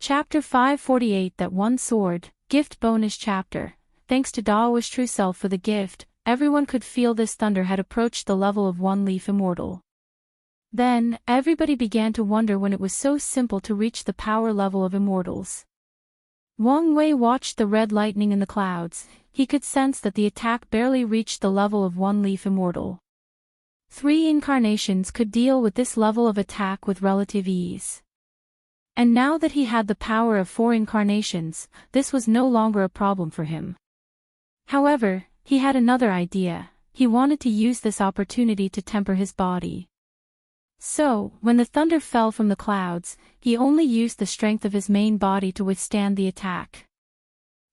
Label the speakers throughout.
Speaker 1: Chapter 548 That One Sword, Gift Bonus Chapter. Thanks to Dao's true self for the gift, everyone could feel this thunder had approached the level of one leaf immortal. Then, everybody began to wonder when it was so simple to reach the power level of immortals. Wang Wei watched the red lightning in the clouds. He could sense that the attack barely reached the level of one leaf immortal. 3 incarnations could deal with this level of attack with relative ease. And now that he had the power of 4 incarnations, this was no longer a problem for him. However, he had another idea. He wanted to use this opportunity to temper his body. So, when the thunder fell from the clouds, he only used the strength of his main body to withstand the attack.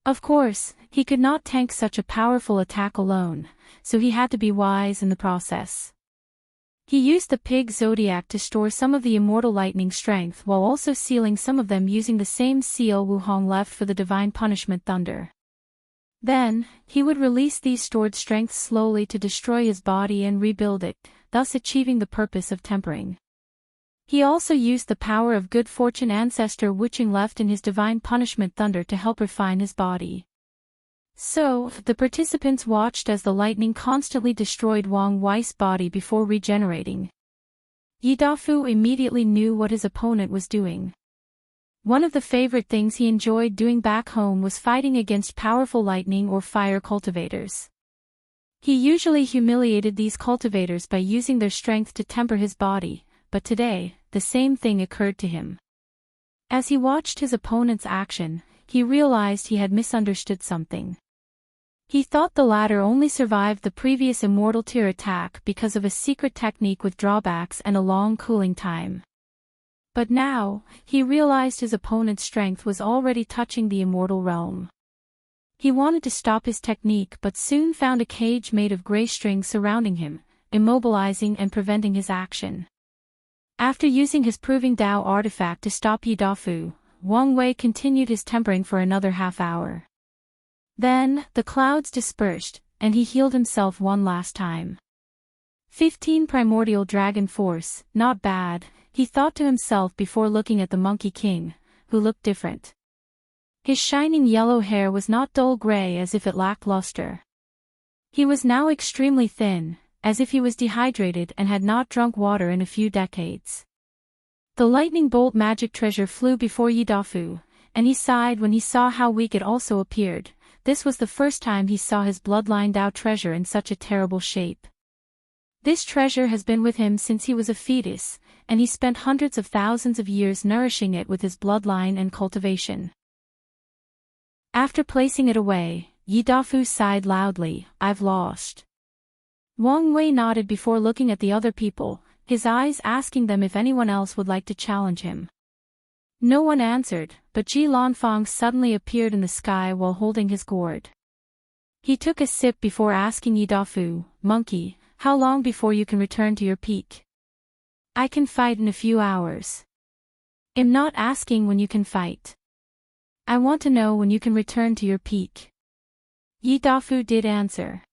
Speaker 1: Of course, he could not tank such a powerful attack alone, so he had to be wise in the process. He used the pig zodiac to store some of the immortal lightning strength while also sealing some of them using the same seal Wuhong left for the divine punishment thunder. Then, he would release these stored strengths slowly to destroy his body and rebuild it, thus achieving the purpose of tempering. He also used the power of good fortune ancestor Wuxia left in his divine punishment thunder to help refine his body. So, the participants watched as the lightning constantly destroyed Wang Wei's body before regenerating. Yi Dafu immediately knew what his opponent was doing. One of the favorite things he enjoyed doing back home was fighting against powerful lightning or fire cultivators. He usually humiliated these cultivators by using their strength to temper his body, but today, the same thing occurred to him. As he watched his opponent's action, he realized he had misunderstood something. He thought the latter only survived the previous immortal tier attack because of a secret technique with drawbacks and a long cooling time. But now, he realized his opponent's strength was already touching the immortal realm. He wanted to stop his technique but soon found a cage made of gray string surrounding him, immobilizing and preventing his action. After using his Proving Dao artifact to stop Yi Dafu, Wang Wei continued his tempering for another half hour. Then, the clouds dispersed, and he healed himself one last time. 15 Primordial Dragon Force, not bad, he thought to himself before looking at the Monkey King, who looked different. His shining yellow hair was not dull gray as if it lacked luster. He was now extremely thin, as if he was dehydrated and had not drunk water in a few decades. The lightning bolt magic treasure flew before Yi Dafu, and he sighed when he saw how weak it also appeared. This was the first time he saw his bloodline Dao treasure in such a terrible shape. This treasure has been with him since he was a fetus, and he spent hundreds of thousands of years nourishing it with his bloodline and cultivation. After placing it away, Yi Dafu sighed loudly, "I've lost." Wang Wei nodded before looking at the other people, his eyes asking them if anyone else would like to challenge him. No one answered, but Ji Lanfang suddenly appeared in the sky while holding his gourd. He took a sip before asking Yi Dafu, "Monkey, how long before you can return to your peak?" "I can fight in a few hours." "I'm not asking when you can fight. I want to know when you can return to your peak." Yi Dafu did answer.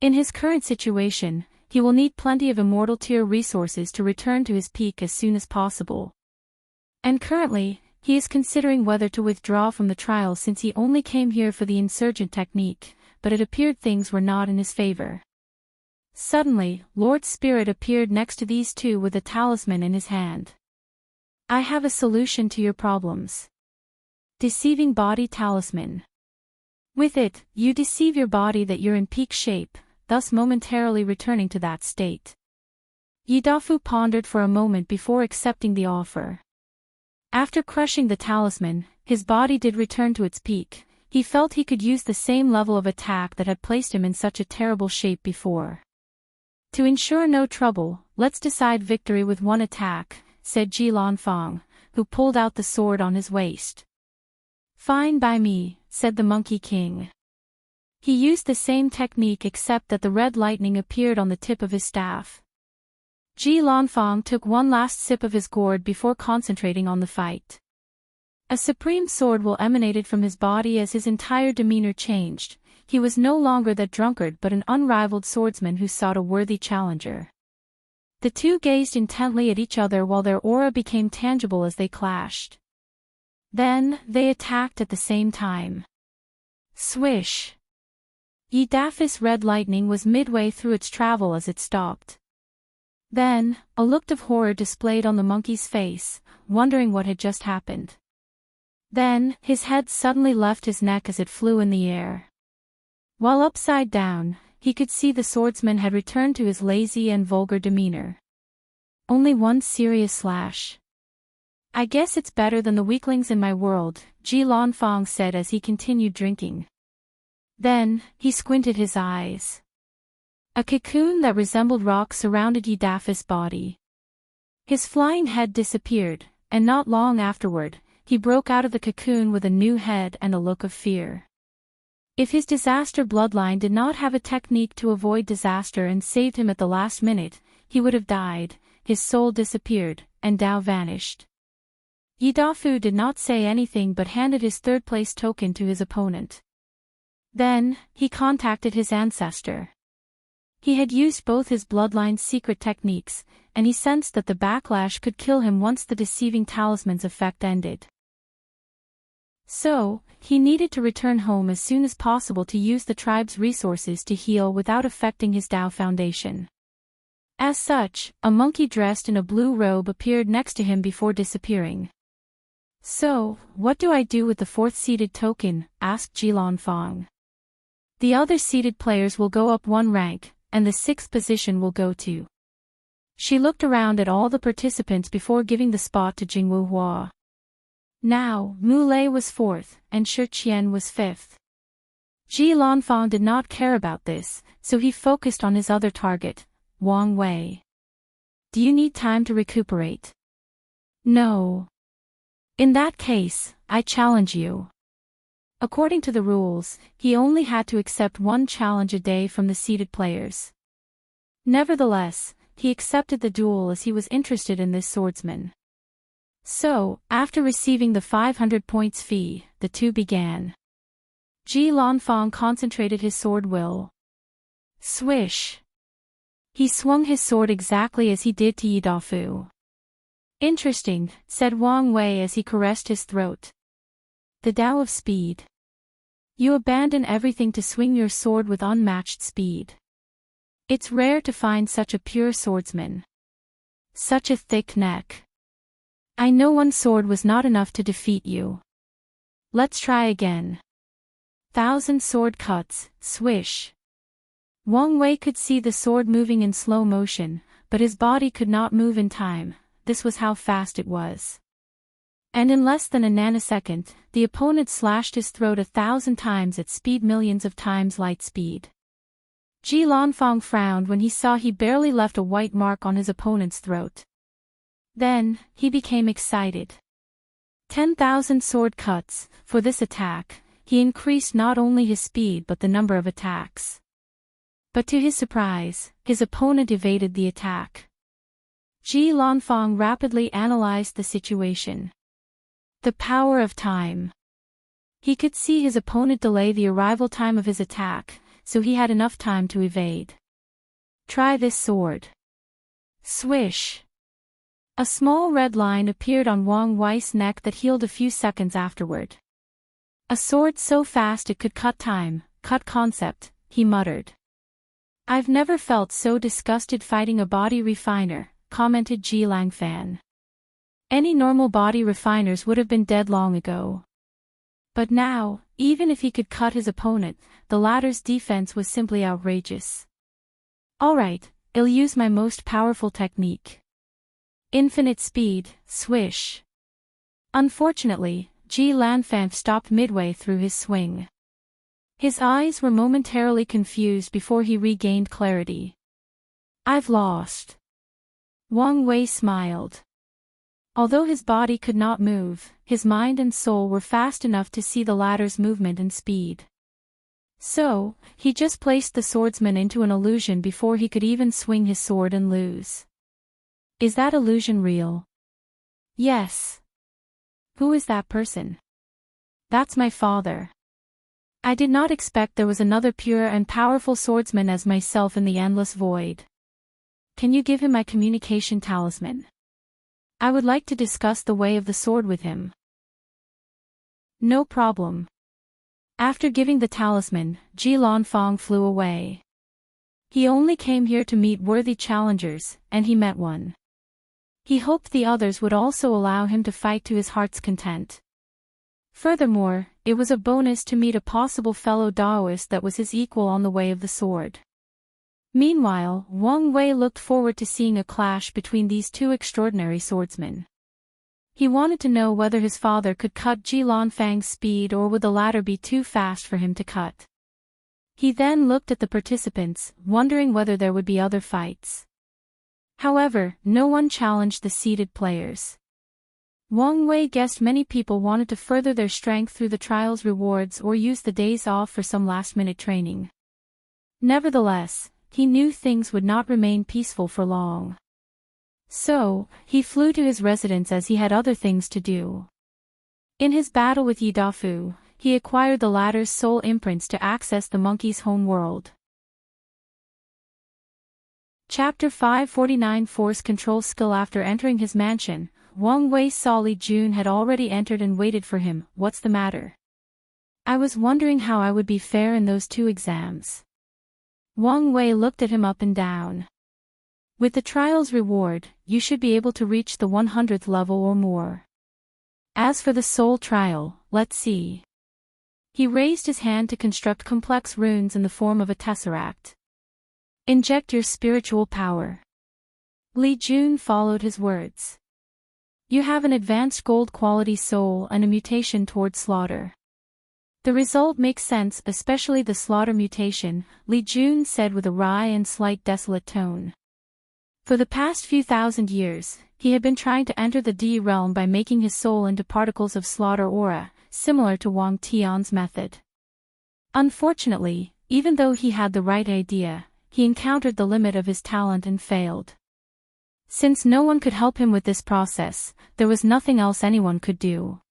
Speaker 1: In his current situation, he will need plenty of immortal tier resources to return to his peak as soon as possible. And currently, he is considering whether to withdraw from the trial since he only came here for the insurgent technique, but it appeared things were not in his favor. Suddenly, Lord Spirit appeared next to these two with a talisman in his hand. "I have a solution to your problems. Deceiving Body Talisman. With it, you deceive your body that you're in peak shape, thus momentarily returning to that state." Yi Dafu pondered for a moment before accepting the offer. After crushing the talisman, his body did return to its peak. He felt he could use the same level of attack that had placed him in such a terrible shape before. "To ensure no trouble, let's decide victory with one attack," said Ji Lanfang, who pulled out the sword on his waist. "Fine by me," said the Monkey King. He used the same technique except that the red lightning appeared on the tip of his staff. Ji Lanfang took one last sip of his gourd before concentrating on the fight. A supreme sword will emanated from his body as his entire demeanor changed. He was no longer that drunkard but an unrivaled swordsman who sought a worthy challenger. The two gazed intently at each other while their aura became tangible as they clashed. Then, they attacked at the same time. Swish! Yidafi's red lightning was midway through its travel as it stopped. Then, a look of horror displayed on the monkey's face, wondering what had just happened. Then, his head suddenly left his neck as it flew in the air. While upside down, he could see the swordsman had returned to his lazy and vulgar demeanor. Only one serious slash. I guess it's better than the weaklings in my world, Ji Lanfang said as he continued drinking. Then, he squinted his eyes. A cocoon that resembled rock surrounded Yidafi's body. His flying head disappeared, and not long afterward, he broke out of the cocoon with a new head and a look of fear. If his disaster bloodline did not have a technique to avoid disaster and saved him at the last minute, he would have died, his soul disappeared, and Dao vanished. Yidafu did not say anything but handed his third-place token to his opponent. Then, he contacted his ancestor. He had used both his bloodline's secret techniques, and he sensed that the backlash could kill him once the deceiving talisman's effect ended. So, he needed to return home as soon as possible to use the tribe's resources to heal without affecting his Dao foundation. As such, a monkey dressed in a blue robe appeared next to him before disappearing. So, what do I do with the fourth-seeded token? Asked Ji Lanfang. The other seeded players will go up one rank, and the sixth position will go to. She looked around at all the participants before giving the spot to Jingwu Hua. Now, Mu Lei was fourth, and Shi Qian was fifth. Ji Lanfang did not care about this, so he focused on his other target, Wang Wei. Do you need time to recuperate? No. In that case, I challenge you. According to the rules, he only had to accept one challenge a day from the seeded players. Nevertheless, he accepted the duel as he was interested in this swordsman. So, after receiving the 500 points fee, the two began. Ji Lanfang concentrated his sword will. Swish! He swung his sword exactly as he did to Yidafu. Interesting, said Wang Wei as he caressed his throat. The Tao of speed. You abandon everything to swing your sword with unmatched speed. It's rare to find such a pure swordsman. Such a thick neck. I know one sword was not enough to defeat you. Let's try again. 1,000 sword cuts, swish. Wang Wei could see the sword moving in slow motion, but his body could not move in time. This was how fast it was. And in less than a nanosecond, the opponent slashed his throat 1,000 times at speed, millions of times light speed. Ji Lanfang frowned when he saw he barely left a white mark on his opponent's throat. Then, he became excited. 10,000 sword cuts. For this attack, he increased not only his speed but the number of attacks. But to his surprise, his opponent evaded the attack. Ji Lanfang rapidly analyzed the situation. The power of time. He could see his opponent delay the arrival time of his attack, so he had enough time to evade. Try this sword. Swish! A small red line appeared on Wang Wei's neck that healed a few seconds afterward. A sword so fast it could cut time, cut concept, he muttered. I've never felt so disgusted fighting a body refiner, commented Ji Langfan. Any normal body refiners would have been dead long ago. But now, even if he could cut his opponent, the latter's defense was simply outrageous. Alright, I'll use my most powerful technique. Infinite speed, swish. Unfortunately, Ji Lanfan stopped midway through his swing. His eyes were momentarily confused before he regained clarity. I've lost. Wang Wei smiled. Although his body could not move, his mind and soul were fast enough to see the latter's movement and speed. So, he just placed the swordsman into an illusion before he could even swing his sword and lose. Is that illusion real? Yes. Who is that person? That's my father. I did not expect there was another pure and powerful swordsman as myself in the endless void. Can you give him my communication talisman? I would like to discuss the way of the sword with him. No problem. After giving the talisman, Ji Lanfang flew away. He only came here to meet worthy challengers, and he met one. He hoped the others would also allow him to fight to his heart's content. Furthermore, it was a bonus to meet a possible fellow Daoist that was his equal on the way of the sword. Meanwhile, Wang Wei looked forward to seeing a clash between these two extraordinary swordsmen. He wanted to know whether his father could cut Ji Lanfang's speed or would the latter be too fast for him to cut. He then looked at the participants, wondering whether there would be other fights. However, no one challenged the seated players. Wang Wei guessed many people wanted to further their strength through the trial's rewards or use the days off for some last-minute training. Nevertheless, he knew things would not remain peaceful for long. So, he flew to his residence as he had other things to do. In his battle with Yi Dafu, he acquired the latter's soul imprints to access the monkey's home world. Chapter 549 Force Control Skill. After entering his mansion, Wang Wei saw Li Jun had already entered and waited for him. What's the matter? I was wondering how I would be fair in those 2 exams. Wang Wei looked at him up and down. With the trial's reward, you should be able to reach the 100th level or more. As for the soul trial, let's see. He raised his hand to construct complex runes in the form of a tesseract. Inject your spiritual power. Li Jun followed his words. You have an advanced gold quality soul and a mutation towards slaughter. The result makes sense, especially the slaughter mutation, Li Jun said with a wry and slight desolate tone. For the past few thousand years, he had been trying to enter the D realm by making his soul into particles of slaughter aura, similar to Wang Tian's method. Unfortunately, even though he had the right idea, he encountered the limit of his talent and failed. Since no one could help him with this process, there was nothing else anyone could do.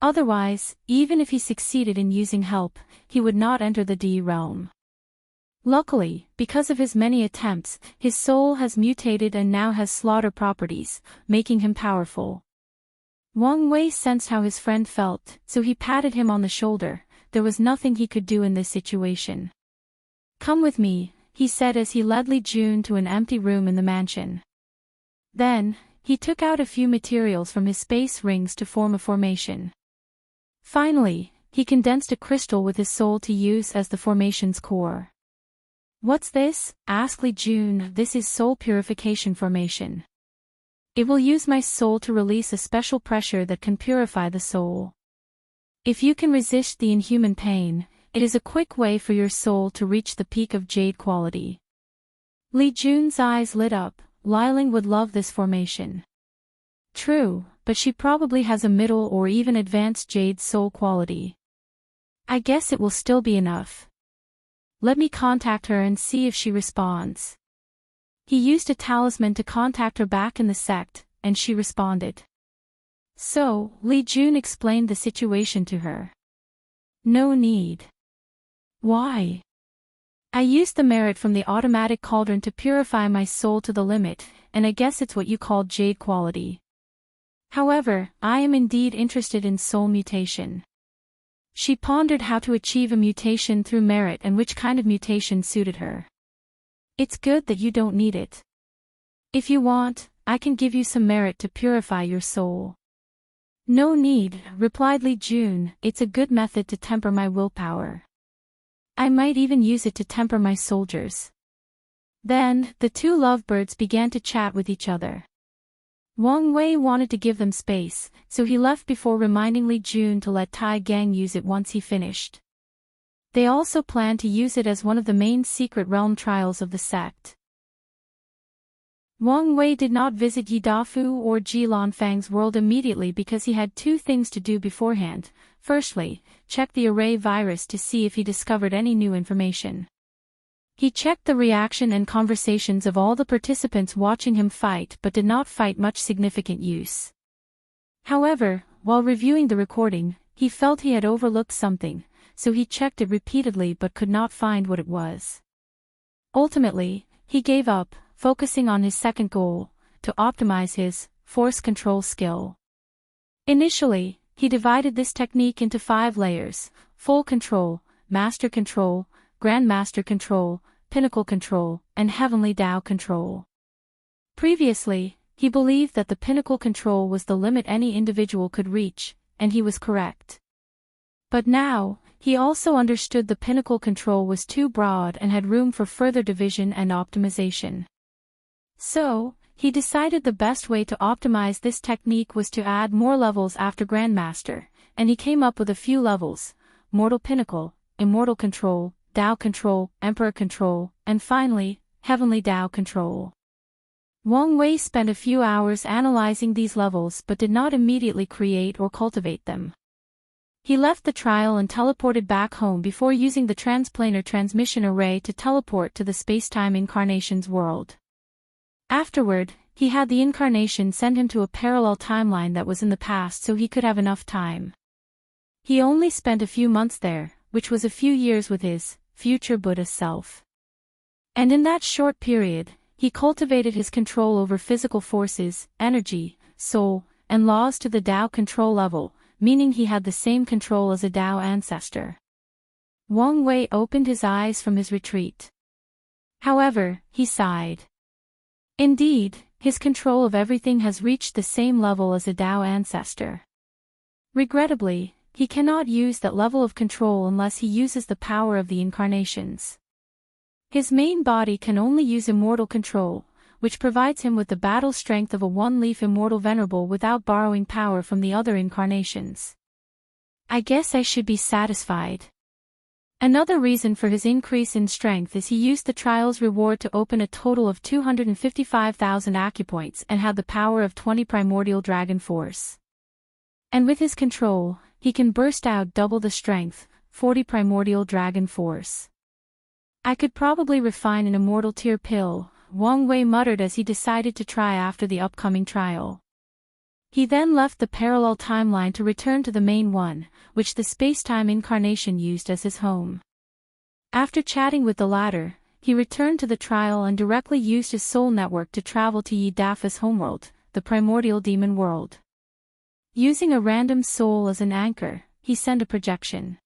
Speaker 1: Otherwise, even if he succeeded in using help, he would not enter the D realm. Luckily, because of his many attempts, his soul has mutated and now has slaughter properties, making him powerful. Wang Wei sensed how his friend felt, so he patted him on the shoulder. There was nothing he could do in this situation. Come with me, he said as he led Li Jun to an empty room in the mansion. Then, he took out a few materials from his space rings to form a formation. Finally, he condensed a crystal with his soul to use as the formation's core. What's this? Asked Li Jun. This is soul purification formation. It will use my soul to release a special pressure that can purify the soul. If you can resist the inhuman pain, it is a quick way for your soul to reach the peak of jade quality. Li Jun's eyes lit up. Liling would love this formation. True, but she probably has a middle or even advanced jade soul quality. I guess it will still be enough. Let me contact her and see if she responds. He used a talisman to contact her back in the sect, and she responded. So, Li Jun explained the situation to her. No need. Why? I used the merit from the automatic cauldron to purify my soul to the limit, and I guess it's what you called jade quality. However, I am indeed interested in soul mutation. She pondered how to achieve a mutation through merit and which kind of mutation suited her. It's good that you don't need it. If you want, I can give you some merit to purify your soul. No need, replied Li Jun. It's a good method to temper my willpower. I might even use it to temper my soldiers. Then, the 2 lovebirds began to chat with each other. Wang Wei wanted to give them space, so he left before reminding Li Jun to let Tai Gang use it once he finished. They also planned to use it as one of the main secret realm trials of the sect. Wang Wei did not visit Yi Dafu or Ji Lanfang's world immediately because he had 2 things to do beforehand. Firstly, check the array virus to see if he discovered any new information. He checked the reaction and conversations of all the participants watching him fight but did not fight much significant use. However, while reviewing the recording, he felt he had overlooked something, so he checked it repeatedly but could not find what it was. Ultimately, he gave up, focusing on his second goal, to optimize his force control skill. Initially, he divided this technique into 5 layers: full control, master control, grandmaster control, pinnacle control, and heavenly Tao control. Previously, he believed that the pinnacle control was the limit any individual could reach, and he was correct. But now, he also understood the pinnacle control was too broad and had room for further division and optimization. So, he decided the best way to optimize this technique was to add more levels after Grandmaster, and he came up with a few levels: Mortal Pinnacle, Immortal Control, Tao Control, Emperor Control, and finally, Heavenly Tao Control. Wang Wei spent a few hours analyzing these levels but did not immediately create or cultivate them. He left the trial and teleported back home before using the transplanar transmission array to teleport to the space-time incarnation's world. Afterward, he had the incarnation send him to a parallel timeline that was in the past so he could have enough time. He only spent a few months there, which was a few years with his future Buddha self. And in that short period, he cultivated his control over physical forces, energy, soul, and laws to the Tao control level, meaning he had the same control as a Tao ancestor. Wang Wei opened his eyes from his retreat. However, he sighed. Indeed, his control of everything has reached the same level as a Tao ancestor. Regrettably, he cannot use that level of control unless he uses the power of the incarnations. His main body can only use immortal control, which provides him with the battle strength of a one-leaf immortal venerable without borrowing power from the other incarnations. I guess I should be satisfied. Another reason for his increase in strength is he used the trial's reward to open a total of 255,000 acupoints and had the power of 20 primordial dragon force. And with his control, he can burst out double the strength, 40 primordial dragon force. I could probably refine an immortal tier pill, Wang Wei muttered as he decided to try after the upcoming trial. He then left the parallel timeline to return to the main one, which the space-time incarnation used as his home. After chatting with the latter, he returned to the trial and directly used his soul network to travel to Yi Dafa's homeworld, the primordial demon world. Using a random soul as an anchor, he sent a projection.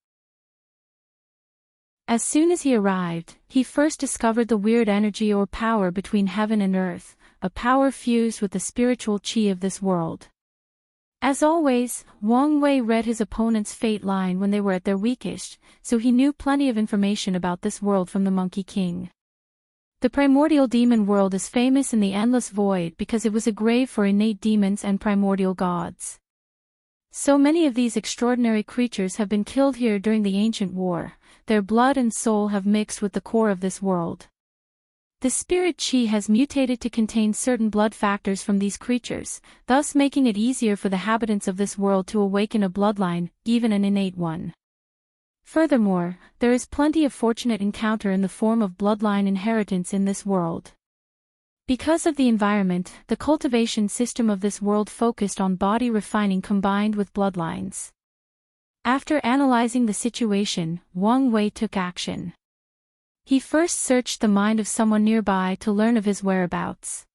Speaker 1: As soon as he arrived, he first discovered the weird energy or power between heaven and earth, a power fused with the spiritual chi of this world. As always, Wang Wei read his opponent's fate line when they were at their weakest, so he knew plenty of information about this world from the Monkey King. The primordial demon world is famous in the endless void because it was a grave for innate demons and primordial gods. So many of these extraordinary creatures have been killed here during the ancient war. Their blood and soul have mixed with the core of this world. The spirit chi has mutated to contain certain blood factors from these creatures, thus making it easier for the inhabitants of this world to awaken a bloodline, even an innate one. Furthermore, there is plenty of fortunate encounter in the form of bloodline inheritance in this world. Because of the environment, the cultivation system of this world focused on body refining combined with bloodlines. After analyzing the situation, Wang Wei took action. He first searched the mind of someone nearby to learn of his whereabouts.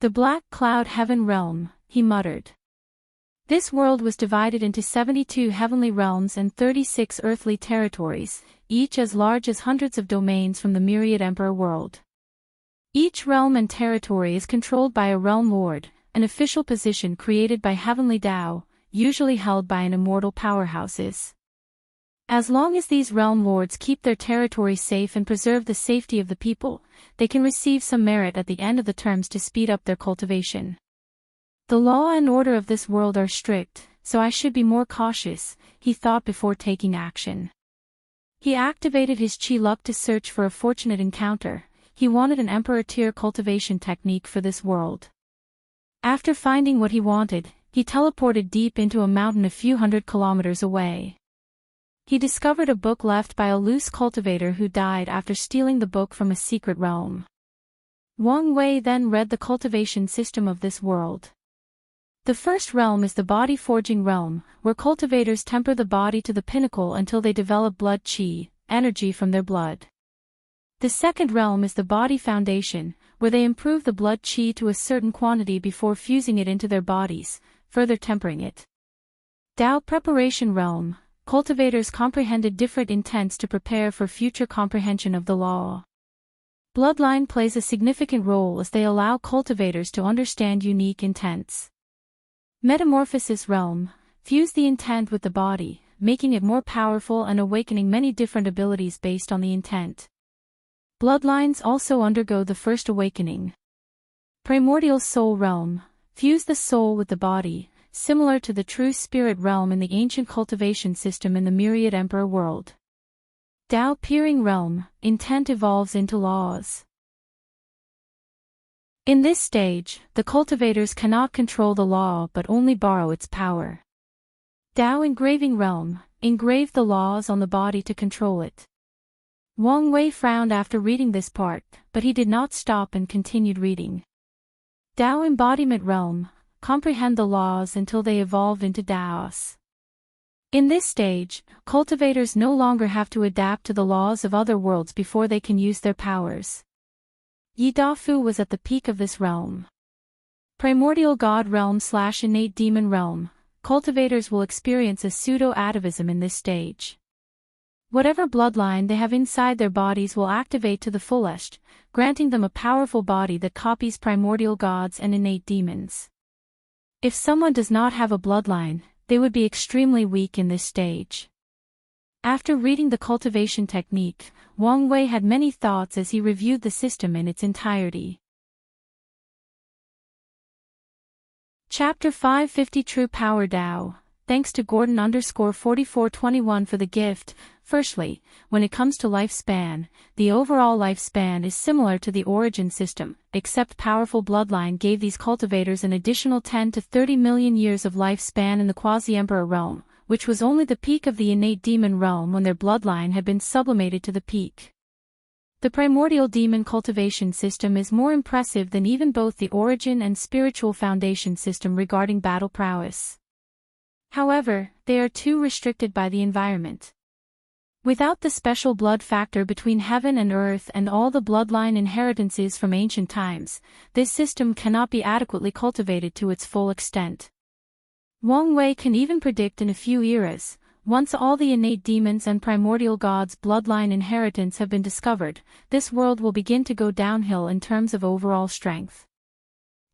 Speaker 1: The Black Cloud Heaven Realm, he muttered. This world was divided into 72 heavenly realms and 36 earthly territories, each as large as hundreds of domains from the myriad Emperor world. Each realm and territory is controlled by a realm lord, an official position created by Heavenly Tao, usually held by an immortal powerhouses. As long as these realm lords keep their territory safe and preserve the safety of the people, they can receive some merit at the end of the terms to speed up their cultivation. The law and order of this world are strict, so I should be more cautious, he thought before taking action. He activated his chi luck to search for a fortunate encounter. He wanted an emperor tier cultivation technique for this world. After finding what he wanted, he teleported deep into a mountain a few hundred kilometers away. He discovered a book left by a loose cultivator who died after stealing the book from a secret realm. Wang Wei then read the cultivation system of this world. The first realm is the body forging realm, where cultivators temper the body to the pinnacle until they develop blood chi, energy from their blood. The second realm is the body foundation, where they improve the blood chi to a certain quantity before fusing it into their bodies, further tempering it. Tao Preparation Realm. Cultivators comprehended different intents to prepare for future comprehension of the law. Bloodline plays a significant role as they allow cultivators to understand unique intents. Metamorphosis Realm. Fuse the intent with the body, making it more powerful and awakening many different abilities based on the intent. Bloodlines also undergo the first awakening. Primordial Soul Realm. Fuse the soul with the body, similar to the true spirit realm in the ancient cultivation system in the myriad emperor world. Tao Peering Realm. Intent evolves into laws. In this stage, the cultivators cannot control the law but only borrow its power. Tao Engraving Realm. Engrave the laws on the body to control it. Wang Wei frowned after reading this part, but he did not stop and continued reading. Tao Embodiment Realm. Comprehend the laws until they evolve into Taos. In this stage, cultivators no longer have to adapt to the laws of other worlds before they can use their powers. Yi Dafu was at the peak of this realm. Primordial God Realm / Innate Demon Realm. Cultivators will experience a pseudo-atavism in this stage. Whatever bloodline they have inside their bodies will activate to the fullest, granting them a powerful body that copies primordial gods and innate demons. If someone does not have a bloodline, they would be extremely weak in this stage. After reading the cultivation technique, Wang Wei had many thoughts as he reviewed the system in its entirety. Chapter 550 True Power Tao. Thanks to Gordon_4421 for the gift. Firstly, when it comes to lifespan, the overall lifespan is similar to the origin system, except powerful bloodline gave these cultivators an additional 10 to 30 million years of lifespan in the quasi-emperor realm, which was only the peak of the innate demon realm when their bloodline had been sublimated to the peak. The primordial demon cultivation system is more impressive than even both the origin and spiritual foundation system regarding battle prowess. However, they are too restricted by the environment. Without the special blood factor between heaven and earth and all the bloodline inheritances from ancient times, this system cannot be adequately cultivated to its full extent. Wang Wei can even predict in a few eras, once all the innate demons and primordial gods' bloodline inheritance have been discovered, this world will begin to go downhill in terms of overall strength.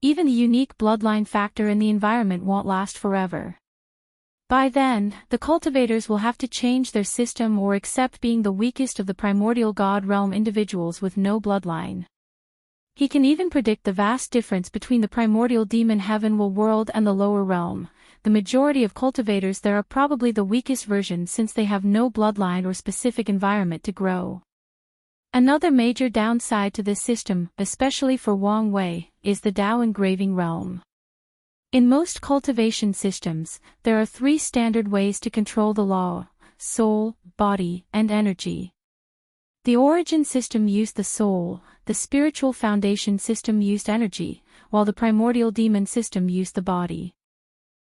Speaker 1: Even the unique bloodline factor in the environment won't last forever. By then, the cultivators will have to change their system or accept being the weakest of the primordial god realm individuals with no bloodline. He can even predict the vast difference between the primordial demon heaven world and the lower realm. The majority of cultivators there are probably the weakest version since they have no bloodline or specific environment to grow. Another major downside to this system, especially for Wang Wei, is the Tao Engraving Realm. In most cultivation systems, there are 3 standard ways to control the law: soul, body, and energy. The origin system used the soul, the spiritual foundation system used energy, while the primordial demon system used the body.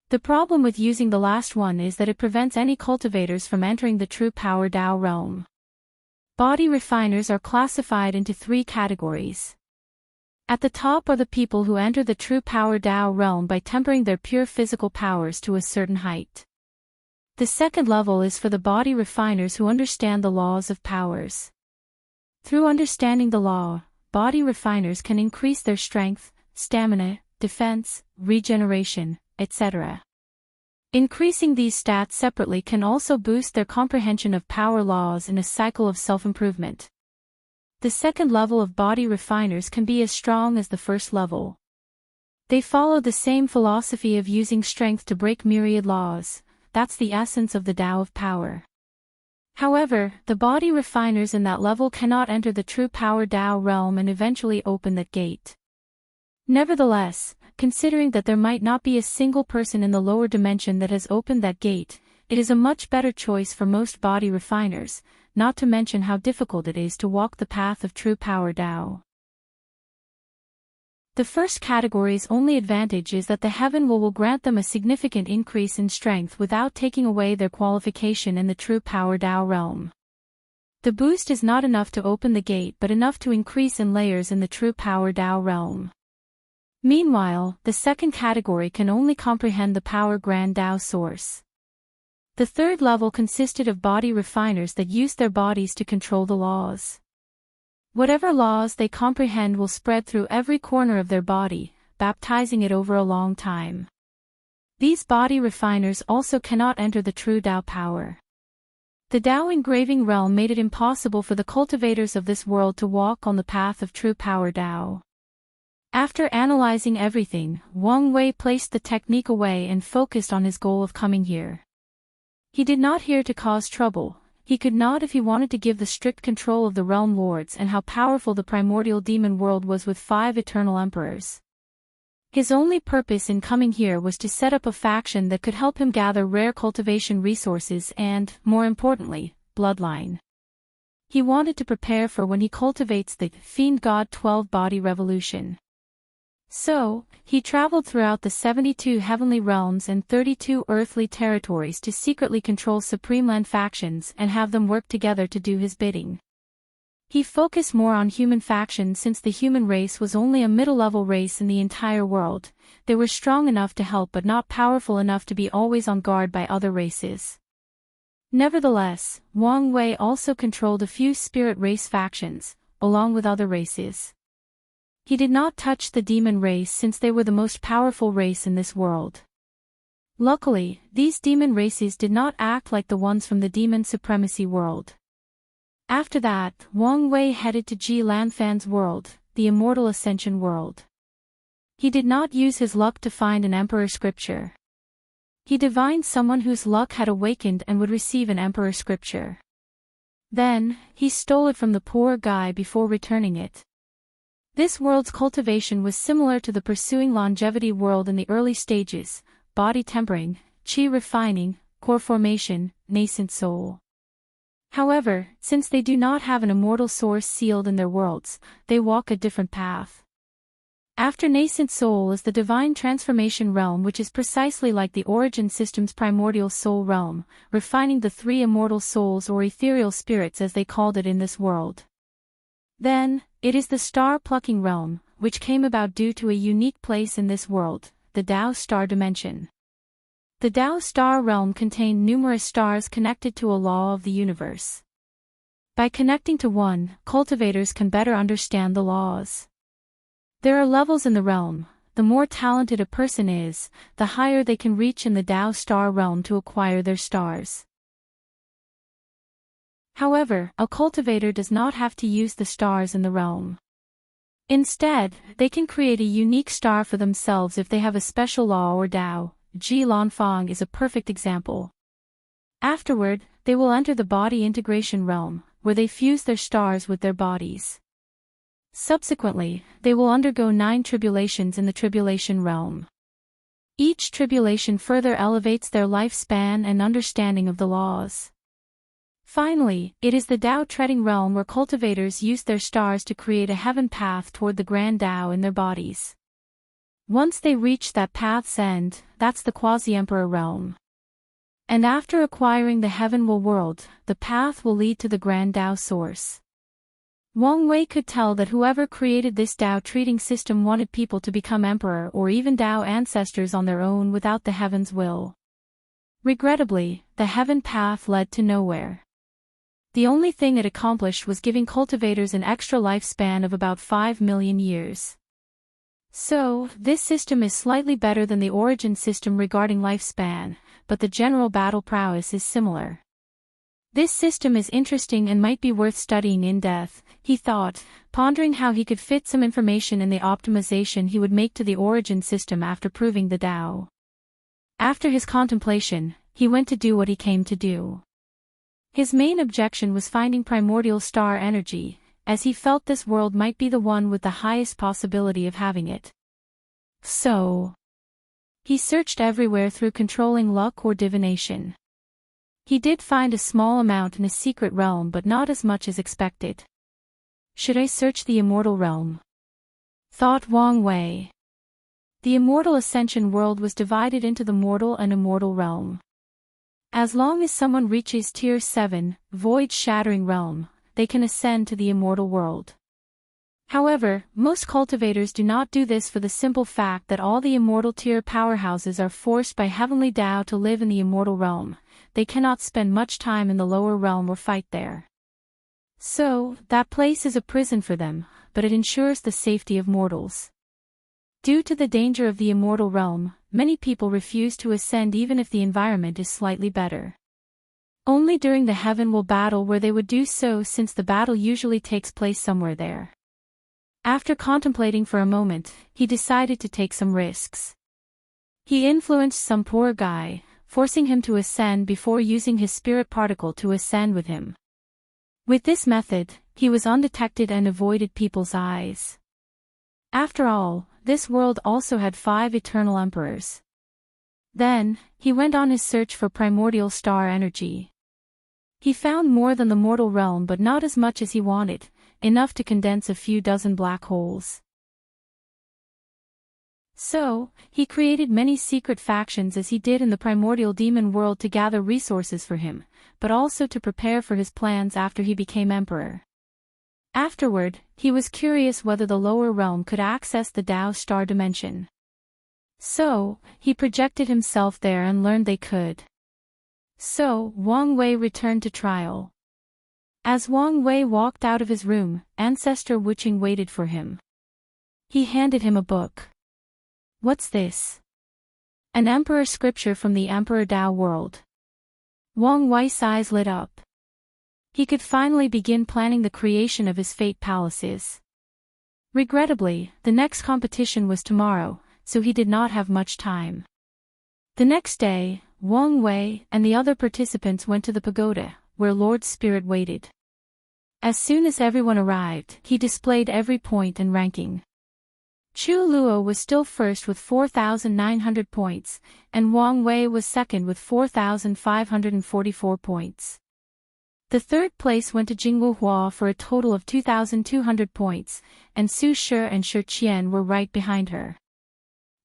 Speaker 1: The problem with using the last one is that it prevents any cultivators from entering the true power Tao realm. Body refiners are classified into 3 categories. At the top are the people who enter the true power Tao realm by tempering their pure physical powers to a certain height. The second level is for the body refiners who understand the laws of powers. Through understanding the law, body refiners can increase their strength, stamina, defense, regeneration, etc. Increasing these stats separately can also boost their comprehension of power laws in a cycle of self-improvement. The second level of body refiners can be as strong as the first level. They follow the same philosophy of using strength to break myriad laws. That's the essence of the Tao of power. However, the body refiners in that level cannot enter the true power Tao realm and eventually open that gate. Nevertheless, considering that there might not be a single person in the lower dimension that has opened that gate, it is a much better choice for most body refiners, not to mention how difficult it is to walk the path of true power Tao. The first category's only advantage is that the heaven will grant them a significant increase in strength without taking away their qualification in the true power Tao realm. The boost is not enough to open the gate but enough to increase in layers in the true power Tao realm. Meanwhile, the second category can only comprehend the power grand Tao source. The third level consisted of body refiners that used their bodies to control the laws. Whatever laws they comprehend will spread through every corner of their body, baptizing it over a long time. These body refiners also cannot enter the true Tao power. The Tao engraving realm made it impossible for the cultivators of this world to walk on the path of true power Tao. After analyzing everything, Wang Wei placed the technique away and focused on his goal of coming here. He did not here to cause trouble. He could not if he wanted to give the strict control of the realm lords and how powerful the primordial demon world was with 5 eternal emperors. His only purpose in coming here was to set up a faction that could help him gather rare cultivation resources and, more importantly, bloodline. He wanted to prepare for when he cultivates the Fiend God 12 body revolution. So, he traveled throughout the 72 heavenly realms and 32 earthly territories to secretly control Supreme Land factions and have them work together to do his bidding. He focused more on human factions since the human race was only a middle-level race in the entire world. They were strong enough to help but not powerful enough to be always on guard by other races. Nevertheless, Wang Wei also controlled a few spirit race factions, along with other races. He did not touch the demon race since they were the most powerful race in this world. Luckily, these demon races did not act like the ones from the demon supremacy world. After that, Wang Wei headed to Ji Lanfan's world, the Immortal Ascension world. He did not use his luck to find an emperor scripture. He divined someone whose luck had awakened and would receive an emperor scripture. Then, he stole it from the poor guy before returning it. This world's cultivation was similar to the pursuing longevity world in the early stages: body tempering, qi refining, core formation, nascent soul. However, since they do not have an immortal source sealed in their worlds, they walk a different path. After nascent soul is the divine transformation realm, which is precisely like the origin system's primordial soul realm, refining the 3 immortal souls or ethereal spirits as they called it in this world. Then, it is the star-plucking realm, which came about due to a unique place in this world, the Tao star dimension. The Tao star realm contained numerous stars connected to a law of the universe. By connecting to one, cultivators can better understand the laws. There are levels in the realm. The more talented a person is, the higher they can reach in the Tao star realm to acquire their stars. However, a cultivator does not have to use the stars in the realm. Instead, they can create a unique star for themselves if they have a special law or Tao. Ji Lanfang is a perfect example. Afterward, they will enter the body integration realm, where they fuse their stars with their bodies. Subsequently, they will undergo 9 tribulations in the tribulation realm. Each tribulation further elevates their lifespan and understanding of the laws. Finally, it is the Tao treading realm where cultivators use their stars to create a heaven path toward the grand Tao in their bodies. Once they reach that path's end, that's the quasi-emperor realm. And after acquiring the heavenward world, the path will lead to the grand Tao source. Wang Wei could tell that whoever created this Tao treating system wanted people to become emperor or even Tao ancestors on their own without the heaven's will. Regrettably, the heaven path led to nowhere. The only thing it accomplished was giving cultivators an extra lifespan of about 5 million years. So, this system is slightly better than the origin system regarding lifespan, but the general battle prowess is similar. This system is interesting and might be worth studying in depth, he thought, pondering how he could fit some information in the optimization he would make to the origin system after proving the Tao. After his contemplation, he went to do what he came to do. His main objection was finding primordial star energy, as he felt this world might be the one with the highest possibility of having it. So, he searched everywhere through controlling luck or divination. He did find a small amount in a secret realm, but not as much as expected. Should I search the immortal realm? Thought Wang Wei. The immortal ascension world was divided into the mortal and immortal realm. As long as someone reaches tier 7, void-shattering realm, they can ascend to the immortal world. However, most cultivators do not do this for the simple fact that all the immortal tier powerhouses are forced by heavenly Tao to live in the immortal realm. they cannot spend much time in the lower realm or fight there. So, that place is a prison for them, but it ensures the safety of mortals. Due to the danger of the immortal realm, many people refuse to ascend even if the environment is slightly better. Only during the heavenward battle where they would do so, since the battle usually takes place somewhere there. After contemplating for a moment, he decided to take some risks. He influenced some poor guy, forcing him to ascend before using his spirit particle to ascend with him. With this method, he was undetected and avoided people's eyes. After all, this world also had 5 eternal emperors. Then, he went on his search for primordial star energy. He found more than the mortal realm, but not as much as he wanted, enough to condense a few dozen black holes. So, he created many secret factions as he did in the primordial demon world to gather resources for him, but also to prepare for his plans after he became emperor. Afterward, he was curious whether the lower realm could access the Tao star dimension. So, he projected himself there and learned they could. So, Wang Wei returned to trial. As Wang Wei walked out of his room, Ancestor Wuqing waited for him. He handed him a book. What's this? An emperor scripture from the Emperor Tao world. Wang Wei's eyes lit up. He could finally begin planning the creation of his fate palaces. Regrettably, the next competition was tomorrow, so he did not have much time. The next day, Wang Wei and the other participants went to the pagoda, where Lord Spirit waited. As soon as everyone arrived, he displayed every point and ranking. Chu Luo was still first with 4,900 points, and Wang Wei was second with 4,544 points. The third place went to Jingwu Hua for a total of 2,200 points, and Su Shi and Shi Qian were right behind her.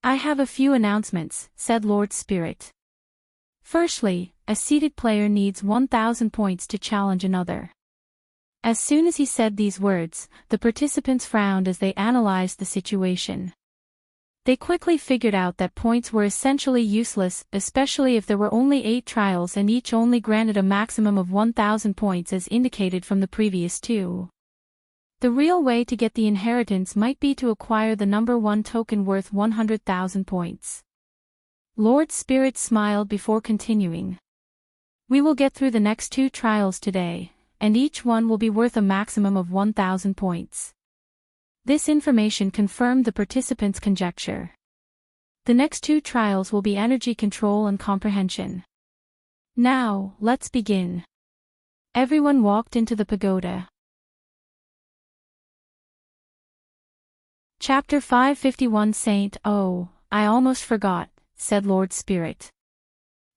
Speaker 1: I have a few announcements, said Lord Spirit. Firstly, a seated player needs 1,000 points to challenge another. As soon as he said these words, the participants frowned as they analyzed the situation. They quickly figured out that points were essentially useless, especially if there were only 8 trials and each only granted a maximum of 1,000 points as indicated from the previous 2. The real way to get the inheritance might be to acquire the number 1 token worth 100,000 points. Lord Spirit smiled before continuing. We will get through the next 2 trials today, and each one will be worth a maximum of 1,000 points. This information confirmed the participants' conjecture. The next 2 trials will be energy control and comprehension. Now, let's begin. Everyone walked into the pagoda. Chapter 551 Saint, oh, I almost forgot, said Lord Spirit.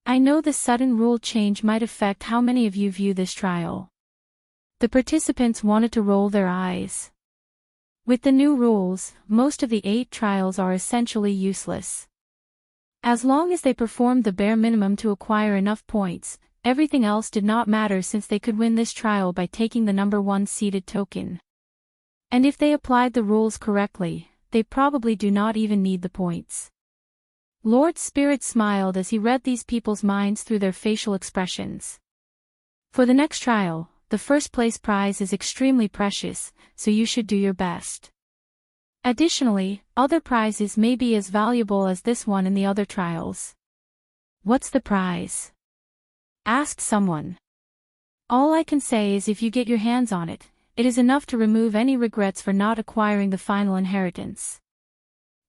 Speaker 1: I know the sudden rule change might affect how many of you view this trial. The participants wanted to roll their eyes. With the new rules, most of the 8 trials are essentially useless. As long as they performed the bare minimum to acquire enough points, everything else did not matter since they could win this trial by taking the number 1 seeded token. And if they applied the rules correctly, they probably do not even need the points. Lord Spirit smiled as he read these people's minds through their facial expressions. For the next trial, the first place prize is extremely precious, so you should do your best. Additionally, other prizes may be as valuable as this one in the other trials. What's the prize? Asked someone. All I can say is if you get your hands on it, it is enough to remove any regrets for not acquiring the final inheritance.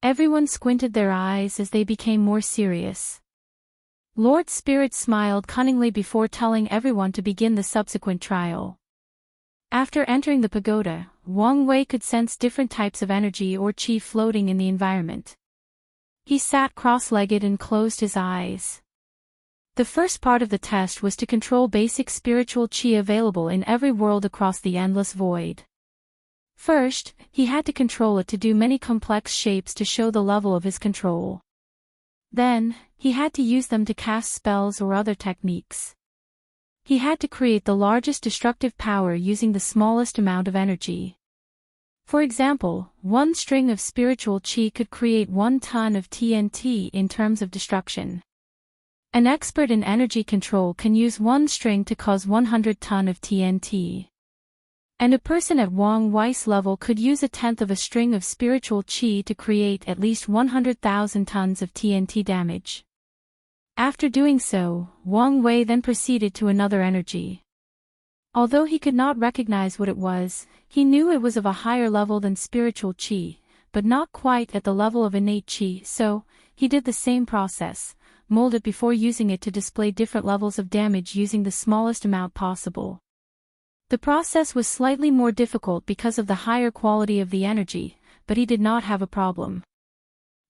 Speaker 1: Everyone squinted their eyes as they became more serious. Lord Spirit smiled cunningly before telling everyone to begin the subsequent trial. After entering the pagoda, Wang Wei could sense different types of energy or qi floating in the environment. He sat cross-legged and closed his eyes. The first part of the test was to control basic spiritual qi available in every world across the endless void. First, he had to control it to do many complex shapes to show the level of his control. Then, he had to use them to cast spells or other techniques. He had to create the largest destructive power using the smallest amount of energy. For example, 1 string of spiritual qi could create 1 ton of TNT in terms of destruction. An expert in energy control can use one string to cause 100 tons of TNT. And a person at Wang Wei's level could use a tenth of a string of spiritual qi to create at least 100,000 tons of TNT damage. After doing so, Wang Wei then proceeded to another energy. Although he could not recognize what it was, he knew it was of a higher level than spiritual qi, but not quite at the level of innate qi, so he did the same process, mold it before using it to display different levels of damage using the smallest amount possible. The process was slightly more difficult because of the higher quality of the energy, but he did not have a problem.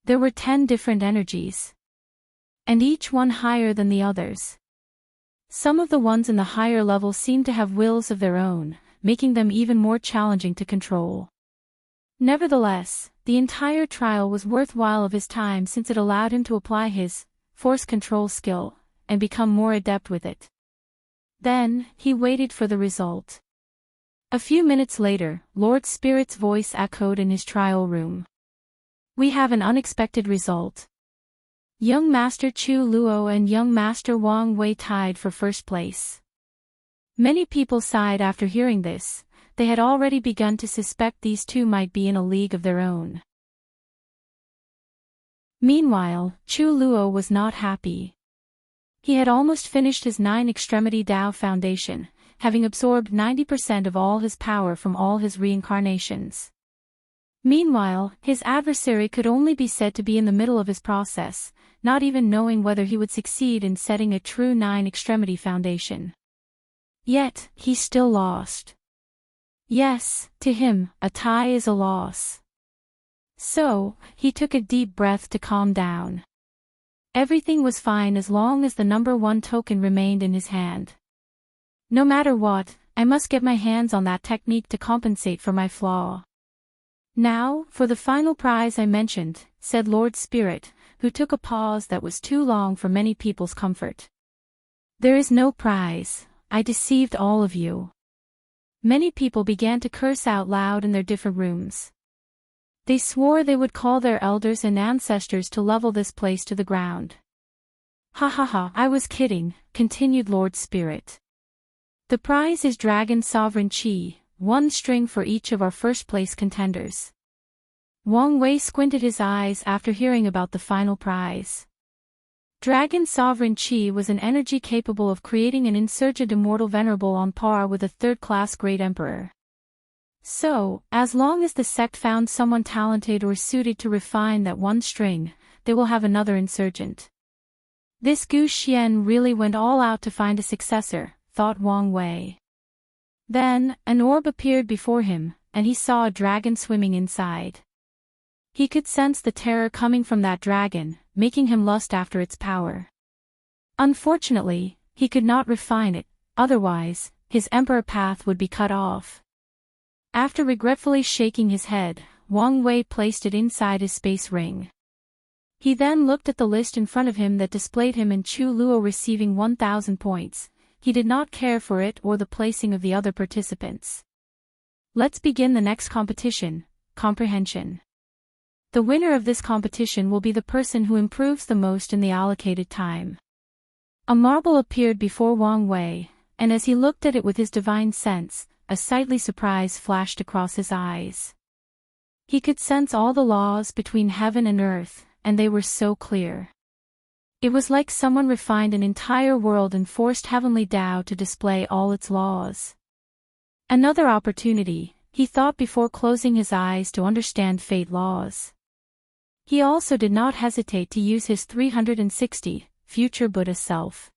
Speaker 1: There were 10 different energies, and each one higher than the others. Some of the ones in the higher level seemed to have wills of their own, making them even more challenging to control. Nevertheless, the entire trial was worthwhile of his time since it allowed him to apply his force control skill and become more adept with it. Then, he waited for the result. A few minutes later, Lord Spirit's voice echoed in his trial room. "We have an unexpected result. Young Master Chu Luo and Young Master Wang Wei tied for first place." Many people sighed after hearing this. They had already begun to suspect these two might be in a league of their own. Meanwhile, Chu Luo was not happy. He had almost finished his 9-extremity Dao foundation, having absorbed 90% of all his power from all his reincarnations. Meanwhile, his adversary could only be said to be in the middle of his process, not even knowing whether he would succeed in setting a true 9-extremity foundation. Yet, he still lost. Yes, to him, a tie is a loss. So, he took a deep breath to calm down. Everything was fine as long as the number 1 token remained in his hand. No matter what, I must get my hands on that technique to compensate for my flaw. Now, for the final prize I mentioned, said Lord Spirit, who took a pause that was too long for many people's comfort. There is no prize. I deceived all of you. Many people began to curse out loud in their different rooms. They swore they would call their elders and ancestors to level this place to the ground. "Ha ha ha, I was kidding," continued Lord Spirit. "The prize is Dragon Sovereign Qi, 1 string for each of our first-place contenders." Wang Wei squinted his eyes after hearing about the final prize. Dragon Sovereign Qi was an energy capable of creating an insurgent immortal venerable on par with a third-class great emperor. So, as long as the sect found someone talented or suited to refine that 1 string, they will have another insurgent. This Gu Xian really went all out to find a successor, thought Wang Wei. Then, an orb appeared before him, and he saw a dragon swimming inside. He could sense the terror coming from that dragon, making him lust after its power. Unfortunately, he could not refine it, otherwise, his emperor path would be cut off. After regretfully shaking his head, Wang Wei placed it inside his space ring. He then looked at the list in front of him that displayed him and Chu Luo receiving 1,000 points. He did not care for it or the placing of the other participants. Let's begin the next competition, comprehension. The winner of this competition will be the person who improves the most in the allocated time. A marble appeared before Wang Wei, and as he looked at it with his divine sense, a sightly surprise flashed across his eyes. He could sense all the laws between heaven and earth, and they were so clear. It was like someone refined an entire world and forced heavenly Tao to display all its laws. Another opportunity, he thought before closing his eyes to understand fate laws. He also did not hesitate to use his 360, future Buddha self.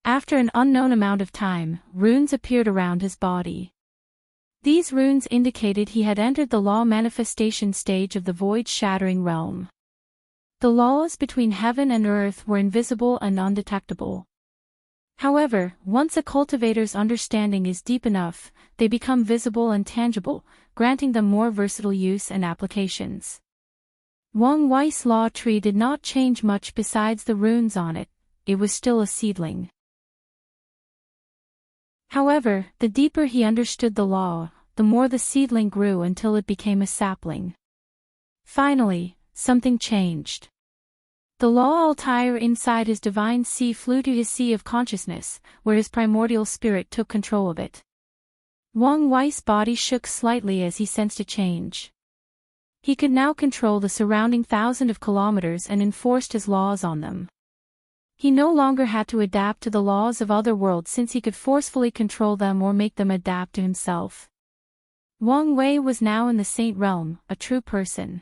Speaker 1: After an unknown amount of time, runes appeared around his body. These runes indicated he had entered the law manifestation stage of the void-shattering realm. The laws between heaven and earth were invisible and undetectable. However, once a cultivator's understanding is deep enough, they become visible and tangible, granting them more versatile use and applications. Wang Wei's law tree did not change much besides the runes on it. It was still a seedling. However, the deeper he understood the law, the more the seedling grew until it became a sapling. Finally, something changed. The law Altair inside his divine sea flew to his sea of consciousness, where his primordial spirit took control of it. Wang Wei's body shook slightly as he sensed a change. He could now control the surrounding thousands of kilometers and enforced his laws on them. He no longer had to adapt to the laws of other worlds since he could forcefully control them or make them adapt to himself. Wang Wei was now in the Saint Realm, a true person.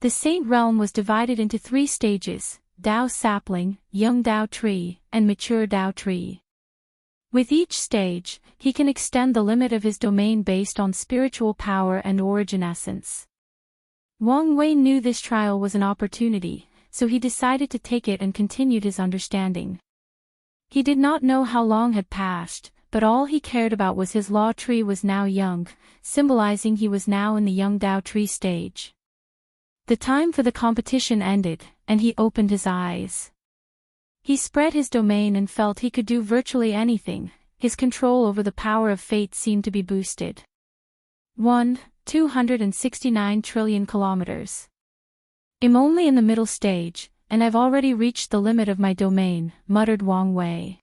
Speaker 1: The Saint Realm was divided into 3 stages: Dao sapling, young Dao tree, and mature Dao tree. With each stage, he can extend the limit of his domain based on spiritual power and origin essence. Wang Wei knew this trial was an opportunity, so he decided to take it and continued his understanding. He did not know how long had passed, but all he cared about was his law tree was now young, symbolizing he was now in the young Dao tree stage. The time for the competition ended, and he opened his eyes. He spread his domain and felt he could do virtually anything. His control over the power of fate seemed to be boosted. 269 trillion kilometers. I'm only in the middle stage, and I've already reached the limit of my domain, muttered Wang Wei.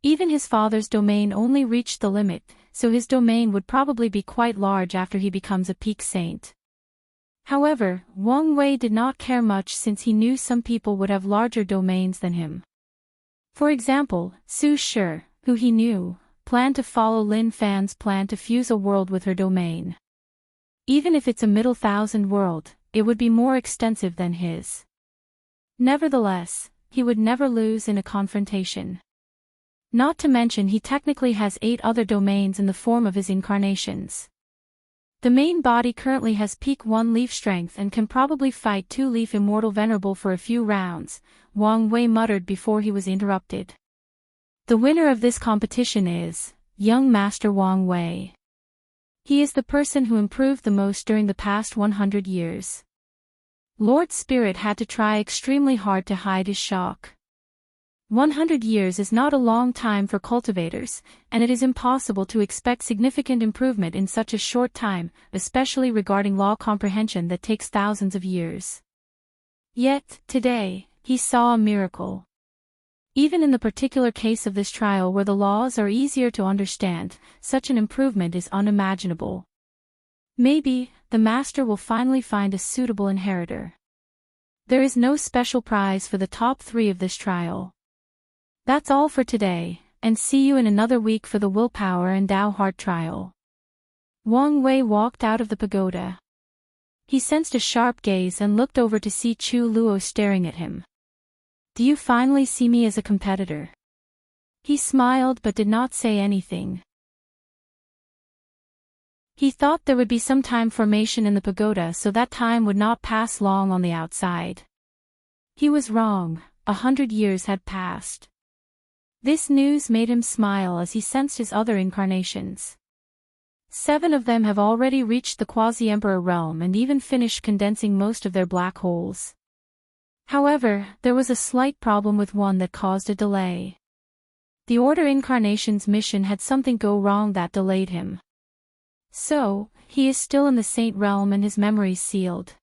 Speaker 1: Even his father's domain only reached the limit, so his domain would probably be quite large after he becomes a peak saint. However, Wang Wei did not care much since he knew some people would have larger domains than him. For example, Su Shi, who he knew, planned to follow Lin Fan's plan to fuse a world with her domain. Even if it's a middle thousand world, it would be more extensive than his. Nevertheless, he would never lose in a confrontation. Not to mention he technically has 8 other domains in the form of his incarnations. The main body currently has peak 1 leaf strength and can probably fight 2 leaf immortal venerable for a few rounds, Wang Wei muttered before he was interrupted. The winner of this competition is young Master Wang Wei. He is the person who improved the most during the past 100 years. Lord Spirit had to try extremely hard to hide his shock. 100 years is not a long time for cultivators, and it is impossible to expect significant improvement in such a short time, especially regarding law comprehension that takes thousands of years. Yet, today, he saw a miracle. Even in the particular case of this trial where the laws are easier to understand, such an improvement is unimaginable. Maybe, the master will finally find a suitable inheritor. There is no special prize for the top 3 of this trial. That's all for today, and see you in another week for the Willpower and Tao Heart trial. Wang Wei walked out of the pagoda. He sensed a sharp gaze and looked over to see Chu Luo staring at him. Do you finally see me as a competitor? He smiled but did not say anything. He thought there would be some time formation in the pagoda so that time would not pass long on the outside. He was wrong, 100 years had passed. This news made him smile as he sensed his other incarnations. 7 of them have already reached the quasi-emperor realm and even finished condensing most of their black holes. However, there was a slight problem with one that caused a delay. The Order Incarnation's mission had something go wrong that delayed him. So, he is still in the Saint Realm and his memories sealed.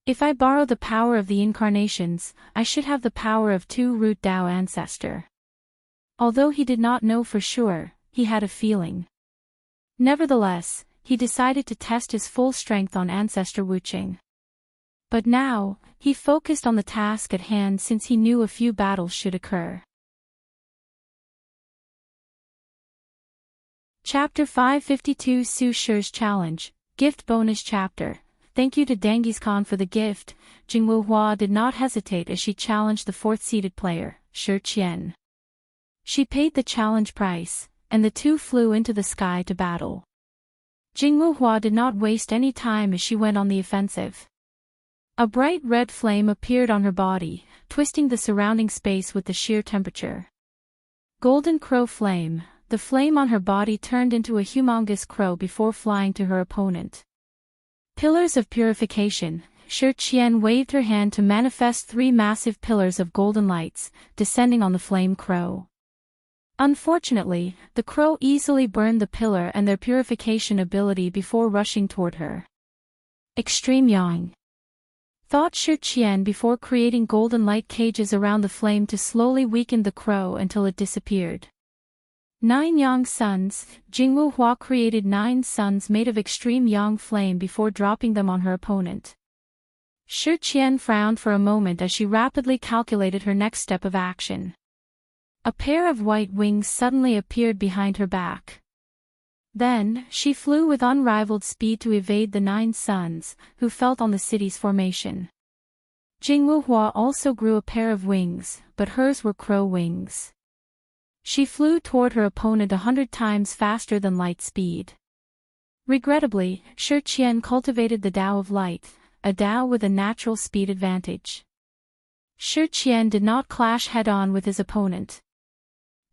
Speaker 1: If I borrow the power of the incarnations, I should have the power of 2 root Dao ancestor. Although he did not know for sure, he had a feeling. Nevertheless, he decided to test his full strength on Ancestor Wuxia. But now, he focused on the task at hand since he knew a few battles should occur. Chapter 552 Su Shi's Challenge, Gift Bonus Chapter. Thank you to Genghis Khan for the gift. Jingwu Hua did not hesitate as she challenged the 4th-seeded player, Shi Qian. She paid the challenge price, and the 2 flew into the sky to battle. Jingwu Hua did not waste any time as she went on the offensive. A bright red flame appeared on her body, twisting the surrounding space with the sheer temperature. Golden Crow Flame, the flame on her body turned into a humongous crow before flying to her opponent. Pillars of Purification. Shi Qian waved her hand to manifest 3 massive pillars of golden lights, descending on the flame crow. Unfortunately, the crow easily burned the pillar and their purification ability before rushing toward her. Extreme Yang. thought Shi Qian before creating golden light cages around the flame to slowly weaken the crow until it disappeared. 9 yang suns. Jingwu Hua created 9 suns made of extreme yang flame before dropping them on her opponent. Shi Qian frowned for a moment as she rapidly calculated her next step of action. A pair of white wings suddenly appeared behind her back. Then, she flew with unrivaled speed to evade the 9 suns, who felt on the city's formation. Jingwu Hua also grew a pair of wings, but hers were crow wings. She flew toward her opponent 100 times faster than light speed. Regrettably, Shi Qian cultivated the Tao of Light, a Tao with a natural speed advantage. Shi Qian did not clash head-on with his opponent.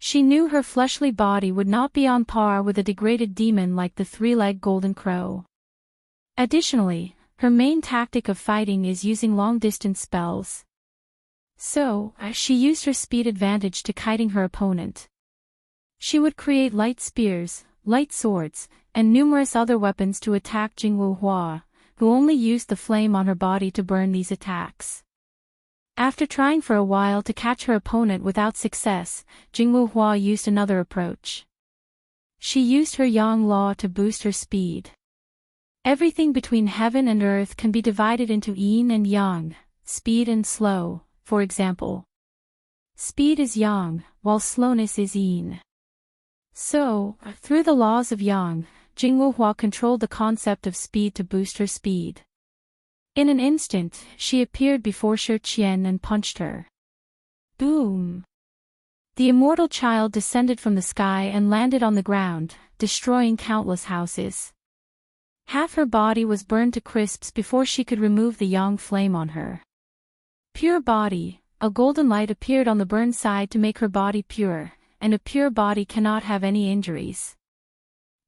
Speaker 1: She knew her fleshly body would not be on par with a degraded demon like the 3-legged golden crow. Additionally, her main tactic of fighting is using long-distance spells. So, she used her speed advantage to kiting her opponent. She would create light spears, light swords, and numerous other weapons to attack Jingwu Hua, who only used the flame on her body to burn these attacks. After trying for a while to catch her opponent without success, Jingwu Hua used another approach. She used her yang law to boost her speed. Everything between heaven and earth can be divided into yin and yang, speed and slow, for example. Speed is yang, while slowness is yin. So, through the laws of yang, Jingwu Hua controlled the concept of speed to boost her speed. In an instant, she appeared before Shi Qian and punched her. Boom! The immortal child descended from the sky and landed on the ground, destroying countless houses. Half her body was burned to crisps before she could remove the yang flame on her. Pure body. A golden light appeared on the burned side to make her body pure, and a pure body cannot have any injuries.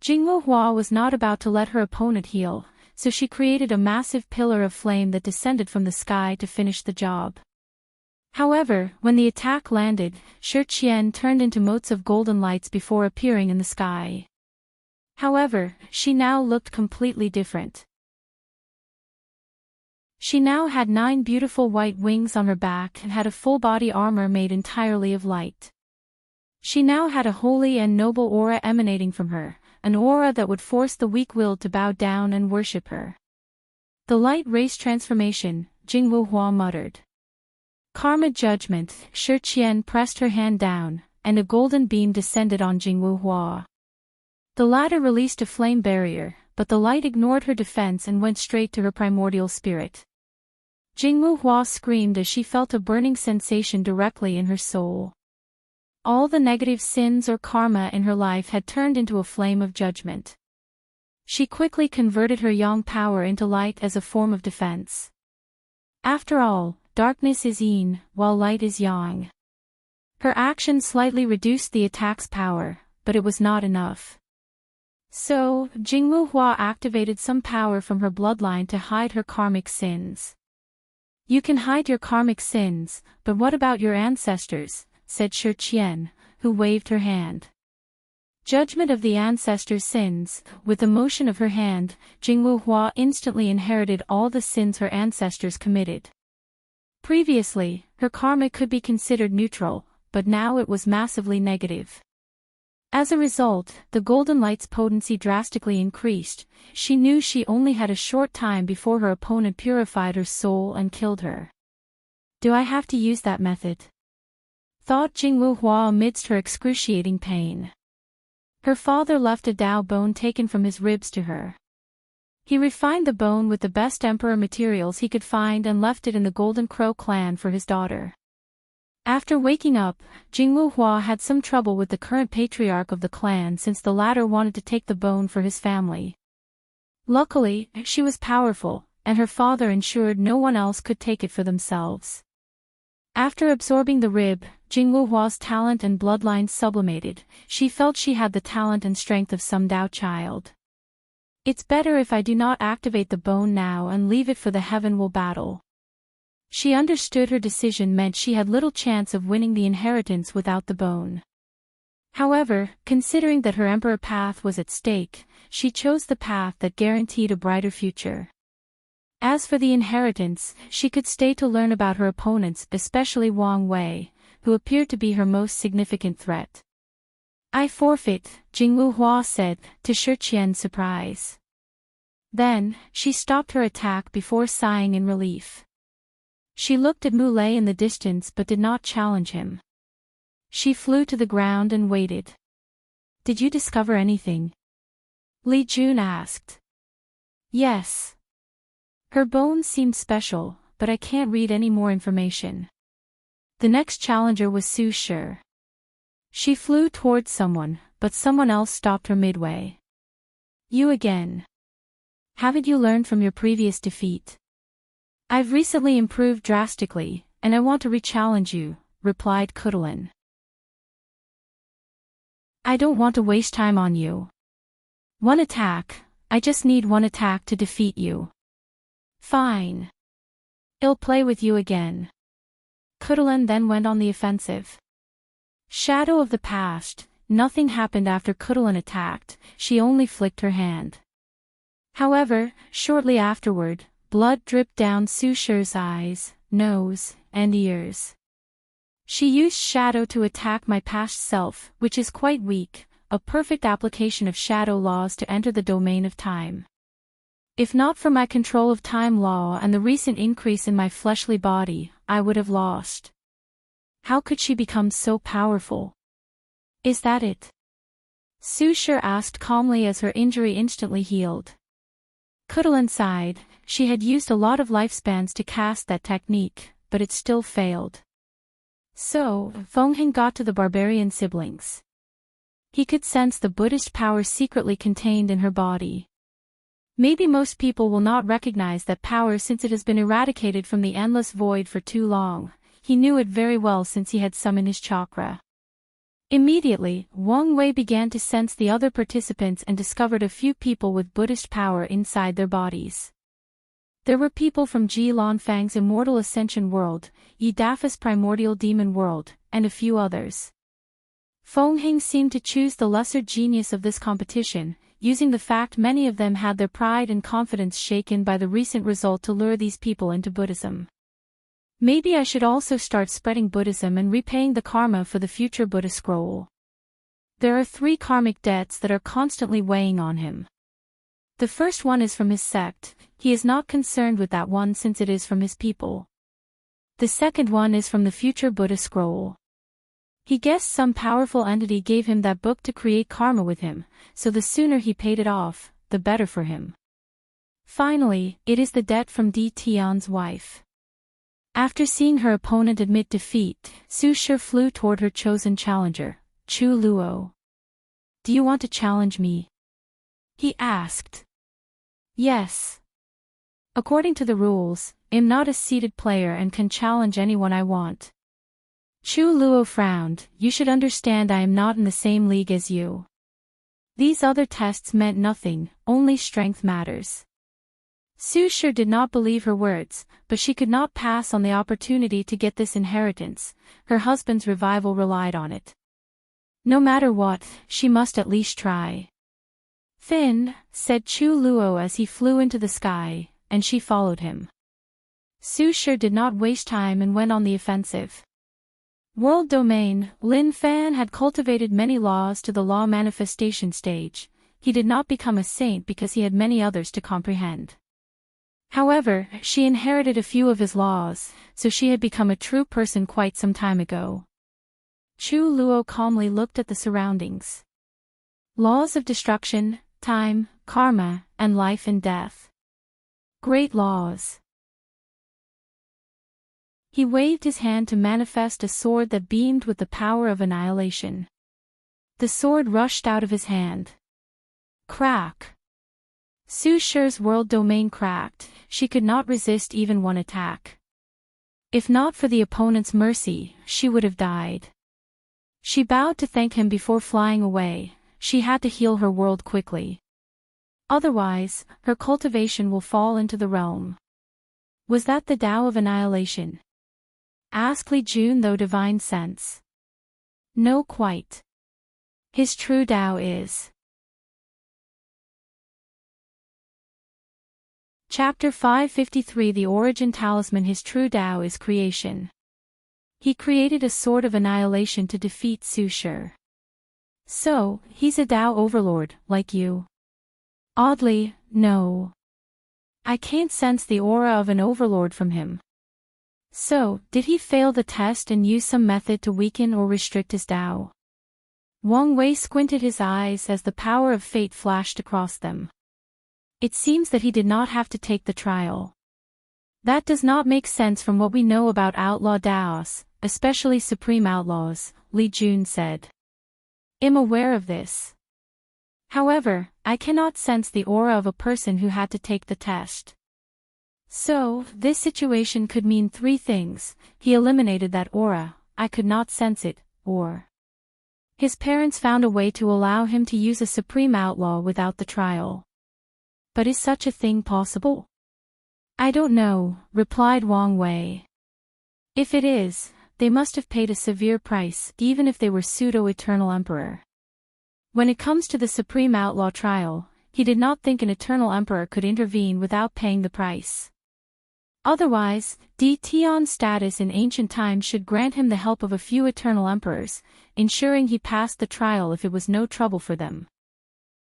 Speaker 1: Jingwu Hua was not about to let her opponent heal, so she created a massive pillar of flame that descended from the sky to finish the job. However, when the attack landed, Shi Qian turned into motes of golden lights before appearing in the sky. However, she now looked completely different. She now had 9 beautiful white wings on her back and had a full body armor made entirely of light. She now had a holy and noble aura emanating from her, an aura that would force the weak-willed to bow down and worship her. The light race transformation, Jingwu Hua muttered. Karma judgment. Shi Qian pressed her hand down, and a golden beam descended on Jingwu Hua. The latter released a flame barrier, but the light ignored her defense and went straight to her primordial spirit. Jingwu Hua screamed as she felt a burning sensation directly in her soul. All the negative sins or karma in her life had turned into a flame of judgment. She quickly converted her yang power into light as a form of defense. After all, darkness is yin, while light is yang. Her action slightly reduced the attack's power, but it was not enough. So, Jingwu Hua activated some power from her bloodline to hide her karmic sins. You can hide your karmic sins, but what about your ancestors? Said Shi Qian, who waved her hand. Judgment of the ancestors' sins. With the motion of her hand, Jingwu Hua instantly inherited all the sins her ancestors committed. Previously, her karma could be considered neutral, but now it was massively negative. As a result, the golden light's potency drastically increased. She knew she only had a short time before her opponent purified her soul and killed her. Do I have to use that method? Thought Jingwu Hua amidst her excruciating pain. Her father left a Tao bone taken from his ribs to her. He refined the bone with the best emperor materials he could find and left it in the Golden Crow clan for his daughter. After waking up, Jingwu Hua had some trouble with the current patriarch of the clan since the latter wanted to take the bone for his family. Luckily, she was powerful, and her father ensured no one else could take it for themselves. After absorbing the rib, Jingwu Hua's talent and bloodline sublimated. She felt she had the talent and strength of some Tao child. It's better if I do not activate the bone now and leave it for the heavenward battle. She understood her decision meant she had little chance of winning the inheritance without the bone. However, considering that her emperor path was at stake, she chose the path that guaranteed a brighter future. As for the inheritance, she could stay to learn about her opponents, especially Wang Wei, who appeared to be her most significant threat. I forfeit, Jingwu Hua said, to Shi Qian's surprise. Then, she stopped her attack before sighing in relief. She looked at Mu Lei in the distance but did not challenge him. She flew to the ground and waited. Did you discover anything? Li Jun asked. Yes. Her bones seemed special, but I can't read any more information. The next challenger was Su Shi. She flew towards someone, but someone else stopped her midway. You again. Haven't you learned from your previous defeat? I've recently improved drastically, and I want to re-challenge you, replied Cultivation. I don't want to waste time on you. One attack, I just need one attack to defeat you. Fine. I'll play with you again. Cultivation then went on the offensive. Shadow of the past, nothing happened after Cultivation attacked, she only flicked her hand. However, shortly afterward, blood dripped down Su Shi's eyes, nose, and ears. She used shadow to attack my past self, which is quite weak, a perfect application of shadow laws to enter the domain of time. If not for my control of time law and the recent increase in my fleshly body, I would have lost. How could she become so powerful? Is that it? Su Shi asked calmly as her injury instantly healed. Cultivation sighed, she had used a lot of lifespans to cast that technique, but it still failed. So, Feng got to the barbarian siblings. He could sense the Buddhist power secretly contained in her body. Maybe most people will not recognize that power since it has been eradicated from the endless void for too long. He knew it very well since he had summoned his chakra. Immediately, Wang Wei began to sense the other participants and discovered a few people with Buddhist power inside their bodies. There were people from Ji Lanfang's Immortal Ascension world, Yi Dafa's Primordial Demon world, and a few others. Feng seemed to choose the lesser genius of this competition, using the fact many of them had their pride and confidence shaken by the recent result to lure these people into Buddhism. Maybe I should also start spreading Buddhism and repaying the karma for the future Buddha scroll. There are 3 karmic debts that are constantly weighing on him. The first one is from his sect, he is not concerned with that one since it is from his people. The second one is from the future Buddha scroll. He guessed some powerful entity gave him that book to create karma with him, so the sooner he paid it off, the better for him. Finally, it is the debt from Di Tian's wife. After seeing her opponent admit defeat, Su Shi flew toward her chosen challenger, Chu Luo. Do you want to challenge me? He asked. Yes. According to the rules, I'm not a seated player and can challenge anyone I want. Chu Luo frowned, you should understand I am not in the same league as you. These other tests meant nothing, only strength matters. Su Shi did not believe her words, but she could not pass on the opportunity to get this inheritance, her husband's revival relied on it. No matter what, she must at least try. Fin, said Chu Luo as he flew into the sky, and she followed him. Su Shi did not waste time and went on the offensive. World domain, Lin Fan had cultivated many laws to the law manifestation stage. He did not become a saint because he had many others to comprehend. However, she inherited a few of his laws, so she had become a true person quite some time ago. Chu Luo calmly looked at the surroundings. Laws of destruction, time, karma, and life and death. Great laws. He waved his hand to manifest a sword that beamed with the power of annihilation. The sword rushed out of his hand. Crack. Su Shi's world domain cracked, she could not resist even one attack. If not for the opponent's mercy, she would have died. She bowed to thank him before flying away, she had to heal her world quickly. Otherwise, her cultivation will fall into the realm. Was that the Tao of annihilation? Asked Li Jun though divine sense. No quite. His true Tao is. Chapter 553 The Origin Talisman. His true Tao is creation. He created a sword of annihilation to defeat Su Shi. So, he's a Tao overlord, like you? Oddly, no. I can't sense the aura of an overlord from him. So, did he fail the test and use some method to weaken or restrict his Tao? Wang Wei squinted his eyes as the power of fate flashed across them. It seems that he did not have to take the trial. That does not make sense from what we know about outlaw Daos, especially supreme outlaws, Li Jun said. I'm aware of this. However, I cannot sense the aura of a person who had to take the test. So, this situation could mean three things: he eliminated that aura, I could not sense it, or his parents found a way to allow him to use a supreme outlaw without the trial. But is such a thing possible? I don't know, replied Wang Wei. If it is, they must have paid a severe price, even if they were pseudo-eternal emperor. When it comes to the supreme outlaw trial, he did not think an eternal emperor could intervene without paying the price. Otherwise, Di Tian's status in ancient times should grant him the help of a few eternal emperors, ensuring he passed the trial if it was no trouble for them.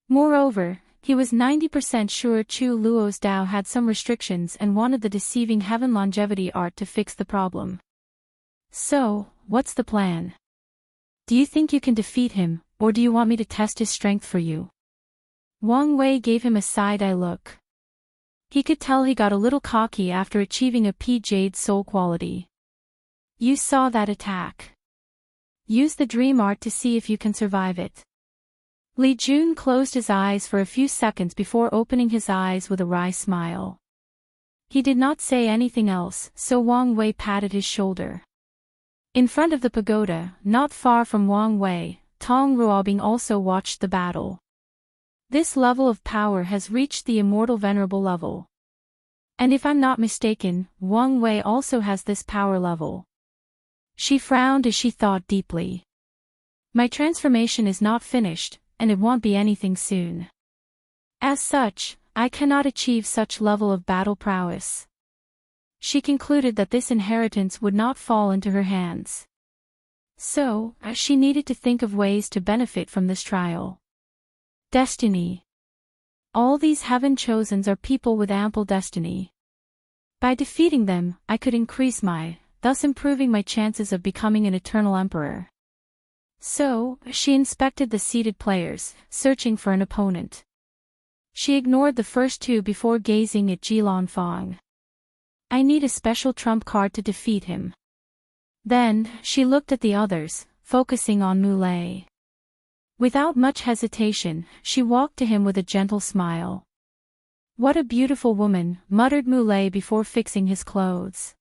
Speaker 1: Moreover, he was 90% sure Chu Luo's Tao had some restrictions and wanted the deceiving heaven longevity art to fix the problem. So, what's the plan? Do you think you can defeat him, or do you want me to test his strength for you? Wang Wei gave him a side-eye look. He could tell he got a little cocky after achieving a P-Jade soul quality. You saw that attack. Use the dream art to see if you can survive it. Li Jun closed his eyes for a few seconds before opening his eyes with a wry smile. He did not say anything else, so Wang Wei patted his shoulder. In front of the pagoda, not far from Wang Wei, Tong Ruobing also watched the battle. This level of power has reached the immortal venerable level. And if I'm not mistaken, Wang Wei also has this power level. She frowned as she thought deeply. My transformation is not finished, and it won't be anything soon. As such, I cannot achieve such level of battle prowess. She concluded that this inheritance would not fall into her hands. So, she needed to think of ways to benefit from this trial. Destiny. All these heaven-chosens are people with ample destiny. By defeating them, I could increase thus improving my chances of becoming an eternal emperor. So, she inspected the seated players, searching for an opponent. She ignored the first two before gazing at Jilan Fong. I need a special trump card to defeat him. Then, she looked at the others, focusing on Mulei. Without much hesitation, she walked to him with a gentle smile. What a beautiful woman, muttered Mulei before fixing his clothes.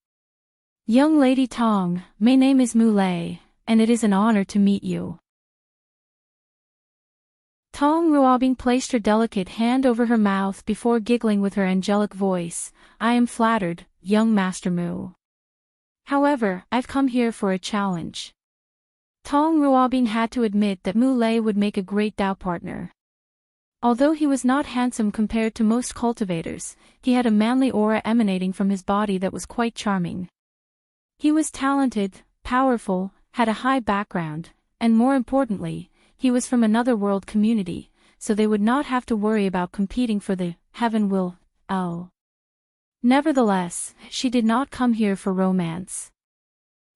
Speaker 1: Young Lady Tong, my name is Mulei, and it is an honor to meet you. Tong Ruobing placed her delicate hand over her mouth before giggling with her angelic voice. I am flattered, young Master Mu. However, I've come here for a challenge. Tong Ruobing had to admit that Mulei would make a great Tao partner. Although he was not handsome compared to most cultivators, he had a manly aura emanating from his body that was quite charming. He was talented, powerful, had a high background, and more importantly, he was from another world community, so they would not have to worry about competing for the heaven will. Nevertheless, she did not come here for romance.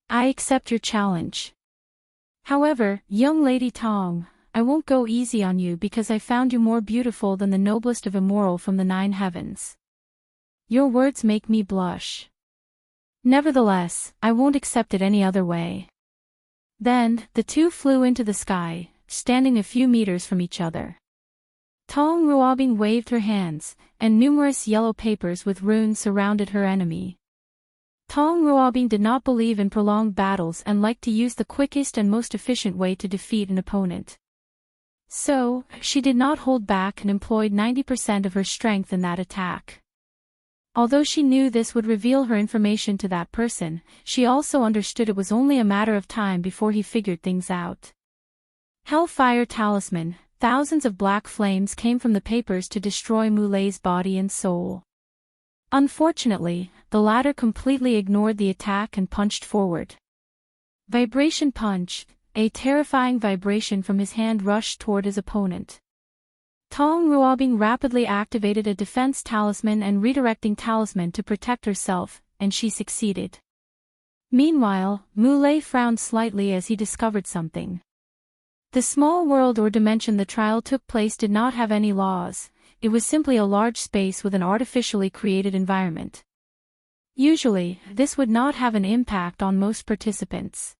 Speaker 1: I accept your challenge. However, young Lady Tong, I won't go easy on you because I found you more beautiful than the noblest of Immortal from the 9 heavens. Your words make me blush. Nevertheless, I won't accept it any other way. Then, the two flew into the sky, standing a few meters from each other. Tong Ruobing waved her hands, and numerous yellow papers with runes surrounded her enemy. Tong Ruobing did not believe in prolonged battles and liked to use the quickest and most efficient way to defeat an opponent. So, she did not hold back and employed 90% of her strength in that attack. Although she knew this would reveal her information to that person, she also understood it was only a matter of time before he figured things out. Hellfire Talisman. Thousands of black flames came from the papers to destroy Mulei's body and soul. Unfortunately, the latter completely ignored the attack and punched forward. Vibration punch, a terrifying vibration from his hand rushed toward his opponent. Tong Ruobing rapidly activated a defense talisman and redirecting talisman to protect herself, and she succeeded. Meanwhile, Mu Lei frowned slightly as he discovered something. The small world or dimension the trial took place did not have any laws, it was simply a large space with an artificially created environment. Usually, this would not have an impact on most participants.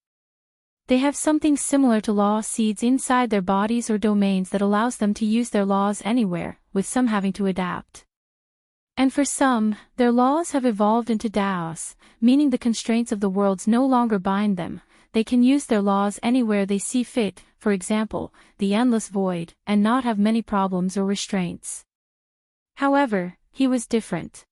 Speaker 1: They have something similar to law seeds inside their bodies or domains that allows them to use their laws anywhere, with some having to adapt. And for some, their laws have evolved into Daos, meaning the constraints of the worlds no longer bind them, they can use their laws anywhere they see fit, for example, the endless void, and not have many problems or restraints. However, he was different.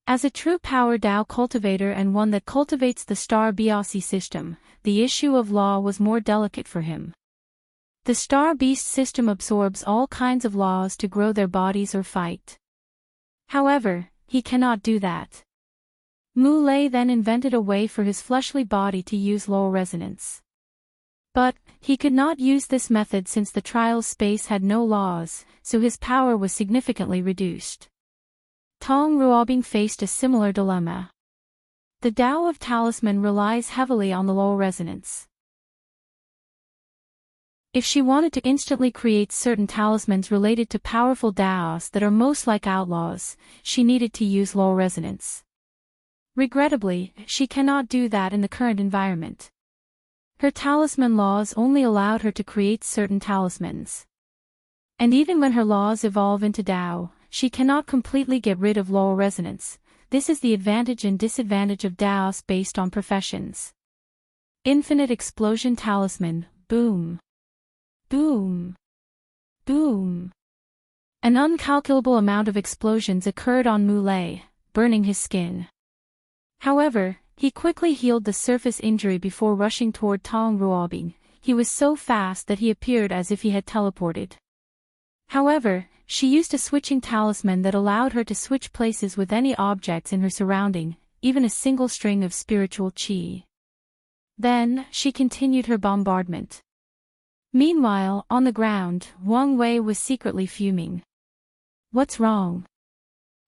Speaker 1: As a true power Dao cultivator and one that cultivates the Star Biasi system, the issue of law was more delicate for him. The Star Beast system absorbs all kinds of laws to grow their bodies or fight. However, he cannot do that. Mu Lei then invented a way for his fleshly body to use low resonance. But, he could not use this method since the trial space had no laws, so his power was significantly reduced. Tong Ruobing faced a similar dilemma. The Tao of Talisman relies heavily on the low resonance. If she wanted to instantly create certain talismans related to powerful Daos that are most like outlaws, she needed to use low resonance. Regrettably, she cannot do that in the current environment. Her talisman laws only allowed her to create certain talismans. And even when her laws evolve into Dao, she cannot completely get rid of low resonance. This is the advantage and disadvantage of Daos based on professions. Infinite Explosion Talisman, boom. Boom. Boom. An uncalculable amount of explosions occurred on Mu Lei, burning his skin. However, he quickly healed the surface injury before rushing toward Tong Ruobing. He was so fast that he appeared as if he had teleported. However, she used a switching talisman that allowed her to switch places with any objects in her surrounding, even a single string of spiritual qi. Then, she continued her bombardment. Meanwhile, on the ground, Wang Wei was secretly fuming. "What's wrong?"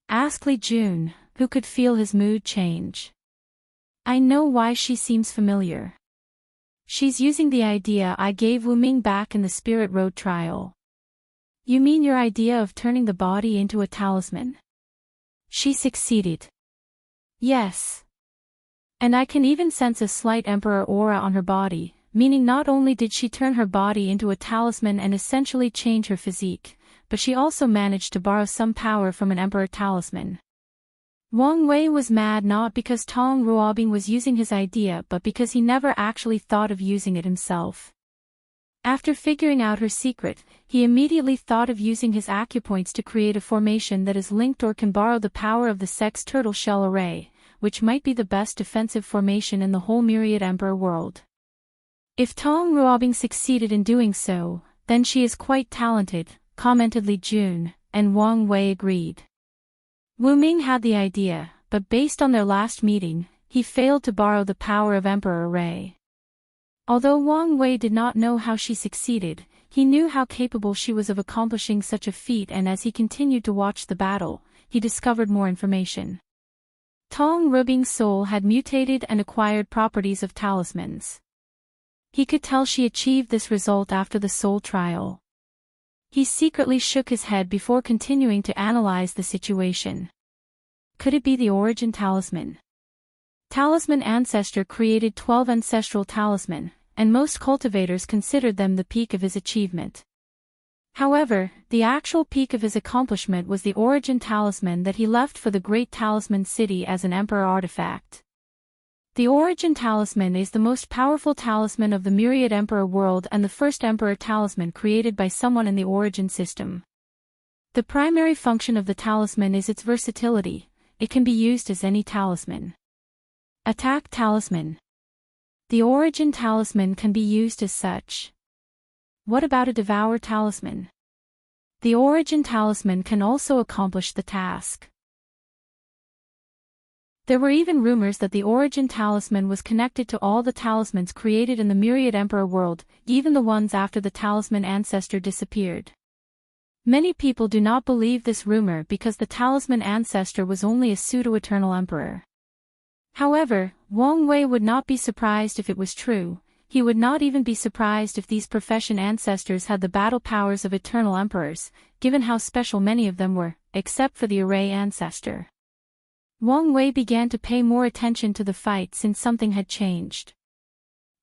Speaker 1: asked Li Jun, who could feel his mood change. "I know why she seems familiar. She's using the idea I gave Wu Ming back in the Spirit Road trial." "You mean your idea of turning the body into a talisman?" "She succeeded." "Yes. And I can even sense a slight Emperor aura on her body, meaning not only did she turn her body into a talisman and essentially change her physique, but she also managed to borrow some power from an Emperor talisman." Wang Wei was mad not because Tong Ruobing was using his idea but because he never actually thought of using it himself. After figuring out her secret, he immediately thought of using his acupoints to create a formation that is linked or can borrow the power of the sect's turtle shell array, which might be the best defensive formation in the whole Myriad Emperor world. If Tong Ruobing succeeded in doing so, then she is quite talented, commented Li Jun, and Wang Wei agreed. Wu Ming had the idea, but based on their last meeting, he failed to borrow the power of Emperor Array. Although Wang Wei did not know how she succeeded, he knew how capable she was of accomplishing such a feat, and as he continued to watch the battle, he discovered more information. Tong Ruobing's soul had mutated and acquired properties of talismans. He could tell she achieved this result after the soul trial. He secretly shook his head before continuing to analyze the situation. Could it be the origin talisman? Talisman Ancestor created 12 ancestral talisman, and most cultivators considered them the peak of his achievement. However, the actual peak of his accomplishment was the origin talisman that he left for the Great Talisman City as an Emperor artifact. The Origin Talisman is the most powerful talisman of the Myriad Emperor world and the first Emperor talisman created by someone in the Origin system. The primary function of the talisman is its versatility. It can be used as any talisman. Attack Talisman. The Origin Talisman can be used as such. What about a Devour Talisman? The Origin Talisman can also accomplish the task. There were even rumors that the origin talisman was connected to all the talismans created in the myriad emperor world, even the ones after the talisman ancestor disappeared. Many people do not believe this rumor because the talisman ancestor was only a pseudo-eternal emperor. However, Wang Wei would not be surprised if it was true. He would not even be surprised if these profession ancestors had the battle powers of eternal emperors, given how special many of them were, except for the array ancestor. Wang Wei began to pay more attention to the fight since something had changed.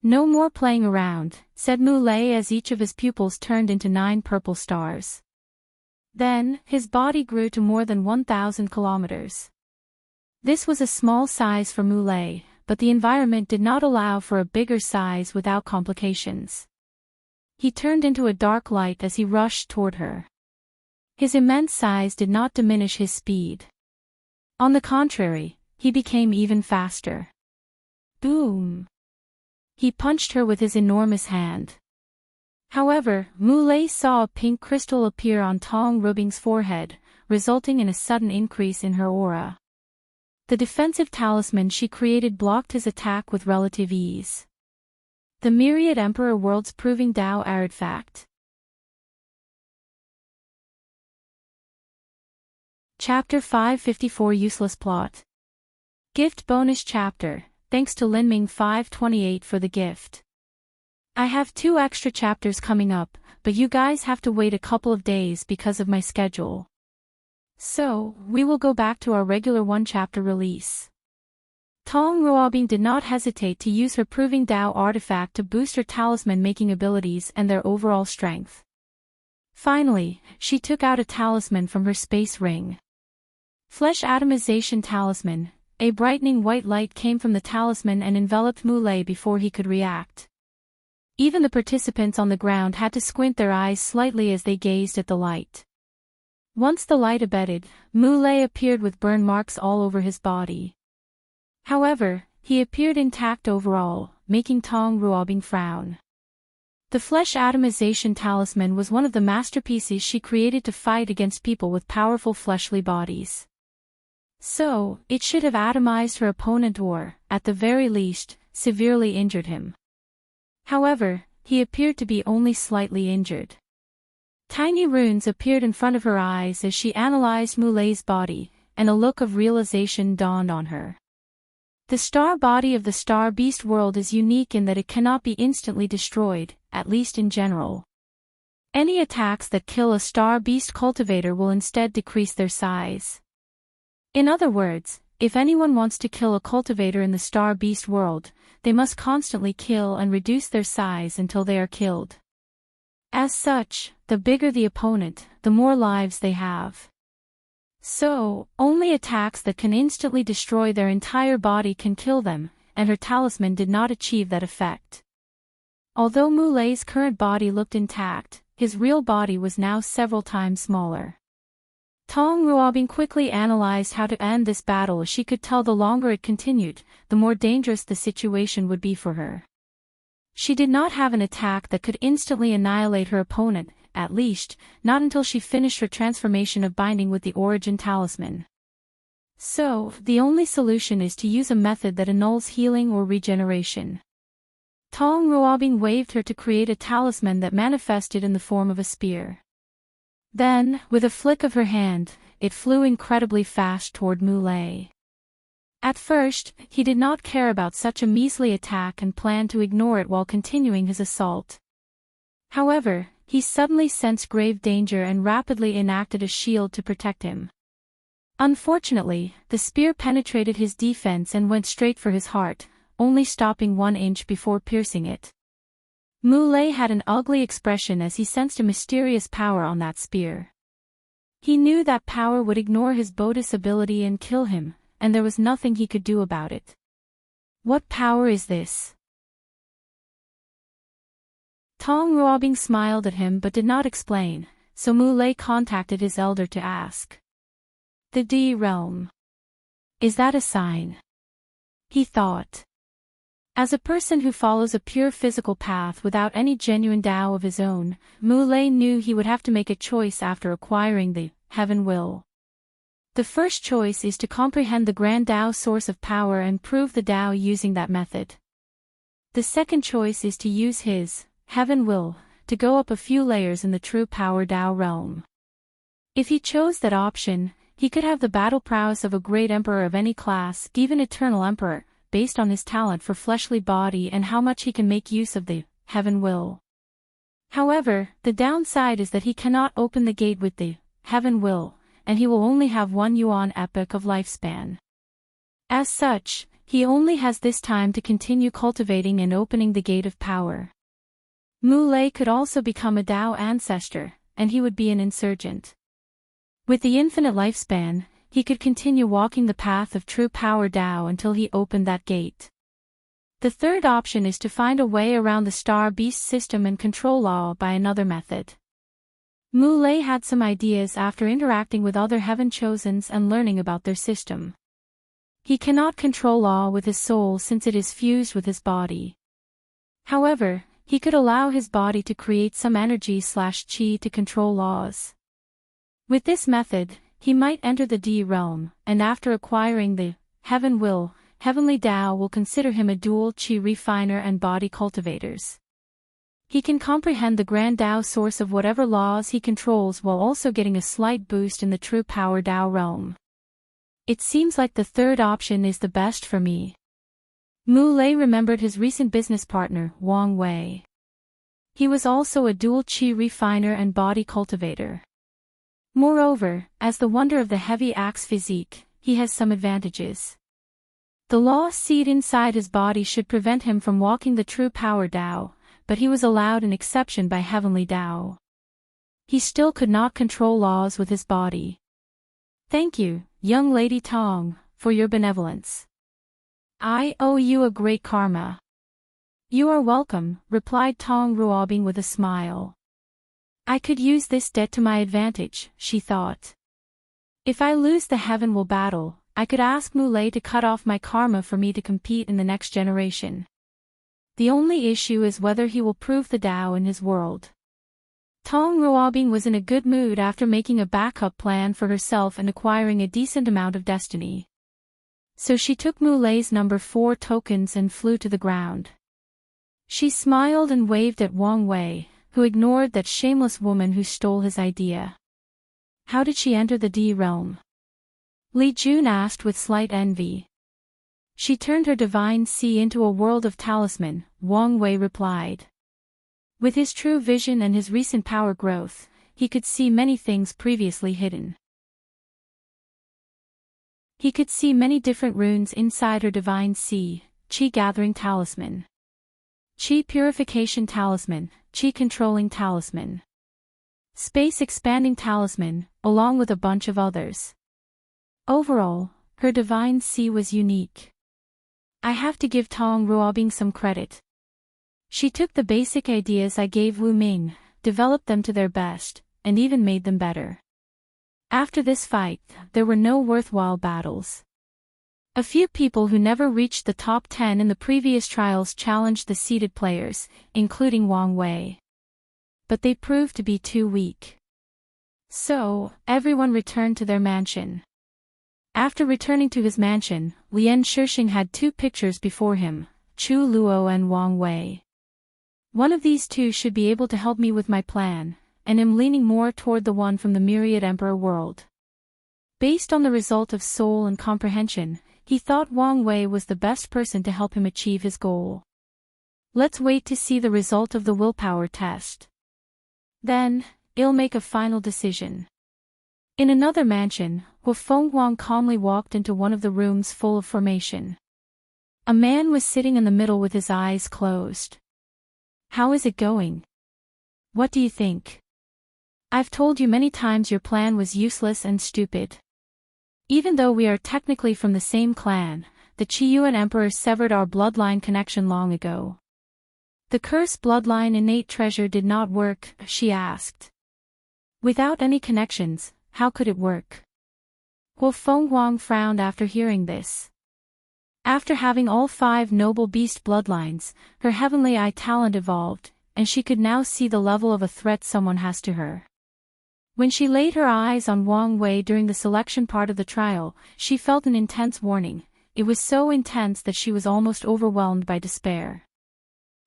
Speaker 1: "No more playing around," said Mu Lei as each of his pupils turned into 9 purple stars. Then, his body grew to more than 1,000 kilometers. This was a small size for Mu Lei, but the environment did not allow for a bigger size without complications. He turned into a dark light as he rushed toward her. His immense size did not diminish his speed. On the contrary, he became even faster. Boom! He punched her with his enormous hand. However, Mu Lei saw a pink crystal appear on Tong Rubing's forehead, resulting in a sudden increase in her aura. The defensive talisman she created blocked his attack with relative ease. The Myriad Emperor World's Proving Dao Artifact. Chapter 554 Useless Plot. Gift Bonus Chapter. Thanks to Linming 528 for the gift. I have 2 extra chapters coming up, but you guys have to wait a couple of days because of my schedule. So, we will go back to our regular 1-chapter release. Tong Ruobing did not hesitate to use her Proving Dao artifact to boost her talisman-making abilities and their overall strength. Finally, she took out a talisman from her space ring. Flesh Atomization Talisman. A brightening white light came from the talisman and enveloped Mu Lei before he could react. Even the participants on the ground had to squint their eyes slightly as they gazed at the light. Once the light abated, Mu Lei appeared with burn marks all over his body. However, he appeared intact overall, making Tong Ruobing frown. The Flesh Atomization Talisman was one of the masterpieces she created to fight against people with powerful fleshly bodies. So, it should have atomized her opponent or, at the very least, severely injured him. However, he appeared to be only slightly injured. Tiny runes appeared in front of her eyes as she analyzed Mu Lei's body, and a look of realization dawned on her. The star body of the Star Beast world is unique in that it cannot be instantly destroyed, at least in general. Any attacks that kill a Star Beast cultivator will instead decrease their size. In other words, if anyone wants to kill a cultivator in the Star Beast world, they must constantly kill and reduce their size until they are killed. As such, the bigger the opponent, the more lives they have. So, only attacks that can instantly destroy their entire body can kill them, and her talisman did not achieve that effect. Although Mu Lei's current body looked intact, his real body was now several times smaller. Tong Ruobing quickly analyzed how to end this battle as she could tell the longer it continued, the more dangerous the situation would be for her. She did not have an attack that could instantly annihilate her opponent, at least, not until she finished her transformation of binding with the origin talisman. So, the only solution is to use a method that annuls healing or regeneration. Tong Ruobing waved her to create a talisman that manifested in the form of a spear. Then, with a flick of her hand, it flew incredibly fast toward Mu Lei. At first, he did not care about such a measly attack and planned to ignore it while continuing his assault. However, he suddenly sensed grave danger and rapidly enacted a shield to protect him. Unfortunately, the spear penetrated his defense and went straight for his heart, only stopping 1 inch before piercing it. Mu Lei had an ugly expression as he sensed a mysterious power on that spear. He knew that power would ignore his bonus ability and kill him, and there was nothing he could do about it. What power is this? Tong Ruobing smiled at him but did not explain, so Mu Lei contacted his elder to ask. The D realm. Is that a sign? He thought. As a person who follows a pure physical path without any genuine Tao of his own, Mu Lei knew he would have to make a choice after acquiring the Heaven Will. The first choice is to comprehend the grand Tao source of power and prove the Tao using that method. The second choice is to use his heaven will to go up a few layers in the true power Tao realm. If he chose that option, he could have the battle prowess of a great emperor of any class, even eternal emperor, based on his talent for fleshly body and how much he can make use of the heaven will. However, the downside is that he cannot open the gate with the heaven will, and he will only have 1 yuan epoch of lifespan. As such, he only has this time to continue cultivating and opening the gate of power. Mu Lei could also become a Tao ancestor, and he would be an insurgent. With the infinite lifespan, he could continue walking the path of true power Tao until he opened that gate. The third option is to find a way around the star-beast system and control law by another method. Mu Lei had some ideas after interacting with other heaven chosens and learning about their system. He cannot control law with his soul since it is fused with his body. However, he could allow his body to create some energy/chi to control laws. With this method, he might enter the D realm, and after acquiring the heaven will, heavenly Tao will consider him a dual chi refiner and body cultivators. He can comprehend the grand Tao source of whatever laws he controls while also getting a slight boost in the true power Tao realm. It seems like the third option is the best for me. Mu Lei remembered his recent business partner, Wang Wei. He was also a dual chi refiner and body cultivator. Moreover, as the wonder of the heavy axe physique, he has some advantages. The law seed inside his body should prevent him from walking the true power Tao, but he was allowed an exception by heavenly Tao. He still could not control laws with his body. Thank you, young lady Tong, for your benevolence. I owe you a great karma. You are welcome, replied Tong Ruobing with a smile. I could use this debt to my advantage, she thought. If I lose the heaven will battle, I could ask Mu Lei to cut off my karma for me to compete in the next generation. The only issue is whether he will prove the Tao in his world. Tong Ruobing was in a good mood after making a backup plan for herself and acquiring a decent amount of destiny. So she took Mu Lei's number 4 tokens and flew to the ground. She smiled and waved at Wang Wei, who ignored that shameless woman who stole his idea. How did she enter the D realm? Li Jun asked with slight envy. She turned her divine sea into a world of talisman, Wang Wei replied. With his true vision and his recent power growth, he could see many things previously hidden. He could see many different runes inside her divine sea, Qi gathering talisman, Qi purification talisman, Qi controlling talisman, space expanding talisman, along with a bunch of others. Overall, her divine sea was unique. I have to give Tong Ruobing some credit. She took the basic ideas I gave Wu Ming, developed them to their best, and even made them better. After this fight, there were no worthwhile battles. A few people who never reached the top 10 in the previous trials challenged the seeded players, including Wang Wei. But they proved to be too weak. So, everyone returned to their mansion. After returning to his mansion, Lian Shixing had 2 pictures before him, Chu Luo and Wang Wei. One of these 2 should be able to help me with my plan, and am leaning more toward the one from the Myriad Emperor world. Based on the result of soul and comprehension, he thought Wang Wei was the best person to help him achieve his goal. Let's wait to see the result of the willpower test. Then, I'll make a final decision. In another mansion, Hu Fenghuang calmly walked into one of the rooms full of formation. A man was sitting in the middle with his eyes closed. How is it going? What do you think? I've told you many times your plan was useless and stupid. Even though we are technically from the same clan, the Qiyuan Emperor severed our bloodline connection long ago. The cursed bloodline innate treasure did not work, she asked. Without any connections, how could it work? Hu Fenghuang frowned after hearing this. After having all 5 noble beast bloodlines, her heavenly eye talent evolved, and she could now see the level of a threat someone has to her. When she laid her eyes on Wang Wei during the selection part of the trial, she felt an intense warning. It was so intense that she was almost overwhelmed by despair.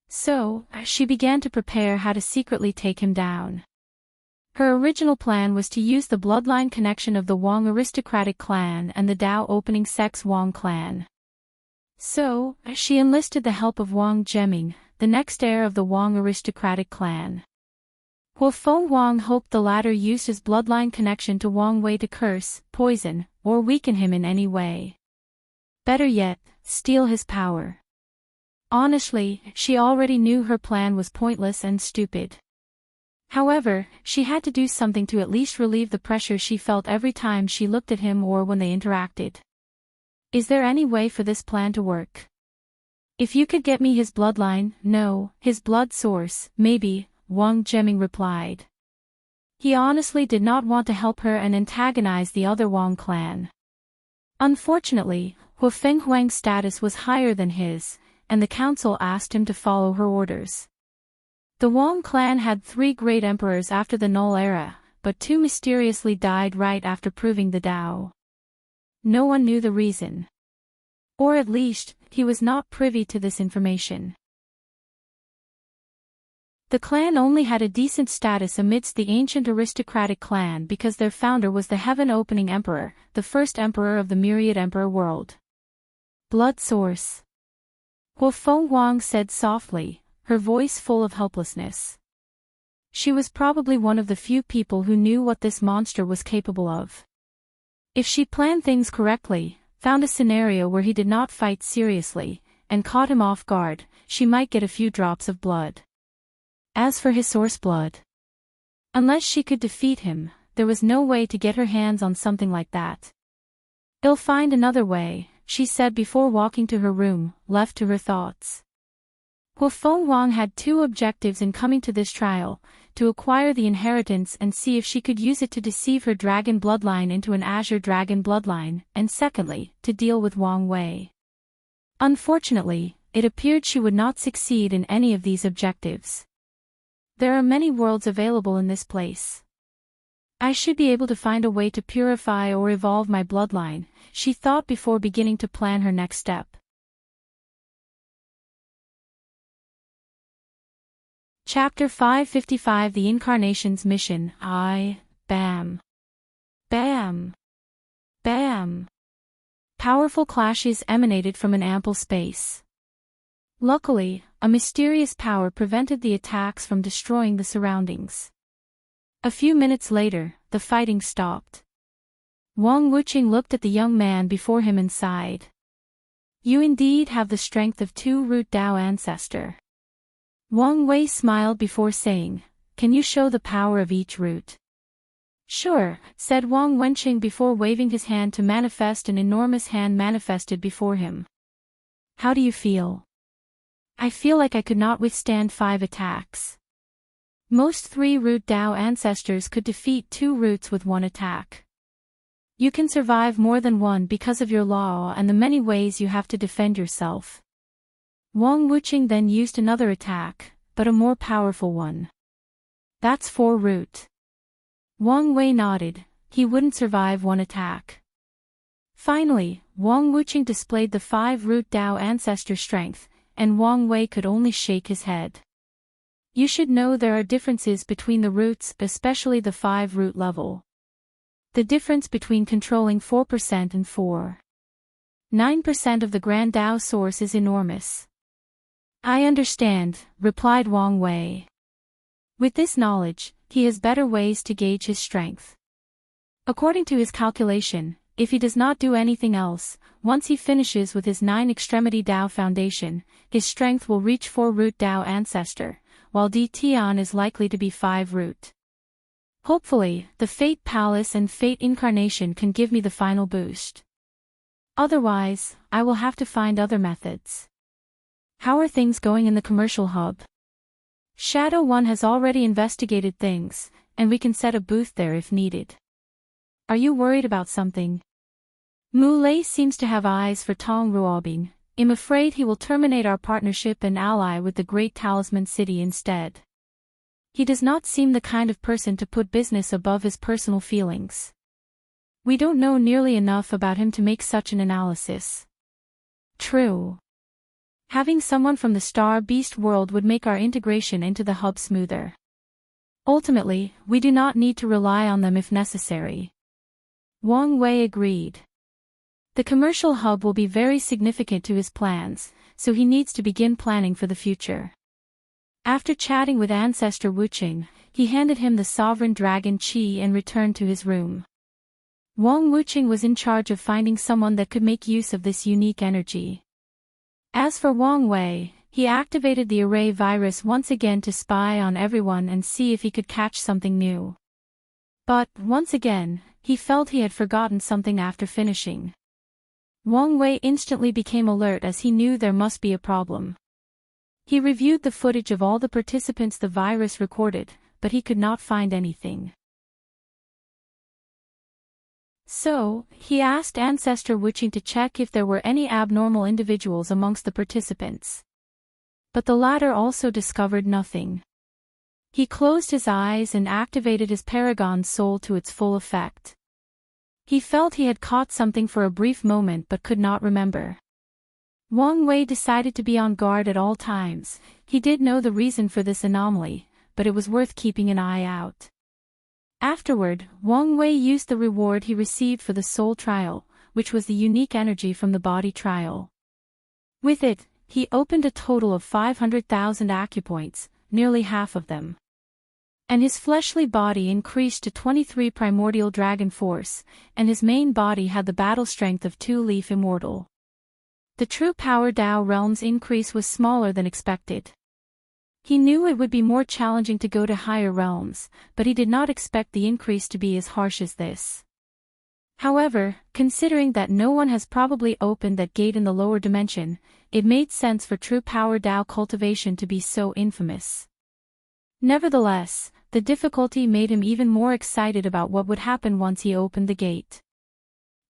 Speaker 1: So, she began to prepare how to secretly take him down. Her original plan was to use the bloodline connection of the Wang aristocratic clan and the Dao opening sects Wang clan. So, she enlisted the help of Wang Zheming, the next heir of the Wang aristocratic clan. Feng Wang hoped the latter used his bloodline connection to Wang Wei to curse, poison, or weaken him in any way. Better yet, steal his power. Honestly, she already knew her plan was pointless and stupid. However, she had to do something to at least relieve the pressure she felt every time she looked at him or when they interacted. Is there any way for this plan to work? If you could get me his bloodline, no, his blood source, maybe, Wang Zheming replied. He honestly did not want to help her and antagonize the other Wang clan. Unfortunately, Feng Huang's status was higher than his, and the council asked him to follow her orders. The Wang clan had 3 great emperors after the Null Era, but 2 mysteriously died right after proving the Dao. No one knew the reason. Or at least, he was not privy to this information. The clan only had a decent status amidst the ancient aristocratic clan because their founder was the heaven-opening emperor, the first emperor of the myriad emperor world. Blood source. Feng Wang said softly, her voice full of helplessness. She was probably one of the few people who knew what this monster was capable of. If she planned things correctly, found a scenario where he did not fight seriously, and caught him off guard, she might get a few drops of blood. As for his source blood, unless she could defeat him, there was no way to get her hands on something like that. I'll find another way, she said before walking to her room, left to her thoughts. Feng Wang had 2 objectives in coming to this trial, to acquire the inheritance and see if she could use it to deceive her dragon bloodline into an azure dragon bloodline, and secondly, to deal with Wang Wei. Unfortunately, it appeared she would not succeed in any of these objectives. There are many worlds available in this place. I should be able to find a way to purify or evolve my bloodline, she thought before beginning to plan her next step. Chapter 555 The Incarnation's Mission. Bam. Bam. Bam. Powerful clashes emanated from an ample space. Luckily, a mysterious power prevented the attacks from destroying the surroundings. A few minutes later, the fighting stopped. Wang Wuxia looked at the young man before him and sighed. You indeed have the strength of 2 root Dao ancestor. Wang Wei smiled before saying, can you show the power of each root? Sure, said Wang Wenqing before waving his hand to manifest an enormous hand manifested before him. How do you feel? I feel like I could not withstand 5 attacks. Most 3 root Dao ancestors could defeat 2 roots with 1 attack. You can survive more than 1 because of your law and the many ways you have to defend yourself. Wang Wuxia then used another attack, but a more powerful one. That's 4 root. Wang Wei nodded, he wouldn't survive 1 attack. Finally, Wang Wuxia displayed the 5 root Dao ancestor strength, and Wang Wei could only shake his head. You should know there are differences between the roots, especially the 5 root level. The difference between controlling 4% and 4.9% of the Grand Dao source is enormous. I understand, replied Wang Wei. With this knowledge, he has better ways to gauge his strength. According to his calculation, if he does not do anything else, once he finishes with his 9-extremity Dao foundation, his strength will reach 4 root Dao ancestor, while Di Tian is likely to be 5 root. Hopefully, the Fate Palace and Fate Incarnation can give me the final boost. Otherwise, I will have to find other methods. How are things going in the commercial hub? Shadow One has already investigated things, and we can set a booth there if needed. Are you worried about something? Mu Lei seems to have eyes for Tong Ruobing. I'm afraid he will terminate our partnership and ally with the Great Talisman City instead. He does not seem the kind of person to put business above his personal feelings. We don't know nearly enough about him to make such an analysis. True. Having someone from the Star Beast world would make our integration into the hub smoother. Ultimately, we do not need to rely on them if necessary. Wang Wei agreed. The commercial hub will be very significant to his plans, so he needs to begin planning for the future. After chatting with Ancestor Wuqing, he handed him the Sovereign Dragon Qi and returned to his room. Wang Wuqing was in charge of finding someone that could make use of this unique energy. As for Wang Wei, he activated the array virus once again to spy on everyone and see if he could catch something new. But, once again, he felt he had forgotten something after finishing. Wang Wei instantly became alert as he knew there must be a problem. He reviewed the footage of all the participants the virus recorded, but he could not find anything. So, he asked Ancestor Wuqing to check if there were any abnormal individuals amongst the participants. But the latter also discovered nothing. He closed his eyes and activated his Paragon soul to its full effect. He felt he had caught something for a brief moment but could not remember. Wang Wei decided to be on guard at all times. He did know the reason for this anomaly, but it was worth keeping an eye out. Afterward, Wang Wei used the reward he received for the soul trial, which was the unique energy from the body trial. With it, he opened a total of 500,000 acupoints, nearly half of them. And his fleshly body increased to 23 primordial dragon force, and his main body had the battle strength of 2-leaf immortal. The true power Dao realm's increase was smaller than expected. He knew it would be more challenging to go to higher realms, but he did not expect the increase to be as harsh as this. However, considering that no one has probably opened that gate in the lower dimension, it made sense for true power Dao cultivation to be so infamous. Nevertheless, the difficulty made him even more excited about what would happen once he opened the gate.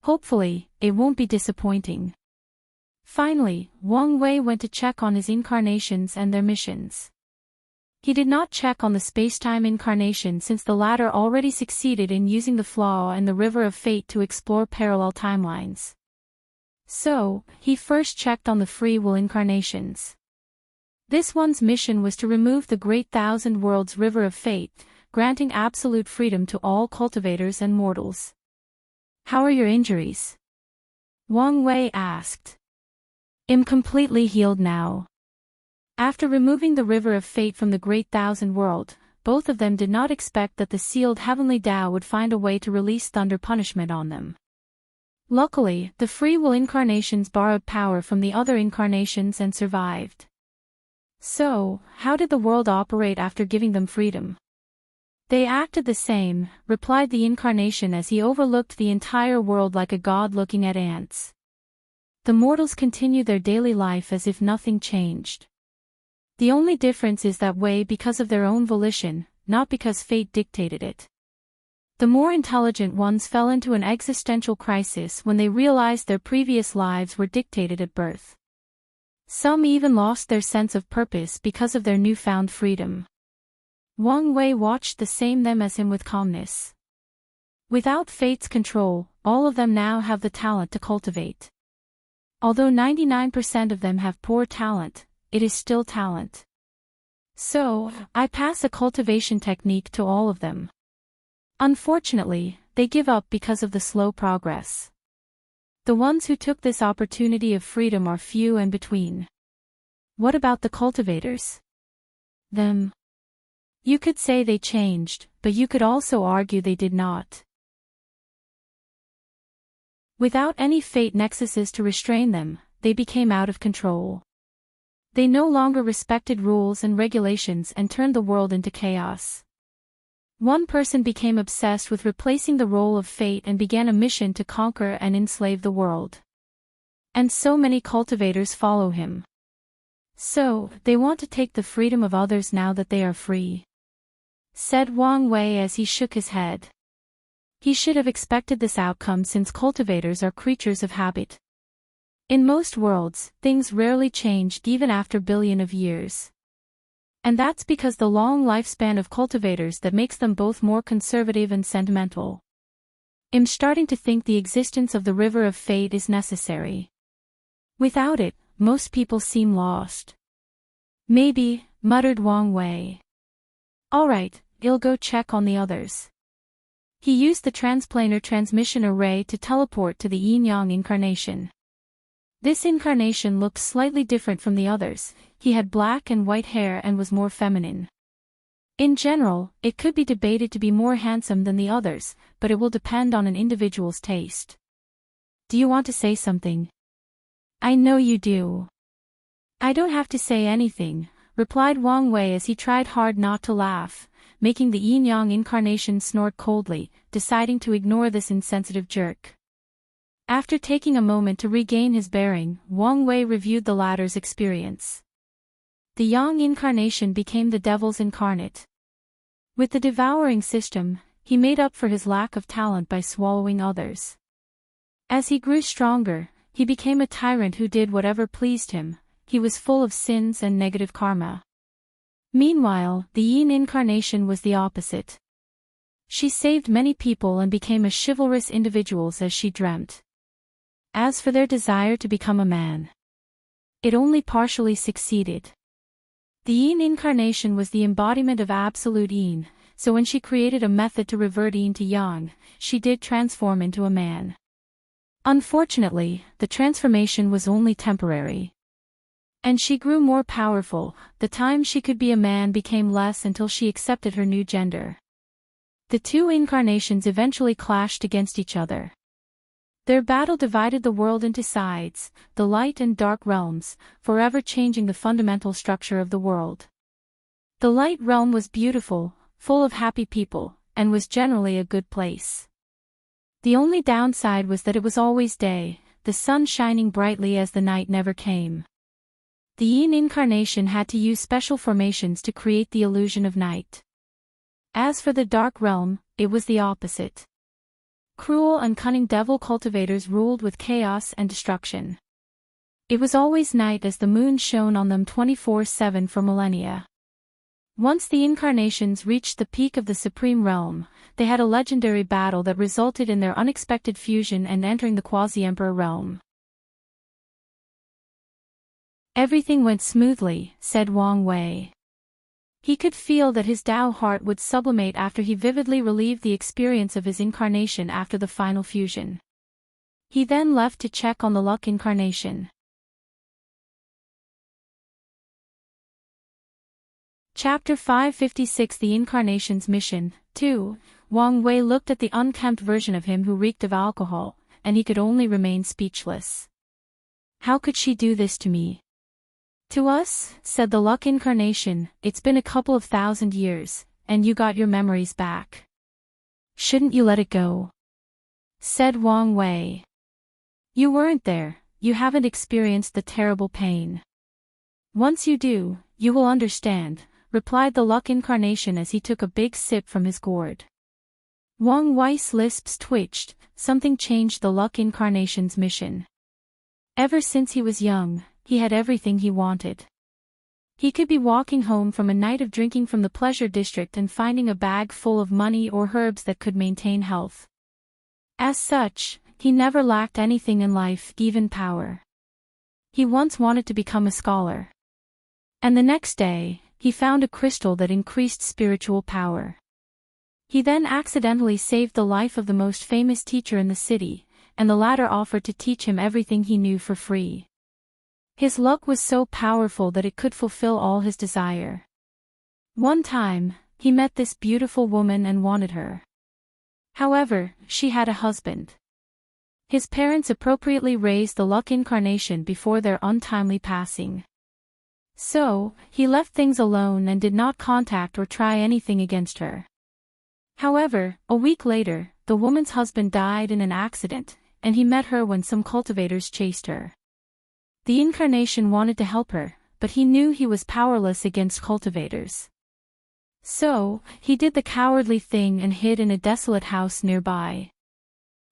Speaker 1: Hopefully, it won't be disappointing. Finally, Wang Wei went to check on his incarnations and their missions. He did not check on the spacetime incarnation since the latter already succeeded in using the flaw and the River of Fate to explore parallel timelines. So, he first checked on the free will incarnations. This one's mission was to remove the Great Thousand Worlds River of Fate, granting absolute freedom to all cultivators and mortals. "How are your injuries?" Wang Wei asked. "I'm completely healed now." After removing the River of Fate from the Great Thousand World, both of them did not expect that the sealed Heavenly Tao would find a way to release thunder punishment on them. Luckily, the free will incarnations borrowed power from the other incarnations and survived. So, how did the world operate after giving them freedom? "They acted the same," replied the incarnation as he overlooked the entire world like a god looking at ants. "The mortals continue their daily life as if nothing changed. The only difference is that way because of their own volition, not because fate dictated it. The more intelligent ones fell into an existential crisis when they realized their previous lives were dictated at birth. Some even lost their sense of purpose because of their newfound freedom." Wang Wei watched the same them as him with calmness. Without fate's control, all of them now have the talent to cultivate. Although 99% of them have poor talent, it is still talent. So, I pass a cultivation technique to all of them. Unfortunately, they give up because of the slow progress. The ones who took this opportunity of freedom are few and between. What about the cultivators? Them. You could say they changed, but you could also argue they did not. Without any fate nexuses to restrain them, they became out of control. They no longer respected rules and regulations and turned the world into chaos. One person became obsessed with replacing the role of fate and began a mission to conquer and enslave the world. And so many cultivators follow him. So, they want to take the freedom of others now that they are free," said Wang Wei as he shook his head. He should have expected this outcome since cultivators are creatures of habit. In most worlds, things rarely changed even after billions of years. And that's because the long lifespan of cultivators that makes them both more conservative and sentimental. I'm starting to think the existence of the River of Fate is necessary. Without it, most people seem lost. Maybe, muttered Wang Wei. Alright, I'll go check on the others. He used the transplanar transmission array to teleport to the yin-yang incarnation. This incarnation looked slightly different from the others. He had black and white hair and was more feminine. In general, it could be debated to be more handsome than the others, but it will depend on an individual's taste. Do you want to say something? I know you do. I don't have to say anything, replied Wang Wei as he tried hard not to laugh, making the yin-yang incarnation snort coldly, deciding to ignore this insensitive jerk. After taking a moment to regain his bearing, Wang Wei reviewed the latter's experience. The yang incarnation became the devil's incarnate. With the devouring system, he made up for his lack of talent by swallowing others. As he grew stronger, he became a tyrant who did whatever pleased him. He was full of sins and negative karma. Meanwhile, the yin incarnation was the opposite. She saved many people and became as chivalrous individuals as she dreamt. As for their desire to become a man, it only partially succeeded. The yin incarnation was the embodiment of absolute yin, so when she created a method to revert yin to yang, she did transform into a man. Unfortunately, the transformation was only temporary. And she grew more powerful. The time she could be a man became less until she accepted her new gender. The two incarnations eventually clashed against each other. Their battle divided the world into sides, the light and dark realms, forever changing the fundamental structure of the world. The light realm was beautiful, full of happy people, and was generally a good place. The only downside was that it was always day, the sun shining brightly as the night never came. The yin incarnation had to use special formations to create the illusion of night. As for the dark realm, it was the opposite. Cruel and cunning devil cultivators ruled with chaos and destruction. It was always night as the moon shone on them 24/7 for millennia. Once the incarnations reached the peak of the supreme realm, they had a legendary battle that resulted in their unexpected fusion and entering the quasi-emperor realm. Everything went smoothly, said Wang Wei. He could feel that his Tao heart would sublimate after he vividly relieved the experience of his incarnation after the final fusion. He then left to check on the luck incarnation. Chapter 556 The Incarnation's Mission, 2. Wang Wei looked at the unkempt version of him who reeked of alcohol, and he could only remain speechless. How could she do this to me? To us, said the luck incarnation, it's been a couple of thousand years, and you got your memories back. Shouldn't you let it go? Said Wang Wei. You weren't there, you haven't experienced the terrible pain. Once you do, you will understand, replied the luck incarnation as he took a big sip from his gourd. Wang Wei's lips twitched, something changed the luck incarnation's mission. Ever since he was young, he had everything he wanted. He could be walking home from a night of drinking from the pleasure district and finding a bag full of money or herbs that could maintain health. As such, he never lacked anything in life, even power. He once wanted to become a scholar. And the next day, he found a crystal that increased spiritual power. He then accidentally saved the life of the most famous teacher in the city, and the latter offered to teach him everything he knew for free. His luck was so powerful that it could fulfill all his desire. One time, he met this beautiful woman and wanted her. However, she had a husband. His parents appropriately raised the luck incarnation before their untimely passing. So, he left things alone and did not contact or try anything against her. However, a week later, the woman's husband died in an accident, and he met her when some cultivators chased her. The incarnation wanted to help her, but he knew he was powerless against cultivators. So, he did the cowardly thing and hid in a desolate house nearby.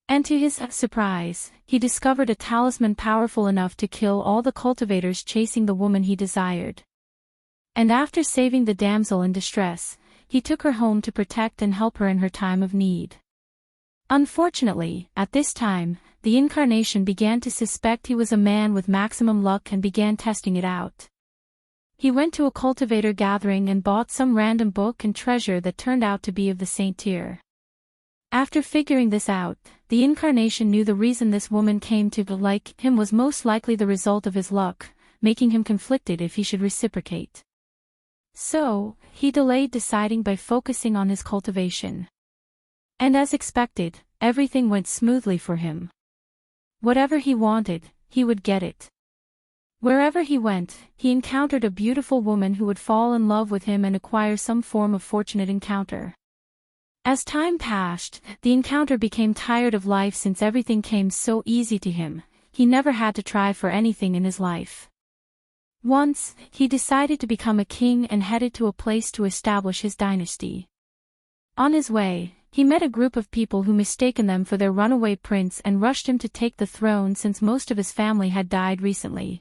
Speaker 1: And to his surprise, he discovered a talisman powerful enough to kill all the cultivators chasing the woman he desired. And after saving the damsel in distress, he took her home to protect and help her in her time of need. Unfortunately, at this time, the incarnation began to suspect he was a man with maximum luck and began testing it out. He went to a cultivator gathering and bought some random book and treasure that turned out to be of the saint tier. After figuring this out, the incarnation knew the reason this woman came to like him was most likely the result of his luck, making him conflicted if he should reciprocate. So, he delayed deciding by focusing on his cultivation. And as expected, everything went smoothly for him. Whatever he wanted, he would get it. Wherever he went, he encountered a beautiful woman who would fall in love with him and acquire some form of fortunate encounter. As time passed, the encounter became tired of life since everything came so easy to him. He never had to try for anything in his life. Once, he decided to become a king and headed to a place to establish his dynasty. On his way, he met a group of people who mistaken them for their runaway prince and rushed him to take the throne since most of his family had died recently.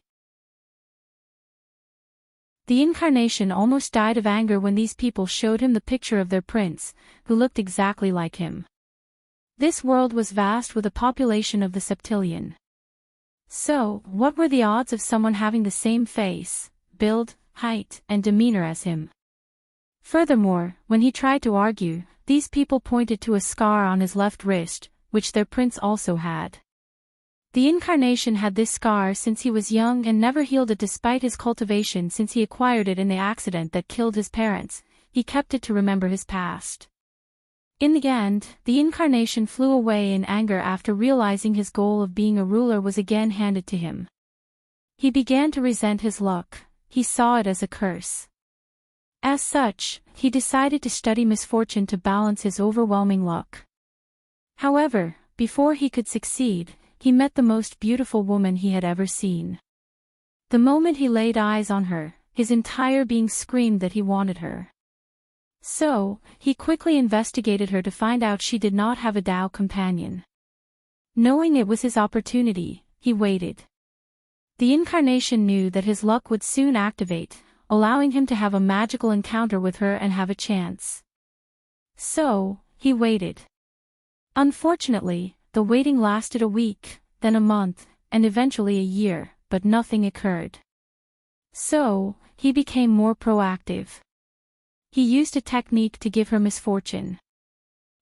Speaker 1: The incarnation almost died of anger when these people showed him the picture of their prince, who looked exactly like him. This world was vast with a population of the septillion. So, what were the odds of someone having the same face, build, height, and demeanor as him? Furthermore, when he tried to argue, these people pointed to a scar on his left wrist, which their prince also had. The incarnation had this scar since he was young and never healed it despite his cultivation since he acquired it in the accident that killed his parents. He kept it to remember his past. In the end, the incarnation flew away in anger after realizing his goal of being a ruler was again handed to him. He began to resent his luck. He saw it as a curse. As such, he decided to study misfortune to balance his overwhelming luck. However, before he could succeed, he met the most beautiful woman he had ever seen. The moment he laid eyes on her, his entire being screamed that he wanted her. So, he quickly investigated her to find out she did not have a Tao companion. Knowing it was his opportunity, he waited. The incarnation knew that his luck would soon activate, allowing him to have a magical encounter with her and have a chance. So, he waited. Unfortunately, the waiting lasted a week, then a month, and eventually a year, but nothing occurred. So, he became more proactive. He used a technique to give her misfortune.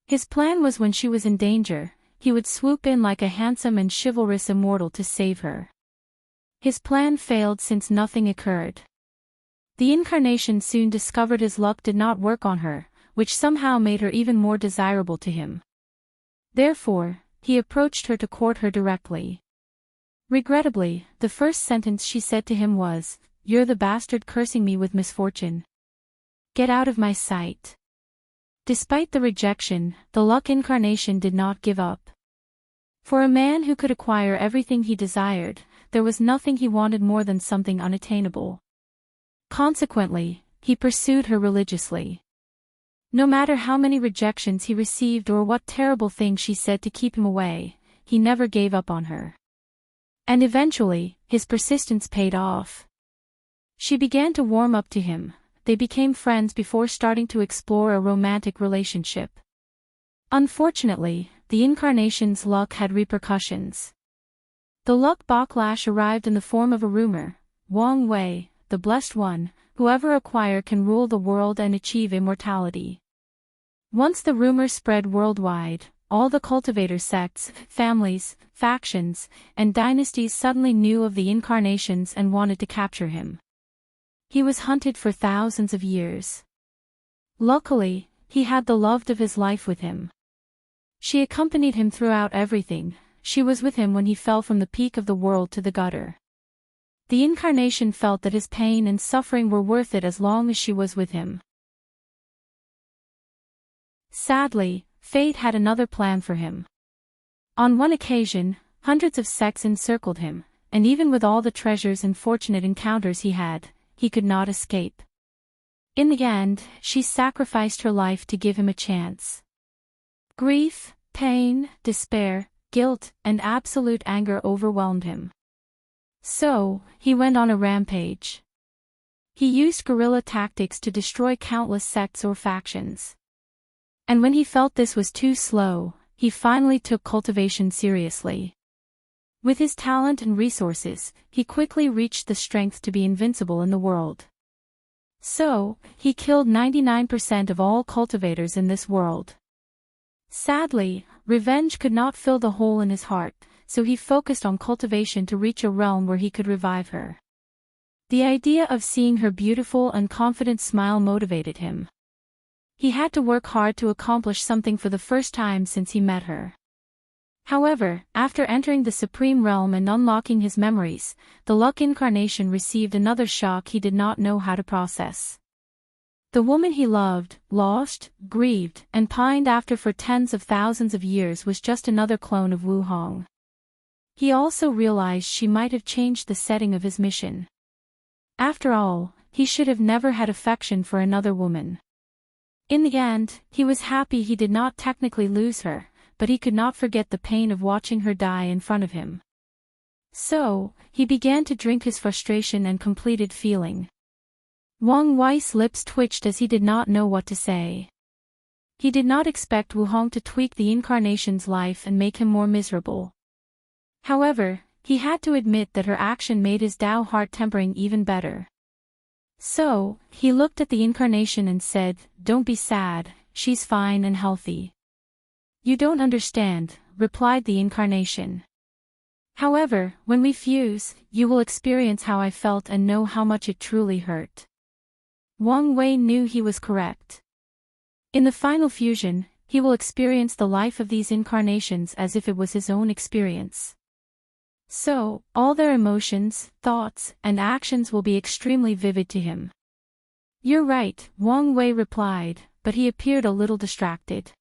Speaker 1: His plan was when she was in danger, he would swoop in like a handsome and chivalrous immortal to save her. His plan failed since nothing occurred. The incarnation soon discovered his luck did not work on her, which somehow made her even more desirable to him. Therefore, he approached her to court her directly. Regrettably, the first sentence she said to him was, "You're the bastard cursing me with misfortune. Get out of my sight." Despite the rejection, the luck incarnation did not give up. For a man who could acquire everything he desired, there was nothing he wanted more than something unattainable. Consequently, he pursued her religiously. No matter how many rejections he received or what terrible things she said to keep him away, he never gave up on her. And eventually, his persistence paid off. She began to warm up to him. They became friends before starting to explore a romantic relationship. Unfortunately, the incarnation's luck had repercussions. The luck backlash arrived in the form of a rumor: Wang Wei, the blessed one, whoever acquire can rule the world and achieve immortality. Once the rumor spread worldwide, all the cultivator sects, families, factions, and dynasties suddenly knew of the incarnations and wanted to capture him. He was hunted for thousands of years. Luckily, he had the love of his life with him. She accompanied him throughout everything. She was with him when he fell from the peak of the world to the gutter. The incarnation felt that his pain and suffering were worth it as long as she was with him. Sadly, fate had another plan for him. On one occasion, hundreds of sects encircled him, and even with all the treasures and fortunate encounters he had, he could not escape. In the end, she sacrificed her life to give him a chance. Grief, pain, despair, guilt, and absolute anger overwhelmed him. So, he went on a rampage. He used guerrilla tactics to destroy countless sects or factions. And when he felt this was too slow, he finally took cultivation seriously. With his talent and resources, he quickly reached the strength to be invincible in the world. So, he killed 99% of all cultivators in this world. Sadly, revenge could not fill the hole in his heart, so he focused on cultivation to reach a realm where he could revive her. The idea of seeing her beautiful and confident smile motivated him. He had to work hard to accomplish something for the first time since he met her. However, after entering the Supreme Realm and unlocking his memories, the Luck Incarnation received another shock he did not know how to process. The woman he loved, lost, grieved, and pined after for tens of thousands of years was just another clone of Wu Hong. He also realized she might have changed the setting of his mission. After all, he should have never had affection for another woman. In the end, he was happy he did not technically lose her, but he could not forget the pain of watching her die in front of him. So, he began to drink his frustration and completed feeling. Wang Wei's lips twitched as he did not know what to say. He did not expect Wu Hong to tweak the incarnation's life and make him more miserable. However, he had to admit that her action made his Dao heart tempering even better. So, he looked at the incarnation and said, "Don't be sad, she's fine and healthy." "You don't understand," replied the incarnation. "However, when we fuse, you will experience how I felt and know how much it truly hurt." Wang Wei knew he was correct. In the final fusion, he will experience the life of these incarnations as if it was his own experience. So, all their emotions, thoughts, and actions will be extremely vivid to him. "You're right," Wang Wei replied, but he appeared a little distracted.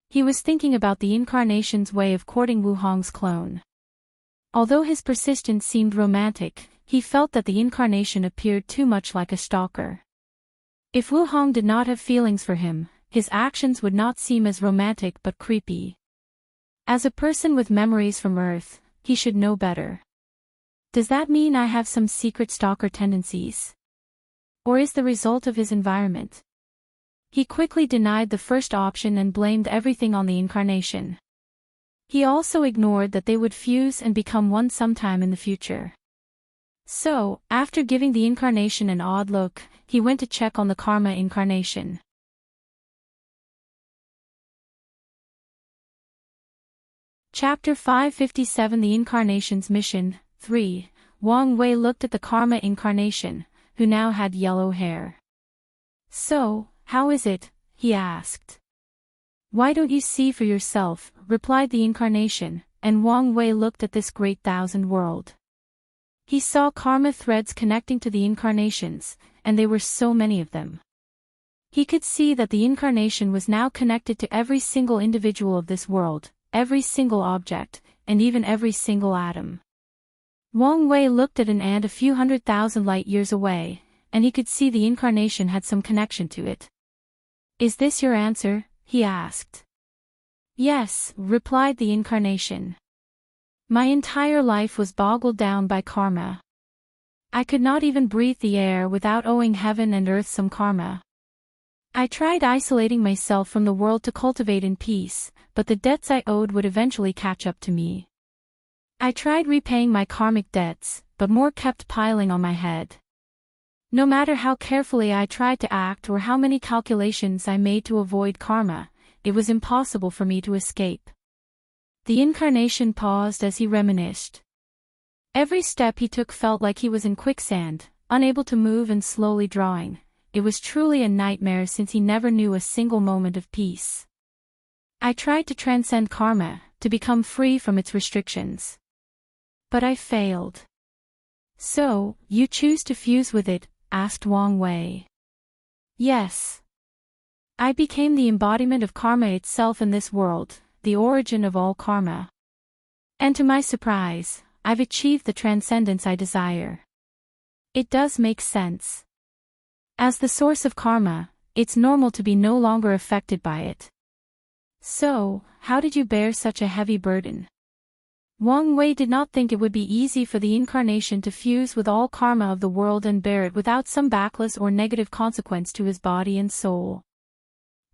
Speaker 1: He was thinking about the incarnation's way of courting Wu Hong's clone. Although his persistence seemed romantic, he felt that the incarnation appeared too much like a stalker. If Wu Hong did not have feelings for him, his actions would not seem as romantic but creepy. As a person with memories from Earth, he should know better. Does that mean I have some secret stalker tendencies? Or is the result of his environment? He quickly denied the first option and blamed everything on the incarnation. He also ignored that they would fuse and become one sometime in the future. So, after giving the incarnation an odd look, he went to check on the karma incarnation. Chapter 557 The Incarnation's Mission, 3. Wang Wei looked at the karma incarnation, who now had yellow hair. "So, how is it?" he asked. "Why don't you see for yourself?" replied the incarnation, and Wang Wei looked at this great thousand world. He saw karma threads connecting to the incarnations, and there were so many of them. He could see that the incarnation was now connected to every single individual of this world, every single object, and even every single atom. Wang Wei looked at an ant a few 100,000 light-years away, and he could see the incarnation had some connection to it. "Is this your answer?" he asked. "Yes," replied the incarnation. "My entire life was boggled down by karma. I could not even breathe the air without owing heaven and earth some karma. I tried isolating myself from the world to cultivate in peace, but the debts I owed would eventually catch up to me. I tried repaying my karmic debts, but more kept piling on my head. No matter how carefully I tried to act or how many calculations I made to avoid karma, it was impossible for me to escape." The incarnation paused as he reminisced. Every step he took felt like he was in quicksand, unable to move and slowly drawing. It was truly a nightmare since he never knew a single moment of peace. "I tried to transcend karma, to become free from its restrictions. But I failed." "So, you choose to fuse with it?" asked Wang Wei. "Yes. I became the embodiment of karma itself in this world, the origin of all karma. And to my surprise, I've achieved the transcendence I desire. It does make sense. As the source of karma, it's normal to be no longer affected by it. So, how did you bear such a heavy burden?" Wang Wei did not think it would be easy for the incarnation to fuse with all karma of the world and bear it without some backlash or negative consequence to his body and soul.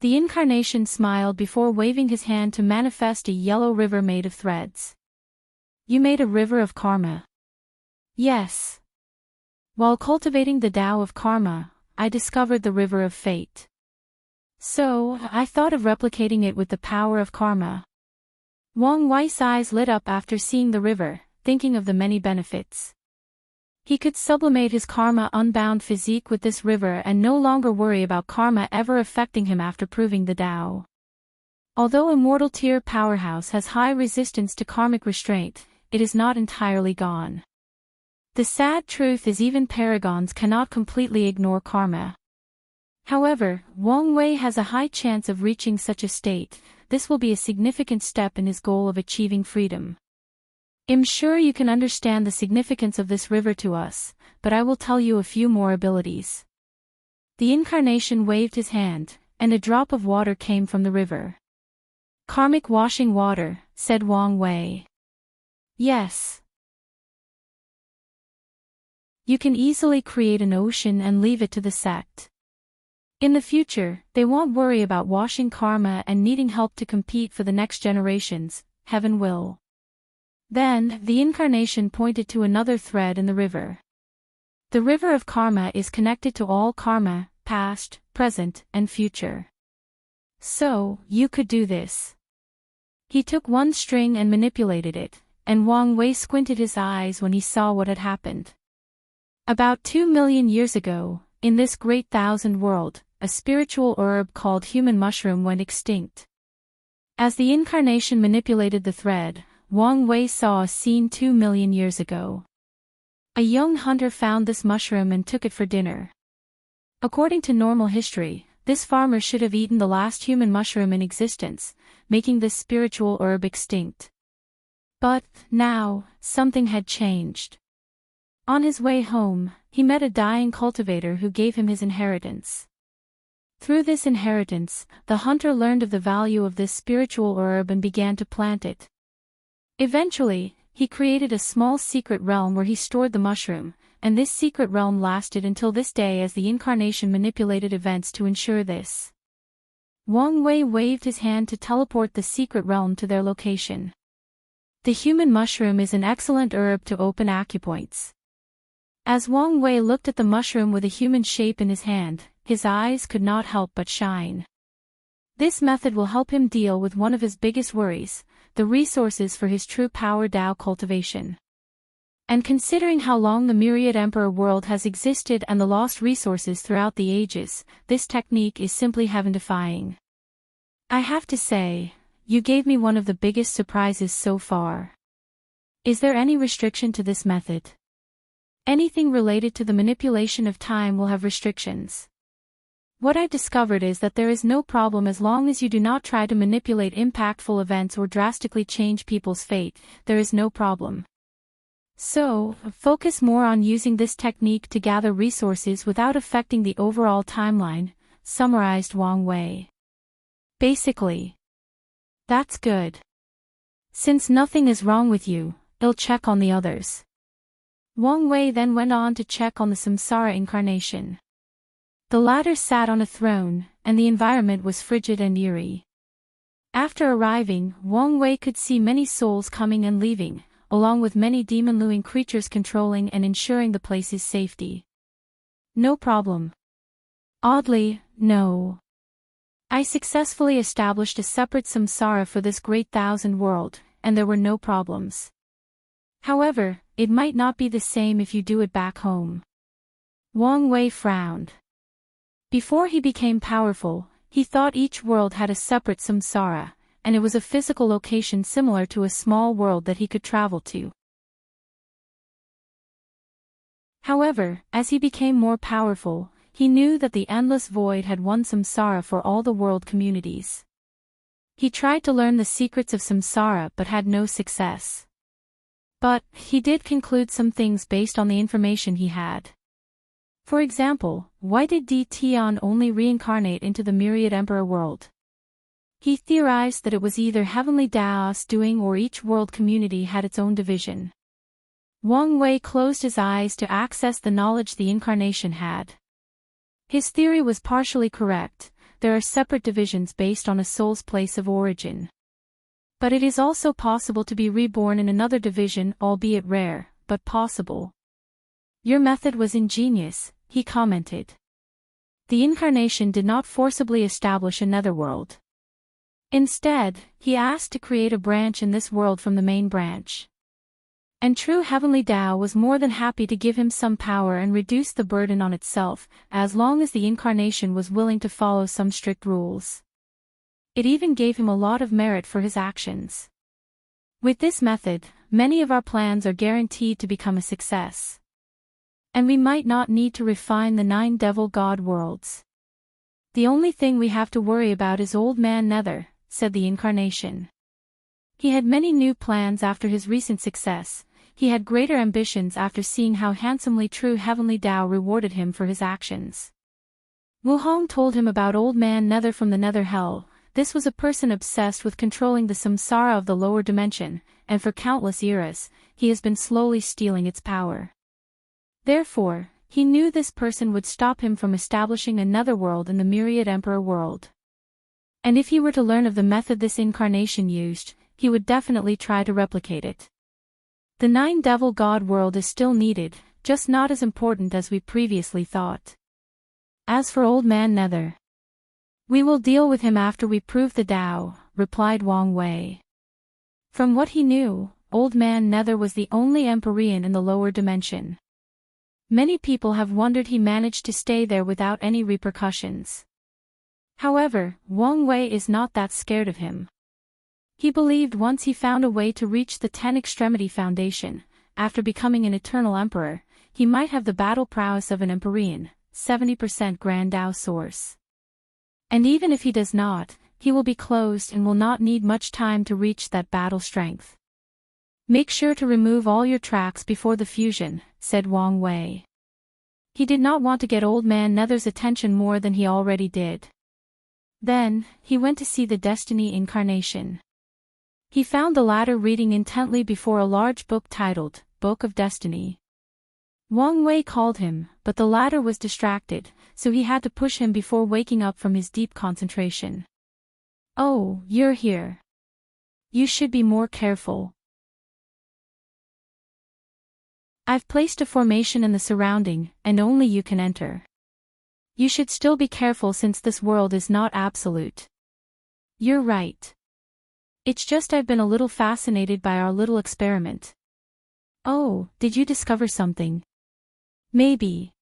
Speaker 1: The incarnation smiled before waving his hand to manifest a yellow river made of threads. You made a river of karma. Yes. While cultivating the Tao of karma, I discovered the river of fate. So, I thought of replicating it with the power of karma. Wang Wei's eyes lit up after seeing the river, thinking of the many benefits. He could sublimate his karma-unbound physique with this river and no longer worry about karma ever affecting him after proving the Tao. Although Immortal Tier Powerhouse has high resistance to karmic restraint, it is not entirely gone. The sad truth is even paragons cannot completely ignore karma. However, Wang Wei has a high chance of reaching such a state. This will be a significant step in his goal of achieving freedom. I'm sure you can understand the significance of this river to us, but I will tell you a few more abilities. The incarnation waved his hand, and a drop of water came from the river. Karmic washing water, said Wang Wei. Yes. You can easily create an ocean and leave it to the sect. In the future, they won't worry about washing karma and needing help to compete for the next generations, heaven will. Then, the incarnation pointed to another thread in the river. The river of karma is connected to all karma, past, present, and future. So, you could do this. He took one string and manipulated it, and Wang Wei squinted his eyes when he saw what had happened. About 2 million years ago, in this great thousand world, a spiritual herb called human mushroom went extinct. As the incarnation manipulated the thread, Wang Wei saw a scene 2 million years ago. A young hunter found this mushroom and took it for dinner. According to normal history, this farmer should have eaten the last human mushroom in existence, making this spiritual herb extinct. But, now, something had changed. On his way home, he met a dying cultivator who gave him his inheritance. Through this inheritance, the hunter learned of the value of this spiritual herb and began to plant it. Eventually, he created a small secret realm where he stored the mushroom, and this secret realm lasted until this day as the incarnation manipulated events to ensure this. Wang Wei waved his hand to teleport the secret realm to their location. The human mushroom is an excellent herb to open acupoints. As Wang Wei looked at the mushroom with a human shape in his hand, his eyes could not help but shine. This method will help him deal with one of his biggest worries, the resources for his true power Tao cultivation. And considering how long the myriad emperor world has existed and the lost resources throughout the ages, this technique is simply heaven-defying. I have to say, you gave me one of the biggest surprises so far. Is there any restriction to this method? Anything related to the manipulation of time will have restrictions. What I've discovered is that there is no problem as long as you do not try to manipulate impactful events or drastically change people's fate, there is no problem. So, focus more on using this technique to gather resources without affecting the overall timeline, summarized Wang Wei. Basically. That's good. Since nothing is wrong with you, I'll check on the others. Wang Wei then went on to check on the samsara incarnation. The latter sat on a throne, and the environment was frigid and eerie. After arriving, Wang Wei could see many souls coming and leaving, along with many demon-luing creatures controlling and ensuring the place's safety. No problem. Oddly, no. I successfully established a separate samsara for this great thousand world, and there were no problems. However, it might not be the same if you do it back home. Wang Wei frowned. Before he became powerful, he thought each world had a separate samsara, and it was a physical location similar to a small world that he could travel to. However, as he became more powerful, he knew that the endless void had one samsara for all the world communities. He tried to learn the secrets of samsara but had no success. But, he did conclude some things based on the information he had. For example, why did Tian only reincarnate into the myriad emperor world? He theorized that it was either heavenly Tao's doing or each world community had its own division. Wang Wei closed his eyes to access the knowledge the incarnation had. His theory was partially correct. There are separate divisions based on a soul's place of origin. But it is also possible to be reborn in another division, albeit rare, but possible. Your method was ingenious, he commented. The incarnation did not forcibly establish a netherworld. Instead, he asked to create a branch in this world from the main branch. And true heavenly Tao was more than happy to give him some power and reduce the burden on itself, as long as the incarnation was willing to follow some strict rules. It even gave him a lot of merit for his actions. With this method, many of our plans are guaranteed to become a success. And we might not need to refine the 9 devil god worlds. The only thing we have to worry about is Old Man Nether, said the incarnation. He had many new plans after his recent success. He had greater ambitions after seeing how handsomely true heavenly Tao rewarded him for his actions. Wu Hong told him about Old Man Nether from the Nether Hell. This was a person obsessed with controlling the samsara of the lower dimension, and for countless eras, he has been slowly stealing its power. Therefore, he knew this person would stop him from establishing another world in the myriad emperor world. And if he were to learn of the method this incarnation used, he would definitely try to replicate it. The 9 devil god world is still needed, just not as important as we previously thought. As for Old Man Nether, we will deal with him after we prove the Tao, replied Wang Wei. From what he knew, Old Man Nether was the only Empyrean in the lower dimension. Many people have wondered he managed to stay there without any repercussions. However, Wang Wei is not that scared of him. He believed once he found a way to reach the 10 Extremity Foundation, after becoming an eternal emperor, he might have the battle prowess of an Empyrean, 70% Grand Tao source. And even if he does not, he will be closed and will not need much time to reach that battle strength. Make sure to remove all your tracks before the fusion, said Wang Wei. He did not want to get Old Man Nether's attention more than he already did. Then, he went to see the Destiny incarnation. He found the latter reading intently before a large book titled, Book of Destiny. Wang Wei called him, but the latter was distracted, so he had to push him before waking up from his deep concentration. Oh, you're here. You should be more careful. I've placed a formation in the surrounding, and only you can enter. You should still be careful since this world is not absolute. You're right. It's just I've been a little fascinated by our little experiment. Oh, did you discover something? Maybe.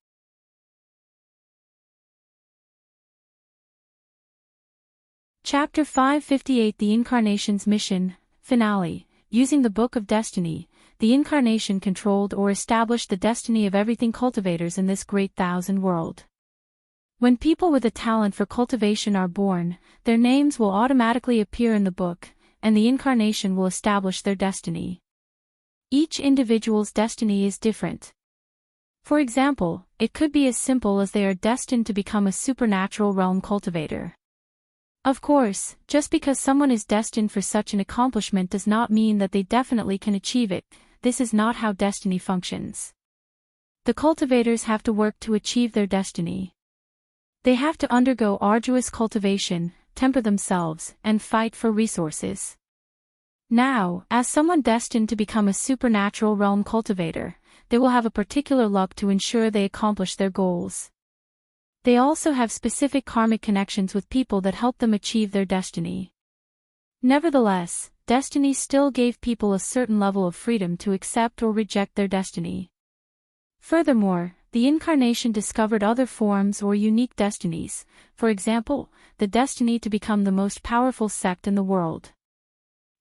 Speaker 1: Chapter 558 The Incarnation's Mission, Finale. Using the Book of Destiny, the Incarnation controlled or established the destiny of everything cultivators in this great thousand world. When people with a talent for cultivation are born, their names will automatically appear in the book, and the incarnation will establish their destiny. Each individual's destiny is different. For example, it could be as simple as they are destined to become a supernatural realm cultivator. Of course, just because someone is destined for such an accomplishment does not mean that they definitely can achieve it. This is not how destiny functions. The cultivators have to work to achieve their destiny. They have to undergo arduous cultivation, temper themselves, and fight for resources. Now, as someone destined to become a supernatural realm cultivator, they will have a particular luck to ensure they accomplish their goals. They also have specific karmic connections with people that help them achieve their destiny. Nevertheless, destiny still gave people a certain level of freedom to accept or reject their destiny. Furthermore, the incarnation discovered other forms or unique destinies, for example, the destiny to become the most powerful sect in the world.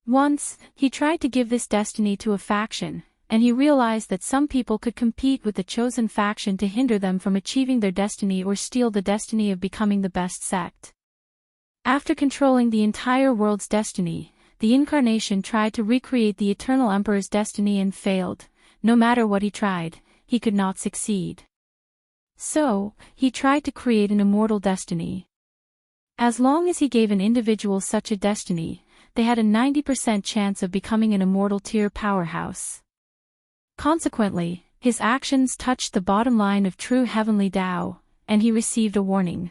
Speaker 1: Once, he tried to give this destiny to a faction, and he realized that some people could compete with the chosen faction to hinder them from achieving their destiny or steal the destiny of becoming the best sect. After controlling the entire world's destiny, the incarnation tried to recreate the Eternal Emperor's destiny and failed. No matter what he tried, he could not succeed. So, he tried to create an immortal destiny. As long as he gave an individual such a destiny, they had a 90% chance of becoming an immortal tier powerhouse. Consequently, his actions touched the bottom line of true heavenly Tao, and he received a warning.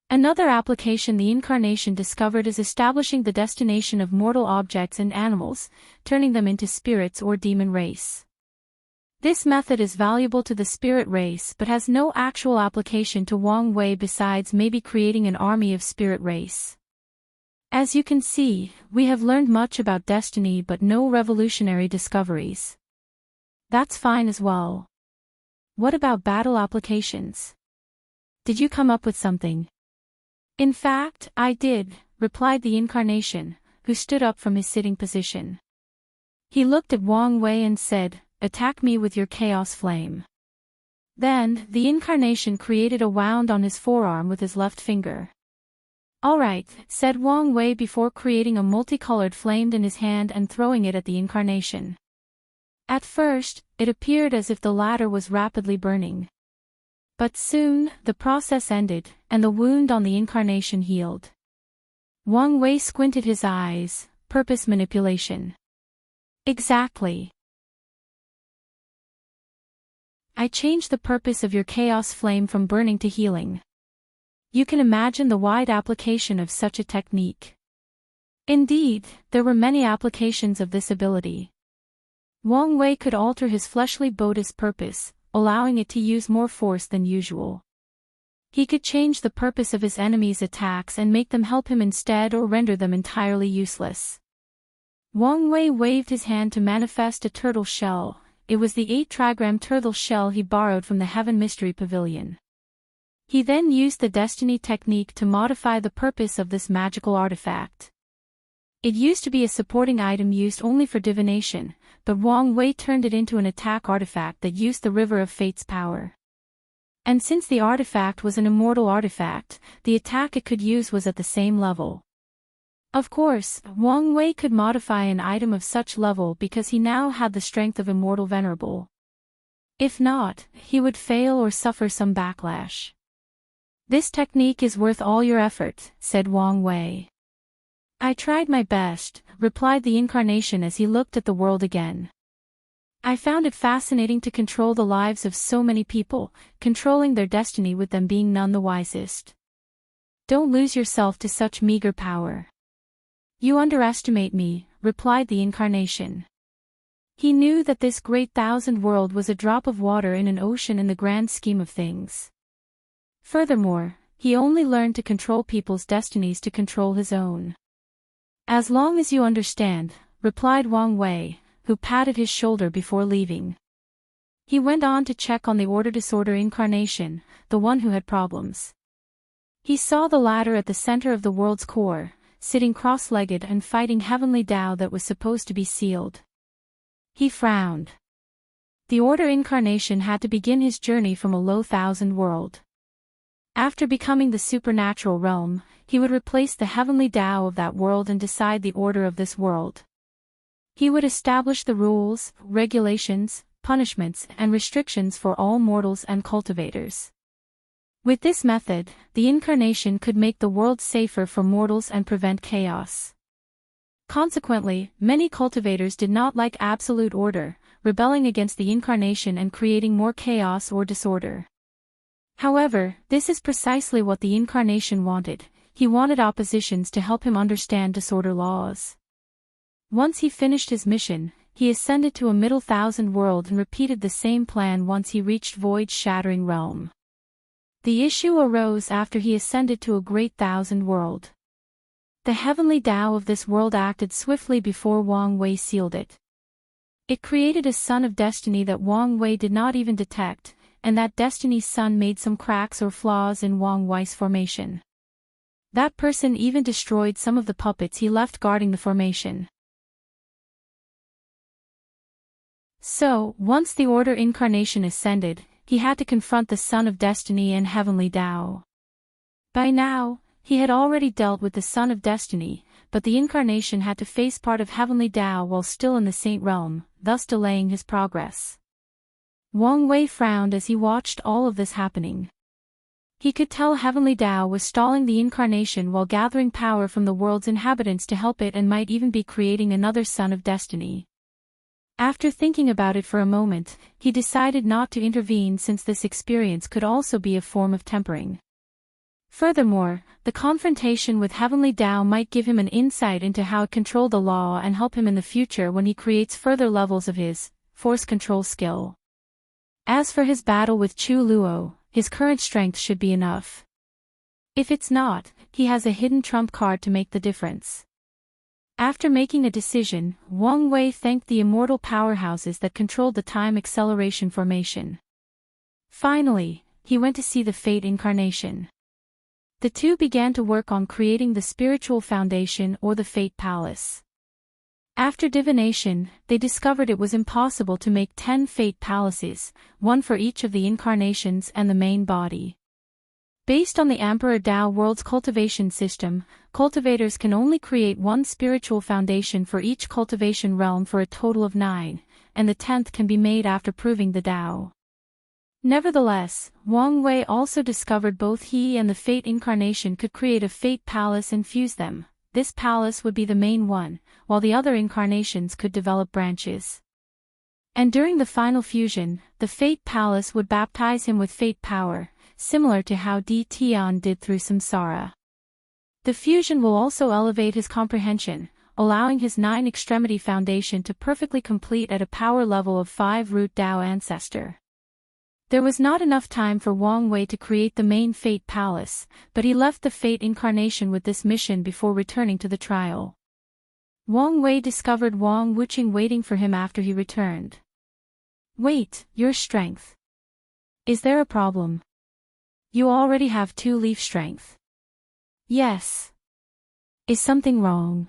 Speaker 1: Another application the incarnation discovered is establishing the destination of mortal objects and animals, turning them into spirits or demon race. This method is valuable to the spirit race but has no actual application to Wang Wei besides maybe creating an army of spirit race. As you can see, we have learned much about destiny but no revolutionary discoveries. That's fine as well. What about battle applications? Did you come up with something? In fact, I did, replied the incarnation, who stood up from his sitting position. He looked at Wang Wei and said, "Attack me with your chaos flame." Then, the incarnation created a wound on his forearm with his left finger. "Alright," said Wang Wei before creating a multicolored flame in his hand and throwing it at the incarnation. At first, it appeared as if the latter was rapidly burning. But soon, the process ended, and the wound on the incarnation healed. Wang Wei squinted his eyes. Purpose manipulation. Exactly. I changed the purpose of your chaos flame from burning to healing. You can imagine the wide application of such a technique. Indeed, there were many applications of this ability. Wang Wei could alter his fleshly Buddha's purpose, allowing it to use more force than usual. He could change the purpose of his enemies' attacks and make them help him instead or render them entirely useless. Wang Wei waved his hand to manifest a turtle shell. It was the 8-trigram turtle shell he borrowed from the Heaven Mystery Pavilion. He then used the Destiny technique to modify the purpose of this magical artifact. It used to be a supporting item used only for divination, but Wang Wei turned it into an attack artifact that used the River of Fate's power. And since the artifact was an immortal artifact, the attack it could use was at the same level. Of course, Wang Wei could modify an item of such level because he now had the strength of Immortal Venerable. If not, he would fail or suffer some backlash. "This technique is worth all your effort," said Wang Wei. "I tried my best," replied the incarnation as he looked at the world again. "I found it fascinating to control the lives of so many people, controlling their destiny with them being none the wisest. Don't lose yourself to such meager power." "You underestimate me," replied the incarnation. He knew that this great thousand world was a drop of water in an ocean in the grand scheme of things. Furthermore, he only learned to control people's destinies to control his own. "As long as you understand," replied Wang Wei, who patted his shoulder before leaving. He went on to check on the order-disorder incarnation, the one who had problems. He saw the latter at the center of the world's core, sitting cross-legged and fighting heavenly Tao that was supposed to be sealed. He frowned. The order incarnation had to begin his journey from a low thousand world. After becoming the supernatural realm, he would replace the heavenly Tao of that world and decide the order of this world. He would establish the rules, regulations, punishments, and restrictions for all mortals and cultivators. With this method, the incarnation could make the world safer for mortals and prevent chaos. Consequently, many cultivators did not like absolute order, rebelling against the incarnation and creating more chaos or disorder. However, this is precisely what the incarnation wanted. He wanted oppositions to help him understand disorder laws. Once he finished his mission, he ascended to a middle thousand world and repeated the same plan once he reached Void's shattering realm. The issue arose after he ascended to a great thousand world. The heavenly Tao of this world acted swiftly before Wang Wei sealed it. It created a sun of destiny that Wang Wei did not even detect, and that destiny's sun made some cracks or flaws in Wang Wei's formation. That person even destroyed some of the puppets he left guarding the formation. So, once the order incarnation ascended, he had to confront the Sun of Destiny and Heavenly Tao. By now, he had already dealt with the Sun of Destiny, but the incarnation had to face part of Heavenly Tao while still in the Saint Realm, thus delaying his progress. Wang Wei frowned as he watched all of this happening. He could tell Heavenly Tao was stalling the incarnation while gathering power from the world's inhabitants to help it and might even be creating another son of destiny. After thinking about it for a moment, he decided not to intervene since this experience could also be a form of tempering. Furthermore, the confrontation with Heavenly Tao might give him an insight into how it controlled the law and help him in the future when he creates further levels of his force control skill. As for his battle with Chu Luo, his current strength should be enough. If it's not, he has a hidden trump card to make the difference. After making a decision, Wang Wei thanked the immortal powerhouses that controlled the time acceleration formation. Finally, he went to see the Fate incarnation. The two began to work on creating the spiritual foundation or the Fate Palace. After divination, they discovered it was impossible to make 10 Fate Palaces, one for each of the incarnations and the main body. Based on the Emperor Tao World's cultivation system, cultivators can only create one spiritual foundation for each cultivation realm for a total of 9, and the 10th can be made after proving the Tao. Nevertheless, Wang Wei also discovered both he and the Fate incarnation could create a Fate Palace and fuse them. This palace would be the main one, while the other incarnations could develop branches. And during the final fusion, the Fate Palace would baptize him with Fate power, similar to how Di Tian did through Samsara. The fusion will also elevate his comprehension, allowing his 9-extremity foundation to perfectly complete at a power level of 5 root Tao ancestor. There was not enough time for Wang Wei to create the main Fate Palace, but he left the Fate incarnation with this mission before returning to the trial. Wang Wei discovered Wang Wuxia waiting for him after he returned. "Wait, your strength. Is there a problem? You already have 2-leaf strength." "Yes. Is something wrong?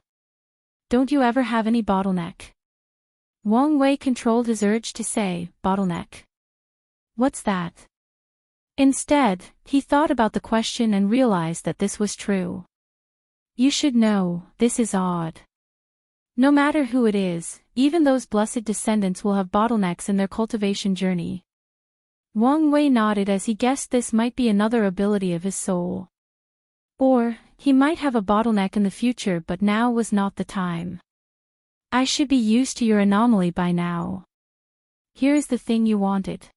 Speaker 1: Don't you ever have any bottleneck?" Wang Wei controlled his urge to say, "Bottleneck. What's that?" Instead, he thought about the question and realized that this was true. "You should know, this is odd. No matter who it is, even those blessed descendants will have bottlenecks in their cultivation journey." Wang Wei nodded as he guessed this might be another ability of his soul. Or, he might have a bottleneck in the future but now was not the time. "I should be used to your anomaly by now. Here is the thing you wanted."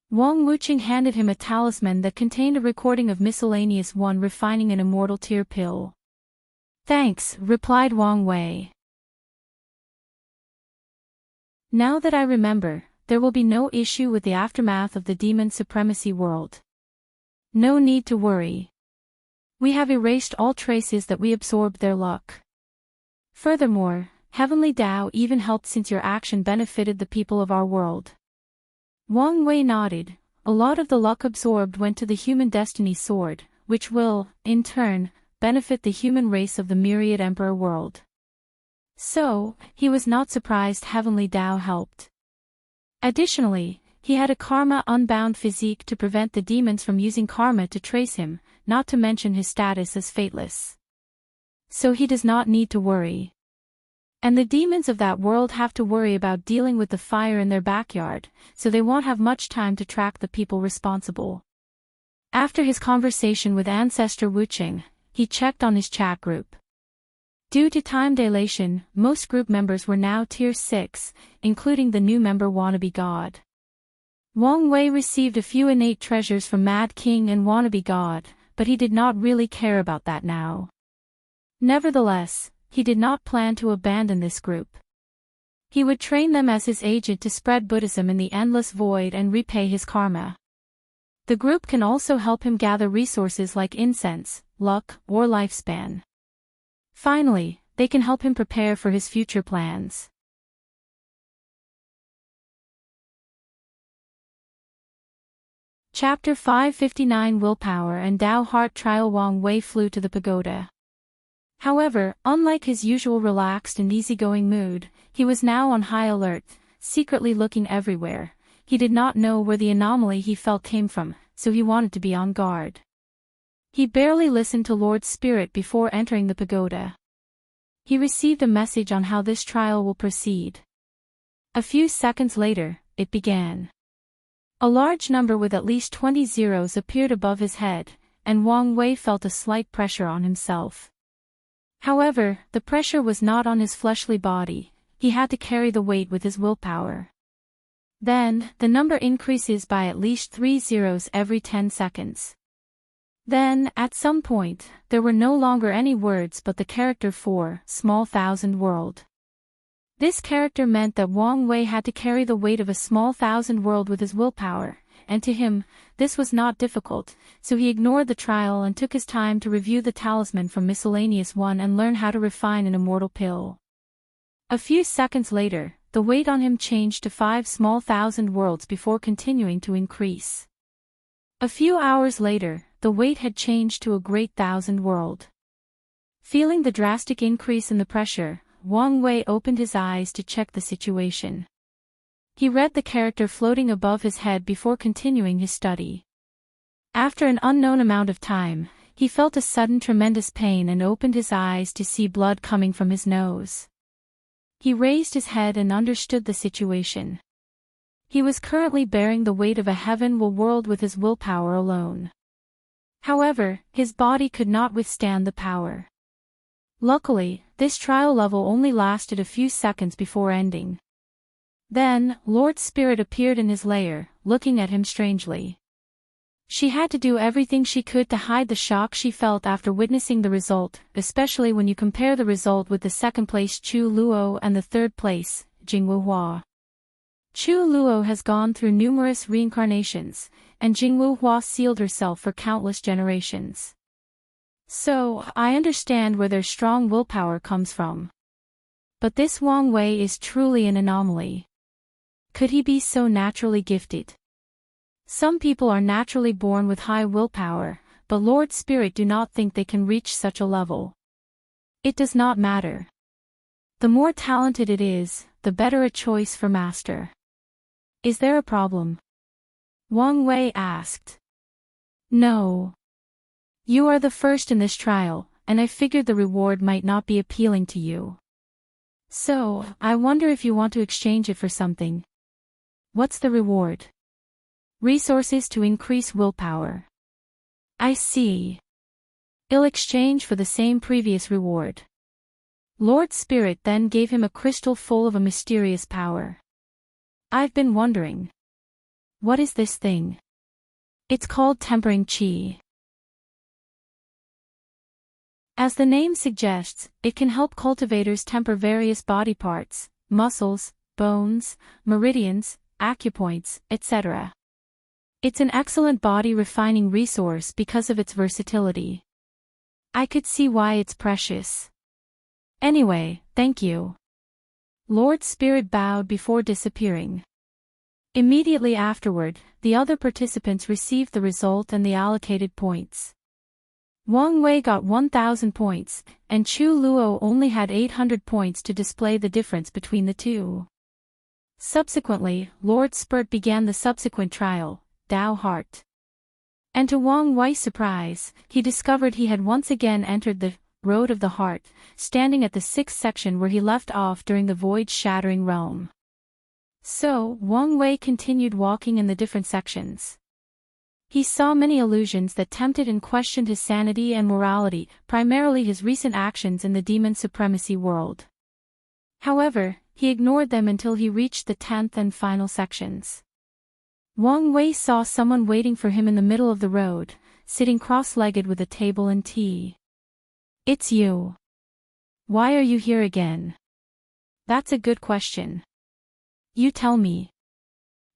Speaker 1: Wang Wuxia handed him a talisman that contained a recording of miscellaneous 1 refining an immortal tear pill. "Thanks," replied Wang Wei. "Now that I remember, there will be no issue with the aftermath of the demon supremacy world. No need to worry. We have erased all traces that we absorbed their luck. Furthermore, Heavenly Tao even helped since your action benefited the people of our world." Wang Wei nodded. A lot of the luck absorbed went to the human destiny sword, which will, in turn, benefit the human race of the myriad emperor world. So, he was not surprised Heavenly Tao helped. Additionally, he had a karma-unbound physique to prevent the demons from using karma to trace him, not to mention his status as fateless. So he does not need to worry. And the demons of that world have to worry about dealing with the fire in their backyard, so they won't have much time to track the people responsible. After his conversation with Ancestor Wuxia, he checked on his chat group. Due to time dilation, most group members were now Tier 6, including the new member Wannabe God. Wang Wei received a few innate treasures from Mad King and Wannabe God, but he did not really care about that now. Nevertheless, he did not plan to abandon this group. He would train them as his agent to spread Buddhism in the endless void and repay his karma. The group can also help him gather resources like incense, luck, or lifespan. Finally, they can help him prepare for his future plans. Chapter 559 Willpower and Tao Heart Trial. Wang Wei flew to the pagoda. However, unlike his usual relaxed and easygoing mood, he was now on high alert, secretly looking everywhere. He did not know where the anomaly he felt came from, so he wanted to be on guard. He barely listened to Lord Spirit before entering the pagoda. He received a message on how this trial will proceed. A few seconds later, it began. A large number with at least 20 zeros appeared above his head, and Wang Wei felt a slight pressure on himself. However, the pressure was not on his fleshly body, he had to carry the weight with his willpower. Then, the number increases by at least 3 zeros every 10 seconds. Then, at some point, there were no longer any words but the character 4, small thousand world. This character meant that Wang Wei had to carry the weight of a small thousand world with his willpower, and to him, this was not difficult, so he ignored the trial and took his time to review the talisman from Miscellaneous 1 and learn how to refine an immortal pill. A few seconds later, the weight on him changed to 5 small thousand worlds before continuing to increase. A few hours later, the weight had changed to a great thousand world. Feeling the drastic increase in the pressure, Wang Wei opened his eyes to check the situation. He read the character floating above his head before continuing his study. After an unknown amount of time, he felt a sudden tremendous pain and opened his eyes to see blood coming from his nose. He raised his head and understood the situation. He was currently bearing the weight of a heaven-will world with his willpower alone. However, his body could not withstand the power. Luckily, this trial level only lasted a few seconds before ending. Then, Lord Spirit appeared in his lair, looking at him strangely. She had to do everything she could to hide the shock she felt after witnessing the result, especially when you compare the result with the second place Chu Luo and the third place, Jingwu Hua. Chu Luo has gone through numerous reincarnations, and Jingwu Hua sealed herself for countless generations. So, I understand where their strong willpower comes from. But this Wang Wei is truly an anomaly. Could he be so naturally gifted? Some people are naturally born with high willpower, but Lord Spirit do not think they can reach such a level. It does not matter. The more talented it is, the better a choice for master. Is there a problem? Wang Wei asked. No. You are the first in this trial, and I figured the reward might not be appealing to you. So, I wonder if you want to exchange it for something. What's the reward? Resources to increase willpower. I see. I'll exchange for the same previous reward. Lord Spirit then gave him a crystal full of a mysterious power. I've been wondering. What is this thing? It's called tempering qi. As the name suggests, it can help cultivators temper various body parts, muscles, bones, meridians, acupoints, etc. It's an excellent body refining resource because of its versatility. I could see why it's precious. Anyway, thank you. Lord Spirit bowed before disappearing. Immediately afterward, the other participants received the result and the allocated points. Wang Wei got 1,000 points, and Chu Luo only had 800 points to display the difference between the two. Subsequently, Lord Spirit began the subsequent trial, Dao Heart. And to Wang Wei's surprise, he discovered he had once again entered the Road of the Heart, standing at the 6th section where he left off during the void-shattering realm. So, Wang Wei continued walking in the different sections. He saw many illusions that tempted and questioned his sanity and morality, primarily his recent actions in the demon supremacy world. However, he ignored them until he reached the 10th and final sections. Wang Wei saw someone waiting for him in the middle of the road, sitting cross-legged with a table and tea. It's you. Why are you here again? That's a good question. You tell me.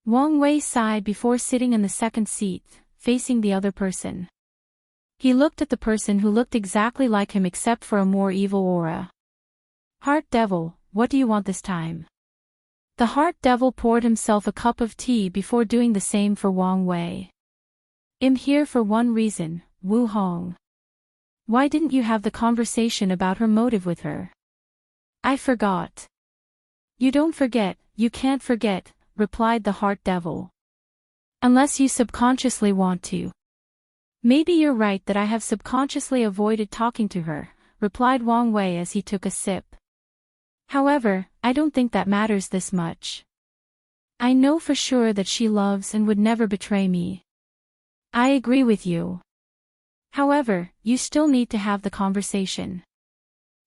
Speaker 1: Wang Wei sighed before sitting in the second seat, facing the other person. He looked at the person who looked exactly like him except for a more evil aura. Heart Devil, what do you want this time? The Heart Devil poured himself a cup of tea before doing the same for Wang Wei. I'm here for one reason, Wu Hong. Why didn't you have the conversation about her motive with her? I forgot. You don't forget, you can't forget, replied the Heart Devil. Unless you subconsciously want to. Maybe you're right that I have subconsciously avoided talking to her, replied Wang Wei as he took a sip. However, I don't think that matters this much. I know for sure that she loves and would never betray me. I agree with you. However, you still need to have the conversation.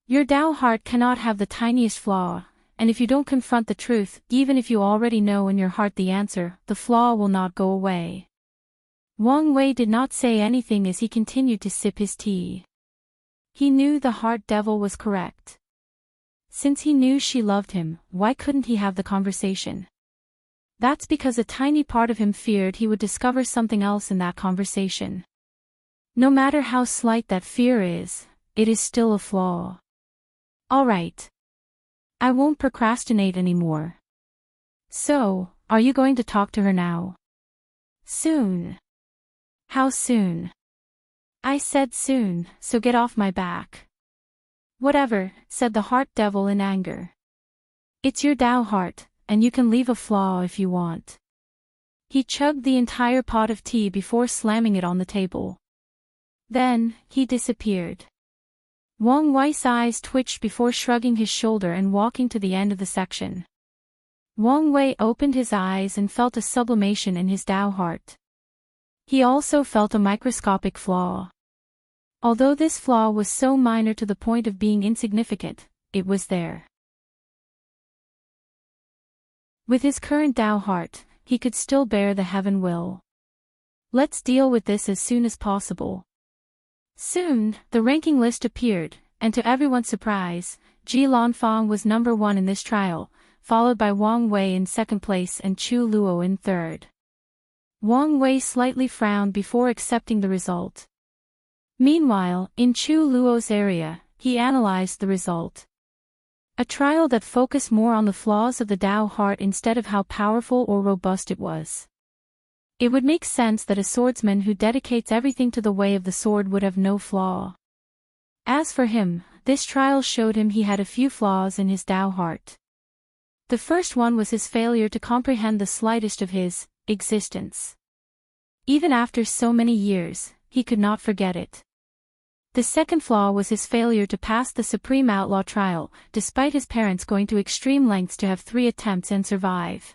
Speaker 1: Your Tao heart cannot have the tiniest flaw, and if you don't confront the truth, even if you already know in your heart the answer, the flaw will not go away. Wang Wei did not say anything as he continued to sip his tea. He knew the heart devil was correct. Since he knew she loved him, why couldn't he have the conversation? That's because a tiny part of him feared he would discover something else in that conversation. No matter how slight that fear is, it is still a flaw. All right. I won't procrastinate anymore. So, are you going to talk to her now? Soon. How soon? I said soon, so get off my back. Whatever, said the heart devil in anger. It's your Tao heart, and you can leave a flaw if you want. He chugged the entire pot of tea before slamming it on the table. Then, he disappeared. Wang Wei's eyes twitched before shrugging his shoulder and walking to the end of the section. Wang Wei opened his eyes and felt a sublimation in his Tao heart. He also felt a microscopic flaw. Although this flaw was so minor to the point of being insignificant, it was there. With his current Tao heart, he could still bear the heaven will. Let's deal with this as soon as possible. Soon, the ranking list appeared, and to everyone's surprise, Ji Lanfang was number 1 in this trial, followed by Wang Wei in second place and Chu Luo in third. Wang Wei slightly frowned before accepting the result. Meanwhile, in Chu Luo's area, he analyzed the result. A trial that focused more on the flaws of the Tao heart instead of how powerful or robust it was. It would make sense that a swordsman who dedicates everything to the way of the sword would have no flaw. As for him, this trial showed him he had a few flaws in his Tao heart. The first one was his failure to comprehend the slightest of his existence. Even after so many years, he could not forget it. The second flaw was his failure to pass the Supreme Outlaw trial, despite his parents going to extreme lengths to have 3 attempts and survive.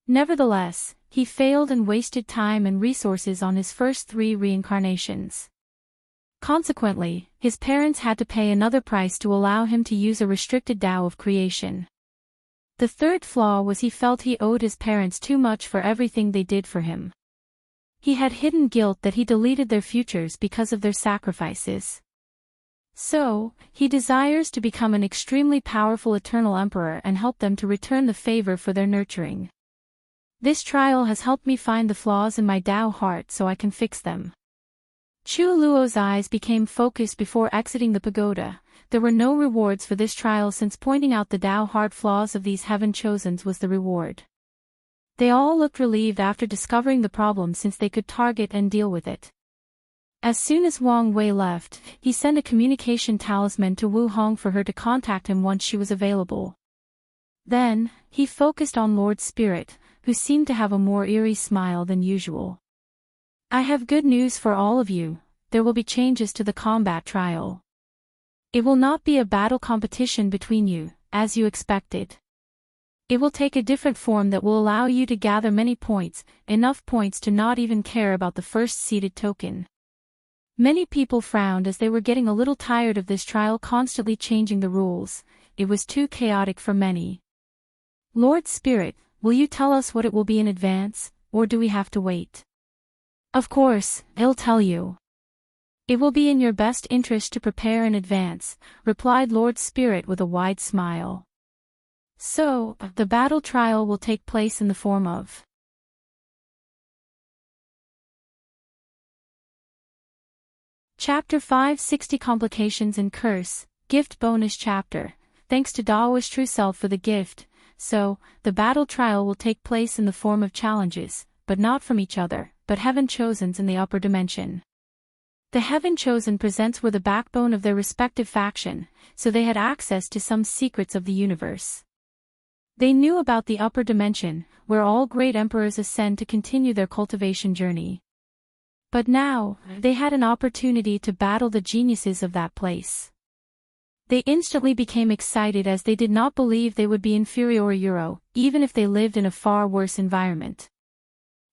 Speaker 1: Nevertheless, he failed and wasted time and resources on his first 3 reincarnations. Consequently, his parents had to pay another price to allow him to use a restricted Tao of creation. The third flaw was he felt he owed his parents too much for everything they did for him. He had hidden guilt that he deleted their futures because of their sacrifices. So, he desires to become an extremely powerful eternal emperor and help them to return the favor for their nurturing. This trial has helped me find the flaws in my Tao heart so I can fix them. Chu Luo's eyes became focused before exiting the pagoda. There were no rewards for this trial since pointing out the Tao heart flaws of these heaven chosens was the reward. They all looked relieved after discovering the problem since they could target and deal with it. As soon as Wang Wei left, he sent a communication talisman to Wu Hong for her to contact him once she was available. Then, he focused on Lord Spirit, who seemed to have a more eerie smile than usual. I have good news for all of you, there will be changes to the combat trial. It will not be a battle competition between you, as you expected. It will take a different form that will allow you to gather many points, enough points to not even care about the first seeded token. Many people frowned as they were getting a little tired of this trial constantly changing the rules. It was too chaotic for many. Lord Spirit, will you tell us what it will be in advance, or do we have to wait? Of course, I'll tell you. It will be in your best interest to prepare in advance, replied Lord Spirit with a wide smile. So, the battle trial will take place in the form of Chapter 560 Complications and Curse, Gift Bonus Chapter. Thanks to Dao's true self for the gift, so, the battle trial will take place in the form of challenges, but not from each other, but heaven chosens in the upper dimension. The heaven chosen presents were the backbone of their respective faction, so they had access to some secrets of the universe. They knew about the upper dimension, where all great emperors ascend to continue their cultivation journey. But now, they had an opportunity to battle the geniuses of that place. They instantly became excited as they did not believe they would be inferior, even if they lived in a far worse environment.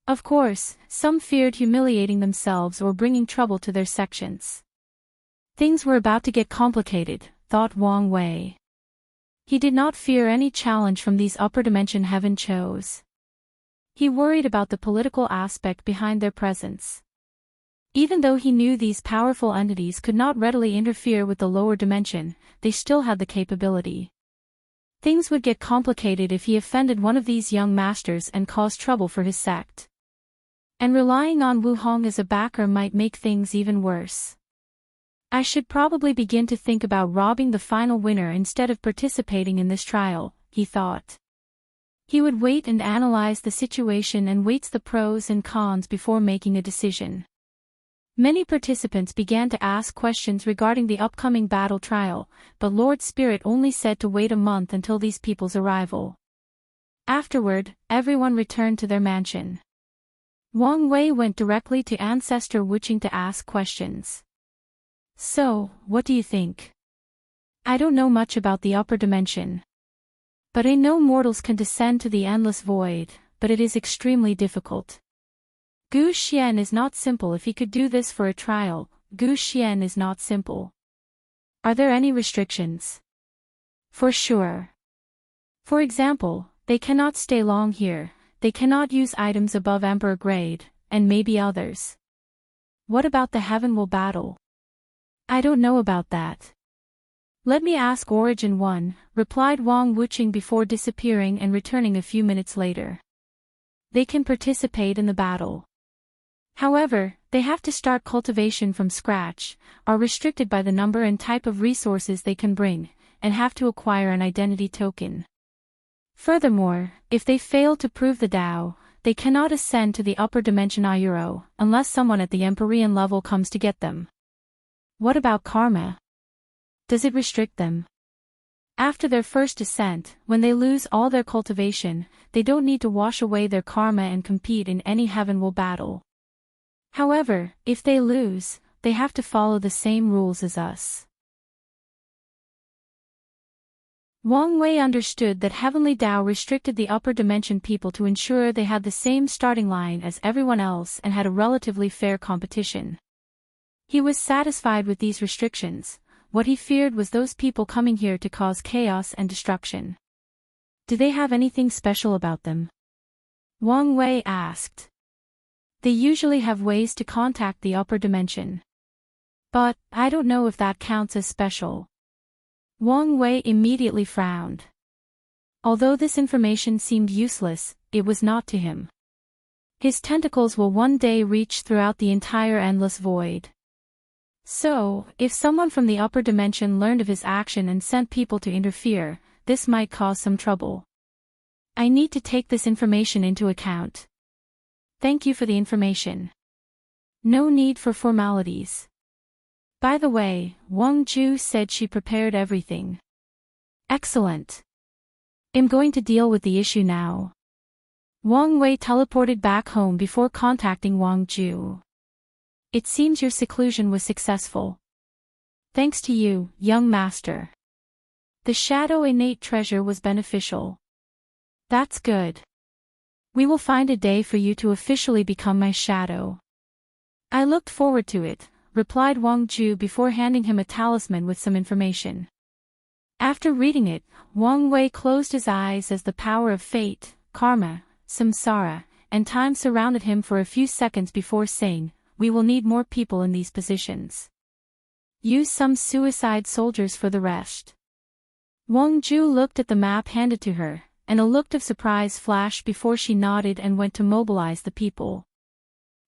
Speaker 1: Of course, some feared humiliating themselves or bringing trouble to their sections. Things were about to get complicated, thought Wang Wei. He did not fear any challenge from these upper dimension heaven chose. He worried about the political aspect behind their presence. Even though he knew these powerful entities could not readily interfere with the lower dimension, they still had the capability. Things would get complicated if he offended one of these young masters and caused trouble for his sect. And relying on Wu Hong as a backer might make things even worse. I should probably begin to think about robbing the final winner instead of participating in this trial, he thought. He would wait and analyze the situation and weigh the pros and cons before making a decision. Many participants began to ask questions regarding the upcoming battle trial, but Lord Spirit only said to wait a month until these people's arrival. Afterward, everyone returned to their mansion. Wang Wei went directly to Ancestor Wuxia to ask questions. So, what do you think? I don't know much about the upper dimension. But I know mortals can descend to the endless void, but it is extremely difficult. Gu Xian is not simple. If he could do this for a trial, Gu Xian is not simple. Are there any restrictions? For sure. For example, they cannot stay long here, they cannot use items above Emperor grade, and maybe others. What about the Heaven Will battle? I don't know about that. Let me ask Origin 1, replied Wang Wuxia before disappearing and returning a few minutes later. They can participate in the battle. However, they have to start cultivation from scratch, are restricted by the number and type of resources they can bring, and have to acquire an identity token. Furthermore, if they fail to prove the Tao, they cannot ascend to the upper dimension Ayuro, unless someone at the Empyrean level comes to get them. What about karma? Does it restrict them? After their first ascent, when they lose all their cultivation, they don't need to wash away their karma and compete in any Heaven Will battle. However, if they lose, they have to follow the same rules as us. Wang Wei understood that Heavenly Tao restricted the upper dimension people to ensure they had the same starting line as everyone else and had a relatively fair competition. He was satisfied with these restrictions. What he feared was those people coming here to cause chaos and destruction. Do they have anything special about them? Wang Wei asked. They usually have ways to contact the upper dimension. But, I don't know if that counts as special. Wang Wei immediately frowned. Although this information seemed useless, it was not to him. His tentacles will one day reach throughout the entire endless void. So, if someone from the upper dimension learned of his action and sent people to interfere, this might cause some trouble. I need to take this information into account. Thank you for the information. No need for formalities. By the way, Wang Ju said she prepared everything. Excellent. I'm going to deal with the issue now. Wang Wei teleported back home before contacting Wang Ju. It seems your seclusion was successful. Thanks to you, young master. The shadow innate treasure was beneficial. That's good. We will find a day for you to officially become my shadow. I looked forward to it, replied Wang Ju before handing him a talisman with some information. After reading it, Wang Wei closed his eyes as the power of fate, karma, samsara, and time surrounded him for a few seconds before saying, we will need more people in these positions. Use some suicide soldiers for the rest. Wang Ju looked at the map handed to her, and a look of surprise flashed before she nodded and went to mobilize the people.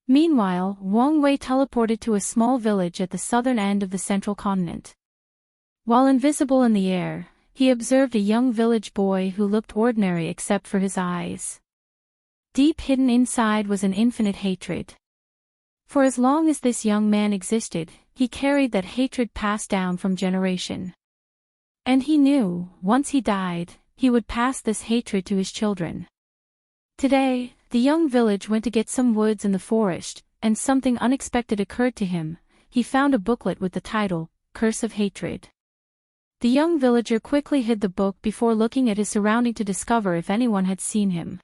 Speaker 1: Meanwhile, Wang Wei teleported to a small village at the southern end of the central continent. While invisible in the air, he observed a young village boy who looked ordinary except for his eyes. Deep hidden inside was an infinite hatred. For as long as this young man existed, he carried that hatred passed down from generation. And he knew, once he died, he would pass this hatred to his children. Today, the young village went to get some woods in the forest, and something unexpected occurred to him. He found a booklet with the title, Curse of Hatred. The young villager quickly hid the book before looking at his surrounding to discover if anyone had seen him.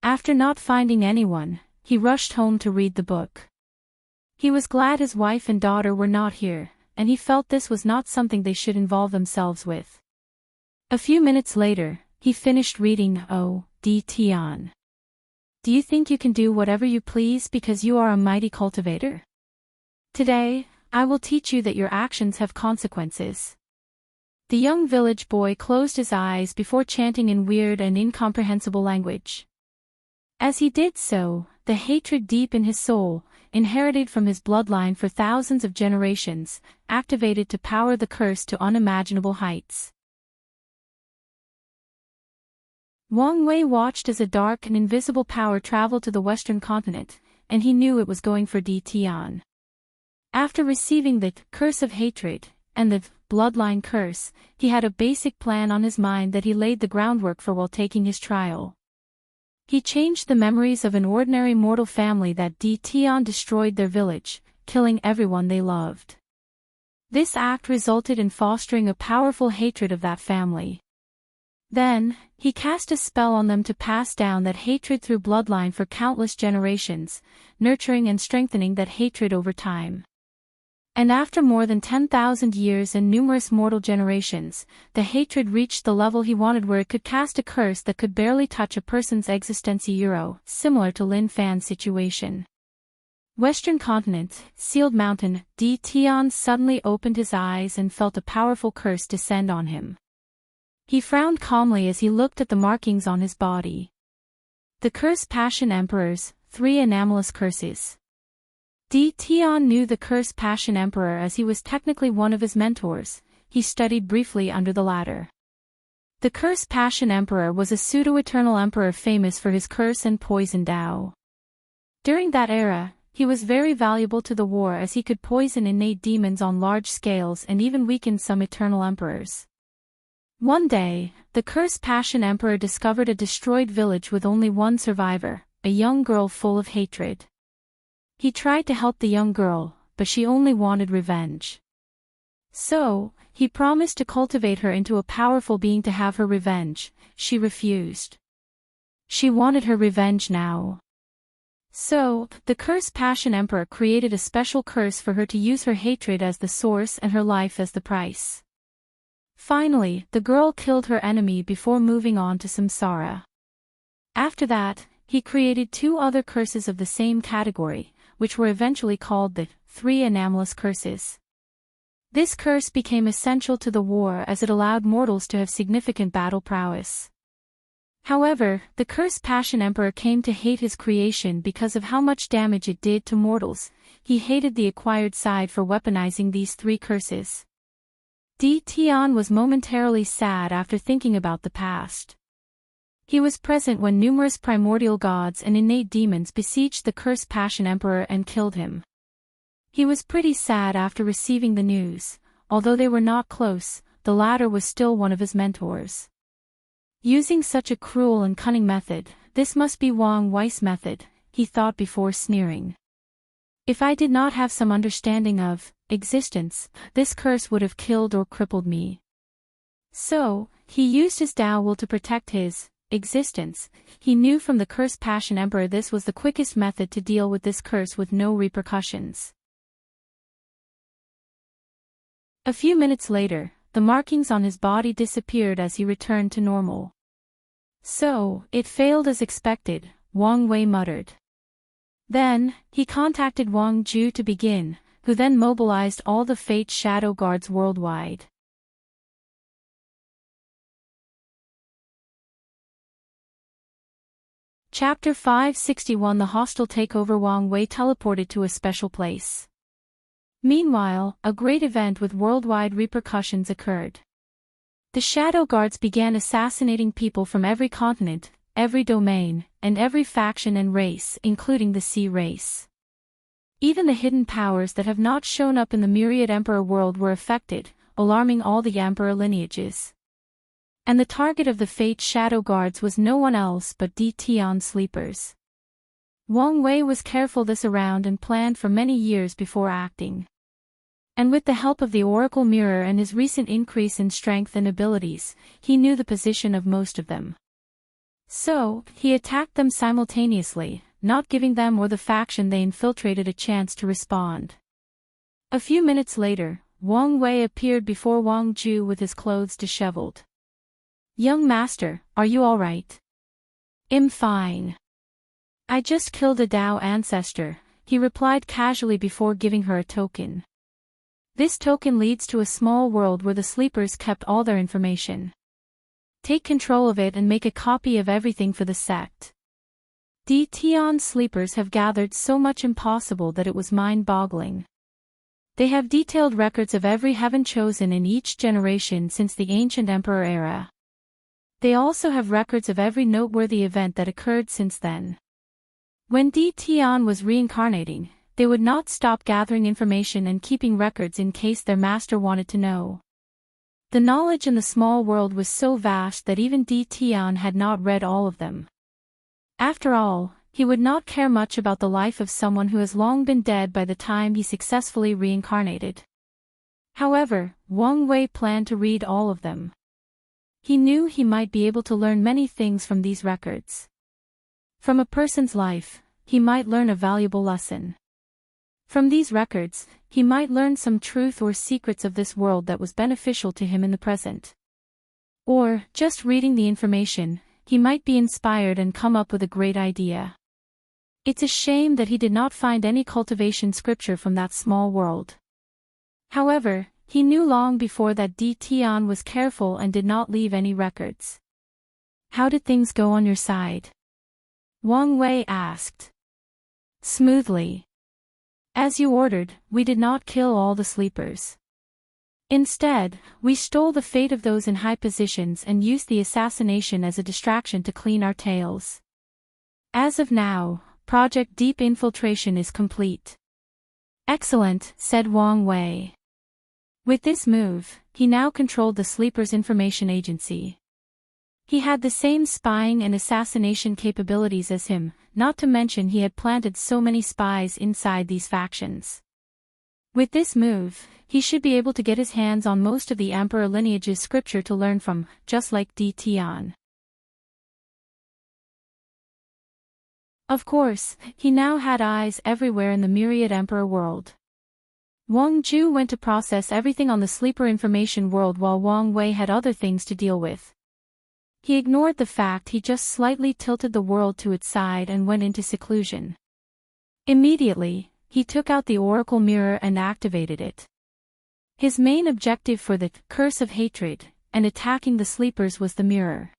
Speaker 1: After not finding anyone, he rushed home to read the book. He was glad his wife and daughter were not here, and he felt this was not something they should involve themselves with. A few minutes later, he finished reading Destined. Do you think you can do whatever you please because you are a mighty cultivator? Today, I will teach you that your actions have consequences. The young village boy closed his eyes before chanting in weird and incomprehensible language. As he did so, the hatred deep in his soul, inherited from his bloodline for thousands of generations, activated to power the curse to unimaginable heights. Wang Wei watched as a dark and invisible power traveled to the western continent, and he knew it was going for Destined. After receiving the curse of hatred, and the bloodline curse, he had a basic plan on his mind that he laid the groundwork for while taking his trial. He changed the memories of an ordinary mortal family that Destined destroyed their village, killing everyone they loved. This act resulted in fostering a powerful hatred of that family. Then, he cast a spell on them to pass down that hatred through bloodline for countless generations, nurturing and strengthening that hatred over time. And after more than 10,000 years and numerous mortal generations, the hatred reached the level he wanted where it could cast a curse that could barely touch a person's existence, similar to Lin Fan's situation. Western continent, sealed mountain, Destined suddenly opened his eyes and felt a powerful curse descend on him. He frowned calmly as he looked at the markings on his body. The Curse Passion Emperors, 3 anomalous curses. Destined knew the Curse Passion Emperor as he was technically one of his mentors. He studied briefly under the latter. The Curse Passion Emperor was a pseudo-eternal emperor famous for his curse and poison Tao. During that era, he was very valuable to the war as he could poison innate demons on large scales and even weaken some eternal emperors. One day, the Curse Passion Emperor discovered a destroyed village with only one survivor, a young girl full of hatred. He tried to help the young girl, but she only wanted revenge. So, he promised to cultivate her into a powerful being to have her revenge. She refused. She wanted her revenge now. So, the Curse Passion Emperor created a special curse for her to use her hatred as the source and her life as the price. Finally, the girl killed her enemy before moving on to samsara. After that, he created 2 other curses of the same category, which were eventually called the 3 anomalous curses. This curse became essential to the war as it allowed mortals to have significant battle prowess. However, the Curse Passion Emperor came to hate his creation because of how much damage it did to mortals. He hated the acquired side for weaponizing these 3 curses. Destined was momentarily sad after thinking about the past. He was present when numerous primordial gods and innate demons besieged the Curse Passion Emperor and killed him. He was pretty sad after receiving the news. Although they were not close, the latter was still one of his mentors. Using such a cruel and cunning method, this must be Wang Wei's method, he thought before sneering. If I did not have some understanding of existence, this curse would have killed or crippled me. So, he used his Tao will to protect his existence. He knew from the Curse Passion Emperor this was the quickest method to deal with this curse with no repercussions. A few minutes later, the markings on his body disappeared as he returned to normal. So, it failed as expected, Wang Wei muttered. Then, he contacted Wang Ju to begin, who then mobilized all the Fate Shadow Guards worldwide. Chapter 561 The hostile takeover. Wang Wei teleported to a special place. Meanwhile, a great event with worldwide repercussions occurred. The Shadow Guards began assassinating people from every continent, every domain, and every faction and race, including the Sea race. Even the hidden powers that have not shown up in the myriad Emperor world were affected, alarming all the Emperor lineages. And the target of the Fate Shadow Guards was no one else but Destined sleepers. Wang Wei was careful this around and planned for many years before acting. And with the help of the Oracle Mirror and his recent increase in strength and abilities, he knew the position of most of them. So, he attacked them simultaneously, not giving them or the faction they infiltrated a chance to respond. A few minutes later, Wang Wei appeared before Wang Ju with his clothes disheveled. "Young master, are you all right?" "I'm fine. I just killed a Dao ancestor," he replied casually before giving her a token. This token leads to a small world where the sleepers kept all their information. Take control of it and make a copy of everything for the sect. The Tian sleepers have gathered so much impossible that it was mind-boggling. They have detailed records of every heaven chosen in each generation since the ancient emperor era. They also have records of every noteworthy event that occurred since then. When Di Tian was reincarnating, they would not stop gathering information and keeping records in case their master wanted to know. The knowledge in the small world was so vast that even Di Tian had not read all of them. After all, he would not care much about the life of someone who has long been dead by the time he successfully reincarnated. However, Wang Wei planned to read all of them. He knew he might be able to learn many things from these records. From a person's life, he might learn a valuable lesson. From these records, he might learn some truth or secrets of this world that was beneficial to him in the present. Or, just reading the information, he might be inspired and come up with a great idea. It's a shame that he did not find any cultivation scripture from that small world. However, he knew long before that Di Tian was careful and did not leave any records. "How did things go on your side?" Wang Wei asked. "Smoothly. As you ordered, we did not kill all the sleepers. Instead, we stole the fate of those in high positions and used the assassination as a distraction to clean our tails. As of now, Project Deep Infiltration is complete." "Excellent," said Wang Wei. With this move, he now controlled the sleepers' information agency. He had the same spying and assassination capabilities as him, not to mention he had planted so many spies inside these factions. With this move, he should be able to get his hands on most of the Emperor lineage's scripture to learn from, just like Di Tian. Of course, he now had eyes everywhere in the myriad Emperor world. Wang Ju went to process everything on the sleeper information world while Wang Wei had other things to deal with. He ignored the fact he just slightly tilted the world to its side and went into seclusion. Immediately, he took out the Oracle Mirror and activated it. His main objective for the Curse of Hatred and attacking the sleepers was the mirror.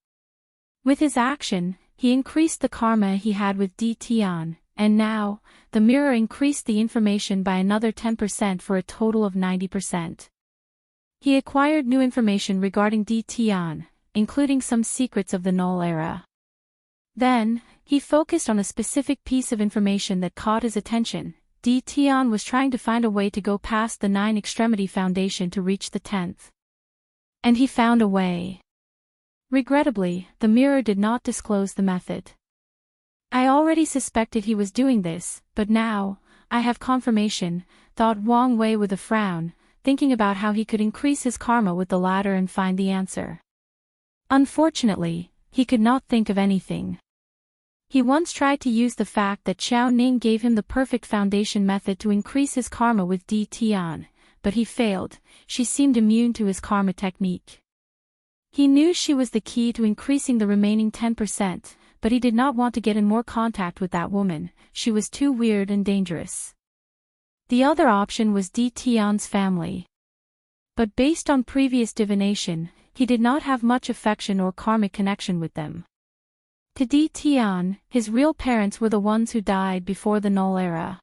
Speaker 1: With his action, he increased the karma he had with Di Tian, and now, the mirror increased the information by another 10% for a total of 90%. He acquired new information regarding Di Tian, including some secrets of the Null era. Then, he focused on a specific piece of information that caught his attention. Di Tian was trying to find a way to go past the 9 Extremity Foundation to reach the 10th. And he found a way. Regrettably, the mirror did not disclose the method. "I already suspected he was doing this, but now, I have confirmation," thought Wang Wei with a frown, thinking about how he could increase his karma with the ladder and find the answer. Unfortunately, he could not think of anything. He once tried to use the fact that Xiao Ning gave him the perfect foundation method to increase his karma with Di Tian, but he failed. She seemed immune to his karma technique. He knew she was the key to increasing the remaining 10%, but he did not want to get in more contact with that woman. She was too weird and dangerous. The other option was Di Tian's family. But based on previous divination, he did not have much affection or karmic connection with them. To Di Tian, his real parents were the ones who died before the Null era.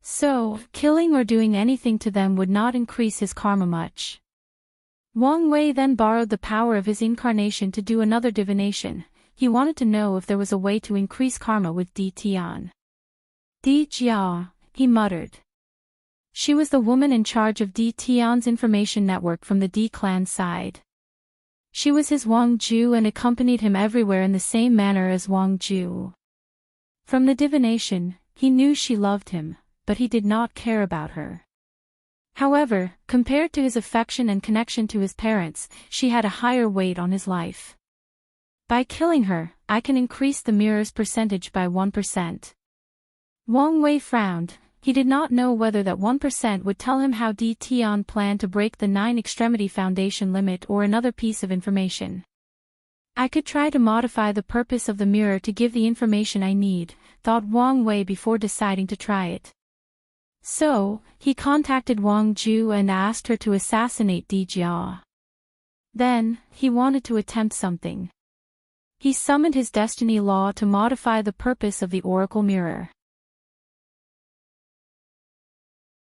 Speaker 1: So, killing or doing anything to them would not increase his karma much. Wang Wei then borrowed the power of his incarnation to do another divination. He wanted to know if there was a way to increase karma with Di Tian. "Di Jia," he muttered. She was the woman in charge of Di Tian's information network from the Di clan side. She was his Wang Ju and accompanied him everywhere in the same manner as Wang Ju. From the divination, he knew she loved him, but he did not care about her. However, compared to his affection and connection to his parents, she had a higher weight on his life. By killing her, I can increase the mirror's percentage by 1%. Wang Wei frowned. He did not know whether that 1% would tell him how Di Tian planned to break the 9-extremity foundation limit or another piece of information. I could try to modify the purpose of the mirror to give the information I need, thought Wang Wei before deciding to try it. So, he contacted Wang Ju and asked her to assassinate Di Jia. Then, he wanted to attempt something. He summoned his destiny law to modify the purpose of the oracle mirror.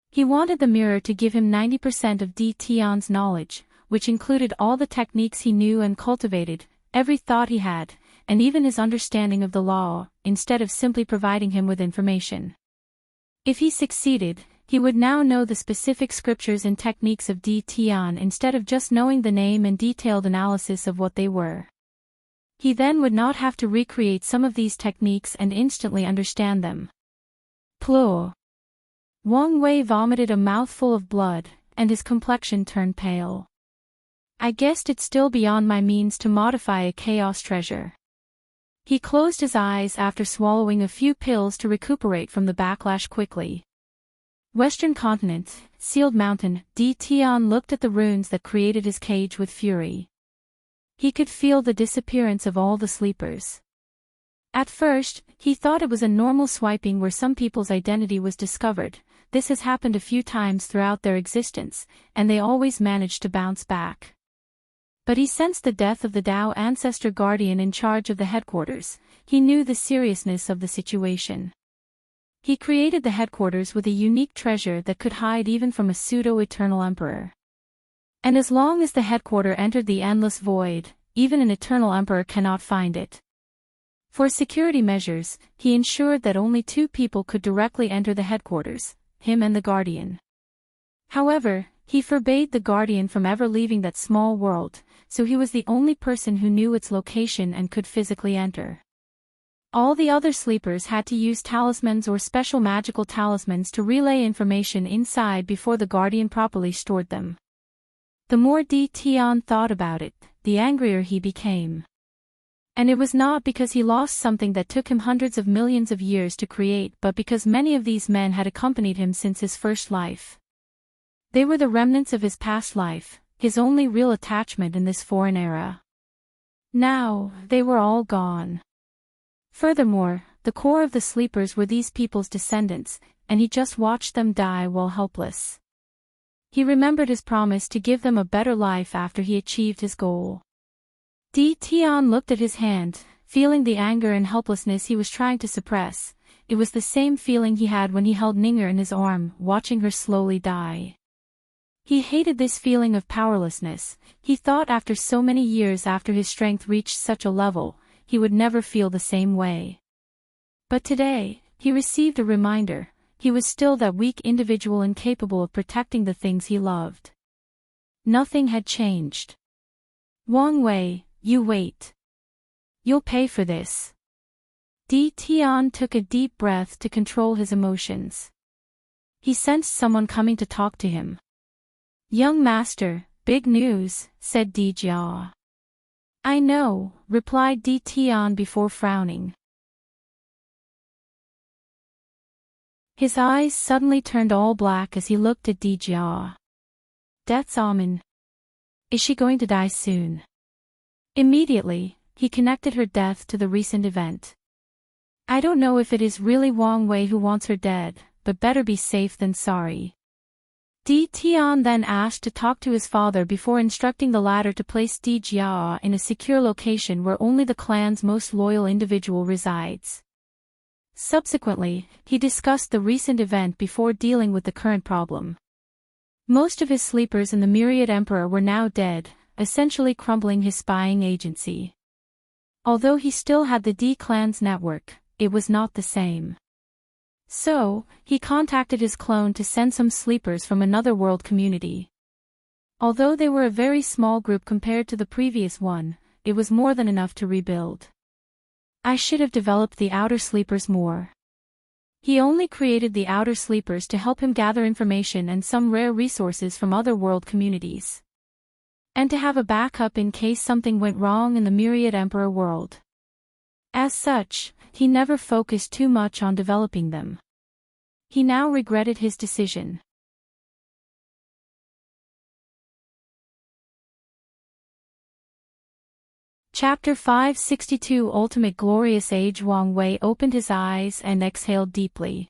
Speaker 1: He wanted the mirror to give him 90% of Di Tian's knowledge, which included all the techniques he knew and cultivated, every thought he had, and even his understanding of the law, instead of simply providing him with information. If he succeeded, he would now know the specific scriptures and techniques of Di Tian instead of just knowing the name and detailed analysis of what they were. He then would not have to recreate some of these techniques and instantly understand them. Plur. Wang Wei vomited a mouthful of blood, and his complexion turned pale. I guessed it's still beyond my means to modify a chaos treasure. He closed his eyes after swallowing a few pills to recuperate from the backlash quickly. Western continent, sealed mountain, Di Tian looked at the runes that created his cage with fury. He could feel the disappearance of all the sleepers. At first, he thought it was a normal swiping where some people's identity was discovered. This has happened a few times throughout their existence, and they always managed to bounce back. But he sensed the death of the Dao ancestor guardian in charge of the headquarters. He knew the seriousness of the situation. He created the headquarters with a unique treasure that could hide even from a pseudo-eternal emperor. And as long as the headquarter entered the endless void, even an eternal emperor cannot find it. For security measures, he ensured that only 2 people could directly enter the headquarters, him and the guardian. However, he forbade the guardian from ever leaving that small world, so he was the only person who knew its location and could physically enter. All the other sleepers had to use talismans or special magical talismans to relay information inside before the guardian properly stored them. The more Di Tian thought about it, the angrier he became. And it was not because he lost something that took him hundreds of millions of years to create, but because many of these men had accompanied him since his first life. They were the remnants of his past life, his only real attachment in this foreign era. Now, they were all gone. Furthermore, the core of the sleepers were these people's descendants, and he just watched them die while helpless. He remembered his promise to give them a better life after he achieved his goal. Di Tian looked at his hand, feeling the anger and helplessness he was trying to suppress. It was the same feeling he had when he held Ninger in his arm, watching her slowly die. He hated this feeling of powerlessness. He thought after so many years after his strength reached such a level, he would never feel the same way. But today, he received a reminder. He was still that weak individual incapable of protecting the things he loved. Nothing had changed. Wang Wei, you wait. You'll pay for this. Di Tian took a deep breath to control his emotions. He sensed someone coming to talk to him. Young master, big news, said Di Jia. I know, replied Di Tian before frowning. His eyes suddenly turned all black as he looked at Di Jia. Death's omen. Is she going to die soon? Immediately, he connected her death to the recent event. I don't know if it is really Wang Wei who wants her dead, but better be safe than sorry. Di Tian then asked to talk to his father before instructing the latter to place Di Jia in a secure location where only the clan's most loyal individual resides. Subsequently, he discussed the recent event before dealing with the current problem. Most of his sleepers in the Myriad Emperor were now dead, essentially crumbling his spying agency. Although he still had the D clan's network, it was not the same. So, he contacted his clone to send some sleepers from another world community. Although they were a very small group compared to the previous one, it was more than enough to rebuild. I should have developed the outer sleepers more. He only created the outer sleepers to help him gather information and some rare resources from other world communities. And to have a backup in case something went wrong in the myriad Emperor world. As such, he never focused too much on developing them. He now regretted his decision. Chapter 562 Ultimate Glorious Age. Wang Wei opened his eyes and exhaled deeply.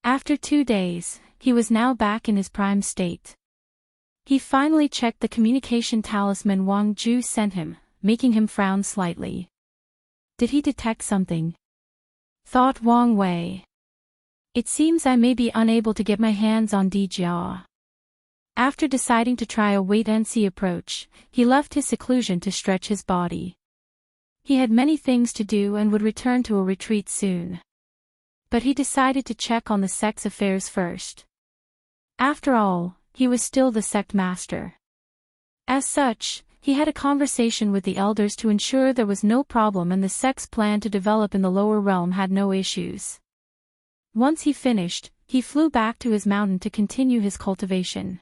Speaker 1: After 2 days, he was now back in his prime state. He finally checked the communication talisman Wang Ju sent him, making him frown slightly. Did he detect something? Thought Wang Wei. It seems I may be unable to get my hands on Dijia. After deciding to try a wait-and-see approach, he left his seclusion to stretch his body. He had many things to do and would return to a retreat soon. But he decided to check on the sect's affairs first. After all, he was still the sect master. As such, he had a conversation with the elders to ensure there was no problem and the sect's plan to develop in the lower realm had no issues. Once he finished, he flew back to his mountain to continue his cultivation.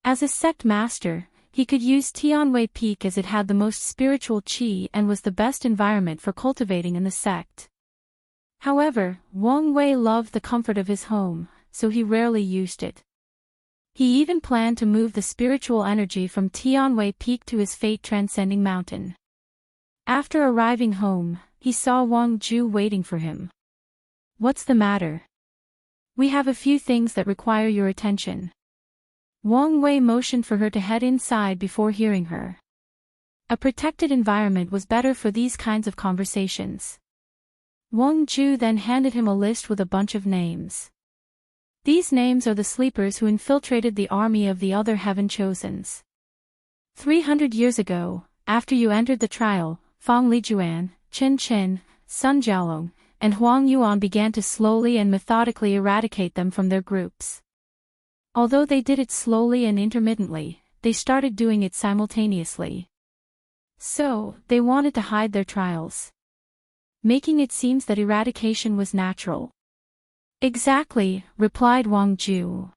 Speaker 1: As a sect master, he could use Tianwei Peak as it had the most spiritual qi and was the best environment for cultivating in the sect. However, Wang Wei loved the comfort of his home, so he rarely used it. He even planned to move the spiritual energy from Tianwei Peak to his fate-transcending mountain. After arriving home, he saw Wang Ju waiting for him. What's the matter? We have a few things that require your attention. Wang Wei motioned for her to head inside before hearing her. A protected environment was better for these kinds of conversations. Wang Ju then handed him a list with a bunch of names. These names are the sleepers who infiltrated the army of the other Heaven Chosens. 300 years ago, after you entered the trial, Fang Lijuan, Chen Chen, Sun Jiaolong, and Huang Yuan began to slowly and methodically eradicate them from their groups. Although they did it slowly and intermittently, they started doing it simultaneously. So, they wanted to hide their trials, making it seem that eradication was natural. Exactly, replied Wang Ju.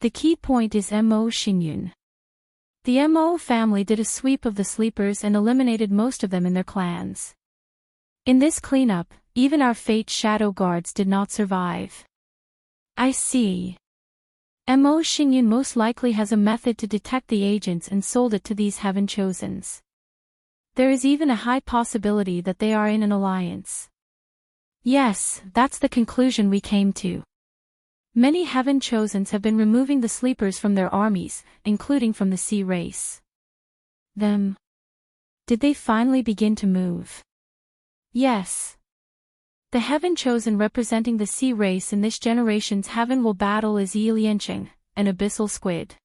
Speaker 1: The key point is Mo Xingyun. The Mo family did a sweep of the sleepers and eliminated most of them in their clans. In this cleanup, even our fate shadow guards did not survive. I see. Mo Xingyun most likely has a method to detect the agents and sold it to these Heaven Chosens. There is even a high possibility that they are in an alliance. Yes, that's the conclusion we came to. Many Heaven Chosens have been removing the sleepers from their armies, including from the sea race. Them. Did they finally begin to move? Yes. The Heaven Chosen representing the sea race in this generation's heaven will battle is Yi Lianqing, an abyssal squid.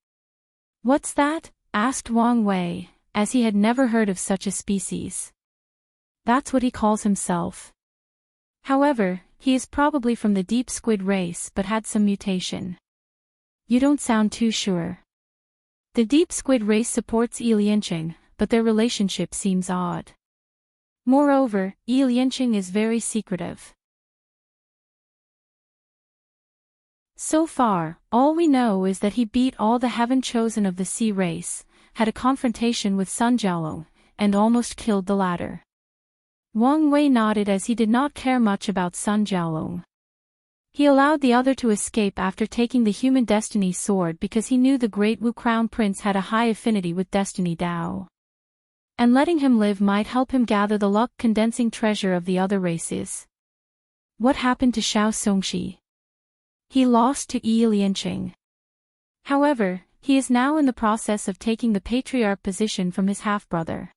Speaker 1: What's that? Asked Wang Wei, as he had never heard of such a species. That's what he calls himself. However, he is probably from the deep squid race but had some mutation. You don't sound too sure. The deep squid race supports Yi Lianqing, but their relationship seems odd. Moreover, Yi Lianqing is very secretive. So far, all we know is that he beat all the Heaven Chosen of the sea race, had a confrontation with Sun Jiaolong, and almost killed the latter. Wang Wei nodded as he did not care much about Sun Jiaolong. He allowed the other to escape after taking the human destiny sword because he knew the great Wu Crown Prince had a high affinity with destiny Dao. And letting him live might help him gather the luck-condensing treasure of the other races. What happened to Xiao Songxi? He lost to Yi Lianqing. However, he is now in the process of taking the patriarch position from his half-brother.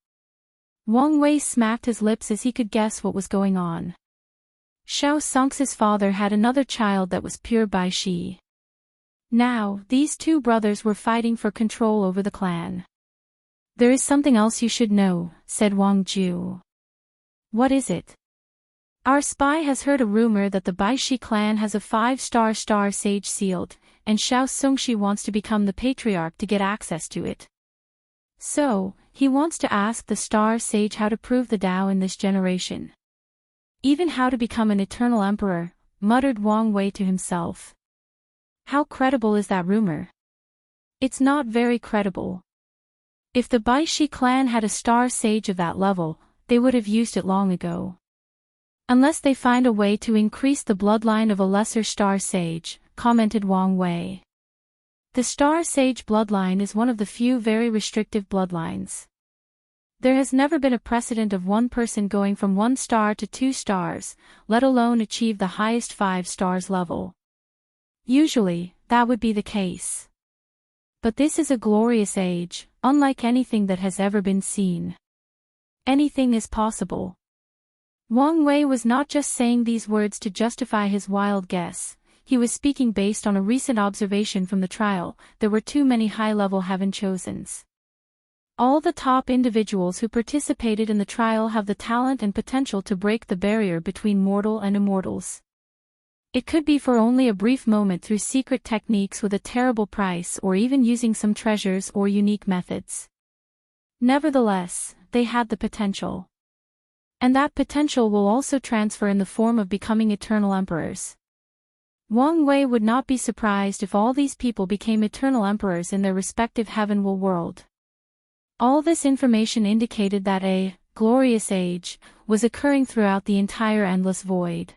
Speaker 1: Wang Wei smacked his lips as he could guess what was going on. Xiao Songxi's father had another child that was pure Bai Shi. Now, these two brothers were fighting for control over the clan. There is something else you should know, said Wang Ju. What is it? Our spy has heard a rumor that the Baishi clan has a 5-star star sage sealed, and Xiao Songxi wants to become the patriarch to get access to it. So, he wants to ask the star sage how to prove the Tao in this generation. Even how to become an eternal emperor, muttered Wang Wei to himself. How credible is that rumor? It's not very credible. If the Baishi clan had a star sage of that level, they would have used it long ago. Unless they find a way to increase the bloodline of a lesser star sage, commented Wang Wei. The star sage bloodline is one of the few very restrictive bloodlines. There has never been a precedent of one person going from 1 star to 2 stars, let alone achieve the highest 5 stars level. Usually, that would be the case. But this is a glorious age, unlike anything that has ever been seen. Anything is possible. Wang Wei was not just saying these words to justify his wild guess, he was speaking based on a recent observation from the trial. There were too many high-level heaven chosens. All the top individuals who participated in the trial have the talent and potential to break the barrier between mortal and immortals. It could be for only a brief moment through secret techniques with a terrible price or even using some treasures or unique methods. Nevertheless, they had the potential. And that potential will also transfer in the form of becoming eternal emperors. Wang Wei would not be surprised if all these people became eternal emperors in their respective heavenward world. All this information indicated that a glorious age was occurring throughout the entire endless void.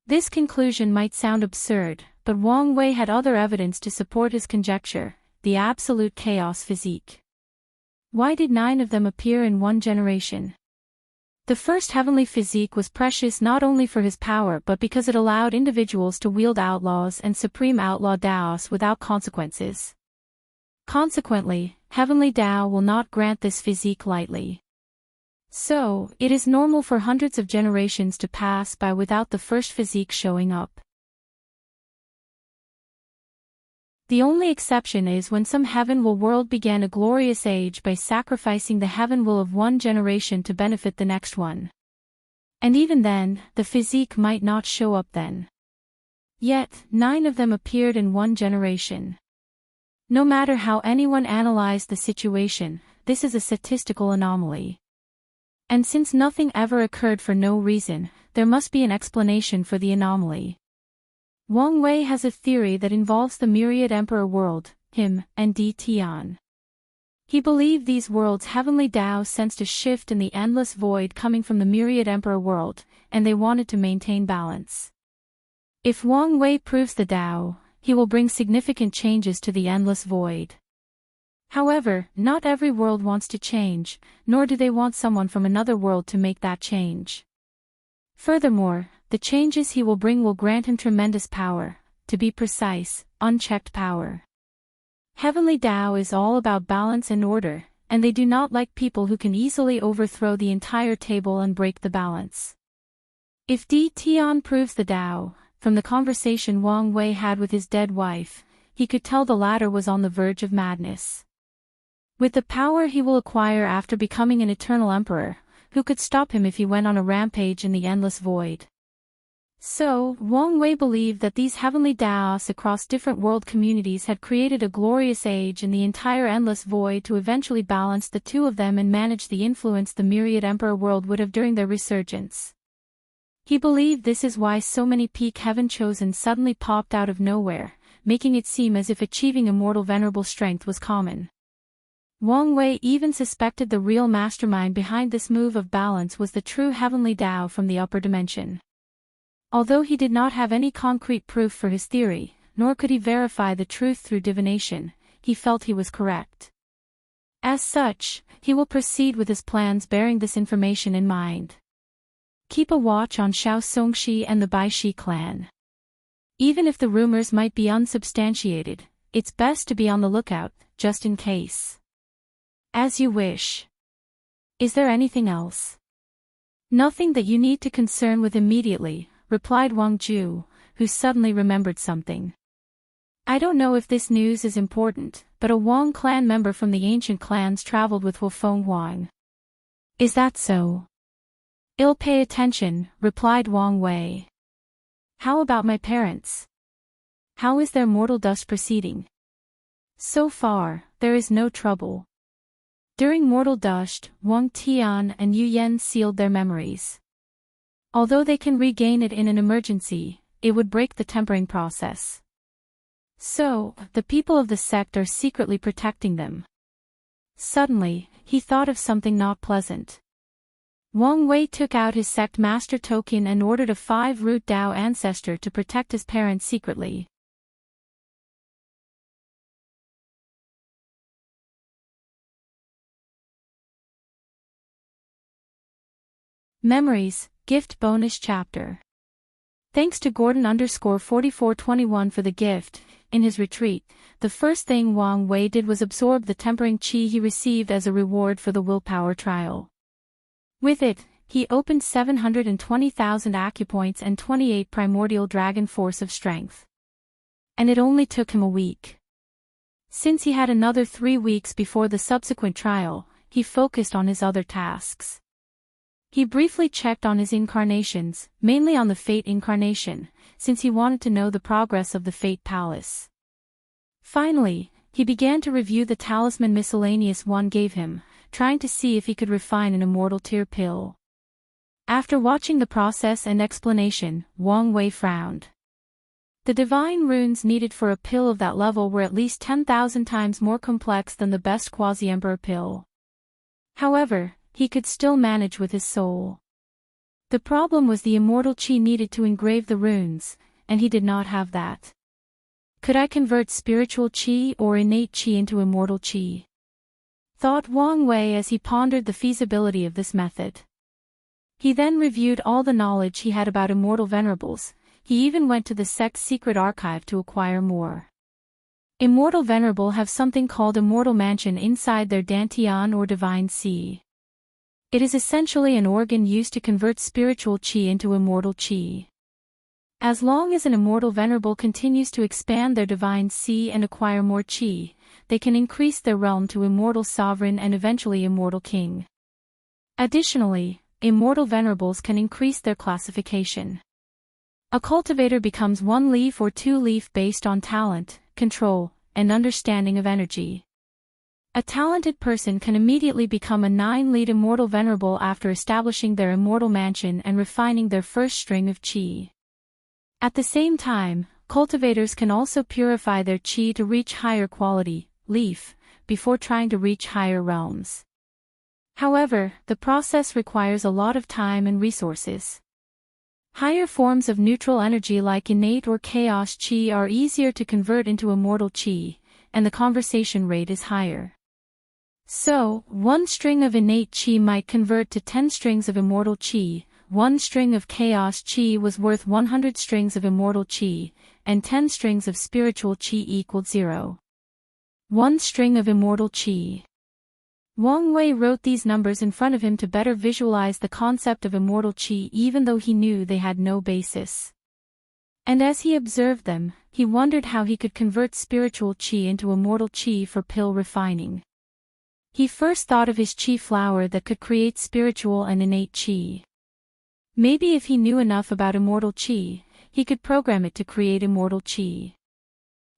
Speaker 1: This conclusion might sound absurd, but Wang Wei had other evidence to support his conjecture, the absolute chaos physique. Why did 9 of them appear in one generation? The first heavenly physique was precious not only for his power but because it allowed individuals to wield outlaws and supreme outlaw Daos without consequences. Consequently, heavenly Tao will not grant this physique lightly. So, it is normal for hundreds of generations to pass by without the first physique showing up. The only exception is when some heavenward world began a glorious age by sacrificing the heavenward of one generation to benefit the next one. And even then, the physique might not show up then. Yet, 9 of them appeared in one generation. No matter how anyone analyzed the situation, this is a statistical anomaly. And since nothing ever occurred for no reason, there must be an explanation for the anomaly. Wang Wei has a theory that involves the myriad emperor world, him, and Di Tian. He believed these worlds' heavenly Tao sensed a shift in the endless void coming from the myriad emperor world, and they wanted to maintain balance. If Wang Wei proves the Tao, he will bring significant changes to the endless void. However, not every world wants to change, nor do they want someone from another world to make that change. Furthermore, the changes he will bring will grant him tremendous power, to be precise, unchecked power. Heavenly Tao is all about balance and order, and they do not like people who can easily overthrow the entire table and break the balance. If Di Tian proves the Tao, from the conversation Wang Wei had with his dead wife, he could tell the latter was on the verge of madness. With the power he will acquire after becoming an eternal emperor, who could stop him if he went on a rampage in the endless void? So, Wang Wei believed that these heavenly Daos across different world communities had created a glorious age in the entire endless void to eventually balance the two of them and manage the influence the myriad emperor world would have during their resurgence. He believed this is why so many peak heaven chosen suddenly popped out of nowhere, making it seem as if achieving immortal venerable strength was common. Wang Wei even suspected the real mastermind behind this move of balance was the true heavenly Tao from the upper dimension. Although he did not have any concrete proof for his theory, nor could he verify the truth through divination, he felt he was correct. As such, he will proceed with his plans bearing this information in mind. Keep a watch on Xiao Songxi and the Baishi clan. Even if the rumors might be unsubstantiated, it's best to be on the lookout, just in case. As you wish. Is there anything else? Nothing that you need to concern with immediately, replied Wang Ju, who suddenly remembered something. I don't know if this news is important, but a Wang clan member from the ancient clans traveled with Wufeng Wang. Is that so? I'll pay attention, replied Wang Wei. How about my parents? How is their mortal dust proceeding? So far, there is no trouble. During mortal dust, Wang Tian and Yu Yan sealed their memories. Although they can regain it in an emergency, it would break the tempering process. So, the people of the sect are secretly protecting them. Suddenly, he thought of something not pleasant. Wang Wei took out his sect master token and ordered a 5-root Dao ancestor to protect his parents secretly. Memories, Gift Bonus Chapter. Thanks to Gordon_4421 for the gift. In his retreat, the first thing Wang Wei did was absorb the tempering qi he received as a reward for the willpower trial. With it, he opened 720,000 acupoints and 28 primordial dragon force of strength. And it only took him a week. Since he had another 3 weeks before the subsequent trial, he focused on his other tasks. He briefly checked on his incarnations, mainly on the Fate incarnation, since he wanted to know the progress of the Fate Palace. Finally, he began to review the talisman miscellaneous one gave him, trying to see if he could refine an immortal tier pill. After watching the process and explanation, Wang Wei frowned. The divine runes needed for a pill of that level were at least 10,000 times more complex than the best quasi-emperor pill. However, he could still manage with his soul. The problem was the immortal qi needed to engrave the runes, and he did not have that. Could I convert spiritual qi or innate qi into immortal qi? Thought Wang Wei as he pondered the feasibility of this method. He then reviewed all the knowledge he had about immortal venerables. He even went to the sect's secret archive to acquire more. Immortal venerable have something called immortal mansion inside their dantian or divine sea. It is essentially an organ used to convert spiritual qi into immortal qi. As long as an immortal venerable continues to expand their divine sea and acquire more qi, they can increase their realm to immortal sovereign and eventually immortal king. Additionally, immortal venerables can increase their classification. A cultivator becomes 1 leaf or 2 leaf based on talent, control, and understanding of energy. A talented person can immediately become a 9-lead immortal venerable after establishing their immortal mansion and refining their first string of qi. At the same time, cultivators can also purify their qi to reach higher quality, leaf, before trying to reach higher realms. However, the process requires a lot of time and resources. Higher forms of neutral energy like innate or chaos qi are easier to convert into immortal qi, and the conversion rate is higher. So, 1 string of innate qi might convert to 10 strings of immortal qi, 1 string of chaos qi was worth 100 strings of immortal qi, and 10 strings of spiritual qi equaled 0. 1 string of immortal qi. Wang Wei wrote these numbers in front of him to better visualize the concept of immortal qi even though he knew they had no basis. And as he observed them, he wondered how he could convert spiritual qi into immortal qi for pill refining. He first thought of his qi flower that could create spiritual and innate qi. Maybe if he knew enough about immortal qi, he could program it to create immortal qi.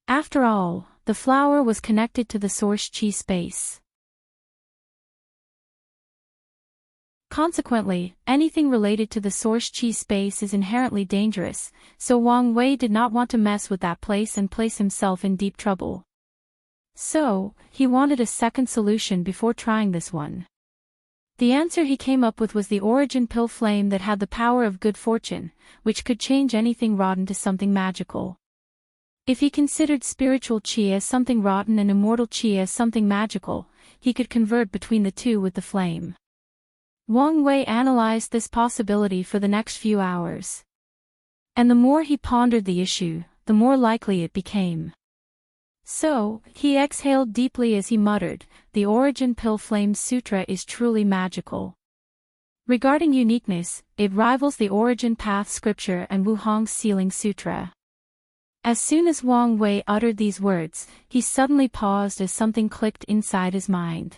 Speaker 1: After all, the flower was connected to the source qi space. Consequently, anything related to the source qi space is inherently dangerous, so Wang Wei did not want to mess with that place and place himself in deep trouble. So, he wanted a second solution before trying this one. The answer he came up with was the origin pill flame that had the power of good fortune, which could change anything rotten to something magical. If he considered spiritual qi as something rotten and immortal qi as something magical, he could convert between the two with the flame. Wang Wei analyzed this possibility for the next few hours. And the more he pondered the issue, the more likely it became. So, he exhaled deeply as he muttered, the Origin Pill Flame Sutra is truly magical. Regarding uniqueness, it rivals the Origin Path Scripture and Wuhong's Sealing Sutra. As soon as Wang Wei uttered these words, he suddenly paused as something clicked inside his mind.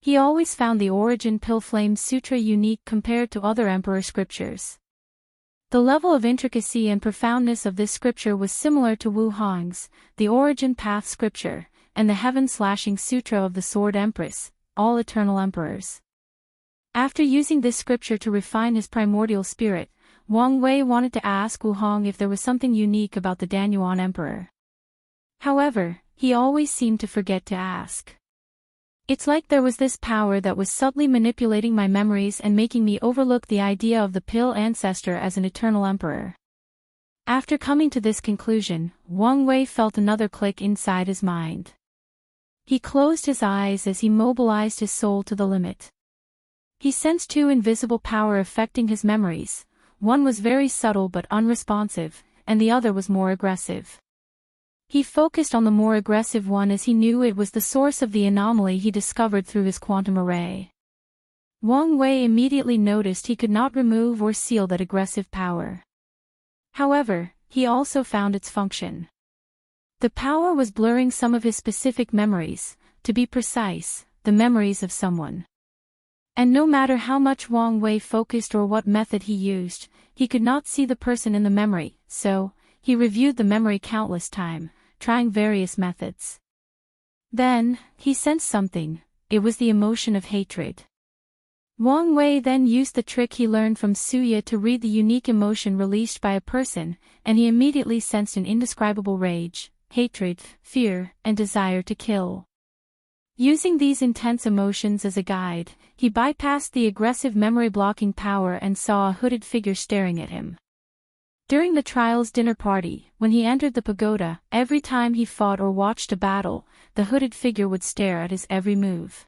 Speaker 1: He always found the Origin Pill Flame Sutra unique compared to other emperor scriptures. The level of intricacy and profoundness of this scripture was similar to Wuhong's, the Origin Path Scripture, and the Heaven-Slashing Sutra of the Sword Empress, all eternal emperors. After using this scripture to refine his primordial spirit, Wang Wei wanted to ask Wu Hong if there was something unique about the Danyuan Emperor. However, he always seemed to forget to ask. It's like there was this power that was subtly manipulating my memories and making me overlook the idea of the Pill ancestor as an eternal emperor. After coming to this conclusion, Wang Wei felt another click inside his mind. He closed his eyes as he mobilized his soul to the limit. He sensed two invisible power affecting his memories. One was very subtle but unresponsive, and the other was more aggressive. He focused on the more aggressive one as he knew it was the source of the anomaly he discovered through his quantum array. Wang Wei immediately noticed he could not remove or seal that aggressive power. However, he also found its function. The power was blurring some of his specific memories, to be precise, the memories of someone. And no matter how much Wang Wei focused or what method he used, he could not see the person in the memory, so, he reviewed the memory countless times, trying various methods. Then, he sensed something. It was the emotion of hatred. Wang Wei then used the trick he learned from Suya to read the unique emotion released by a person, and he immediately sensed an indescribable rage, hatred, fear, and desire to kill. Using these intense emotions as a guide, he bypassed the aggressive memory-blocking power and saw a hooded figure staring at him. During the trial's dinner party, when he entered the pagoda, every time he fought or watched a battle, the hooded figure would stare at his every move.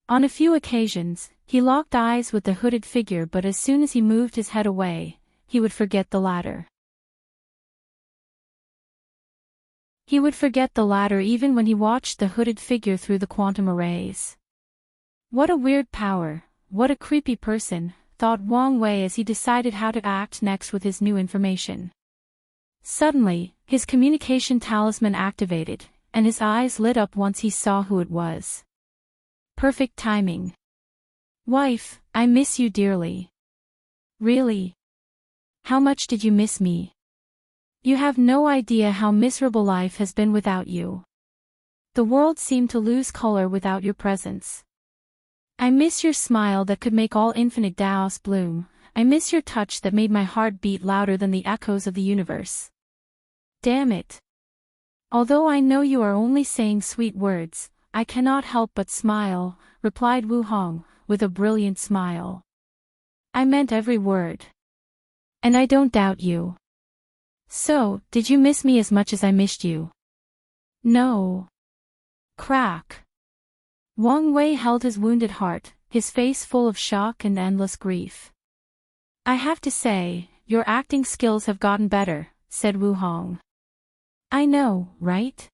Speaker 1: On a few occasions, he locked eyes with the hooded figure, but as soon as he moved his head away, he would forget the latter. He would forget the latter even when he watched the hooded figure through the quantum arrays. What a weird power, what a creepy person, thought Wang Wei as he decided how to act next with his new information. Suddenly, his communication talisman activated, and his eyes lit up once he saw who it was. Perfect timing. Wife, I miss you dearly. Really? How much did you miss me? You have no idea how miserable life has been without you. The world seemed to lose color without your presence. I miss your smile that could make all infinite Daos bloom. I miss your touch that made my heart beat louder than the echoes of the universe. Damn it. Although I know you are only saying sweet words, I cannot help but smile, replied Wu Hong, with a brilliant smile. I meant every word. And I don't doubt you. So, did you miss me as much as I missed you? No. Crack. Wang Wei held his wounded heart, his face full of shock and endless grief. I have to say, your acting skills have gotten better, said Wu Hong. I know, right?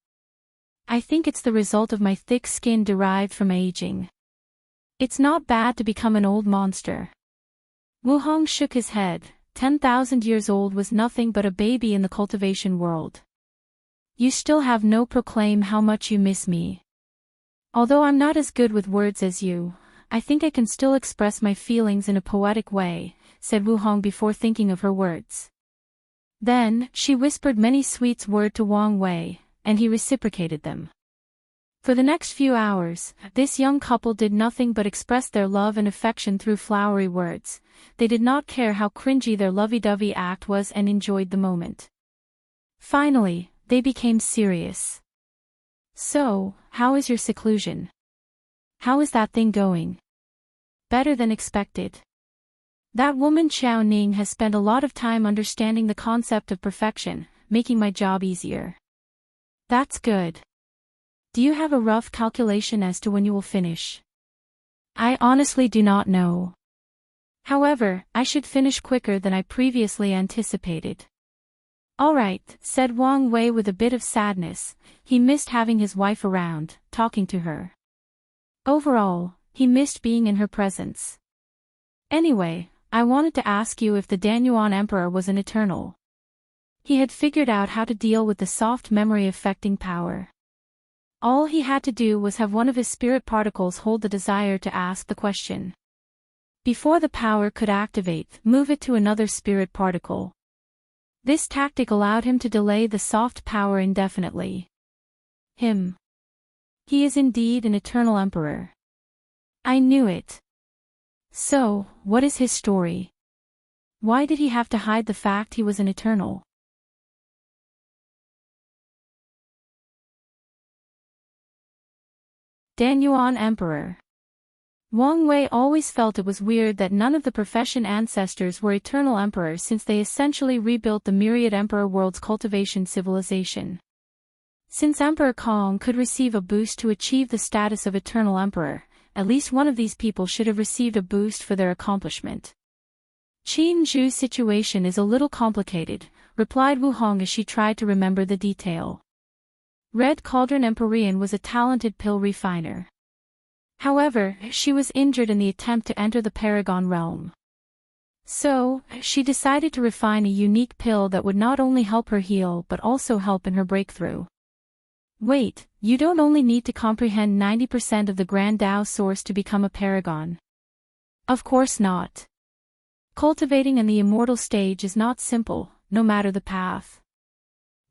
Speaker 1: I think it's the result of my thick skin derived from aging. It's not bad to become an old monster. Wu Hong shook his head. 10,000 years old was nothing but a baby in the cultivation world. You still have no proclaim how much you miss me. Although I'm not as good with words as you, I think I can still express my feelings in a poetic way, said Wu Hong before thinking of her words. Then, she whispered many sweet words to Wang Wei, and he reciprocated them. For the next few hours, this young couple did nothing but express their love and affection through flowery words. They did not care how cringy their lovey-dovey act was and enjoyed the moment. Finally, they became serious. So, how is your seclusion? How is that thing going? Better than expected. That woman Xiao Ning has spent a lot of time understanding the concept of perfection, making my job easier. That's good. Do you have a rough calculation as to when you will finish? I honestly do not know. However, I should finish quicker than I previously anticipated. All right, said Wang Wei with a bit of sadness. He missed having his wife around, talking to her. Overall, he missed being in her presence. Anyway, I wanted to ask you if the Danyuan Emperor was an eternal. He had figured out how to deal with the soft memory affecting power. All he had to do was have one of his spirit particles hold the desire to ask the question. Before the power could activate, move it to another spirit particle. This tactic allowed him to delay the soft power indefinitely. Him. He is indeed an eternal emperor. I knew it. So, what is his story? Why did he have to hide the fact he was an eternal? Danyuan Emperor. Wang Wei always felt it was weird that none of the profession ancestors were eternal emperors since they essentially rebuilt the myriad emperor world's cultivation civilization. Since Emperor Kong could receive a boost to achieve the status of eternal emperor, at least one of these people should have received a boost for their accomplishment. Qin Zhu's situation is a little complicated, replied Wu Hong as she tried to remember the detail. Red Cauldron Empyrean was a talented pill refiner. However, she was injured in the attempt to enter the Paragon realm. So, she decided to refine a unique pill that would not only help her heal but also help in her breakthrough. Wait, you don't only need to comprehend 90% of the Grand Tao source to become a paragon. Of course not. Cultivating in the immortal stage is not simple, no matter the path.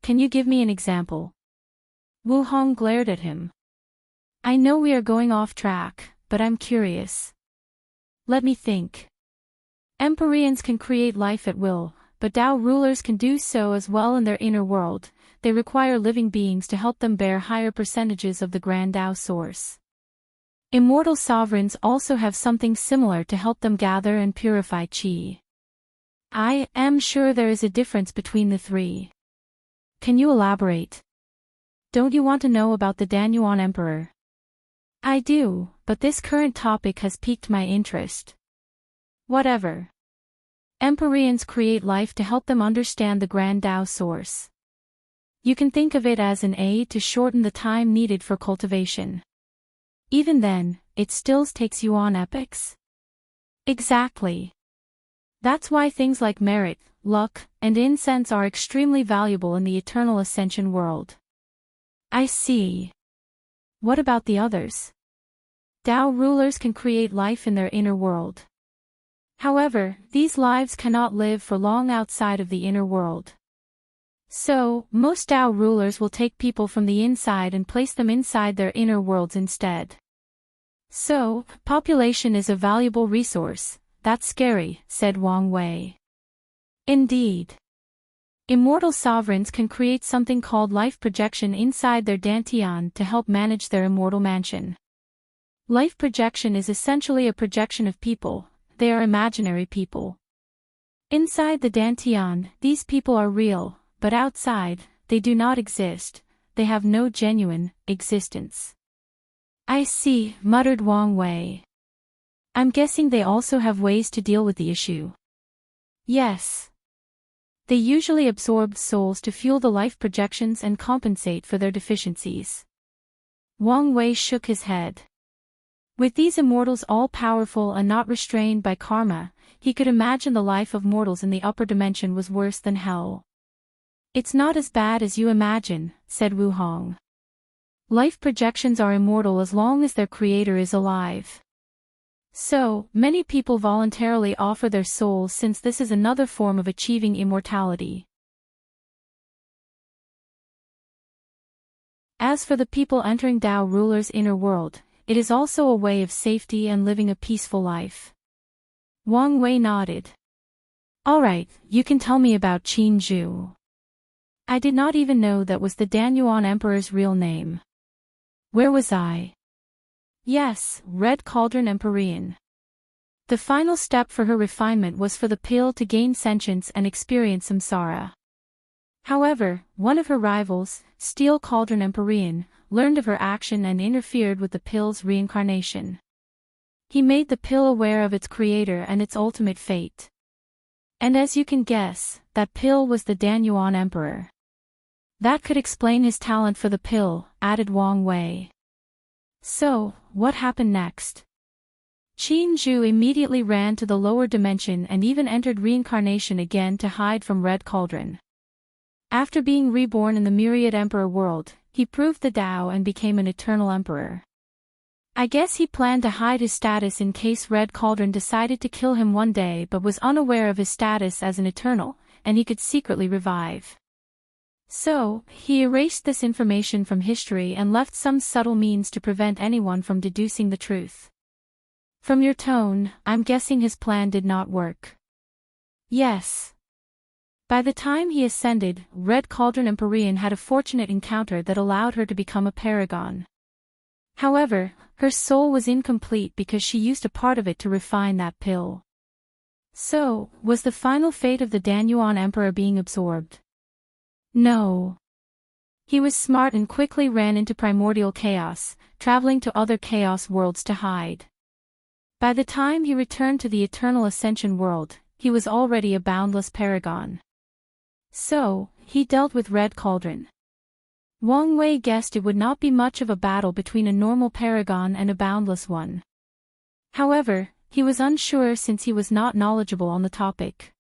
Speaker 1: Can you give me an example? Wu Hong glared at him. I know we are going off track, but I'm curious. Let me think. Empyreans can create life at will, but Tao rulers can do so as well in their inner world. They require living beings to help them bear higher percentages of the Grand Tao source. Immortal sovereigns also have something similar to help them gather and purify qi. I am sure there is a difference between the three. Can you elaborate? Don't you want to know about the Danyuan Emperor? I do, but this current topic has piqued my interest. Whatever. Empyreans create life to help them understand the Grand Tao source. You can think of it as an aid to shorten the time needed for cultivation. Even then, it still takes you on epochs. Exactly. That's why things like merit, luck, and incense are extremely valuable in the eternal ascension world. I see. What about the others? Tao rulers can create life in their inner world. However, these lives cannot live for long outside of the inner world. So, most Tao rulers will take people from the inside and place them inside their inner worlds instead. So, population is a valuable resource. That's scary, said Wang Wei. Indeed. Immortal sovereigns can create something called life projection inside their dantian to help manage their immortal mansion. Life projection is essentially a projection of people. They are imaginary people. Inside the dantian, these people are real, but outside, they do not exist. They have no genuine existence. I see, muttered Wang Wei. I'm guessing they also have ways to deal with the issue. Yes. They usually absorb souls to fuel the life projections and compensate for their deficiencies. Wang Wei shook his head. With these immortals all-powerful and not restrained by karma, he could imagine the life of mortals in the upper dimension was worse than hell. It's not as bad as you imagine, said Wu Hong. Life projections are immortal as long as their creator is alive. So, many people voluntarily offer their souls since this is another form of achieving immortality. As for the people entering Tao rulers' inner world, it is also a way of safety and living a peaceful life. Wang Wei nodded. Alright, you can tell me about Qin Zhu. I did not even know that was the Danyuan Emperor's real name. Where was I? Yes, Red Cauldron Empyrean. The final step for her refinement was for the pill to gain sentience and experience samsara. However, one of her rivals, Steel Cauldron Empyrean, learned of her action and interfered with the pill's reincarnation. He made the pill aware of its creator and its ultimate fate. And as you can guess, that pill was the Danyuan Emperor. That could explain his talent for the pill, added Wang Wei. So, what happened next? Qin Zhu immediately ran to the lower dimension and even entered reincarnation again to hide from Red Cauldron. After being reborn in the Myriad Emperor world, he proved the Tao and became an eternal emperor. I guess he planned to hide his status in case Red Cauldron decided to kill him one day but was unaware of his status as an eternal, and he could secretly revive. So, he erased this information from history and left some subtle means to prevent anyone from deducing the truth. From your tone, I'm guessing his plan did not work. Yes. By the time he ascended, Red Cauldron Empyrean had a fortunate encounter that allowed her to become a paragon. However, her soul was incomplete because she used a part of it to refine that pill. So, was the final fate of the Danyuan Emperor being absorbed? No. He was smart and quickly ran into primordial chaos, traveling to other chaos worlds to hide. By the time he returned to the Eternal Ascension world, he was already a boundless paragon. So, he dealt with Red Cauldron. Wang Wei guessed it would not be much of a battle between a normal paragon and a boundless one. However, he was unsure since he was not knowledgeable on the topic.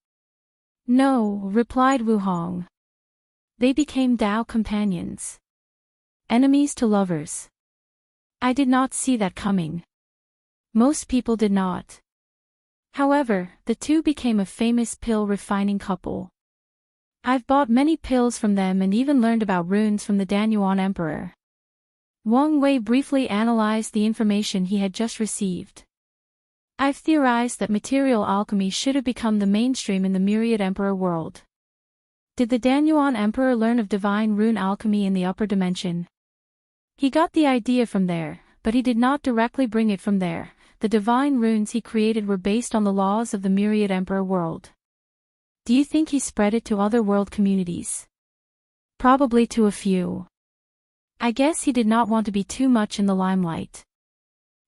Speaker 1: No, replied Wu Hong. They became Dao companions. Enemies to lovers. I did not see that coming. Most people did not. However, the two became a famous pill refining couple. I've bought many pills from them and even learned about runes from the Danyuan Emperor. Wang Wei briefly analyzed the information he had just received. I've theorized that material alchemy should have become the mainstream in the Myriad Emperor world. Did the Danyuan Emperor learn of divine rune alchemy in the upper dimension? He got the idea from there, but he did not directly bring it from there. The divine runes he created were based on the laws of the Myriad Emperor world. Do you think he spread it to other world communities? Probably to a few. I guess he did not want to be too much in the limelight.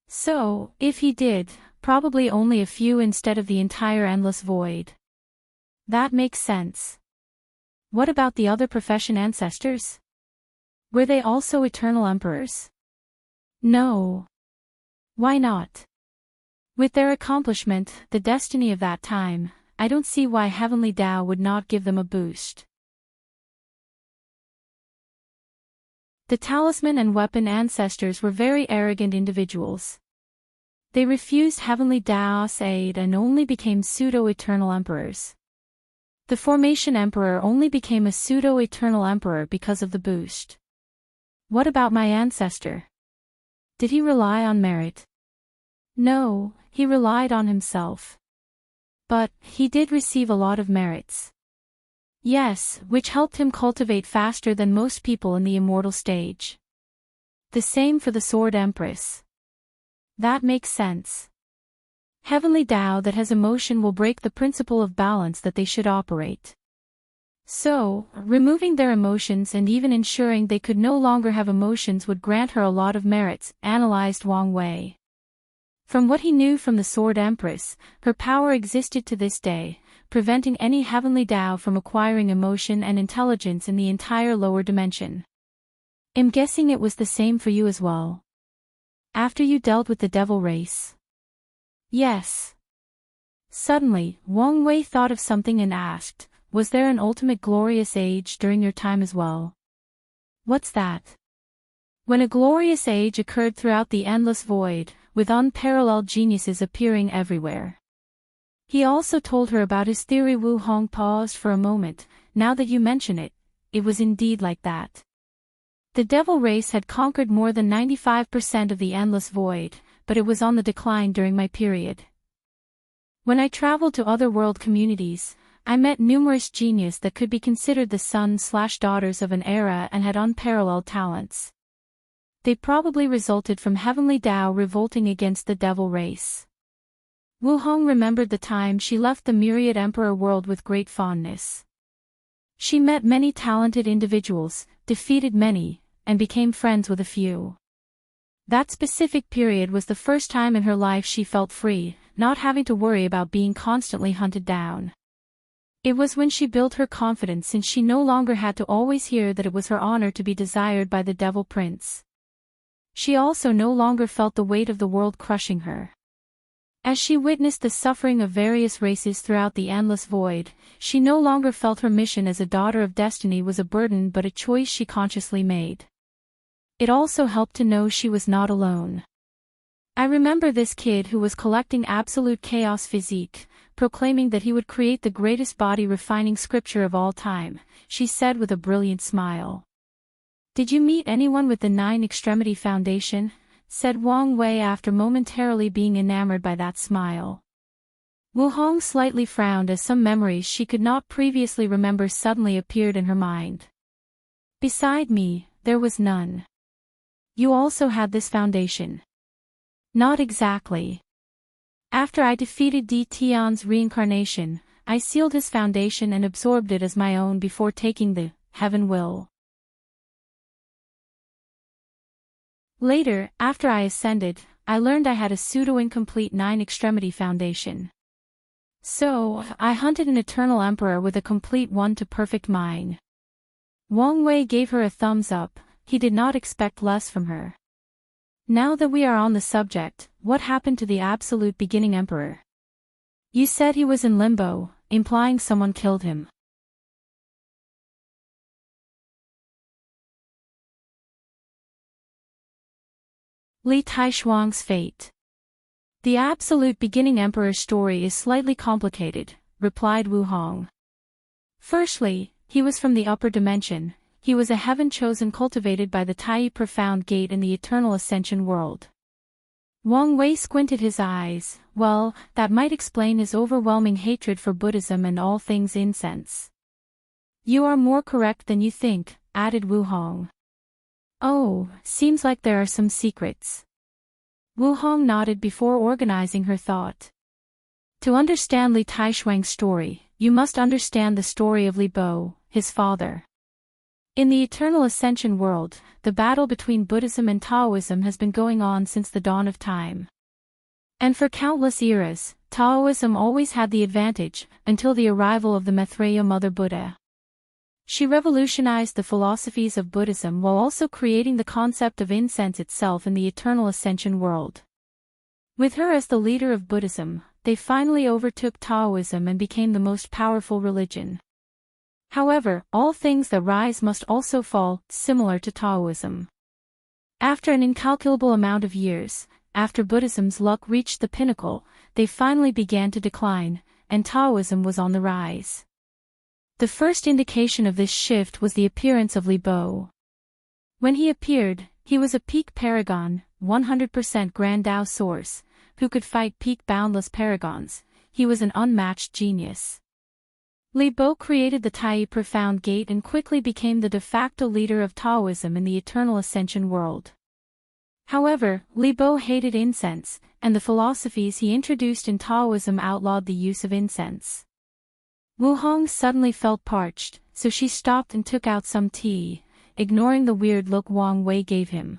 Speaker 1: So, if he did, probably only a few instead of the entire endless void. That makes sense. What about the other profession ancestors? Were they also eternal emperors? No. Why not? With their accomplishment, the destiny of that time, I don't see why Heavenly Tao would not give them a boost. The talisman and weapon ancestors were very arrogant individuals. They refused Heavenly Tao's aid and only became pseudo-eternal emperors. The Formation Emperor only became a pseudo-eternal emperor because of the boost. What about my ancestor? Did he rely on merit? No, he relied on himself. But, he did receive a lot of merits. Yes, which helped him cultivate faster than most people in the immortal stage. The same for the Sword Empress. That makes sense. Heavenly Tao that has emotion will break the principle of balance that they should operate. So, removing their emotions and even ensuring they could no longer have emotions would grant her a lot of merits, analyzed Wang Wei. From what he knew from the Sword Empress, her power existed to this day, preventing any Heavenly Tao from acquiring emotion and intelligence in the entire lower dimension. I'm guessing it was the same for you as well. After you dealt with the devil race? Yes. Suddenly, Wang Wei thought of something and asked, was there an ultimate glorious age during your time as well? What's that? When a glorious age occurred throughout the endless void, with unparalleled geniuses appearing everywhere. He also told her about his theory. Wu Hong paused for a moment. Now that you mention it, it was indeed like that. The devil race had conquered more than 95% of the endless void, but it was on the decline during my period. When I traveled to other world communities, I met numerous genius that could be considered the sons/daughters of an era and had unparalleled talents. They probably resulted from Heavenly Tao revolting against the devil race. Wu Hong remembered the time she left the Myriad Emperor world with great fondness. She met many talented individuals, defeated many, and became friends with a few. That specific period was the first time in her life she felt free, not having to worry about being constantly hunted down. It was when she built her confidence since she no longer had to always hear that it was her honor to be desired by the Devil Prince. She also no longer felt the weight of the world crushing her. As she witnessed the suffering of various races throughout the endless void, she no longer felt her mission as a daughter of destiny was a burden but a choice she consciously made. It also helped to know she was not alone. I remember this kid who was collecting absolute chaos physique, proclaiming that he would create the greatest body refining scripture of all time, she said with a brilliant smile. Did you meet anyone with the Nine Extremity Foundation? Said Wang Wei after momentarily being enamored by that smile. Wu Hong slightly frowned as some memories she could not previously remember suddenly appeared in her mind. Beside me, there was none. You also had this foundation. Not exactly. After I defeated Di Tian's reincarnation, I sealed his foundation and absorbed it as my own before taking the heaven will. Later, after I ascended, I learned I had a pseudo-incomplete 9-extremity foundation. So, I hunted an eternal emperor with a complete 1-to-perfect mine. Wang Wei gave her a thumbs up. He did not expect less from her. Now that we are on the subject, what happened to the absolute beginning emperor? You said he was in limbo, implying someone killed him. Li Taishuang's fate. The absolute beginning emperor's story is slightly complicated, replied Wu Hong. Firstly, he was from the upper dimension. He was a heaven chosen cultivated by the Tai profound gate in the eternal ascension world. Wang Wei squinted his eyes. Well, that might explain his overwhelming hatred for Buddhism and all things incense. You are more correct than you think, added Wu Hong. Oh, seems like there are some secrets. Wu Hong nodded before organizing her thought. To understand Li Taishuang's story, you must understand the story of Li Bo, his father. In the eternal ascension world, the battle between Buddhism and Taoism has been going on since the dawn of time. And for countless eras, Taoism always had the advantage, until the arrival of the Maitreya Mother Buddha. She revolutionized the philosophies of Buddhism while also creating the concept of incense itself in the eternal ascension world. With her as the leader of Buddhism, they finally overtook Taoism and became the most powerful religion. However, all things that rise must also fall, similar to Taoism. After an incalculable amount of years, after Buddhism's luck reached the pinnacle, they finally began to decline, and Taoism was on the rise. The first indication of this shift was the appearance of Li Bo. When he appeared, he was a peak paragon, 100% Grand Tao source, who could fight peak boundless paragons. He was an unmatched genius. Li Bo created the Tai profound gate and quickly became the de facto leader of Taoism in the eternal ascension world. However, Li Bo hated incense, and the philosophies he introduced in Taoism outlawed the use of incense. Wu Hong suddenly felt parched, so she stopped and took out some tea, ignoring the weird look Wang Wei gave him.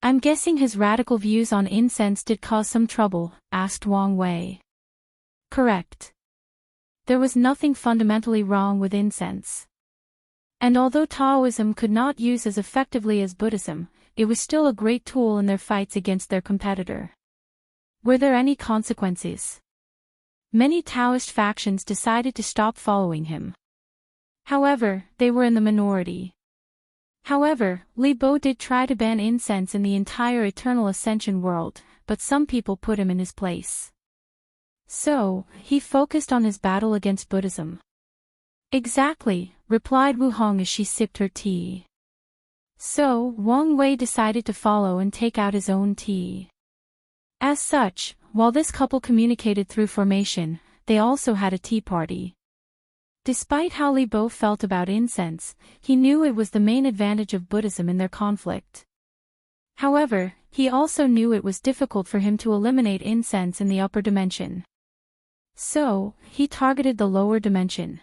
Speaker 1: I'm guessing his radical views on incense did cause some trouble, asked Wang Wei. Correct. There was nothing fundamentally wrong with incense. And although Taoism could not use as effectively as Buddhism, it was still a great tool in their fights against their competitor. Were there any consequences? Many Taoist factions decided to stop following him. However, they were in the minority. However, Li Bo did try to ban incense in the entire eternal ascension world, but some people put him in his place. So, he focused on his battle against Buddhism. Exactly, replied Wu Hong as she sipped her tea. So, Wang Wei decided to follow and take out his own tea. As such, while this couple communicated through formation, they also had a tea party. Despite how Li Bo felt about incense, he knew it was the main advantage of Buddhism in their conflict. However, he also knew it was difficult for him to eliminate incense in the upper dimension. So, he targeted the lower dimension.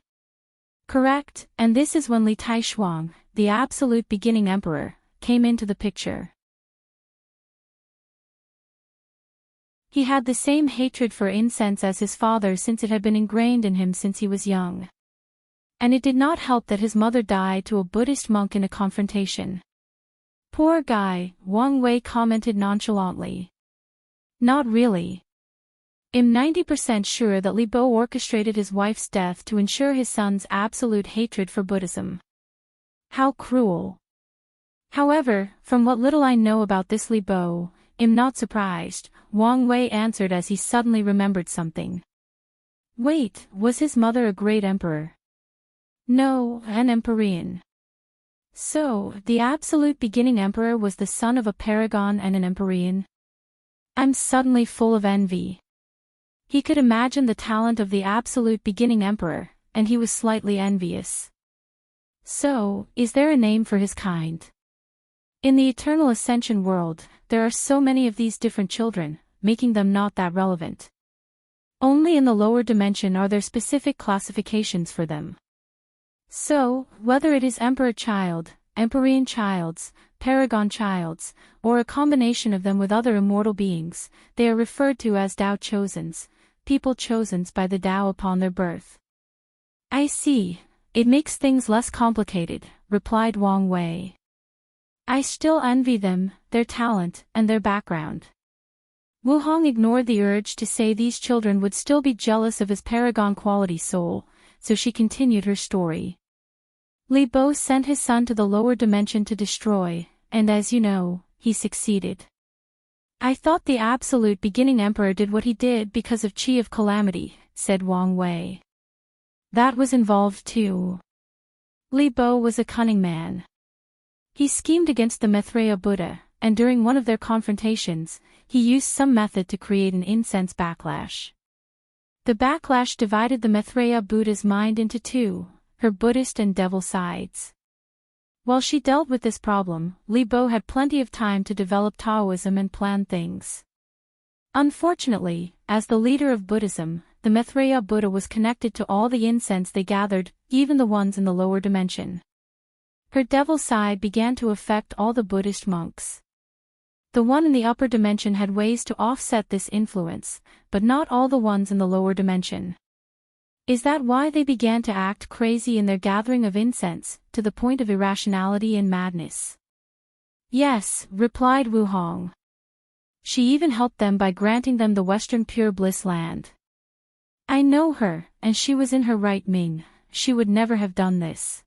Speaker 1: Correct, and this is when Li Taishuang, the absolute beginning emperor, came into the picture. He had the same hatred for incense as his father since it had been ingrained in him since he was young. And it did not help that his mother died to a Buddhist monk in a confrontation. Poor guy, Wang Wei commented nonchalantly. Not really. I'm 90% sure that Li Bo orchestrated his wife's death to ensure his son's absolute hatred for Buddhism. How cruel. However, from what little I know about this Li Bo, I'm not surprised, Wang Wei answered as he suddenly remembered something. Wait, was his mother a great emperor? No, an empyrean. So, the absolute beginning emperor was the son of a paragon and an empyrean? I'm suddenly full of envy. He could imagine the talent of the absolute beginning emperor, and he was slightly envious. So, is there a name for his kind? In the eternal ascension world, there are so many of these different children, making them not that relevant. Only in the lower dimension are there specific classifications for them. So, whether it is Emperor Child, Empyrean Childs, Paragon Childs, or a combination of them with other immortal beings, they are referred to as Tao Chosens, people chosen by the Tao upon their birth. I see. It makes things less complicated, replied Wang Wei. I still envy them, their talent, and their background. Wu Hong ignored the urge to say these children would still be jealous of his paragon quality soul, so she continued her story. Li Bo sent his son to the lower dimension to destroy, and as you know, he succeeded. I thought the absolute beginning emperor did what he did because of Chi of Calamity, said Wang Wei. That was involved too. Li Bo was a cunning man. He schemed against the Maitreya Buddha, and during one of their confrontations, he used some method to create an incense backlash. The backlash divided the Maitreya Buddha's mind into two, her Buddhist and devil sides. While she dealt with this problem, Li Bo had plenty of time to develop Taoism and plan things. Unfortunately, as the leader of Buddhism, the Maitreya Buddha was connected to all the incense they gathered, even the ones in the lower dimension. Her devil side began to affect all the Buddhist monks. The one in the upper dimension had ways to offset this influence, but not all the ones in the lower dimension. Is that why they began to act crazy in their gathering of incense, to the point of irrationality and madness? Yes, replied Wu Hong. She even helped them by granting them the Western Pure Bliss land. I know her, and she was in her right Ming, she would never have done this.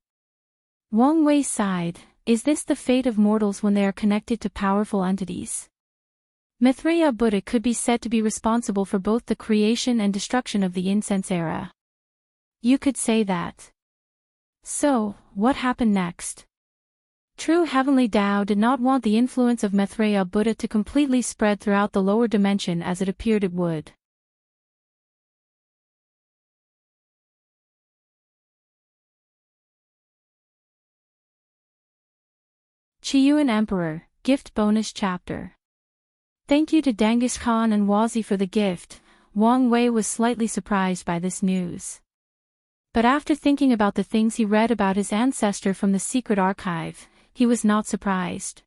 Speaker 1: Wang Wei sighed. Is this the fate of mortals when they are connected to powerful entities? Maitreya Buddha could be said to be responsible for both the creation and destruction of the incense era. You could say that. So, what happened next? True Heavenly Tao did not want the influence of Maitreya Buddha to completely spread throughout the lower dimension as it appeared it would. Qiyuan Emperor, Gift Bonus Chapter. Thank you to Genghis Khan and Wazi for the gift. Wang Wei was slightly surprised by this news. But after thinking about the things he read about his ancestor from the secret archive, he was not surprised.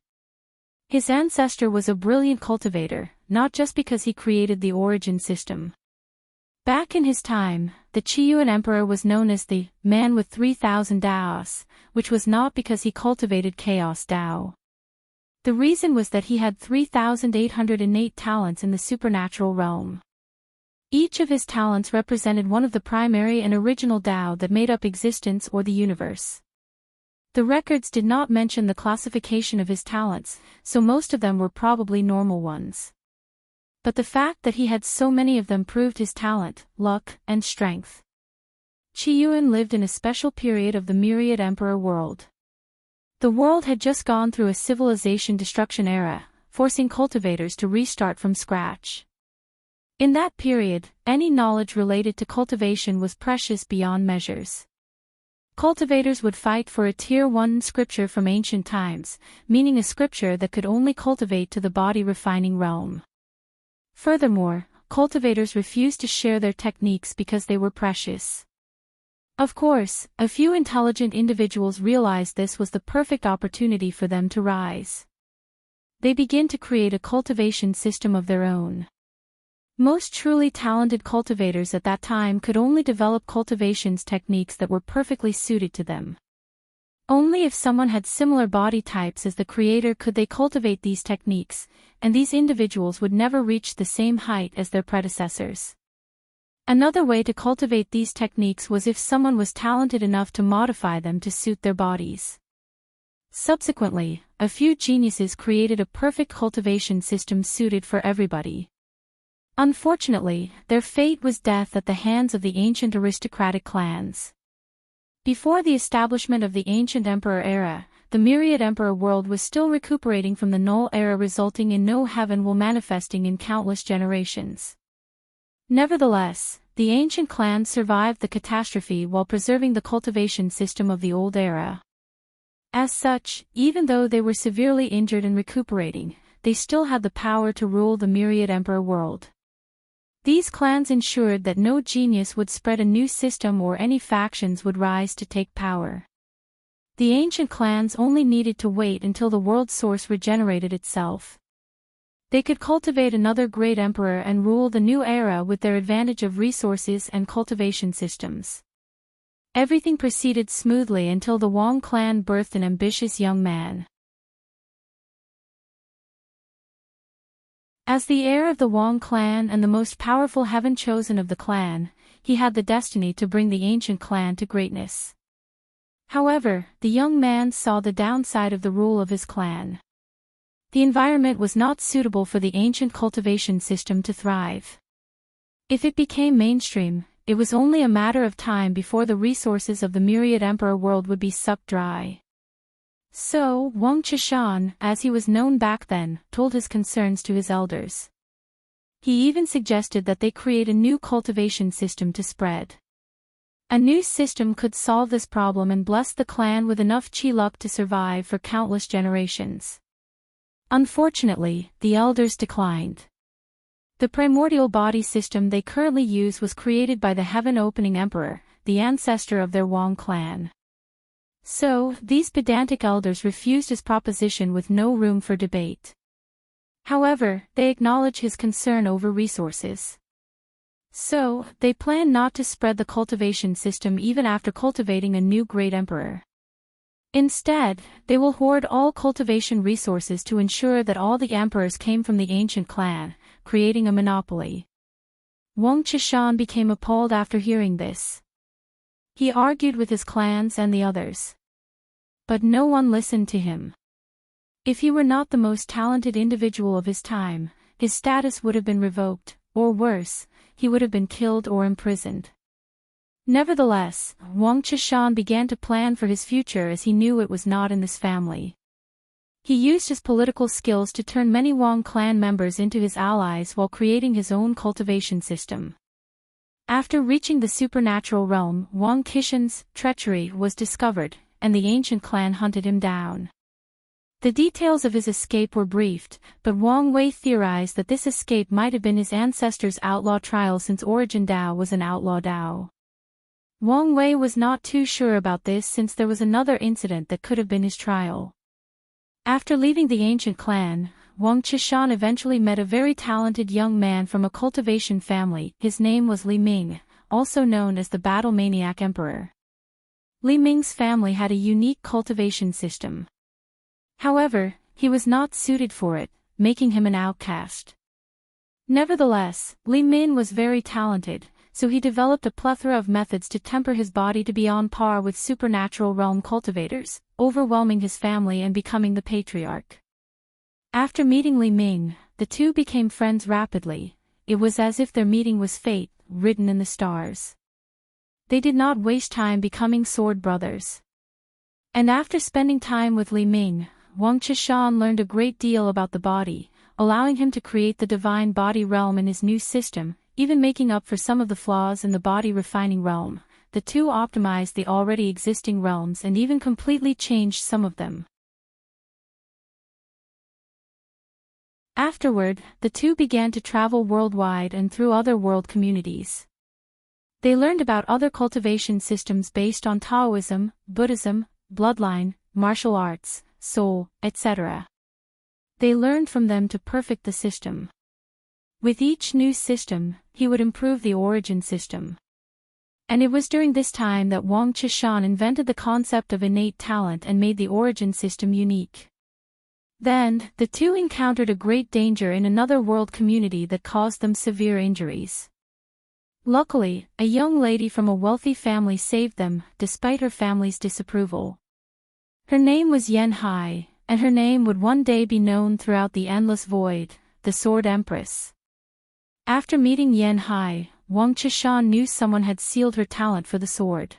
Speaker 1: His ancestor was a brilliant cultivator, not just because he created the origin system. Back in his time, the Qiyuan Emperor was known as the man with 3,000 Daos, which was not because he cultivated chaos Dao. The reason was that he had 3,808 talents in the supernatural realm. Each of his talents represented one of the primary and original Dao that made up existence or the universe. The records did not mention the classification of his talents, so most of them were probably normal ones. But the fact that he had so many of them proved his talent, luck, and strength. Qiyuan lived in a special period of the Myriad Emperor world. The world had just gone through a civilization destruction era, forcing cultivators to restart from scratch. In that period, any knowledge related to cultivation was precious beyond measures. Cultivators would fight for a Tier 1 scripture from ancient times, meaning a scripture that could only cultivate to the body-refining realm. Furthermore, cultivators refused to share their techniques because they were precious. Of course, a few intelligent individuals realized this was the perfect opportunity for them to rise. They began to create a cultivation system of their own. Most truly talented cultivators at that time could only develop cultivations techniques that were perfectly suited to them. Only if someone had similar body types as the creator could they cultivate these techniques, and these individuals would never reach the same height as their predecessors. Another way to cultivate these techniques was if someone was talented enough to modify them to suit their bodies. Subsequently, a few geniuses created a perfect cultivation system suited for everybody. Unfortunately, their fate was death at the hands of the ancient aristocratic clans. Before the establishment of the ancient emperor era, the Myriad Emperor world was still recuperating from the Null era, resulting in no heaven will manifesting in countless generations. Nevertheless, the ancient clans survived the catastrophe while preserving the cultivation system of the old era. As such, even though they were severely injured and recuperating, they still had the power to rule the myriad emperor world. These clans ensured that no genius would spread a new system or any factions would rise to take power. The ancient clans only needed to wait until the world source regenerated itself. They could cultivate another great emperor and rule the new era with their advantage of resources and cultivation systems. Everything proceeded smoothly until the Wang clan birthed an ambitious young man. As the heir of the Wang clan and the most powerful heaven-chosen of the clan, he had the destiny to bring the ancient clan to greatness. However, the young man saw the downside of the rule of his clan. The environment was not suitable for the ancient cultivation system to thrive. If it became mainstream, it was only a matter of time before the resources of the myriad emperor world would be sucked dry. So, Wang Chishan, as he was known back then, told his concerns to his elders. He even suggested that they create a new cultivation system to spread. A new system could solve this problem and bless the clan with enough chi luck to survive for countless generations. Unfortunately, the elders declined. The primordial body system they currently use was created by the heaven-opening emperor, the ancestor of their Wang clan. So, these pedantic elders refused his proposition with no room for debate. However, they acknowledge his concern over resources. So, they plan not to spread the cultivation system even after cultivating a new great emperor. Instead, they will hoard all cultivation resources to ensure that all the emperors came from the ancient clan, creating a monopoly. Wang Chishan became appalled after hearing this. He argued with his clans and the others. But no one listened to him. If he were not the most talented individual of his time, his status would have been revoked, or worse, he would have been killed or imprisoned. Nevertheless, Wang Chishan began to plan for his future as he knew it was not in this family. He used his political skills to turn many Wang clan members into his allies while creating his own cultivation system. After reaching the supernatural realm, Wang Qishan's treachery was discovered, and the ancient clan hunted him down. The details of his escape were briefed, but Wang Wei theorized that this escape might have been his ancestors' outlaw trial since Origin Dao was an outlaw Dao. Wang Wei was not too sure about this since there was another incident that could have been his trial. After leaving the ancient clan, Wang Chishan eventually met a very talented young man from a cultivation family. His name was Li Ming, also known as the Battle Maniac Emperor. Li Ming's family had a unique cultivation system. However, he was not suited for it, making him an outcast. Nevertheless, Li Ming was very talented, so he developed a plethora of methods to temper his body to be on par with supernatural realm cultivators, overwhelming his family and becoming the patriarch. After meeting Li Ming, the two became friends rapidly. It was as if their meeting was fate, written in the stars. They did not waste time becoming sword brothers. And after spending time with Li Ming, Wang Chishan learned a great deal about the body, allowing him to create the divine body realm in his new system, even making up for some of the flaws in the body refining realm. The two optimized the already existing realms and even completely changed some of them. Afterward, the two began to travel worldwide and through other world communities. They learned about other cultivation systems based on Taoism, Buddhism, bloodline, martial arts, soul, etc. They learned from them to perfect the system. With each new system, he would improve the origin system. And it was during this time that Wang Chishan invented the concept of innate talent and made the origin system unique. Then, the two encountered a great danger in another world community that caused them severe injuries. Luckily, a young lady from a wealthy family saved them, despite her family's disapproval. Her name was Yen Hai, and her name would one day be known throughout the endless void, the Sword Empress. After meeting Yen Hai, Wang Chishan knew someone had sealed her talent for the sword.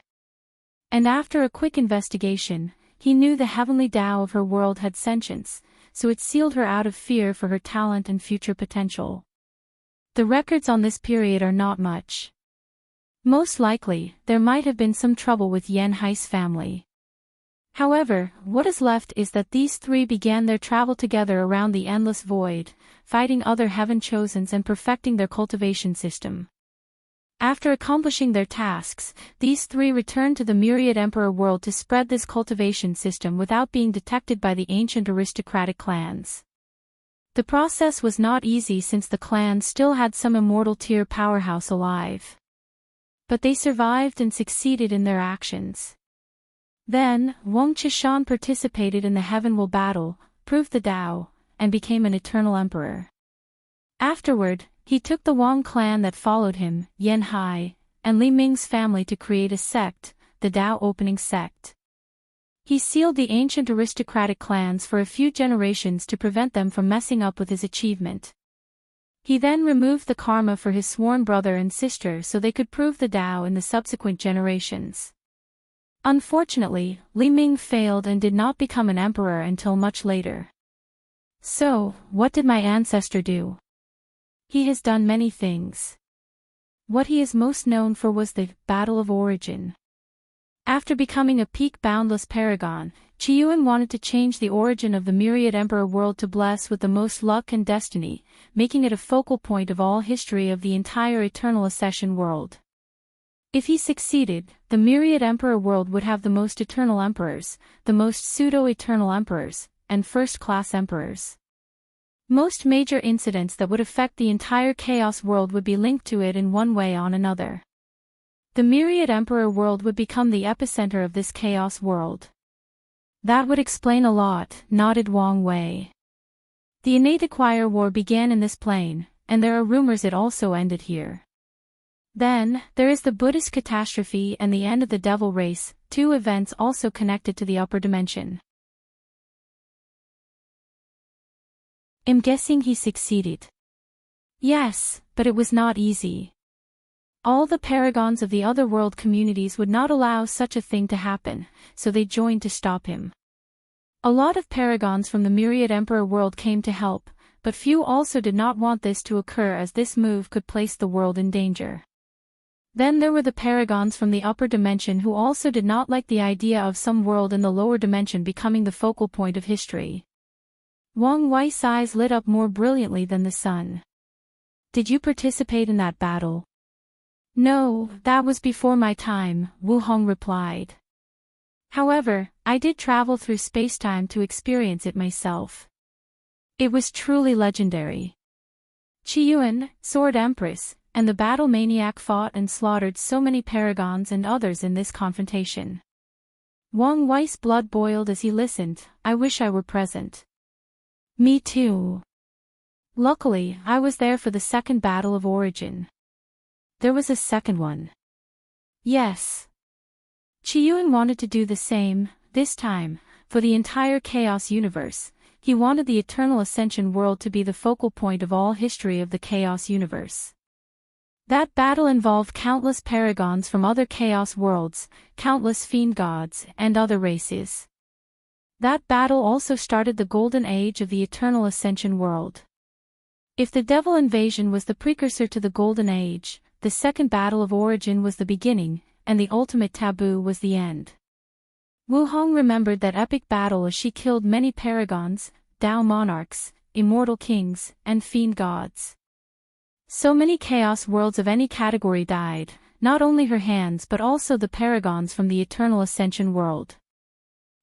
Speaker 1: And after a quick investigation, he knew the heavenly Tao of her world had sentience, so it sealed her out of fear for her talent and future potential. The records on this period are not much. Most likely, there might have been some trouble with Yen Hai's family. However, what is left is that these three began their travel together around the endless void, fighting other heaven-chosens and perfecting their cultivation system. After accomplishing their tasks, these three returned to the Myriad Emperor world to spread this cultivation system without being detected by the ancient aristocratic clans. The process was not easy since the clans still had some immortal tier powerhouse alive. But they survived and succeeded in their actions. Then, Wuxia participated in the Heavenwall battle, proved the Tao, and became an eternal emperor. Afterward, he took the Wang clan that followed him, Yen Hai, and Li Ming's family to create a sect, the Tao Opening Sect. He sealed the ancient aristocratic clans for a few generations to prevent them from messing up with his achievement. He then removed the karma for his sworn brother and sister so they could prove the Tao in the subsequent generations. Unfortunately, Li Ming failed and did not become an emperor until much later. So, what did my ancestor do? He has done many things. What he is most known for was the Battle of Origin. After becoming a peak boundless paragon, Qiyuan wanted to change the origin of the Myriad Emperor world to bless with the most luck and destiny, making it a focal point of all history of the entire Eternal Ascension world. If he succeeded, the Myriad Emperor world would have the most eternal emperors, the most pseudo-eternal emperors, and first-class emperors. Most major incidents that would affect the entire Chaos world would be linked to it in one way or another. The Myriad Emperor world would become the epicenter of this Chaos world. That would explain a lot, nodded Wang Wei. The innate acquire war began in this plane, and there are rumors it also ended here. Then, there is the Buddhist catastrophe and the end of the devil race, two events also connected to the upper dimension. I'm guessing he succeeded. Yes, but it was not easy. All the paragons of the other world communities would not allow such a thing to happen, so they joined to stop him. A lot of paragons from the Myriad Emperor world came to help, but few also did not want this to occur as this move could place the world in danger. Then there were the paragons from the upper dimension who also did not like the idea of some world in the lower dimension becoming the focal point of history. Wang Wei's eyes lit up more brilliantly than the sun. Did you participate in that battle? No, that was before my time, Wu Hong replied. However, I did travel through space-time to experience it myself. It was truly legendary. Qiyuan, Sword Empress, and the battle maniac fought and slaughtered so many paragons and others in this confrontation. Wang Wei's blood boiled as he listened. I wish I were present. Me too. Luckily, I was there for the second battle of Origin. There was a second one. Yes. Qiyuan wanted to do the same, this time, for the entire Chaos universe. He wanted the Eternal Ascension world to be the focal point of all history of the Chaos universe. That battle involved countless paragons from other Chaos worlds, countless fiend gods, and other races. That battle also started the Golden Age of the Eternal Ascension world. If the Devil Invasion was the precursor to the Golden Age, the second Battle of Origin was the beginning, and the ultimate taboo was the end. Wu Hong remembered that epic battle as she killed many paragons, Tao monarchs, immortal kings, and fiend gods. So many Chaos worlds of any category died, not only her hands but also the paragons from the Eternal Ascension world.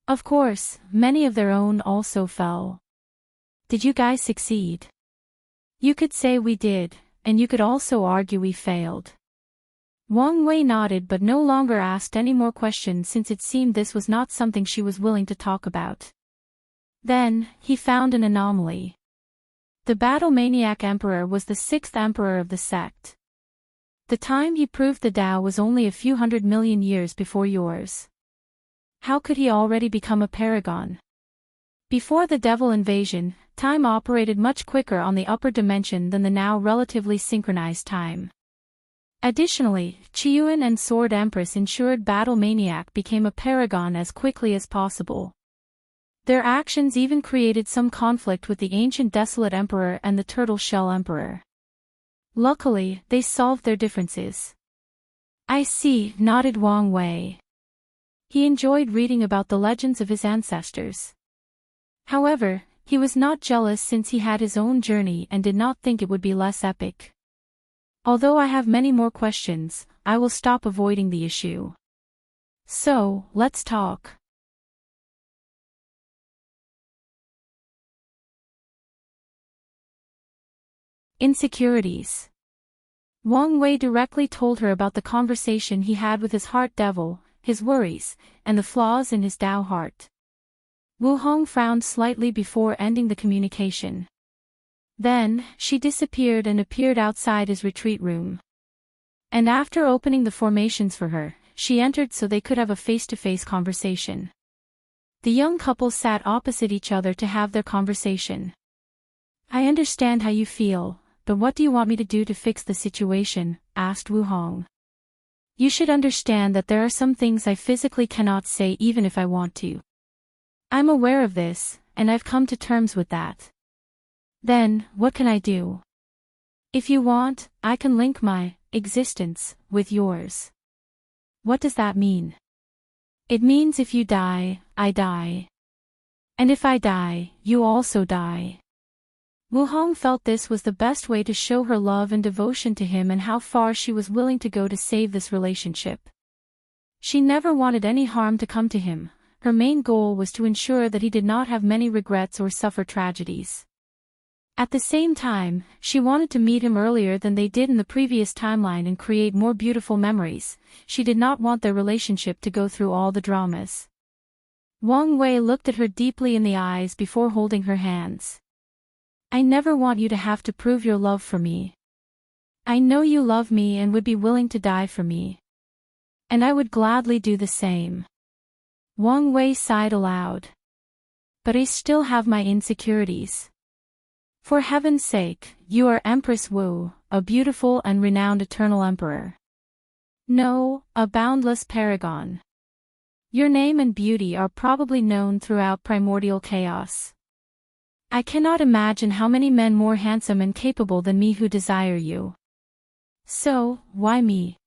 Speaker 1: Of course, many of their own also fell. Did you guys succeed? You could say we did, and you could also argue we failed. Wang Wei nodded but no longer asked any more questions since it seemed this was not something she was willing to talk about. Then, he found an anomaly. The Battle Maniac Emperor was the sixth emperor of the sect. The time he proved the Tao was only a few 100 million years before yours. How could he already become a paragon? Before the Devil Invasion, time operated much quicker on the upper dimension than the now relatively synchronized time. Additionally, Qiyuan and Sword Empress ensured Battle Maniac became a paragon as quickly as possible. Their actions even created some conflict with the ancient Desolate Emperor and the Turtle Shell Emperor. Luckily, they solved their differences. I see, nodded Wang Wei. He enjoyed reading about the legends of his ancestors. However, he was not jealous since he had his own journey and did not think it would be less epic. Although I have many more questions, I will stop avoiding the issue. So, let's talk. Insecurities. Wang Wei directly told her about the conversation he had with his heart devil, his worries, and the flaws in his Tao heart. Wu Hong frowned slightly before ending the communication. Then, she disappeared and appeared outside his retreat room. And after opening the formations for her, she entered so they could have a face-to-face conversation. The young couple sat opposite each other to have their conversation. I understand how you feel, but what do you want me to do to fix the situation? Asked Wu Hong. You should understand that there are some things I physically cannot say even if I want to. I'm aware of this, and I've come to terms with that. Then, what can I do? If you want, I can link my existence with yours. What does that mean? It means if you die, I die. And if I die, you also die. Wu Hong felt this was the best way to show her love and devotion to him and how far she was willing to go to save this relationship. She never wanted any harm to come to him. Her main goal was to ensure that he did not have many regrets or suffer tragedies. At the same time, she wanted to meet him earlier than they did in the previous timeline and create more beautiful memories. She did not want their relationship to go through all the dramas. Wang Wei looked at her deeply in the eyes before holding her hands. I never want you to have to prove your love for me. I know you love me and would be willing to die for me. And I would gladly do the same. Wang Wei sighed aloud. But I still have my insecurities. For heaven's sake, you are Empress Wu, a beautiful and renowned eternal emperor. No, a boundless paragon. Your name and beauty are probably known throughout primordial chaos. I cannot imagine how many men more handsome and capable than me who desire you. So, why me?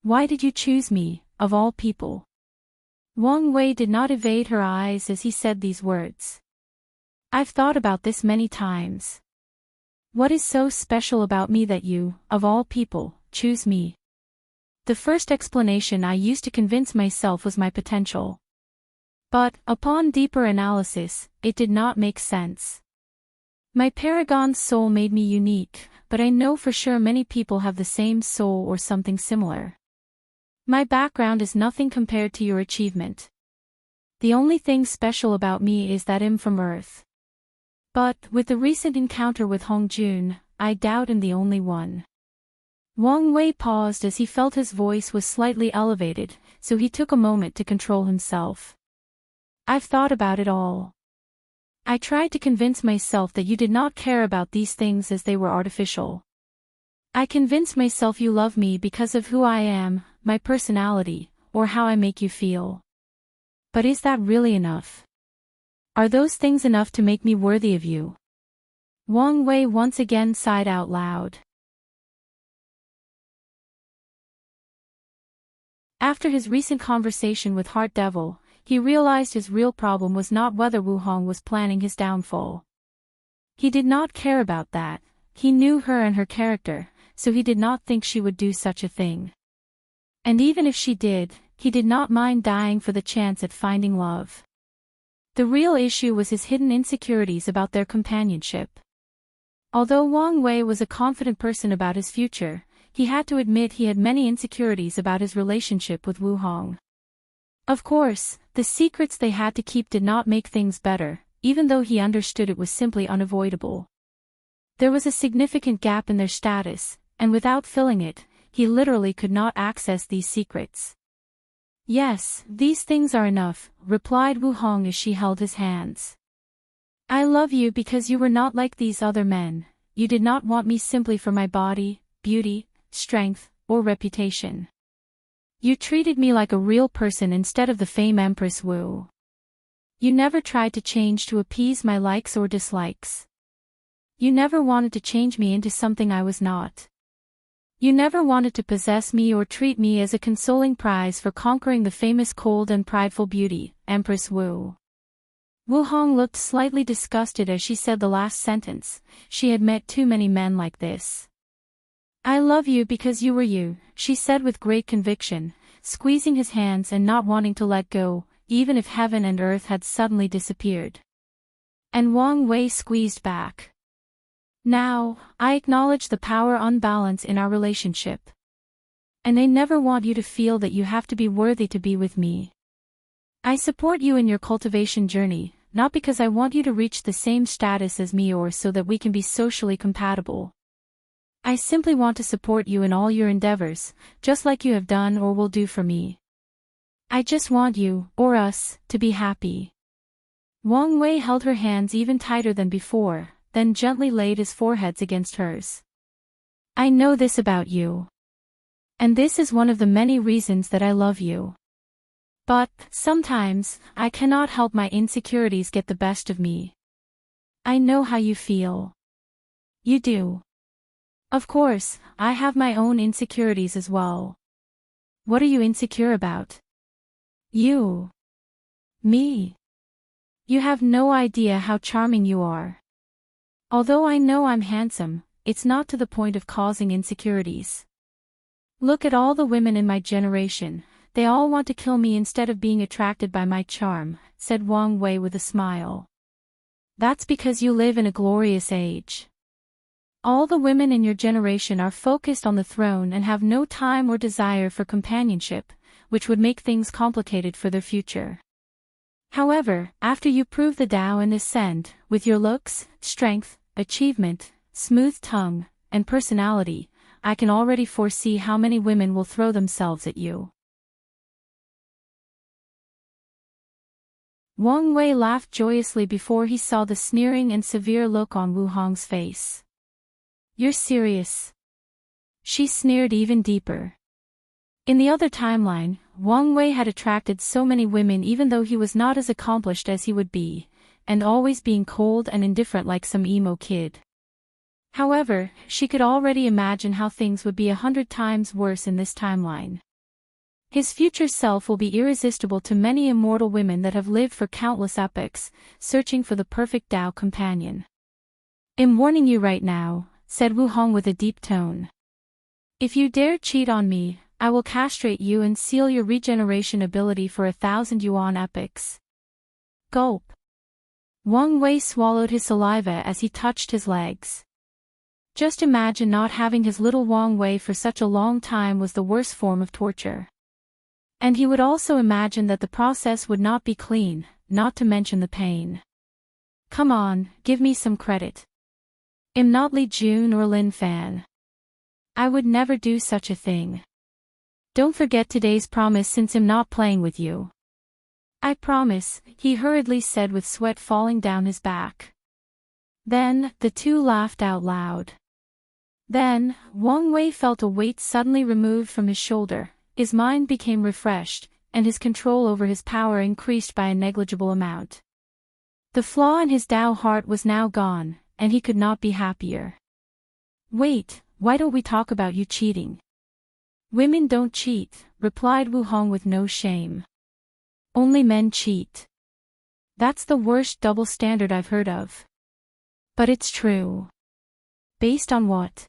Speaker 1: Why did you choose me, of all people? Wang Wei did not evade her eyes as he said these words. I've thought about this many times. What is so special about me that you, of all people, choose me? The first explanation I used to convince myself was my potential. But, upon deeper analysis, it did not make sense. My paragon's soul made me unique, but I know for sure many people have the same soul or something similar. My background is nothing compared to your achievement. The only thing special about me is that I'm from Earth. But, with the recent encounter with Hongjun, I doubt I'm the only one. Wang Wei paused as he felt his voice was slightly elevated, so he took a moment to control himself. I've thought about it all. I tried to convince myself that you did not care about these things as they were artificial. I convinced myself you love me because of who I am, my personality, or how I make you feel. But is that really enough? Are those things enough to make me worthy of you? Wang Wei once again sighed out loud. After his recent conversation with Heart Devil, he realized his real problem was not whether Wu Hong was planning his downfall. He did not care about that. He knew her and her character, so he did not think she would do such a thing. And even if she did, he did not mind dying for the chance at finding love. The real issue was his hidden insecurities about their companionship. Although Wang Wei was a confident person about his future, he had to admit he had many insecurities about his relationship with Wu Hong. Of course, the secrets they had to keep did not make things better, even though he understood it was simply unavoidable. There was a significant gap in their status, and without filling it, he literally could not access these secrets. Yes, these things are enough, replied Wu Hong as she held his hands. I love you because you were not like these other men. You did not want me simply for my body, beauty, strength, or reputation. You treated me like a real person instead of the fame Empress Wu. You never tried to change to appease my likes or dislikes. You never wanted to change me into something I was not. You never wanted to possess me or treat me as a consoling prize for conquering the famous cold and prideful beauty, Empress Wu. Wu Hong looked slightly disgusted as she said the last sentence. She had met too many men like this. I love you because you were you, she said with great conviction, squeezing his hands and not wanting to let go, even if heaven and earth had suddenly disappeared. And Wang Wei squeezed back. Now, I acknowledge the power unbalance in our relationship. And I never want you to feel that you have to be worthy to be with me. I support you in your cultivation journey, not because I want you to reach the same status as me or so that we can be socially compatible. I simply want to support you in all your endeavors, just like you have done or will do for me. I just want you, or us, to be happy. Wang Wei held her hands even tighter than before, then gently laid his foreheads against hers. I know this about you. And this is one of the many reasons that I love you. But, sometimes, I cannot help my insecurities get the best of me. I know how you feel. You do. Of course, I have my own insecurities as well. What are you insecure about? You. Me. You have no idea how charming you are. Although I know I'm handsome, it's not to the point of causing insecurities. Look at all the women in my generation. They all want to kill me instead of being attracted by my charm, said Wang Wei with a smile. That's because you live in a glorious age. All the women in your generation are focused on the throne and have no time or desire for companionship, which would make things complicated for their future. However, after you prove the Tao and ascend, with your looks, strength, achievement, smooth tongue, and personality, I can already foresee how many women will throw themselves at you. Wang Wei laughed joyously before he saw the sneering and severe look on Wu Hong's face. You're serious? She sneered even deeper. In the other timeline, Wang Wei had attracted so many women even though he was not as accomplished as he would be, and always being cold and indifferent like some emo kid. However, she could already imagine how things would be 100 times worse in this timeline. His future self will be irresistible to many immortal women that have lived for countless epochs, searching for the perfect Tao companion. I'm warning you right now, said Wu Hong with a deep tone. If you dare cheat on me, I will castrate you and seal your regeneration ability for 1,000 yuan epochs. Gulp. Wang Wei swallowed his saliva as he touched his legs. Just imagine not having his little Wang Wei for such a long time was the worst form of torture. And he would also imagine that the process would not be clean, not to mention the pain. Come on, give me some credit. I'm not Li Jun or Lin Fan. I would never do such a thing. Don't forget today's promise since I'm not playing with you. I promise, he hurriedly said with sweat falling down his back. Then, the two laughed out loud. Then, Wang Wei felt a weight suddenly removed from his shoulder. His mind became refreshed, and his control over his power increased by a negligible amount. The flaw in his Tao heart was now gone, and he could not be happier. Wait, why don't we talk about you cheating? Women don't cheat, replied Wu Hong with no shame. Only men cheat. That's the worst double standard I've heard of. But it's true. Based on what?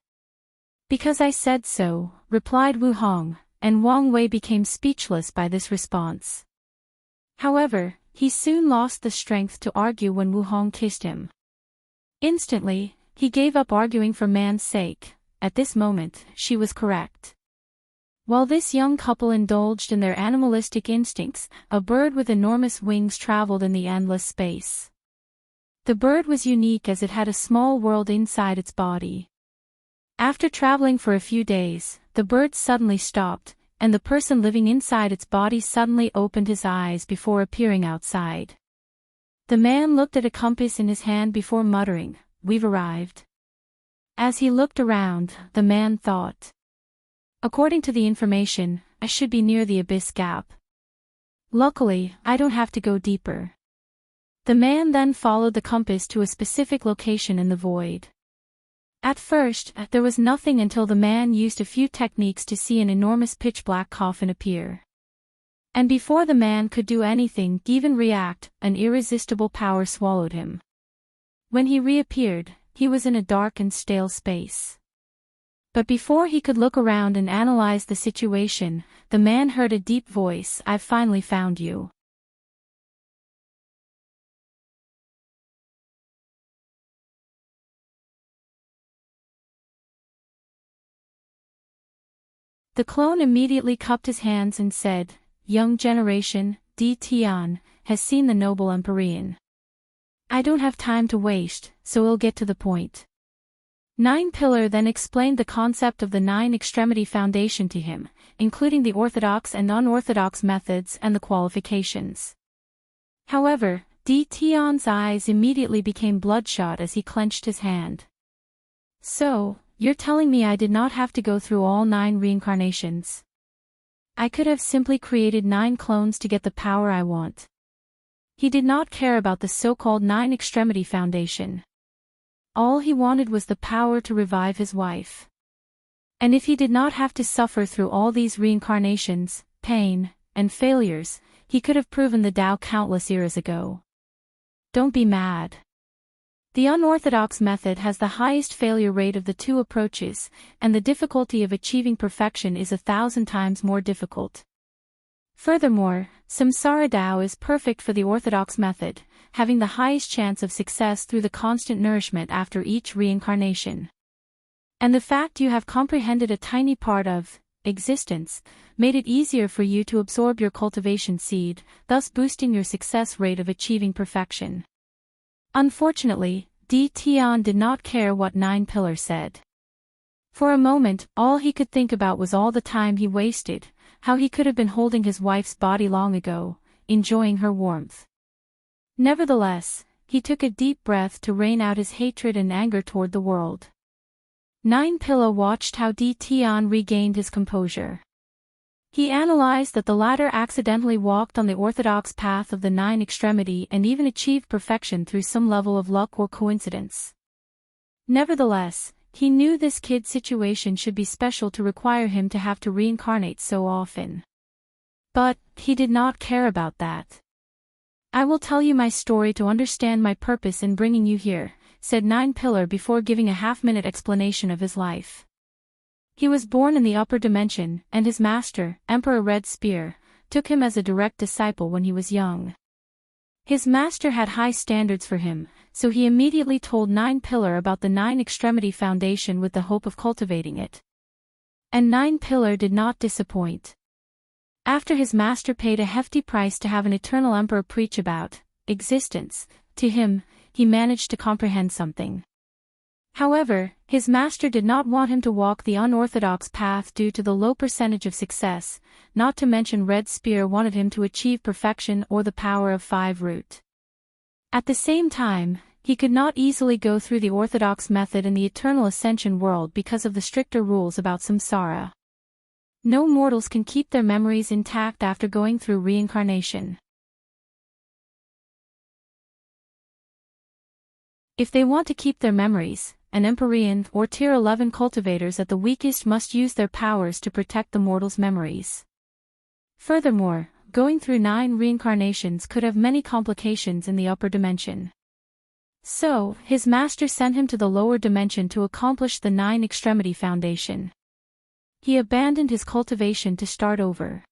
Speaker 1: Because I said so, replied Wu Hong, and Wang Wei became speechless by this response. However, he soon lost the strength to argue when Wu Hong kissed him. Instantly, he gave up arguing for man's sake. At this moment, she was correct. While this young couple indulged in their animalistic instincts, a bird with enormous wings traveled in the endless space. The bird was unique as it had a small world inside its body. After traveling for a few days, the bird suddenly stopped, and the person living inside its body suddenly opened his eyes before appearing outside. The man looked at a compass in his hand before muttering, "We've arrived." As he looked around, the man thought, "According to the information, I should be near the abyss gap. Luckily, I don't have to go deeper." The man then followed the compass to a specific location in the void. At first, there was nothing until the man used a few techniques to see an enormous pitch-black coffin appear. And before the man could do anything, even react, an irresistible power swallowed him. When he reappeared, he was in a dark and stale space. But before he could look around and analyze the situation, the man heard a deep voice, "I've finally found you." The clone immediately cupped his hands and said, "Young generation, Tian, has seen the noble Empyrean. I don't have time to waste, so we'll get to the point." Nine Pillar then explained the concept of the Nine Extremity Foundation to him, including the orthodox and unorthodox methods and the qualifications. However, Tian's eyes immediately became bloodshot as he clenched his hand. "So, you're telling me I did not have to go through all 9 reincarnations? I could have simply created 9 clones to get the power I want." He did not care about the so-called Nine Extremity Foundation. All he wanted was the power to revive his wife. And if he did not have to suffer through all these reincarnations, pain, and failures, he could have proven the Tao countless eras ago. Don't be mad. The unorthodox method has the highest failure rate of the 2 approaches, and the difficulty of achieving perfection is 1,000 times more difficult. Furthermore, samsara Tao is perfect for the orthodox method, having the highest chance of success through the constant nourishment after each reincarnation. And the fact you have comprehended a tiny part of existence made it easier for you to absorb your cultivation seed, thus boosting your success rate of achieving perfection. Unfortunately, Tian did not care what Nine Pillar said. For a moment, all he could think about was all the time he wasted, how he could have been holding his wife's body long ago, enjoying her warmth. Nevertheless, he took a deep breath to rain out his hatred and anger toward the world. Nine Pillar watched how Tian regained his composure. He analyzed that the latter accidentally walked on the orthodox path of the 9 extremity and even achieved perfection through some level of luck or coincidence. Nevertheless, he knew this kid's situation should be special to require him to have to reincarnate so often. But he did not care about that. "I will tell you my story to understand my purpose in bringing you here," said Nine Pillar before giving a half-minute explanation of his life. He was born in the upper dimension, and his master, Emperor Red Spear, took him as a direct disciple when he was young. His master had high standards for him, so he immediately told Nine Pillar about the 9 Extremity Foundation with the hope of cultivating it. And Nine Pillar did not disappoint. After his master paid a hefty price to have an eternal emperor preach about existence to him, he managed to comprehend something. However, his master did not want him to walk the unorthodox path due to the low percentage of success, not to mention Red Spear wanted him to achieve perfection or the power of 5 root. At the same time, he could not easily go through the orthodox method in the eternal ascension world because of the stricter rules about samsara. No mortals can keep their memories intact after going through reincarnation. If they want to keep their memories, an Empyrean or Tier 11 cultivators at the weakest must use their powers to protect the mortal's memories. Furthermore, going through 9 reincarnations could have many complications in the upper dimension. So, his master sent him to the lower dimension to accomplish the 9 Extremity Foundation. He abandoned his cultivation to start over.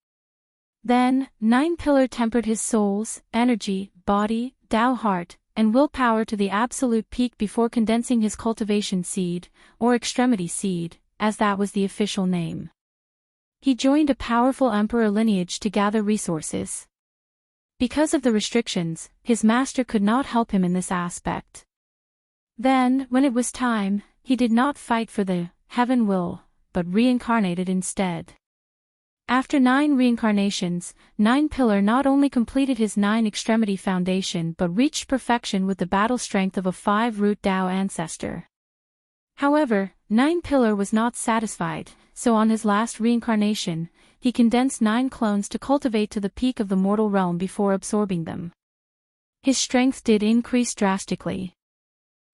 Speaker 1: Then, Nine Pillar tempered his soul's energy, body, Tao heart, and willpower to the absolute peak before condensing his cultivation seed, or extremity seed, as that was the official name. He joined a powerful emperor lineage to gather resources. Because of the restrictions, his master could not help him in this aspect. Then, when it was time, he did not fight for the heaven will, but reincarnated instead. After 9 reincarnations, Nine Pillar not only completed his 9 Extremity Foundation but reached perfection with the battle strength of a 5-root Tao ancestor. However, Nine Pillar was not satisfied, so on his last reincarnation, he condensed 9 clones to cultivate to the peak of the mortal realm before absorbing them. His strength did increase drastically.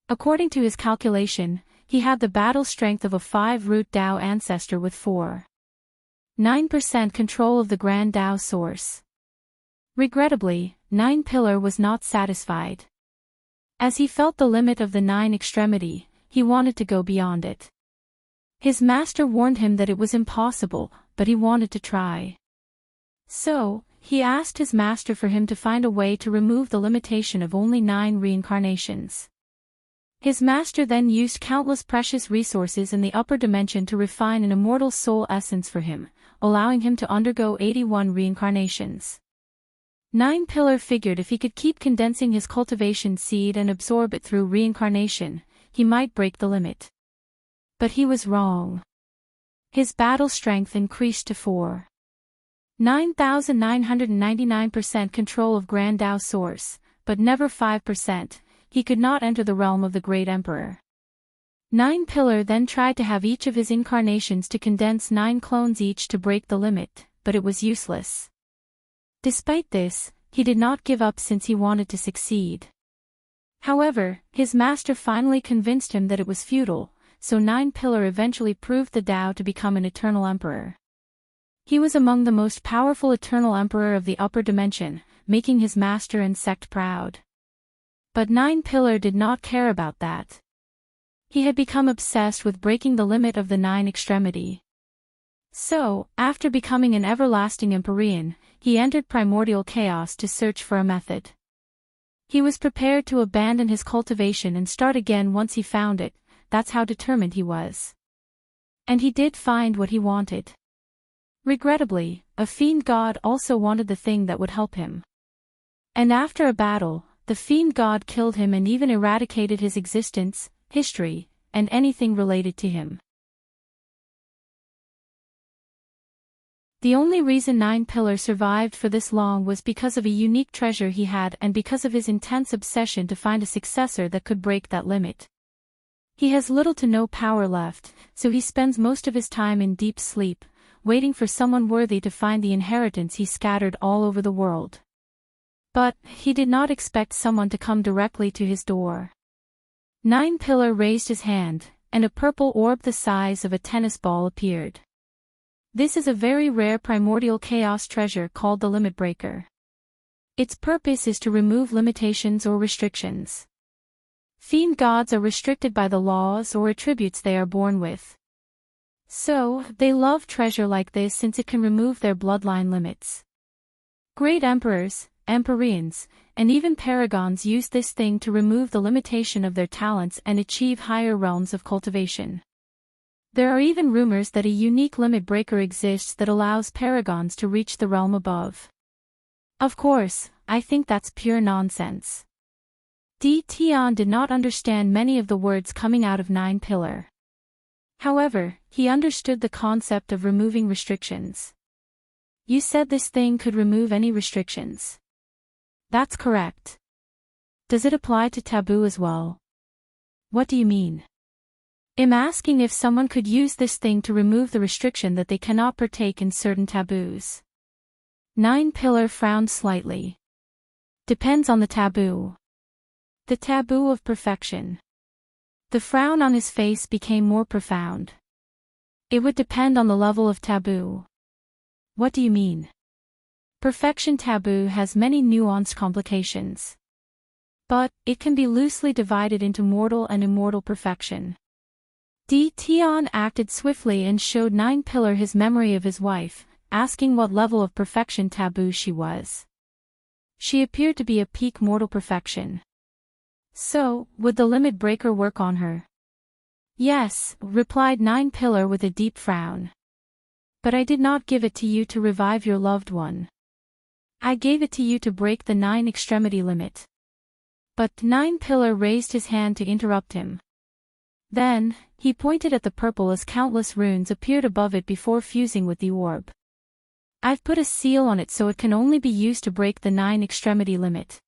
Speaker 1: According to his calculation, he had the battle strength of a 5-root Dao ancestor with 4.9% control of the Grand Dao source. Regrettably, 9 Pillar was not satisfied. As he felt the limit of the 9 extremity, he wanted to go beyond it. His master warned him that it was impossible, but he wanted to try. So, he asked his master for him to find a way to remove the limitation of only 9 reincarnations. His master then used countless precious resources in the upper dimension to refine an immortal soul essence for him, allowing him to undergo 81 reincarnations. 9 Pillar figured if he could keep condensing his cultivation seed and absorb it through reincarnation, he might break the limit. But he was wrong. His battle strength increased to 4.999% control of Grand Dao source, but never 5%, he could not enter the realm of the Great Emperor. 9 Pillar then tried to have each of his incarnations to condense 9 clones each to break the limit, but it was useless. Despite this, he did not give up since he wanted to succeed. However, his master finally convinced him that it was futile, so 9 Pillar eventually proved the Dao to become an eternal emperor. He was among the most powerful eternal emperor of the upper dimension, making his master and sect proud. But 9 Pillar did not care about that. He had become obsessed with breaking the limit of the 9 extremity. So, after becoming an everlasting Empyrean, he entered primordial chaos to search for a method. He was prepared to abandon his cultivation and start again once he found it, that's how determined he was. And he did find what he wanted. Regrettably, a fiend god also wanted the thing that would help him. And after a battle, the fiend god killed him and even eradicated his existence, history, and anything related to him. The only reason 9 Pillar survived for this long was because of a unique treasure he had and because of his intense obsession to find a successor that could break that limit. He has little to no power left, so he spends most of his time in deep sleep, waiting for someone worthy to find the inheritance he scattered all over the world. But, he did not expect someone to come directly to his door. 9 Pillar raised his hand, and a purple orb the size of a tennis ball appeared. This is a very rare primordial chaos treasure called the Limit Breaker. Its purpose is to remove limitations or restrictions. Fiend gods are restricted by the laws or attributes they are born with. So, they love treasure like this since it can remove their bloodline limits. Great emperors, Empyreans, and even paragons use this thing to remove the limitation of their talents and achieve higher realms of cultivation. There are even rumors that a unique limit breaker exists that allows paragons to reach the realm above. Of course, I think that's pure nonsense. Tion did not understand many of the words coming out of 9 Pillar. However, he understood the concept of removing restrictions. You said this thing could remove any restrictions. That's correct. Does it apply to taboo as well? What do you mean? I'm asking if someone could use this thing to remove the restriction that they cannot partake in certain taboos. 9 Pillar frowned slightly. Depends on the taboo. The taboo of perfection. The frown on his face became more profound. It would depend on the level of taboo. What do you mean? Perfection taboo has many nuanced complications. But, it can be loosely divided into mortal and immortal perfection. Tion acted swiftly and showed 9 Pillar his memory of his wife, asking what level of perfection taboo she was. She appeared to be a peak mortal perfection. So, would the limit breaker work on her? Yes, replied 9 Pillar with a deep frown. But I did not give it to you to revive your loved one. I gave it to you to break the 9 extremity limit. But 9 Pillar raised his hand to interrupt him. Then, he pointed at the purple as countless runes appeared above it before fusing with the orb. I've put a seal on it so it can only be used to break the 9 extremity limit.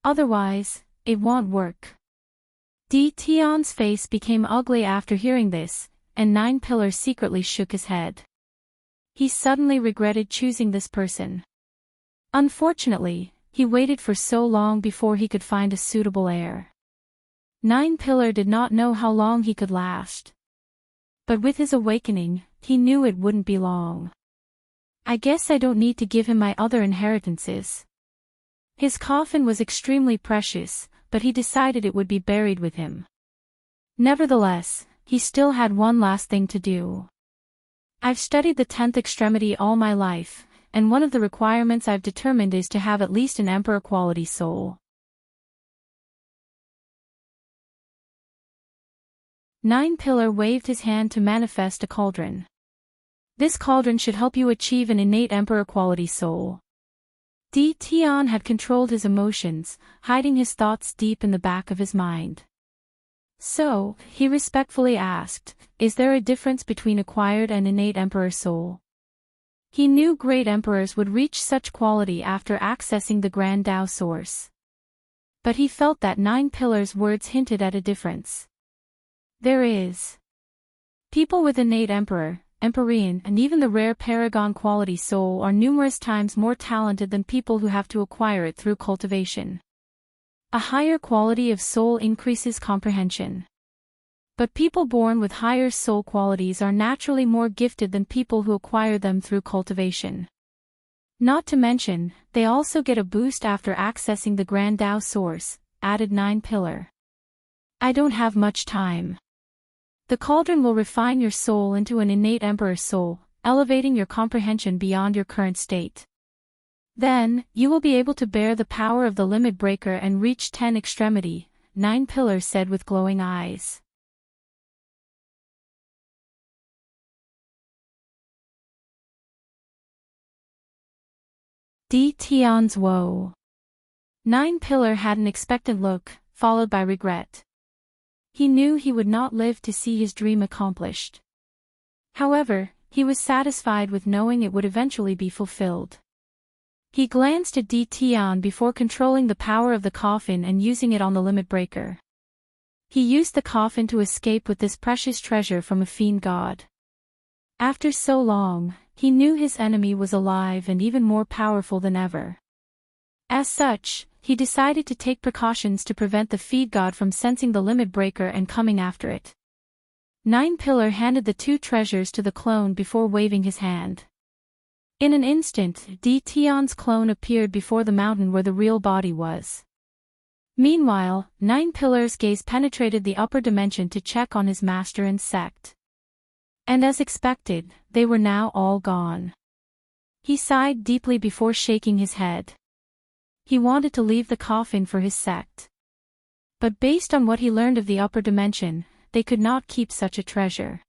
Speaker 1: Otherwise, it won't work. Tion's face became ugly after hearing this, and 9 Pillar secretly shook his head. He suddenly regretted choosing this person. Unfortunately, he waited for so long before he could find a suitable heir. Nine Pillar did not know how long he could last. But with his awakening, he knew it wouldn't be long. I guess I don't need to give him my other inheritances. His coffin was extremely precious, but he decided it would be buried with him. Nevertheless, he still had one last thing to do. I've studied the 10th extremity all my life, and one of the requirements I've determined is to have at least an emperor quality soul. Nine Pillar waved his hand to manifest a cauldron. This cauldron should help you achieve an innate emperor quality soul. Tian had controlled his emotions, hiding his thoughts deep in the back of his mind. So, he respectfully asked, is there a difference between acquired and innate emperor soul? He knew great emperors would reach such quality after accessing the Grand Tao source. But he felt that Nine Pillar's words hinted at a difference. There is. People with innate emperor, Empyrean, and even the rare paragon quality soul are numerous times more talented than people who have to acquire it through cultivation. A higher quality of soul increases comprehension. But people born with higher soul qualities are naturally more gifted than people who acquire them through cultivation. Not to mention, they also get a boost after accessing the Grand Tao source, added Nine Pillar. I don't have much time. The cauldron will refine your soul into an innate emperor soul, elevating your comprehension beyond your current state. Then, you will be able to bear the power of the limit breaker and reach 10 extremity, Nine Pillar said with glowing eyes. Tian's woe. Nine Pillar had an expectant look, followed by regret. He knew he would not live to see his dream accomplished. However, he was satisfied with knowing it would eventually be fulfilled. He glanced at Tian before controlling the power of the coffin and using it on the limit breaker. He used the coffin to escape with this precious treasure from a fiend god. After so long, he knew his enemy was alive and even more powerful than ever. As such, he decided to take precautions to prevent the feed god from sensing the limit breaker and coming after it. Nine Pillar handed the two treasures to the clone before waving his hand. In an instant, Tian's clone appeared before the mountain where the real body was. Meanwhile, Nine Pillar's gaze penetrated the upper dimension to check on his master and sect. And as expected, they were now all gone. He sighed deeply before shaking his head. He wanted to leave the coffin for his sect. But based on what he learned of the upper dimension, they could not keep such a treasure.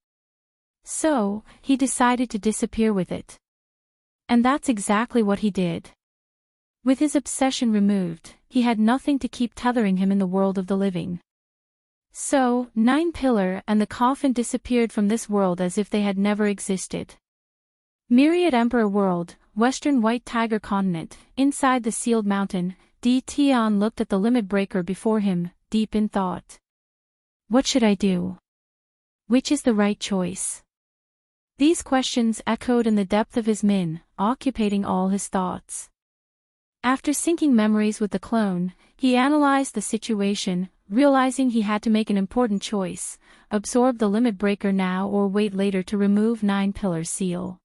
Speaker 1: So, he decided to disappear with it. And that's exactly what he did. With his obsession removed, he had nothing to keep tethering him in the world of the living. So, Nine Pillar and the coffin disappeared from this world as if they had never existed. Myriad Emperor World, Western White Tiger Continent, inside the sealed mountain, Tian looked at the limit breaker before him, deep in thought. What should I do? Which is the right choice? These questions echoed in the depth of his min, occupating all his thoughts. After syncing memories with the clone, he analyzed the situation, realizing he had to make an important choice: absorb the limit breaker now or wait later to remove Nine Pillar's seal.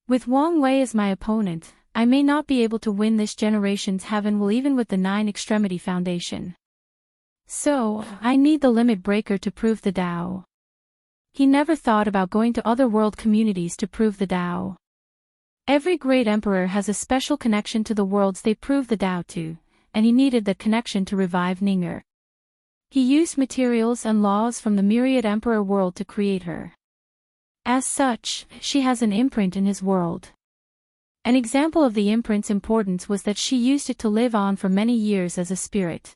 Speaker 1: With Wang Wei as my opponent, I may not be able to win this generation's heaven will even with the 9 Extremity Foundation. So, I need the limit breaker to prove the Tao. He never thought about going to other world communities to prove the Tao. Every great emperor has a special connection to the worlds they prove the Tao to, and he needed that connection to revive Ninger. He used materials and laws from the Myriad Emperor world to create her. As such, she has an imprint in his world. An example of the imprint's importance was that she used it to live on for many years as a spirit.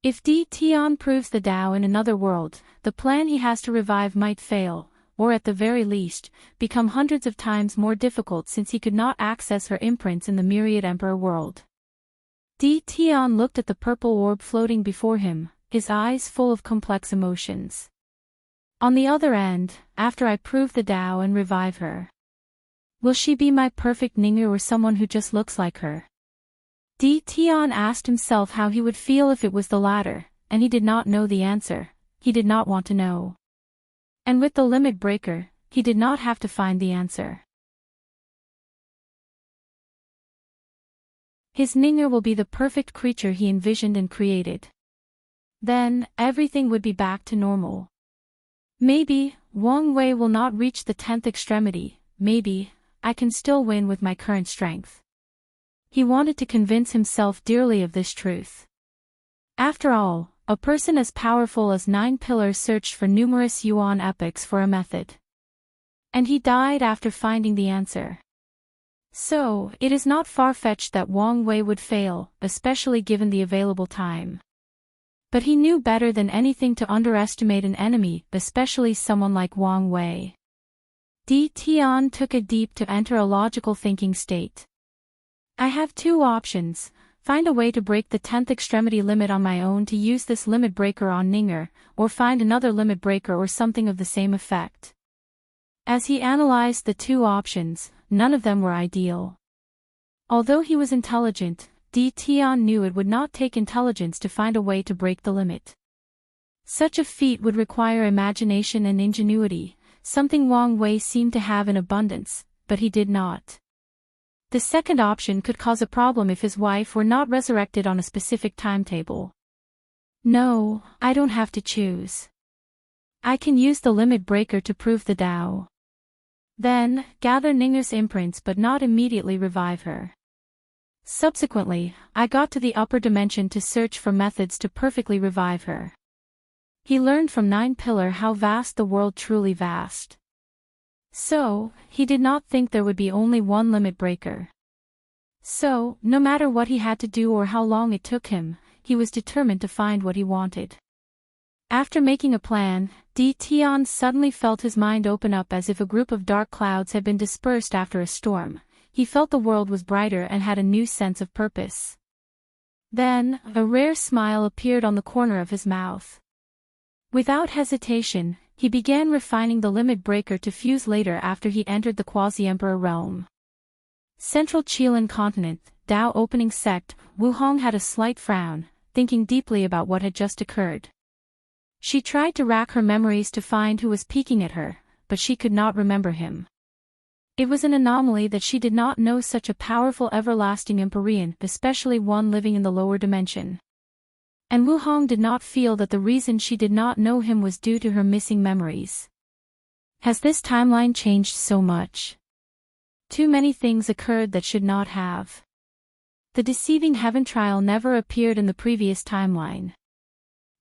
Speaker 1: If Tian proves the Tao in another world, the plan he has to revive might fail, or at the very least, become hundreds of times more difficult since he could not access her imprints in the Myriad Emperor world. Tian looked at the purple orb floating before him, his eyes full of complex emotions. On the other end, after I prove the Tao and revive her, will she be my perfect Ninger or someone who just looks like her? Tian asked himself how he would feel if it was the latter, and he did not know the answer. He did not want to know. And with the limit breaker, he did not have to find the answer. His Ninger will be the perfect creature he envisioned and created. Then, everything would be back to normal. Maybe, Wang Wei will not reach the 10th extremity, maybe, I can still win with my current strength. He wanted to convince himself dearly of this truth. After all, a person as powerful as 9 Pillars searched for numerous Yuan epochs for a method. And he died after finding the answer. So, it is not far-fetched that Wang Wei would fail, especially given the available time. But he knew better than anything to underestimate an enemy, especially someone like Wang Wei. Di Tian took a deep to enter a logical thinking state. I have 2 options. Find a way to break the 10th extremity limit on my own to use this limit breaker on Ninger, or find another limit breaker or something of the same effect. As he analyzed the 2 options, none of them were ideal. Although he was intelligent, Di Tian knew it would not take intelligence to find a way to break the limit. Such a feat would require imagination and ingenuity, something Wang Wei seemed to have in abundance, but he did not. The second option could cause a problem if his wife were not resurrected on a specific timetable. No, I don't have to choose. I can use the limit breaker to prove the Tao. Then, gather Ninger's imprints but not immediately revive her. Subsequently, I got to the upper dimension to search for methods to perfectly revive her. He learned from 9 Pillar how vast the world truly vast. So, he did not think there would be only one limit breaker. So, no matter what he had to do or how long it took him, he was determined to find what he wanted. After making a plan, Di Tian suddenly felt his mind open up as if a group of dark clouds had been dispersed after a storm. He felt the world was brighter and had a new sense of purpose. Then, a rare smile appeared on the corner of his mouth. Without hesitation, he began refining the limit breaker to fuse later after he entered the Quasi-Emperor realm. Central Qilin continent, Tao opening sect, Wu Hong had a slight frown, thinking deeply about what had just occurred. She tried to rack her memories to find who was peeking at her, but she could not remember him. It was an anomaly that she did not know such a powerful everlasting Empyrean, especially one living in the lower dimension. And Wu Hong did not feel that the reason she did not know him was due to her missing memories. Has this timeline changed so much? Too many things occurred that should not have. The deceiving heaven trial never appeared in the previous timeline.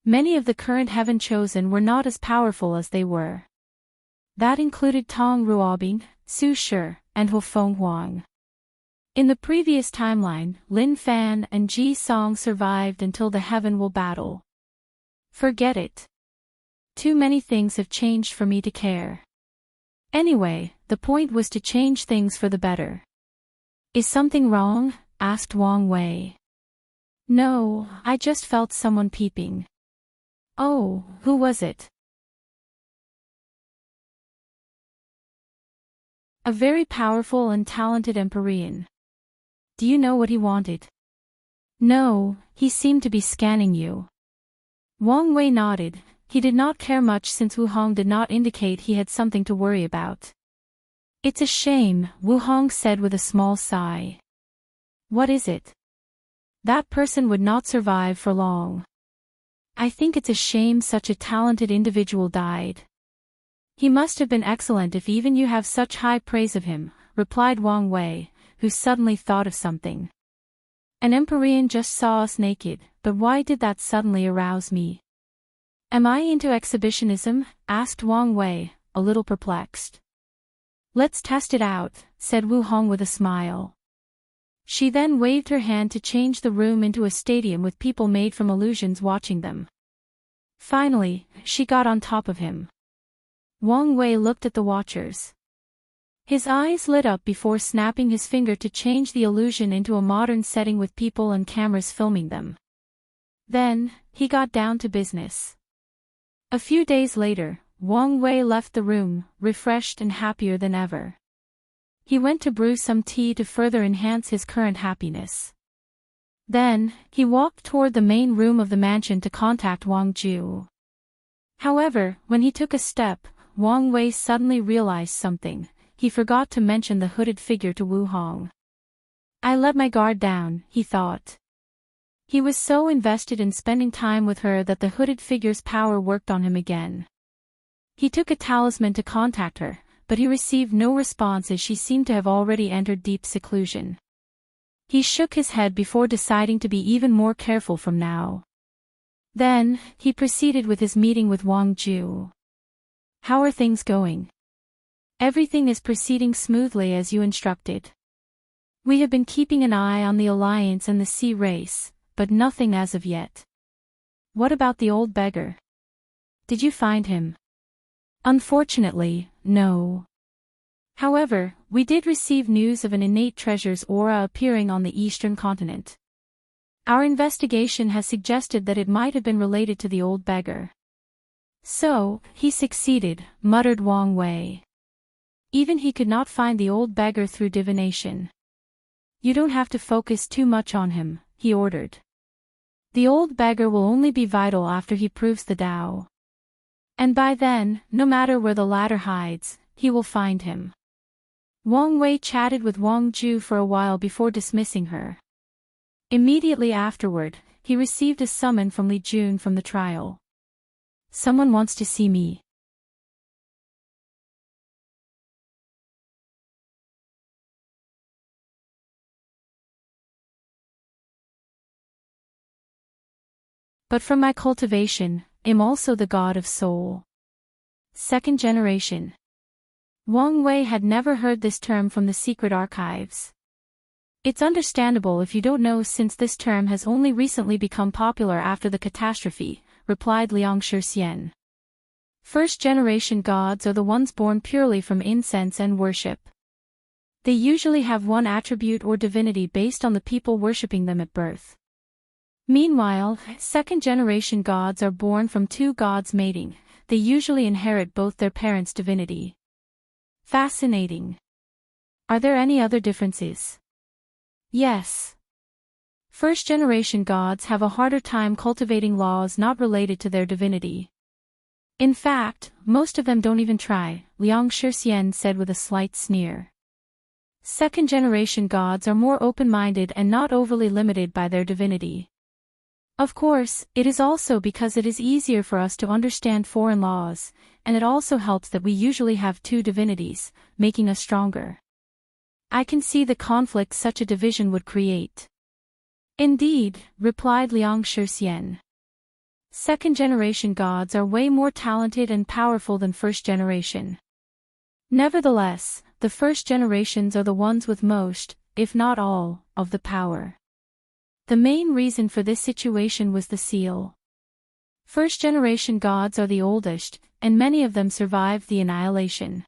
Speaker 1: Many of the current heaven chosen were not as powerful as they were. That included Tong Ruobing, Su Shi, and Ho Feng Huang. In the previous timeline, Lin Fan and Ji Song survived until the heaven will battle. Forget it. Too many things have changed for me to care. Anyway, the point was to change things for the better. Is something wrong? Asked Wang Wei. No, I just felt someone peeping. Oh, who was it? A very powerful and talented Empyrean. Do you know what he wanted? No, he seemed to be scanning you. Wang Wei nodded. He did not care much since Wu Hong did not indicate he had something to worry about. It's a shame, Wu Hong said with a small sigh. What is it? That person would not survive for long. I think it's a shame such a talented individual died. He must have been excellent if even you have such high praise of him, replied Wang Wei, who suddenly thought of something. An Empyrean just saw us naked, but why did that suddenly arouse me? Am I into exhibitionism? Asked Wang Wei, a little perplexed. Let's test it out, said Wu Hong with a smile. She then waved her hand to change the room into a stadium with people made from illusions watching them. Finally, she got on top of him. Wang Wei looked at the watchers. His eyes lit up before snapping his finger to change the illusion into a modern setting with people and cameras filming them. Then, he got down to business. A few days later, Wang Wei left the room, refreshed and happier than ever. He went to brew some tea to further enhance his current happiness. Then, he walked toward the main room of the mansion to contact Wang Ju. However, when he took a step, Wang Wei suddenly realized something. He forgot to mention the hooded figure to Wu Hong. I let my guard down, he thought. He was so invested in spending time with her that the hooded figure's power worked on him again. He took a talisman to contact her, but he received no response as she seemed to have already entered deep seclusion. He shook his head before deciding to be even more careful from now. Then, he proceeded with his meeting with Wang Ju. How are things going? Everything is proceeding smoothly as you instructed. We have been keeping an eye on the Alliance and the Sea Race, but nothing as of yet. What about the old beggar? Did you find him? Unfortunately, no. However, we did receive news of an innate treasure's aura appearing on the eastern continent. Our investigation has suggested that it might have been related to the old beggar. So, he succeeded, muttered Wang Wei. Even he could not find the old beggar through divination. You don't have to focus too much on him, he ordered. The old beggar will only be vital after he proves the Tao. And by then, no matter where the latter hides, he will find him. Wang Wei chatted with Wang Ju for a while before dismissing her. Immediately afterward, he received a summon from Li Jun from the trial. Someone wants to see me. But from my cultivation, am also the god of soul. Second generation. Wang Wei had never heard this term from the secret archives. It's understandable if you don't know since this term has only recently become popular after the catastrophe, replied Liang Shixian. First-generation gods are the ones born purely from incense and worship. They usually have one attribute or divinity based on the people worshipping them at birth. Meanwhile, second-generation gods are born from two gods mating. They usually inherit both their parents' divinity. Fascinating. Are there any other differences? Yes. First-generation gods have a harder time cultivating laws not related to their divinity. In fact, most of them don't even try, Liang Shixian said with a slight sneer. Second-generation gods are more open-minded and not overly limited by their divinity. Of course, it is also because it is easier for us to understand foreign laws, and it also helps that we usually have two divinities, making us stronger. I can see the conflict such a division would create. Indeed, replied Liang Shixian. Second-generation gods are way more talented and powerful than first-generation. Nevertheless, the first generations are the ones with most, if not all, of the power. The main reason for this situation was the seal. First-generation gods are the oldest, and many of them survived the annihilation.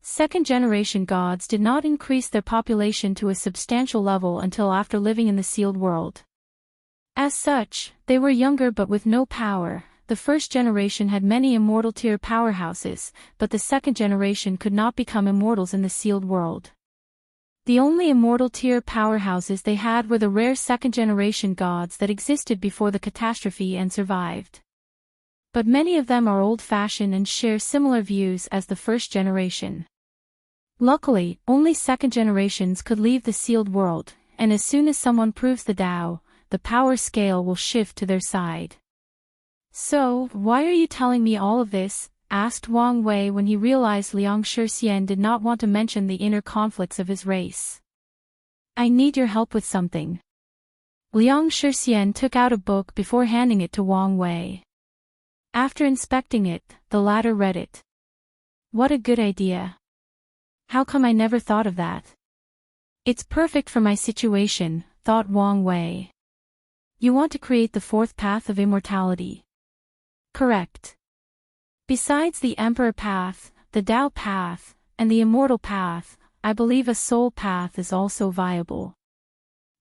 Speaker 1: Second-generation gods did not increase their population to a substantial level until after living in the sealed world. As such, they were younger but with no power. The first generation had many immortal tier powerhouses, but the second generation could not become immortals in the sealed world. The only immortal tier powerhouses they had were the rare second-generation gods that existed before the catastrophe and survived. But many of them are old-fashioned and share similar views as the first generation. Luckily, only second generations could leave the sealed world, and as soon as someone proves the Tao, the power scale will shift to their side. So, why are you telling me all of this? Asked Wang Wei when he realized Liang Shixian did not want to mention the inner conflicts of his race. I need your help with something. Liang Shixian took out a book before handing it to Wang Wei. After inspecting it, the latter read it. What a good idea. How come I never thought of that? It's perfect for my situation, thought Wang Wei. You want to create the fourth path of immortality. Correct. Besides the Emperor path, the Tao path, and the Immortal path, I believe a soul path is also viable.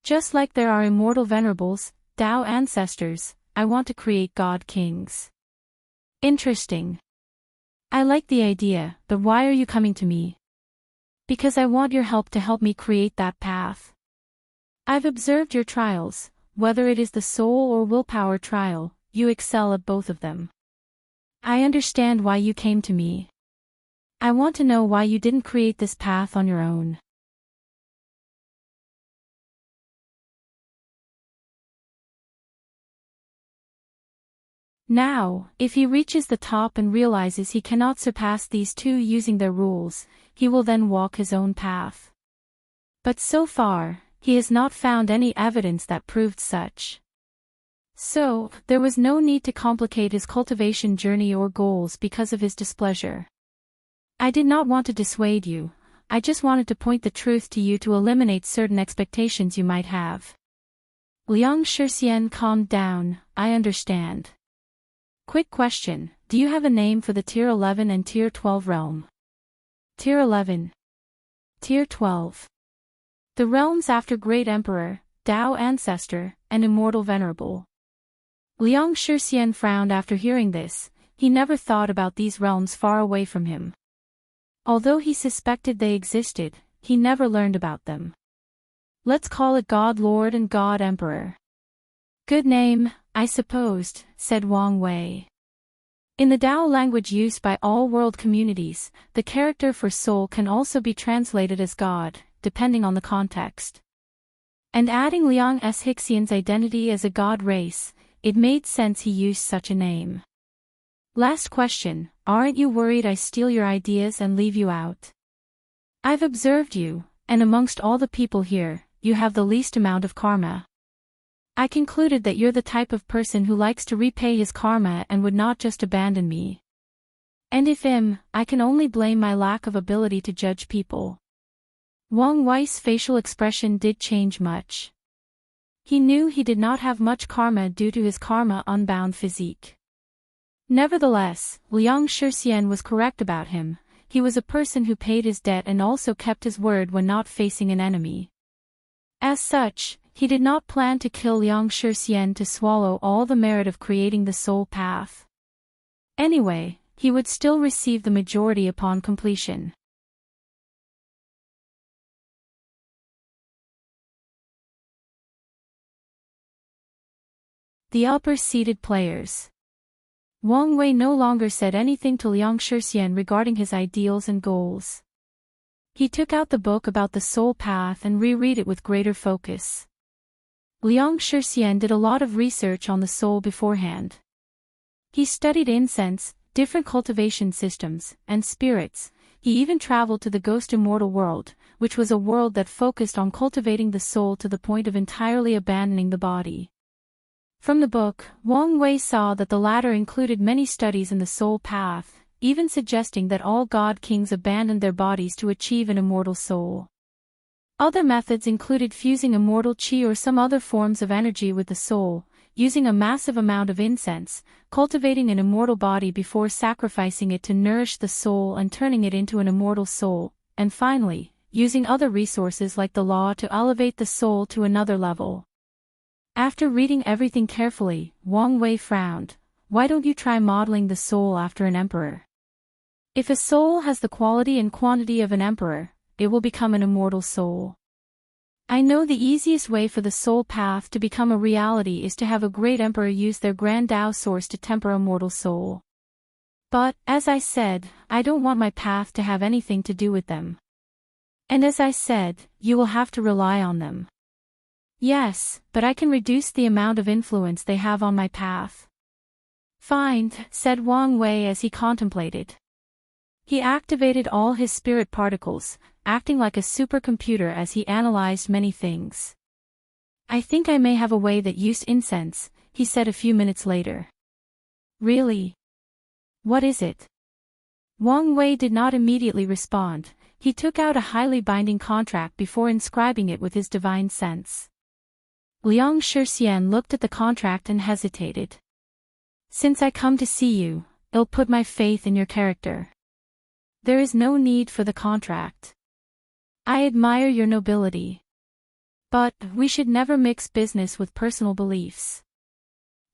Speaker 1: Just like there are immortal venerables, Tao ancestors, I want to create God kings. Interesting. I like the idea, but why are you coming to me? Because I want your help to help me create that path. I've observed your trials, whether it is the soul or willpower trial, you excel at both of them. I understand why you came to me. I want to know why you didn't create this path on your own. Now, if he reaches the top and realizes he cannot surpass these two using their rules, he will then walk his own path. But so far, he has not found any evidence that proved such. So, there was no need to complicate his cultivation journey or goals because of his displeasure. I did not want to dissuade you, I just wanted to point the truth to you to eliminate certain expectations you might have. Liang Shixian calmed down, I understand. Quick question, do you have a name for the Tier 11 and Tier 12 realm? Tier 11. Tier 12. The realms after Great Emperor, Tao Ancestor, and Immortal Venerable. Liang Shixian frowned after hearing this, he never thought about these realms far away from him. Although he suspected they existed, he never learned about them. Let's call it God Lord and God Emperor. Good name, I supposed, said Wang Wei. In the Tao language used by all world communities, the character for soul can also be translated as God, depending on the context. And adding Liang Shixian's identity as a God race, it made sense he used such a name. Last question, aren't you worried I steal your ideas and leave you out? I've observed you, and amongst all the people here, you have the least amount of karma. I concluded that you're the type of person who likes to repay his karma and would not just abandon me. And if I can only blame my lack of ability to judge people. Wang Wei's facial expression did change much. He knew he did not have much karma due to his karma-unbound physique. Nevertheless, Liang Shixian was correct about him, he was a person who paid his debt and also kept his word when not facing an enemy. As such, he did not plan to kill Liang Shixian to swallow all the merit of creating the soul path. Anyway, he would still receive the majority upon completion. The upper-seated players. Wang Wei no longer said anything to Liang Shixian regarding his ideals and goals. He took out the book about the soul path and reread it with greater focus. Liang Shixian did a lot of research on the soul beforehand. He studied incense, different cultivation systems, and spirits. He even traveled to the ghost immortal world, which was a world that focused on cultivating the soul to the point of entirely abandoning the body. From the book, Wang Wei saw that the latter included many studies in the soul path, even suggesting that all god kings abandoned their bodies to achieve an immortal soul. Other methods included fusing immortal qi or some other forms of energy with the soul, using a massive amount of incense, cultivating an immortal body before sacrificing it to nourish the soul and turning it into an immortal soul, and finally, using other resources like the law to elevate the soul to another level. After reading everything carefully, Wang Wei frowned. Why don't you try modeling the soul after an emperor? If a soul has the quality and quantity of an emperor, it will become an immortal soul. I know the easiest way for the soul path to become a reality is to have a great emperor use their grand Tao source to temper a mortal soul. But, as I said, I don't want my path to have anything to do with them. And as I said, you will have to rely on them. Yes, but I can reduce the amount of influence they have on my path. Fine, said Wang Wei as he contemplated. He activated all his spirit particles, acting like a supercomputer as he analyzed many things. I think I may have a way that used incense, he said a few minutes later. Really? What is it? Wang Wei did not immediately respond. He took out a highly binding contract before inscribing it with his divine sense. Liang Shixian looked at the contract and hesitated. Since I come to see you, I'll put my faith in your character. There is no need for the contract. I admire your nobility. But, we should never mix business with personal beliefs.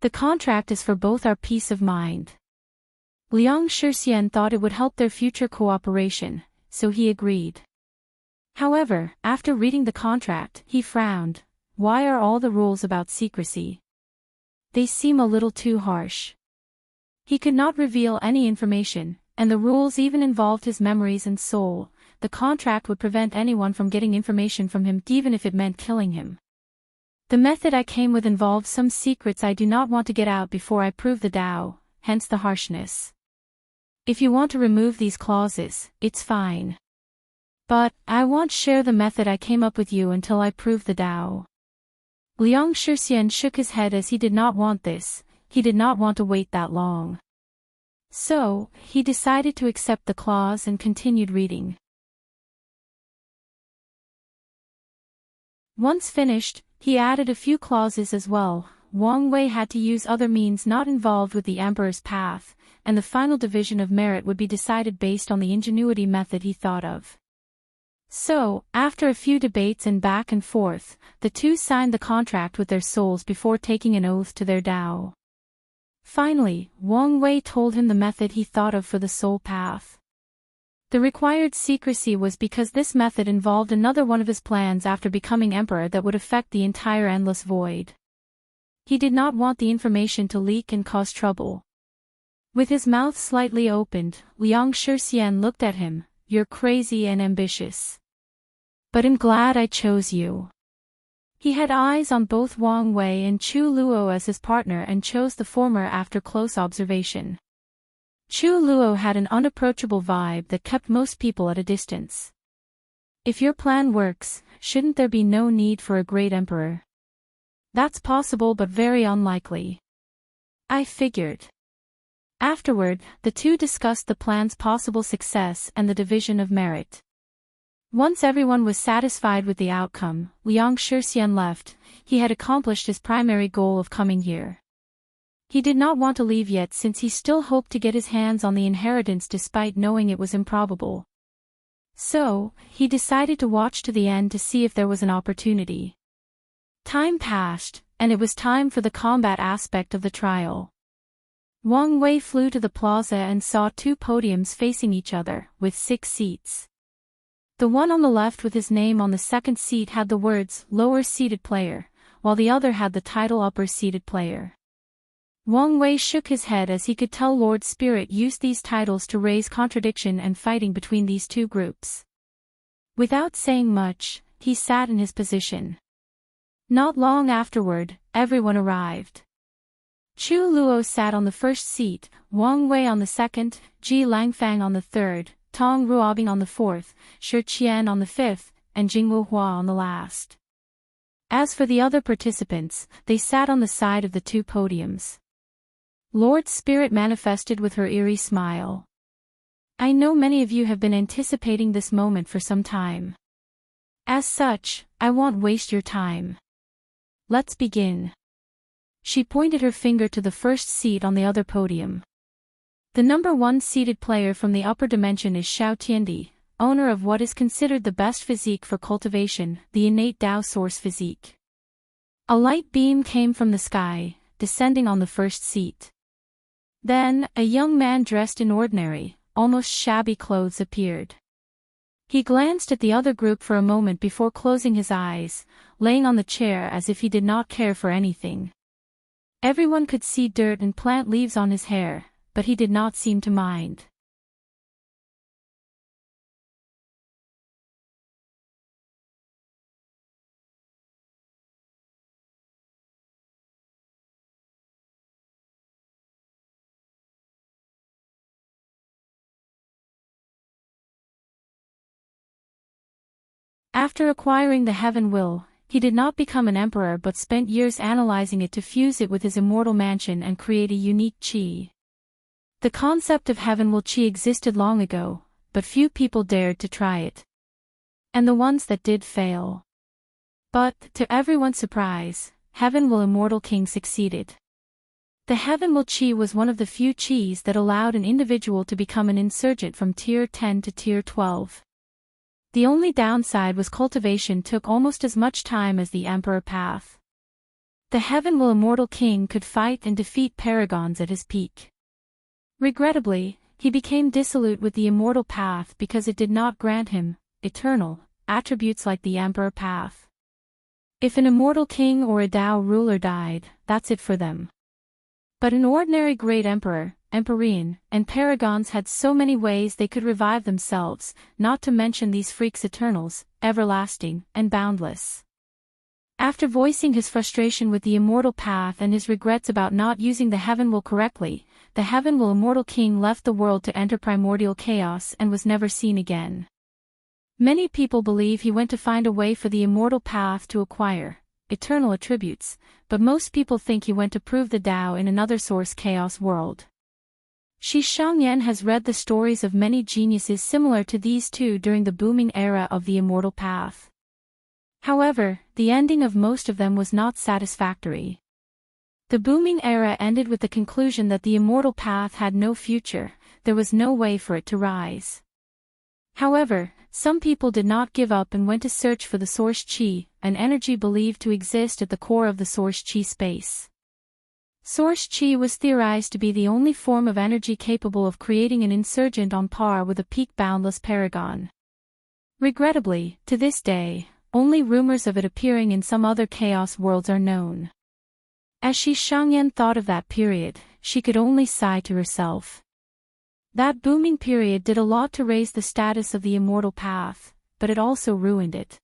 Speaker 1: The contract is for both our peace of mind. Liang Shixian thought it would help their future cooperation, so he agreed. However, after reading the contract, he frowned. why are all the rules about secrecy? They seem a little too harsh. He could not reveal any information, and the rules even involved his memories and soul. The contract would prevent anyone from getting information from him even if it meant killing him. The method I came with involves some secrets I do not want to get out before I prove the Tao, hence the harshness. If you want to remove these clauses, it's fine. But, I won't share the method I came up with you until I prove the Tao. Liang Shixian shook his head as he did not want this, he did not want to wait that long. So, he decided to accept the clause and continued reading. Once finished, he added a few clauses as well. Wang Wei had to use other means not involved with the Emperor's path, and the final division of merit would be decided based on the ingenuity method he thought of. So, after a few debates and back and forth, the two signed the contract with their souls before taking an oath to their Tao. Finally, Wang Wei told him the method he thought of for the soul path. The required secrecy was because this method involved another one of his plans after becoming emperor that would affect the entire endless void. He did not want the information to leak and cause trouble. With his mouth slightly opened, Liang Shixian looked at him. You're crazy and ambitious. But I'm glad I chose you. He had eyes on both Wang Wei and Chu Luo as his partner and chose the former after close observation. Chu Luo had an unapproachable vibe that kept most people at a distance. If your plan works, shouldn't there be no need for a great emperor? That's possible but very unlikely. I figured. Afterward, the two discussed the plan's possible success and the division of merit. Once everyone was satisfied with the outcome, Liang Shixian left. He had accomplished his primary goal of coming here. He did not want to leave yet since he still hoped to get his hands on the inheritance despite knowing it was improbable. So, he decided to watch to the end to see if there was an opportunity. Time passed, and it was time for the combat aspect of the trial. Wang Wei flew to the plaza and saw two podiums facing each other, with 6 seats. The one on the left with his name on the second seat had the words, lower seated player, while the other had the title upper seated player. Wang Wei shook his head as he could tell Lord Spirit used these titles to raise contradiction and fighting between these two groups. Without saying much, he sat in his position. Not long afterward, everyone arrived. Chu Luo sat on the first seat, Wang Wei on the second, Ji Langfang on the third, Tong Ruobing on the fourth, Shi Qian on the fifth, and Jingwu Hua on the last. As for the other participants, they sat on the side of the two podiums. Lord Spirit manifested with her eerie smile. I know many of you have been anticipating this moment for some time. As such, I won't waste your time. Let's begin. She pointed her finger to the first seat on the other podium. The number 1 seated player from the upper dimension is Xiao Tiandi, owner of what is considered the best physique for cultivation, the innate Tao source physique. A light beam came from the sky, descending on the first seat. Then, a young man dressed in ordinary, almost shabby clothes appeared. He glanced at the other group for a moment before closing his eyes, laying on the chair as if he did not care for anything. Everyone could see dirt and plant leaves on his hair, but he did not seem to mind. After acquiring the heaven will, he did not become an emperor but spent years analyzing it to fuse it with his immortal mansion and create a unique qi. The concept of heaven will qi existed long ago, but few people dared to try it. And the ones that did fail. But, to everyone's surprise, heaven will immortal king succeeded. The heaven will qi was one of the few qis that allowed an individual to become an insurgent from tier 10 to tier 12. The only downside was cultivation took almost as much time as the emperor path. The heaven will immortal king could fight and defeat paragons at his peak. Regrettably, he became dissolute with the immortal path because it did not grant him, eternal, attributes like the emperor path. If an immortal king or a Tao ruler died, that's it for them. But an ordinary great emperor, emperine, and paragons had so many ways they could revive themselves, not to mention these freaks eternals, everlasting, and boundless. After voicing his frustration with the immortal path and his regrets about not using the heaven will correctly, the heaven will immortal king left the world to enter primordial chaos and was never seen again. Many people believe he went to find a way for the immortal path to acquire eternal attributes, but most people think he went to prove the Tao in another source chaos world. Shi Shangyan has read the stories of many geniuses similar to these two during the booming era of the immortal path. However, the ending of most of them was not satisfactory. The booming era ended with the conclusion that the immortal path had no future, there was no way for it to rise. However, some people did not give up and went to search for the source qi, an energy believed to exist at the core of the source qi space. Source qi was theorized to be the only form of energy capable of creating an insurgent on par with a peak boundless paragon. Regrettably, to this day, only rumors of it appearing in some other chaos worlds are known. As Shi Shangyan thought of that period, she could only sigh to herself. That booming period did a lot to raise the status of the immortal path, but it also ruined it.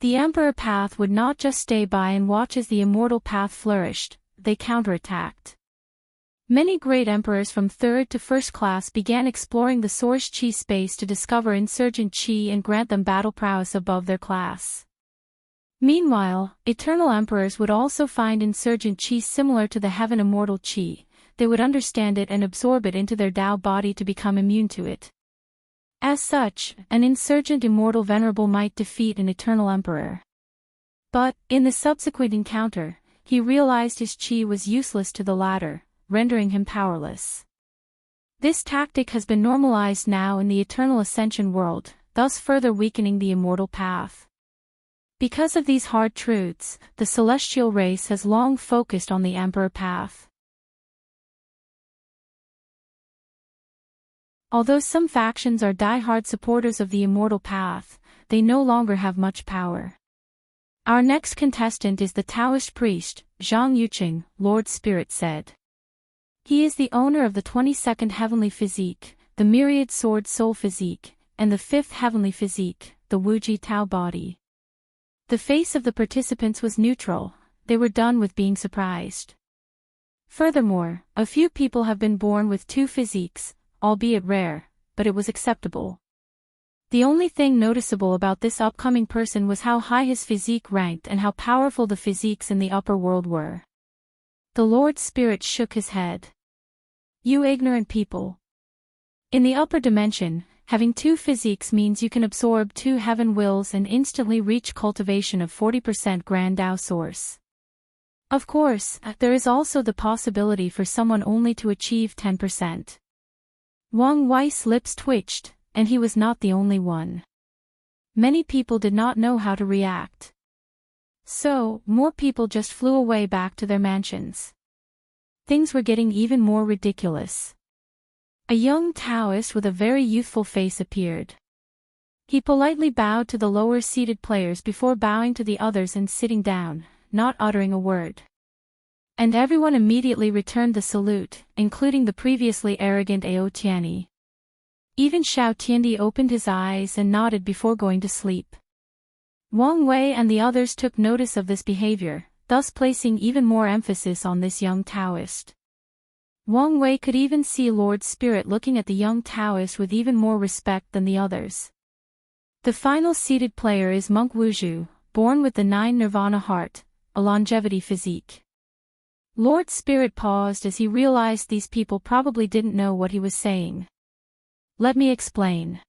Speaker 1: The emperor path would not just stay by and watch as the immortal path flourished, they counterattacked. Many great emperors from third to first class began exploring the source qi space to discover insurgent qi and grant them battle prowess above their class. Meanwhile, eternal emperors would also find insurgent qi similar to the heaven immortal qi. They would understand it and absorb it into their Tao body to become immune to it. As such, an insurgent immortal venerable might defeat an eternal emperor. But, in the subsequent encounter, he realized his qi was useless to the latter, rendering him powerless. This tactic has been normalized now in the eternal ascension world, thus further weakening the immortal path. Because of these hard truths, the celestial race has long focused on the emperor path. Although some factions are die-hard supporters of the immortal path, they no longer have much power. Our next contestant is the Taoist priest, Zhang Yuqing, Lord Spirit said. He is the owner of the 22nd heavenly physique, the myriad sword soul physique, and the 5th heavenly physique, the Wuji Tao body. The face of the participants was neutral, they were done with being surprised. Furthermore, a few people have been born with two physiques, albeit rare, but it was acceptable. The only thing noticeable about this upcoming person was how high his physique ranked and how powerful the physiques in the upper world were. The Lord Spirit shook his head. You ignorant people. In the upper dimension, having two physiques means you can absorb two heaven wills and instantly reach cultivation of 40% Grand Tao Source. Of course, there is also the possibility for someone only to achieve 10%. Wang Wei's lips twitched, and he was not the only one. Many people did not know how to react. So, more people just flew away back to their mansions. Things were getting even more ridiculous. A young Taoist with a very youthful face appeared. He politely bowed to the lower-seated players before bowing to the others and sitting down, not uttering a word. And everyone immediately returned the salute, including the previously arrogant Ao Tianyi. Even Xiao Tiandi opened his eyes and nodded before going to sleep. Wang Wei and the others took notice of this behavior, thus placing even more emphasis on this young Taoist. Wang Wei could even see Lord Spirit looking at the young Taoist with even more respect than the others. The final seated player is Monk Wuzhu, born with the 9 Nirvana heart, a longevity physique. Lord Spirit paused as he realized these people probably didn't know what he was saying. Let me explain.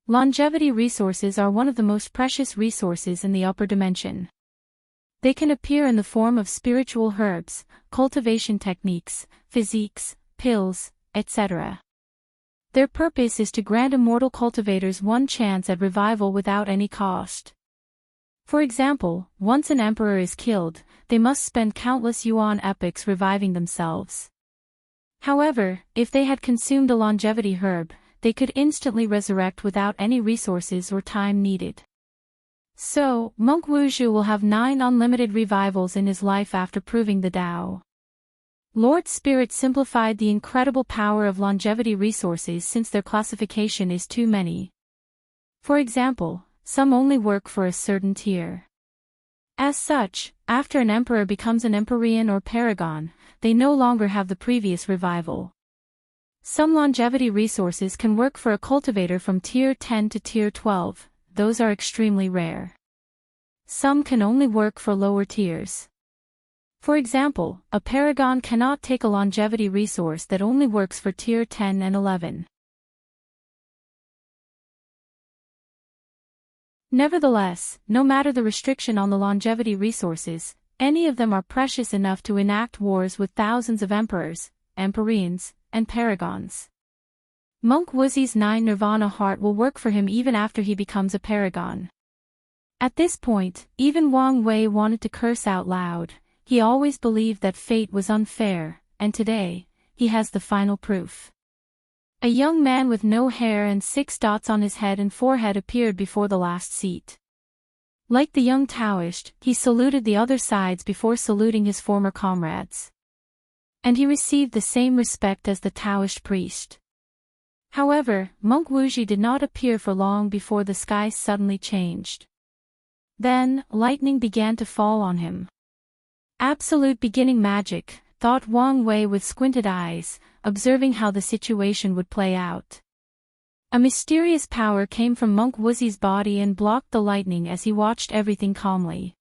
Speaker 1: Longevity resources are one of the most precious resources in the upper dimension. They can appear in the form of spiritual herbs, cultivation techniques, physiques, pills, etc. Their purpose is to grant immortal cultivators one chance at revival without any cost. For example, once an emperor is killed, they must spend countless yuan epochs reviving themselves. However, if they had consumed a longevity herb, they could instantly resurrect without any resources or time needed. So, Monk Wuxia will have 9 unlimited revivals in his life after proving the Tao. Lord Spirit simplified the incredible power of longevity resources since their classification is too many. For example, some only work for a certain tier. As such, after an emperor becomes an empyrean or paragon, they no longer have the previous revival. Some longevity resources can work for a cultivator from tier 10 to tier 12, those are extremely rare. Some can only work for lower tiers. For example, a paragon cannot take a longevity resource that only works for tier 10 and 11. Nevertheless, no matter the restriction on the longevity resources, any of them are precious enough to enact wars with thousands of emperors, empyreans, and paragons. Monk Wuxia's 9 Nirvana heart will work for him even after he becomes a paragon. At this point, even Wang Wei wanted to curse out loud. He always believed that fate was unfair, and today, he has the final proof. A young man with no hair and 6 dots on his head and forehead appeared before the last seat. Like the young Taoist, he saluted the other sides before saluting his former comrades. And he received the same respect as the Taoist priest. However, Monk Wuxia did not appear for long before the sky suddenly changed. Then, lightning began to fall on him. Absolute beginning magic, thought Wang Wei with squinted eyes, observing how the situation would play out. A mysterious power came from Monk Wuxia's body and blocked the lightning as he watched everything calmly.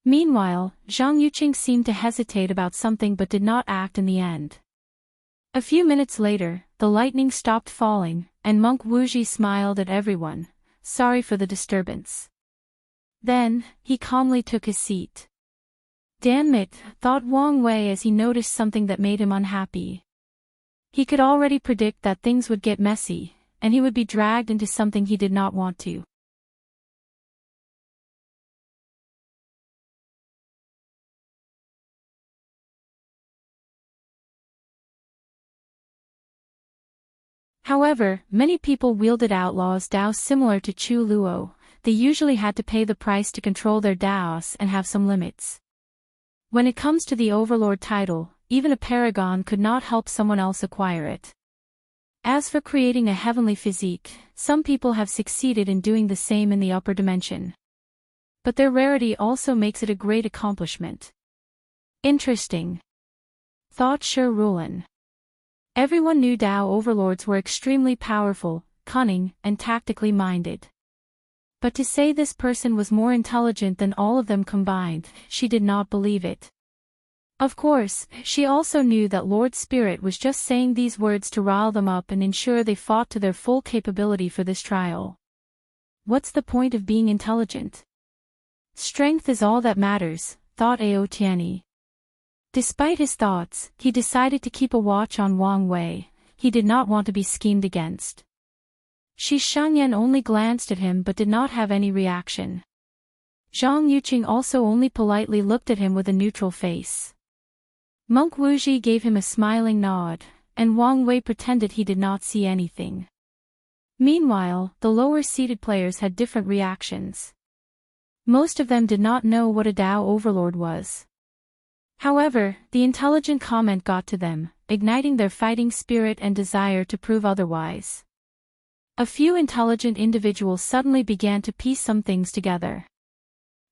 Speaker 1: Meanwhile, Zhang Yuqing seemed to hesitate about something but did not act in the end. A few minutes later, the lightning stopped falling, and Monk Wuxia smiled at everyone, sorry for the disturbance. Then, he calmly took his seat. Damn it, thought Wang Wei as he noticed something that made him unhappy. He could already predict that things would get messy, and he would be dragged into something he did not want to. However, many people wielded outlaws' Daos similar to Chu Luo. They usually had to pay the price to control their Daos and have some limits. When it comes to the Overlord title, even a paragon could not help someone else acquire it. As for creating a heavenly physique, some people have succeeded in doing the same in the upper dimension. But their rarity also makes it a great accomplishment. Interesting, thought Shi Rulan. Everyone knew Dao overlords were extremely powerful, cunning, and tactically minded. But to say this person was more intelligent than all of them combined, she did not believe it. Of course, she also knew that Lord Spirit was just saying these words to rile them up and ensure they fought to their full capability for this trial. What's the point of being intelligent? Strength is all that matters, thought Ao Tianyi. Despite his thoughts, he decided to keep a watch on Wang Wei. He did not want to be schemed against. Shi Shangyan only glanced at him but did not have any reaction. Zhang Yuqing also only politely looked at him with a neutral face. Monk Wuxia gave him a smiling nod, and Wang Wei pretended he did not see anything. Meanwhile, the lower-seated players had different reactions. Most of them did not know what a Dao overlord was. However, the intelligent comment got to them, igniting their fighting spirit and desire to prove otherwise. A few intelligent individuals suddenly began to piece some things together.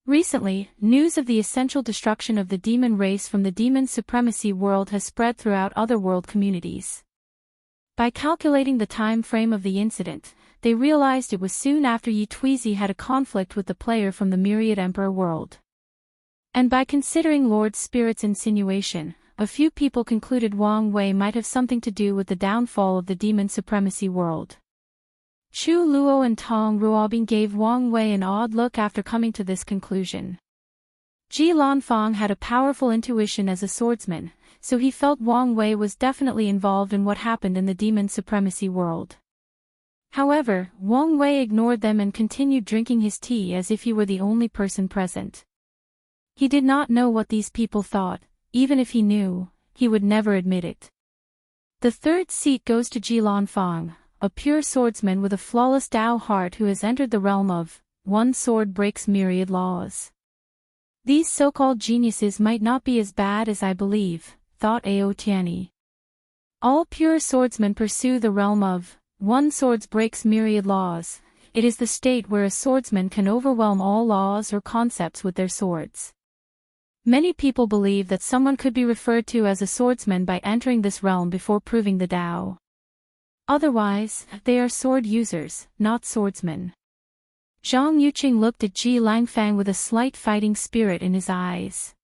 Speaker 1: Recently, news of the essential destruction of the demon race from the demon supremacy world has spread throughout other world communities. By calculating the time frame of the incident, they realized it was soon after Yi Tuizi had a conflict with the player from the Myriad Emperor world. And by considering Lord Spirit's insinuation, a few people concluded Wang Wei might have something to do with the downfall of the demon supremacy world. Chu Luo and Tong Ruobing gave Wang Wei an odd look after coming to this conclusion. Ji Lanfang had a powerful intuition as a swordsman, so he felt Wang Wei was definitely involved in what happened in the demon supremacy world. However, Wang Wei ignored them and continued drinking his tea as if he were the only person present. He did not know what these people thought. Even if he knew, he would never admit it. The third seat goes to Ji Lanfang, a pure swordsman with a flawless Dao heart who has entered the realm of one sword breaks myriad laws. These so-called geniuses might not be as bad as I believe, thought Aotiani. All pure swordsmen pursue the realm of, one sword breaks myriad laws. It is the state where a swordsman can overwhelm all laws or concepts with their swords. Many people believe that someone could be referred to as a swordsman by entering this realm before proving the Tao. Otherwise, they are sword users, not swordsmen. Zhang Yuqing looked at Ji Langfang with a slight fighting spirit in his eyes.